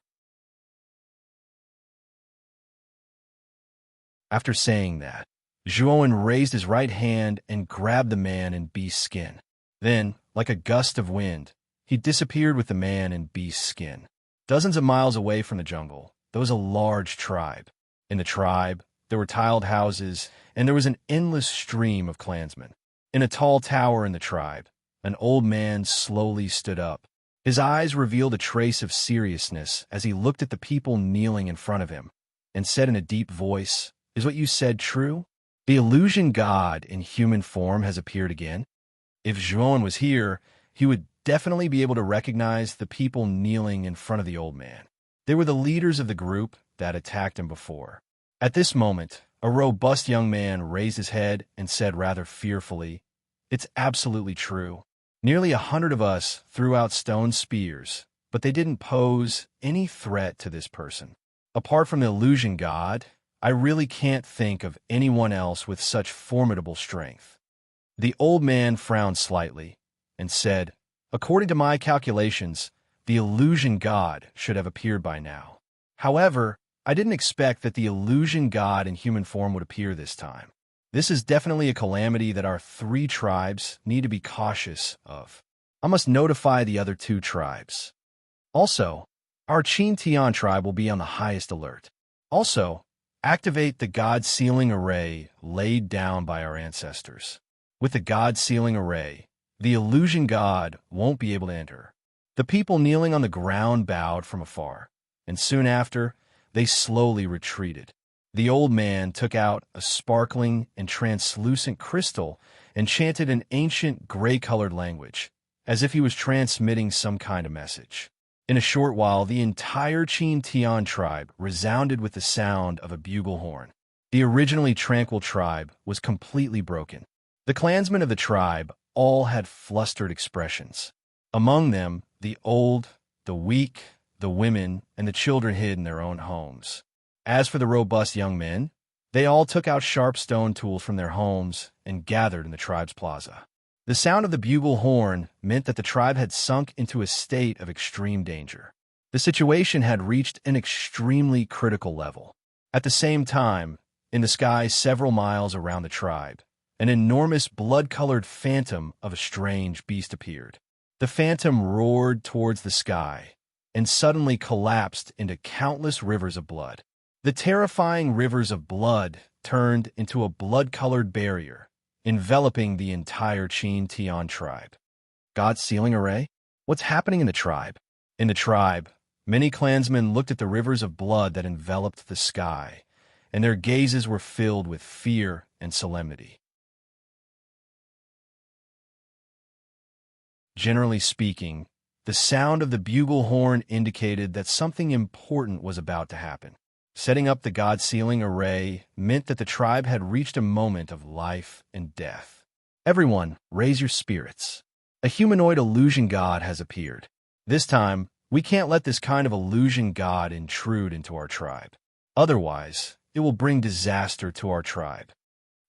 After saying that, Zhuowen raised his right hand and grabbed the man in beast skin. Then, like a gust of wind, he disappeared with the man in beast skin. Dozens of miles away from the jungle, there was a large tribe. In the tribe, there were tiled houses, and there was an endless stream of clansmen. In a tall tower in the tribe, an old man slowly stood up. His eyes revealed a trace of seriousness as he looked at the people kneeling in front of him, and said in a deep voice, "Is what you said true? The illusion god in human form has appeared again?" If Zhuowen was here, he would definitely be able to recognize the people kneeling in front of the old man. They were the leaders of the group that attacked him before. At this moment, a robust young man raised his head and said rather fearfully, "It's absolutely true. Nearly 100 of us threw out stone spears, but they didn't pose any threat to this person. Apart from the illusion god, I really can't think of anyone else with such formidable strength." The old man frowned slightly and said, "According to my calculations, the illusion god should have appeared by now. However, I didn't expect that the illusion god in human form would appear this time. This is definitely a calamity that our 3 tribes need to be cautious of. I must notify the other 2 tribes. Also, our Qin Tian tribe will be on the highest alert. Also, activate the God Sealing Array laid down by our ancestors. With the God Sealing Array, the illusion god won't be able to enter." The people kneeling on the ground bowed from afar, and soon after, they slowly retreated. The old man took out a sparkling and translucent crystal and chanted an ancient gray-colored language, as if he was transmitting some kind of message. In a short while, the entire Qin Tian tribe resounded with the sound of a bugle horn. The originally tranquil tribe was completely broken. The clansmen of the tribe all had flustered expressions. Among them, the old, the weak, the women, and the children hid in their own homes. As for the robust young men, They all took out sharp stone tools from their homes and gathered in the tribe's plaza. The sound of the bugle horn meant that the tribe had sunk into a state of extreme danger. The situation had reached an extremely critical level. At the same time, in the sky several miles around the tribe, an enormous blood-colored phantom of a strange beast appeared. The phantom roared towards the sky and suddenly collapsed into countless rivers of blood. The terrifying rivers of blood turned into a blood-colored barrier, enveloping the entire Tian tribe. God's sealing array? What's happening in the tribe? In the tribe, many clansmen looked at the rivers of blood that enveloped the sky, and their gazes were filled with fear and solemnity. Generally speaking, the sound of the bugle horn indicated that something important was about to happen. Setting up the God-sealing array meant that the tribe had reached a moment of life and death. Everyone, raise your spirits. A humanoid illusion god has appeared. This time, we can't let this kind of illusion god intrude into our tribe. Otherwise, it will bring disaster to our tribe.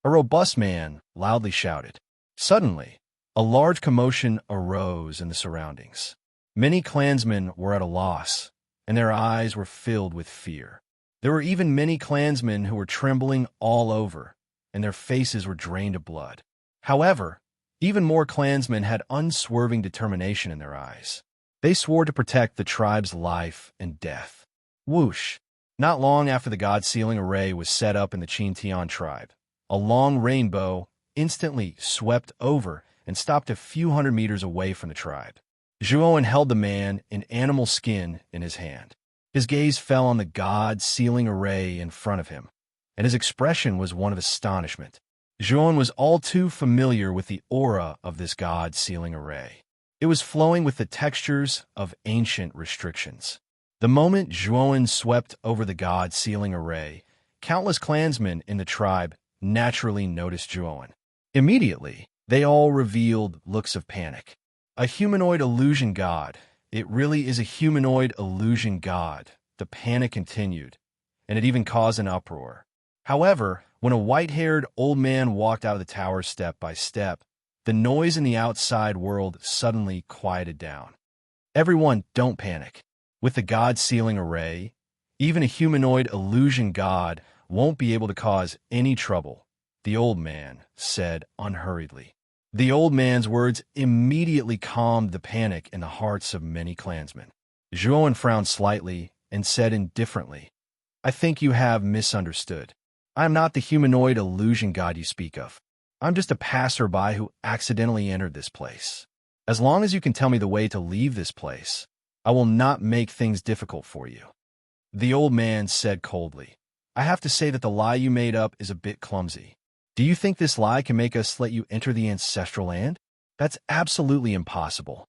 A robust man loudly shouted. Suddenly, a large commotion arose in the surroundings. Many clansmen were at a loss, and their eyes were filled with fear. There were even many clansmen who were trembling all over, and their faces were drained of blood. However, even more clansmen had unswerving determination in their eyes. They swore to protect the tribe's life and death. Whoosh! Not long after the God-sealing array was set up in the Tian tribe, a long rainbow instantly swept over and stopped a few hundred meters away from the tribe. Zhuowen held the man in animal skin in his hand. His gaze fell on the God-sealing array in front of him, and his expression was one of astonishment. Zhuowen was all too familiar with the aura of this God-sealing array. It was flowing with the textures of ancient restrictions. The moment Zhuowen swept over the God-sealing array, countless clansmen in the tribe naturally noticed Zhuowen. Immediately, they all revealed looks of panic. A humanoid illusion god. It really is a humanoid illusion god. The panic continued, and it even caused an uproar. However, when a white-haired old man walked out of the tower step by step, the noise in the outside world suddenly quieted down. Everyone, don't panic. With the God-sealing array, even a humanoid illusion god won't be able to cause any trouble, the old man said unhurriedly. The old man's words immediately calmed the panic in the hearts of many clansmen. Zhuowen frowned slightly and said indifferently, I think you have misunderstood. I am not the humanoid illusion god you speak of. I'm just a passerby who accidentally entered this place. As long as you can tell me the way to leave this place, I will not make things difficult for you. The old man said coldly, I have to say that the lie you made up is a bit clumsy. Do you think this lie can make us let you enter the ancestral land? That's absolutely impossible.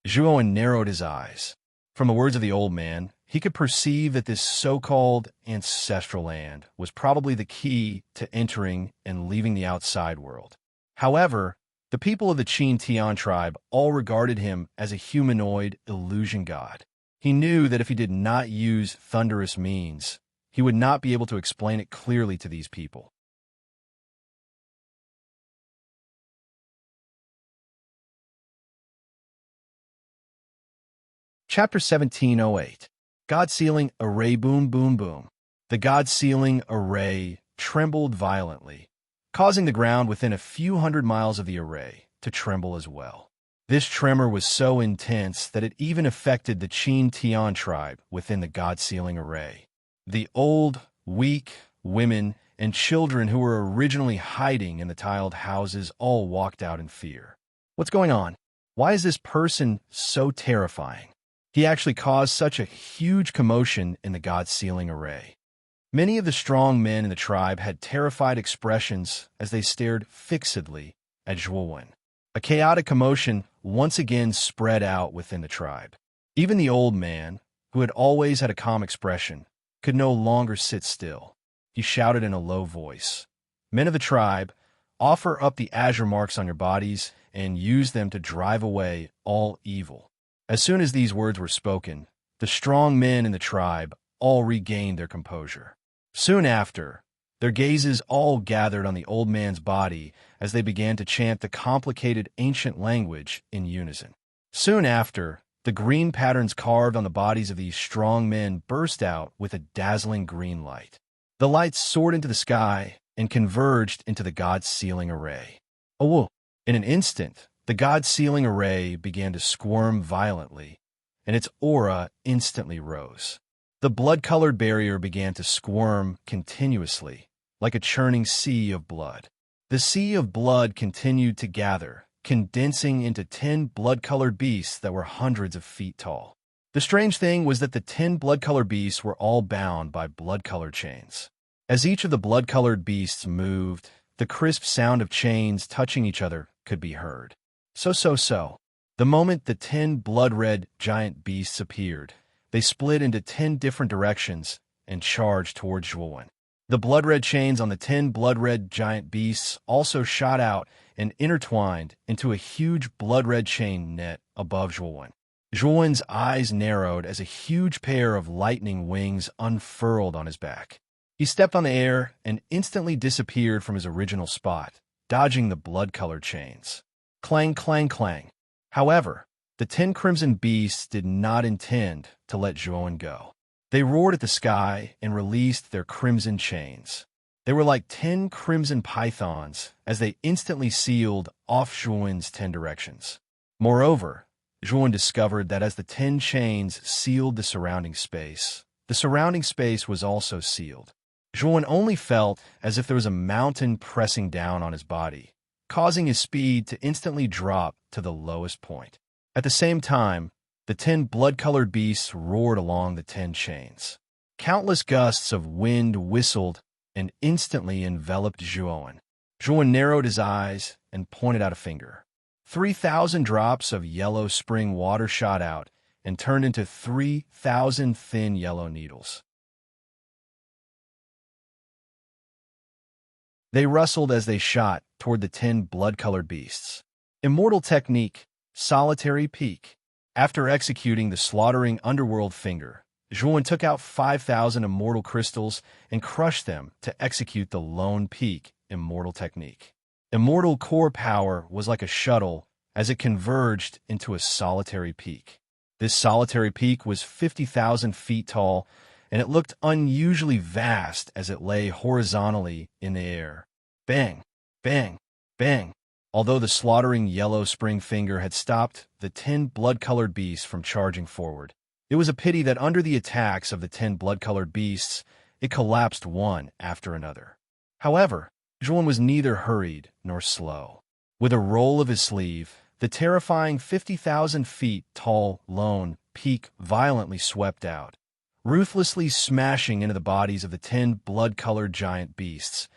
Zhuowen narrowed his eyes. From the words of the old man, he could perceive that this so-called ancestral land was probably the key to entering and leaving the outside world. However, the people of the Tian tribe all regarded him as a humanoid illusion god. He knew that if he did not use thunderous means, he would not be able to explain it clearly to these people. Chapter 1708. God-sealing array. Boom, boom, boom. The God-sealing array trembled violently, causing the ground within a few hundred miles of the array to tremble as well. This tremor was so intense that it even affected the Tian tribe within the God-sealing array. The old, weak, women, and children who were originally hiding in the tiled houses all walked out in fear. What's going on? Why is this person so terrifying? He actually caused such a huge commotion in the God-sealing array. Many of the strong men in the tribe had terrified expressions as they stared fixedly at Zhuowen. A chaotic commotion once again spread out within the tribe. Even the old man, who had always had a calm expression, could no longer sit still. He shouted in a low voice, Men of the tribe, offer up the azure marks on your bodies and use them to drive away all evil. As soon as these words were spoken, the strong men in the tribe all regained their composure. Soon after, Their gazes all gathered on the old man's body as they began to chant the complicated ancient language in unison. Soon after, the green patterns carved on the bodies of these strong men burst out with a dazzling green light. The lights soared into the sky and converged into the god's sealing array. Oh, in an instant, the god's sealing array began to squirm violently, and its aura instantly rose. The blood-colored barrier began to squirm continuously, like a churning sea of blood. The sea of blood continued to gather, condensing into 10 blood-colored beasts that were hundreds of feet tall. The strange thing was that the 10 blood-colored beasts were all bound by blood-colored chains. As each of the blood-colored beasts moved, the crisp sound of chains touching each other could be heard. So. The moment the 10 blood-red giant beasts appeared, they split into 10 different directions and charged towards Zhuowen. The blood-red chains on the 10 blood-red giant beasts also shot out and intertwined into a huge blood-red chain net above Zhuowen. Zhuowen's eyes narrowed as a huge pair of lightning wings unfurled on his back. He stepped on the air and instantly disappeared from his original spot, dodging the blood-colored chains. Clang, clang, clang. However, the 10 crimson beasts did not intend to let Zhuowen go. They roared at the sky and released their crimson chains. They were like 10 crimson pythons as they instantly sealed off Zhuowen's 10 directions. Moreover, Zhuowen discovered that as the 10 chains sealed the surrounding space was also sealed. Zhuowen only felt as if there was a mountain pressing down on his body, causing his speed to instantly drop to the lowest point. At the same time, the 10 blood-colored beasts roared along the 10 chains. Countless gusts of wind whistled and instantly enveloped Zhuowen. Zhuowen narrowed his eyes and pointed out a finger. 3,000 drops of yellow spring water shot out and turned into 3,000 thin yellow needles. They rustled as they shot toward the 10 blood-colored beasts. Immortal technique, solitary peak. After executing the slaughtering underworld finger, Zhuowen took out 5,000 immortal crystals and crushed them to execute the lone peak immortal technique. Immortal core power was like a shuttle as it converged into a solitary peak. This solitary peak was 50,000 feet tall, and it looked unusually vast as it lay horizontally in the air. Bang, bang, bang. Although the slaughtering yellow spring finger had stopped the 10 blood-colored beasts from charging forward, it was a pity that under the attacks of the 10 blood-colored beasts, it collapsed one after another. However, Zhuowen was neither hurried nor slow. With a roll of his sleeve, the terrifying 50,000 feet tall lone peak violently swept out, ruthlessly smashing into the bodies of the 10 blood-colored giant beasts,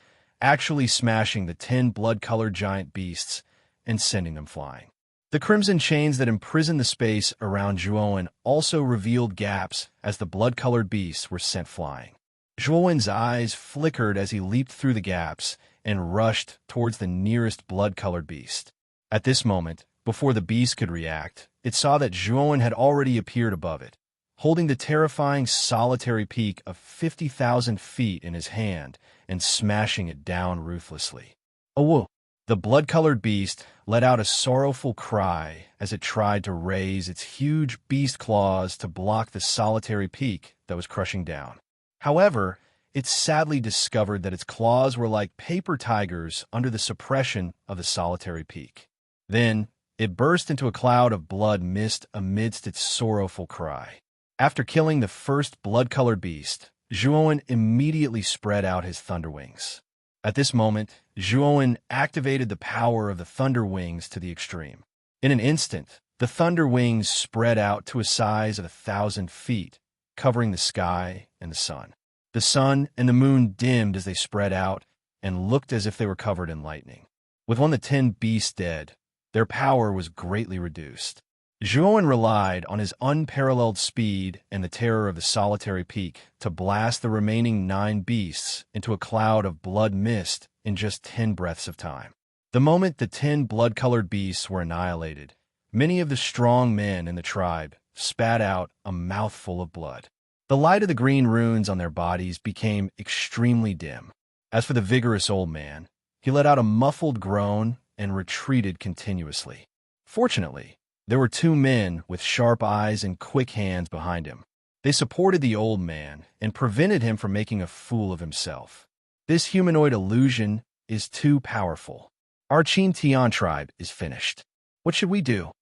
actually smashing the 10 blood-colored giant beasts and sending them flying. The crimson chains that imprisoned the space around Zhuowen also revealed gaps as the blood-colored beasts were sent flying. Zhuowen's eyes flickered as he leaped through the gaps and rushed towards the nearest blood-colored beast. At this moment, before the beast could react, it saw that Zhuowen had already appeared above it, holding the terrifying solitary peak of 50,000 feet in his hand and smashing it down ruthlessly. Oh! The blood-colored beast let out a sorrowful cry as it tried to raise its huge beast claws to block the solitary peak that was crushing down. However, it sadly discovered that its claws were like paper tigers under the suppression of the solitary peak. Then, it burst into a cloud of blood mist amidst its sorrowful cry. After killing the first blood-colored beast, Zhuowen immediately spread out his thunder wings. At this moment, Zhuowen activated the power of the thunder wings to the extreme. In an instant, the thunder wings spread out to a size of 1,000 feet, covering the sky and the sun. The sun and the moon dimmed as they spread out and looked as if they were covered in lightning. With one of the 10 beasts dead, their power was greatly reduced. Zhuowen relied on his unparalleled speed and the terror of the solitary peak to blast the remaining 9 beasts into a cloud of blood mist in just 10 breaths of time. The moment the 10 blood-colored beasts were annihilated, many of the strong men in the tribe spat out a mouthful of blood. The light of the green runes on their bodies became extremely dim. As for the vigorous old man, he let out a muffled groan and retreated continuously. Fortunately, there were two men with sharp eyes and quick hands behind him. They supported the old man and prevented him from making a fool of himself. This humanoid illusion is too powerful. Our Chin Tian tribe is finished. What should we do?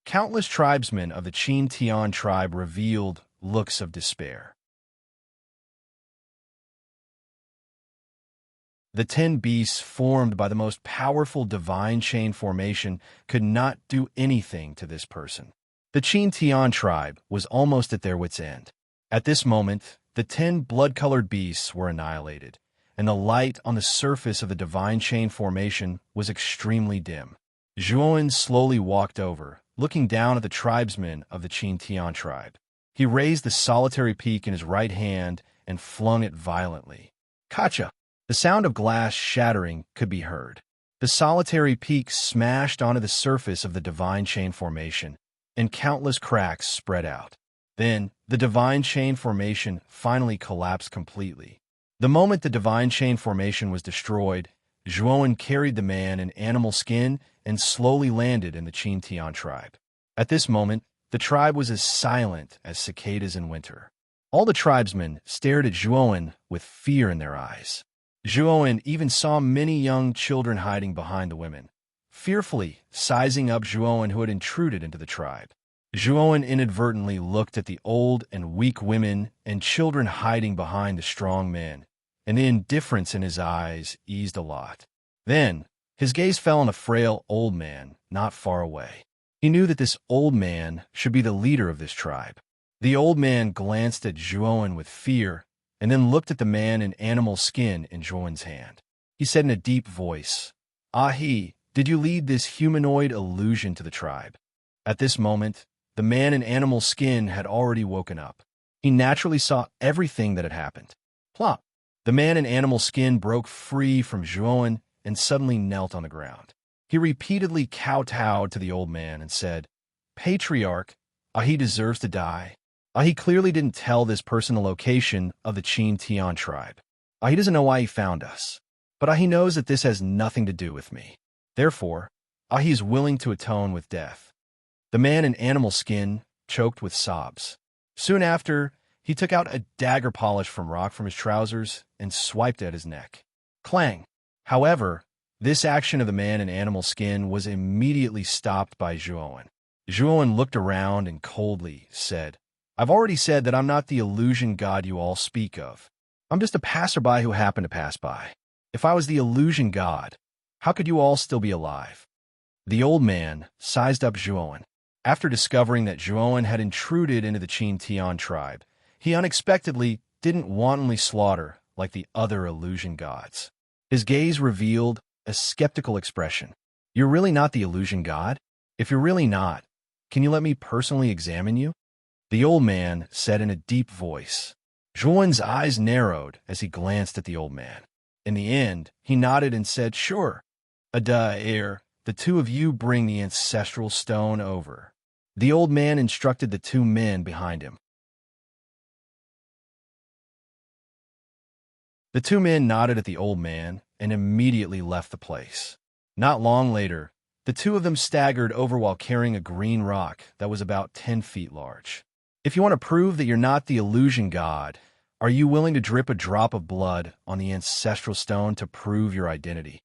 Countless tribesmen of the Chin Tian tribe revealed looks of despair. The 10 beasts formed by the most powerful divine chain formation could not do anything to this person. The Chin Tian tribe was almost at their wits' end. At this moment, the 10 blood-colored beasts were annihilated, and the light on the surface of the divine chain formation was extremely dim. Zhuowen slowly walked over, looking down at the tribesmen of the Chin Tian tribe. He raised the solitary peak in his right hand and flung it violently. Kacha! The sound of glass shattering could be heard. The solitary peak smashed onto the surface of the divine chain formation, and countless cracks spread out. Then, the divine chain formation finally collapsed completely. The moment the divine chain formation was destroyed, Zhuowen carried the man in animal skin and slowly landed in the Chin Tian tribe. At this moment, the tribe was as silent as cicadas in winter. All the tribesmen stared at Zhuowen with fear in their eyes. Zhuowen even saw many young children hiding behind the women, fearfully sizing up Zhuowen who had intruded into the tribe. Zhuowen inadvertently looked at the old and weak women and children hiding behind the strong men, and the indifference in his eyes eased a lot. Then, his gaze fell on a frail old man not far away. He knew that this old man should be the leader of this tribe. The old man glanced at Zhuowen with fear, and then looked at the man in animal skin in Zhuowen's hand. He said in a deep voice, "Ahi, did you lead this humanoid illusion to the tribe?" At this moment, the man in animal skin had already woken up. He naturally saw everything that had happened. Plop! The man in animal skin broke free from Zhuowen and suddenly knelt on the ground. He repeatedly kowtowed to the old man and said, "Patriarch, Ahi deserves to die." Ahi clearly didn't tell this person the location of the Chin Tian tribe. Ahi doesn't know why he found us, but Ahi knows that this has nothing to do with me. Therefore, Ahi is willing to atone with death. The man in animal skin choked with sobs. Soon after, he took out a dagger polish from rock from his trousers and swiped at his neck. Clang! However, this action of the man in animal skin was immediately stopped by Zhuowen. Zhuowen looked around and coldly said, "I've already said that I'm not the illusion god you all speak of. I'm just a passerby who happened to pass by. If I was the illusion god, how could you all still be alive?" The old man sized up Zhuowen. After discovering that Zhuowen had intruded into the Chin Tian tribe, he unexpectedly didn't wantonly slaughter like the other illusion gods. His gaze revealed a skeptical expression. "You're really not the illusion god? If you're really not, can you let me personally examine you?" The old man said in a deep voice. Zhuowen's eyes narrowed as he glanced at the old man. In the end, he nodded and said, "Sure. Adair, the two of you bring the ancestral stone over." The old man instructed the two men behind him. The two men nodded at the old man and immediately left the place. Not long later, the two of them staggered over while carrying a green rock that was about 10 feet large. "If you want to prove that you're not the illusion god, are you willing to drip a drop of blood on the ancestral stone to prove your identity?"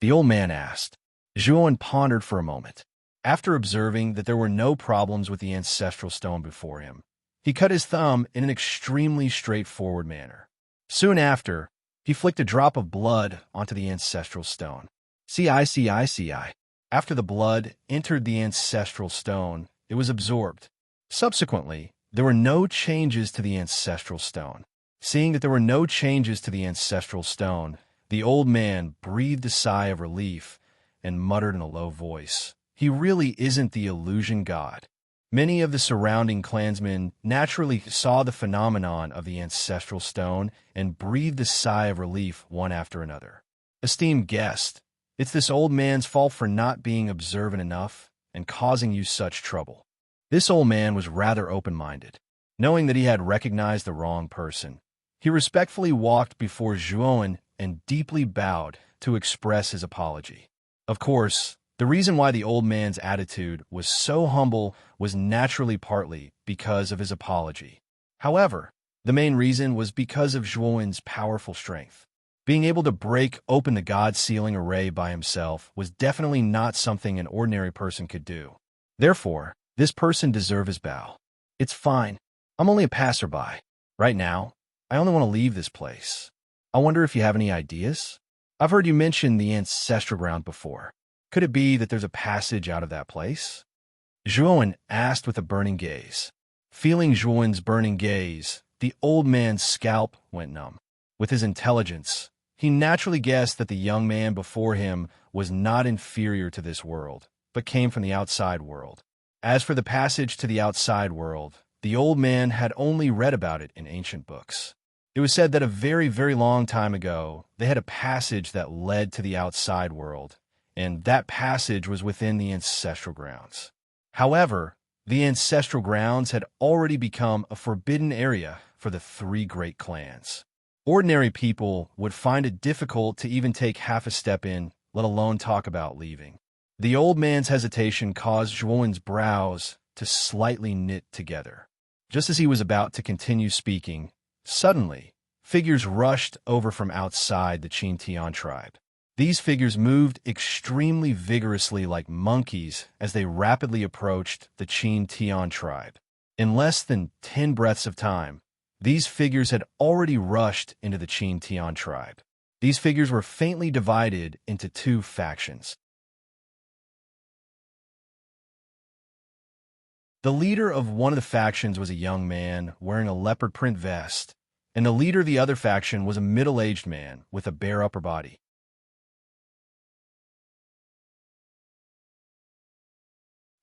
The old man asked. Zhuowen pondered for a moment. After observing that there were no problems with the ancestral stone before him, he cut his thumb in an extremely straightforward manner. Soon after, he flicked a drop of blood onto the ancestral stone. See. After the blood entered the ancestral stone, it was absorbed. Subsequently, there were no changes to the ancestral stone. Seeing that there were no changes to the ancestral stone, the old man breathed a sigh of relief and muttered in a low voice, "He really isn't the illusion god." Many of the surrounding clansmen naturally saw the phenomenon of the ancestral stone and breathed a sigh of relief one after another. "Esteemed guest, it's this old man's fault for not being observant enough and causing you such trouble." This old man was rather open-minded. Knowing that he had recognized the wrong person, he respectfully walked before Zhuowen and deeply bowed to express his apology. Of course, the reason why the old man's attitude was so humble was naturally partly because of his apology. However, the main reason was because of Zhuowen's powerful strength. Being able to break open the God-sealing array by himself was definitely not something an ordinary person could do. Therefore, this person deserved his bow. It's fine. I'm only a passerby. Right now, I only want to leave this place. I wonder if you have any ideas? I've heard you mention the ancestral ground before. Could it be that there's a passage out of that place? Zhuowen asked with a burning gaze. Feeling Zhuowen's burning gaze, the old man's scalp went numb. With his intelligence, he naturally guessed that the young man before him was not inferior to this world, but came from the outside world. As for the passage to the outside world, the old man had only read about it in ancient books. It was said that a very, very long time ago, they had a passage that led to the outside world, and that passage was within the ancestral grounds. However, the ancestral grounds had already become a forbidden area for the three great clans. Ordinary people would find it difficult to even take half a step in, let alone talk about leaving. The old man's hesitation caused Zhuowen's brows to slightly knit together. Just as he was about to continue speaking, suddenly, figures rushed over from outside the Qin tribe. These figures moved extremely vigorously like monkeys as they rapidly approached the Qin tribe. In less than 10 breaths of time, these figures had already rushed into the Qin tribe. These figures were faintly divided into two factions. The leader of one of the factions was a young man wearing a leopard print vest, and the leader of the other faction was a middle-aged man with a bare upper body.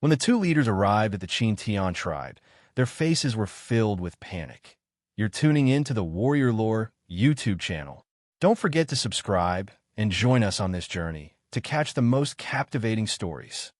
When the two leaders arrived at the Qin tribe, their faces were filled with panic. You're tuning in to the Warrior Lore YouTube channel. Don't forget to subscribe and join us on this journey to catch the most captivating stories.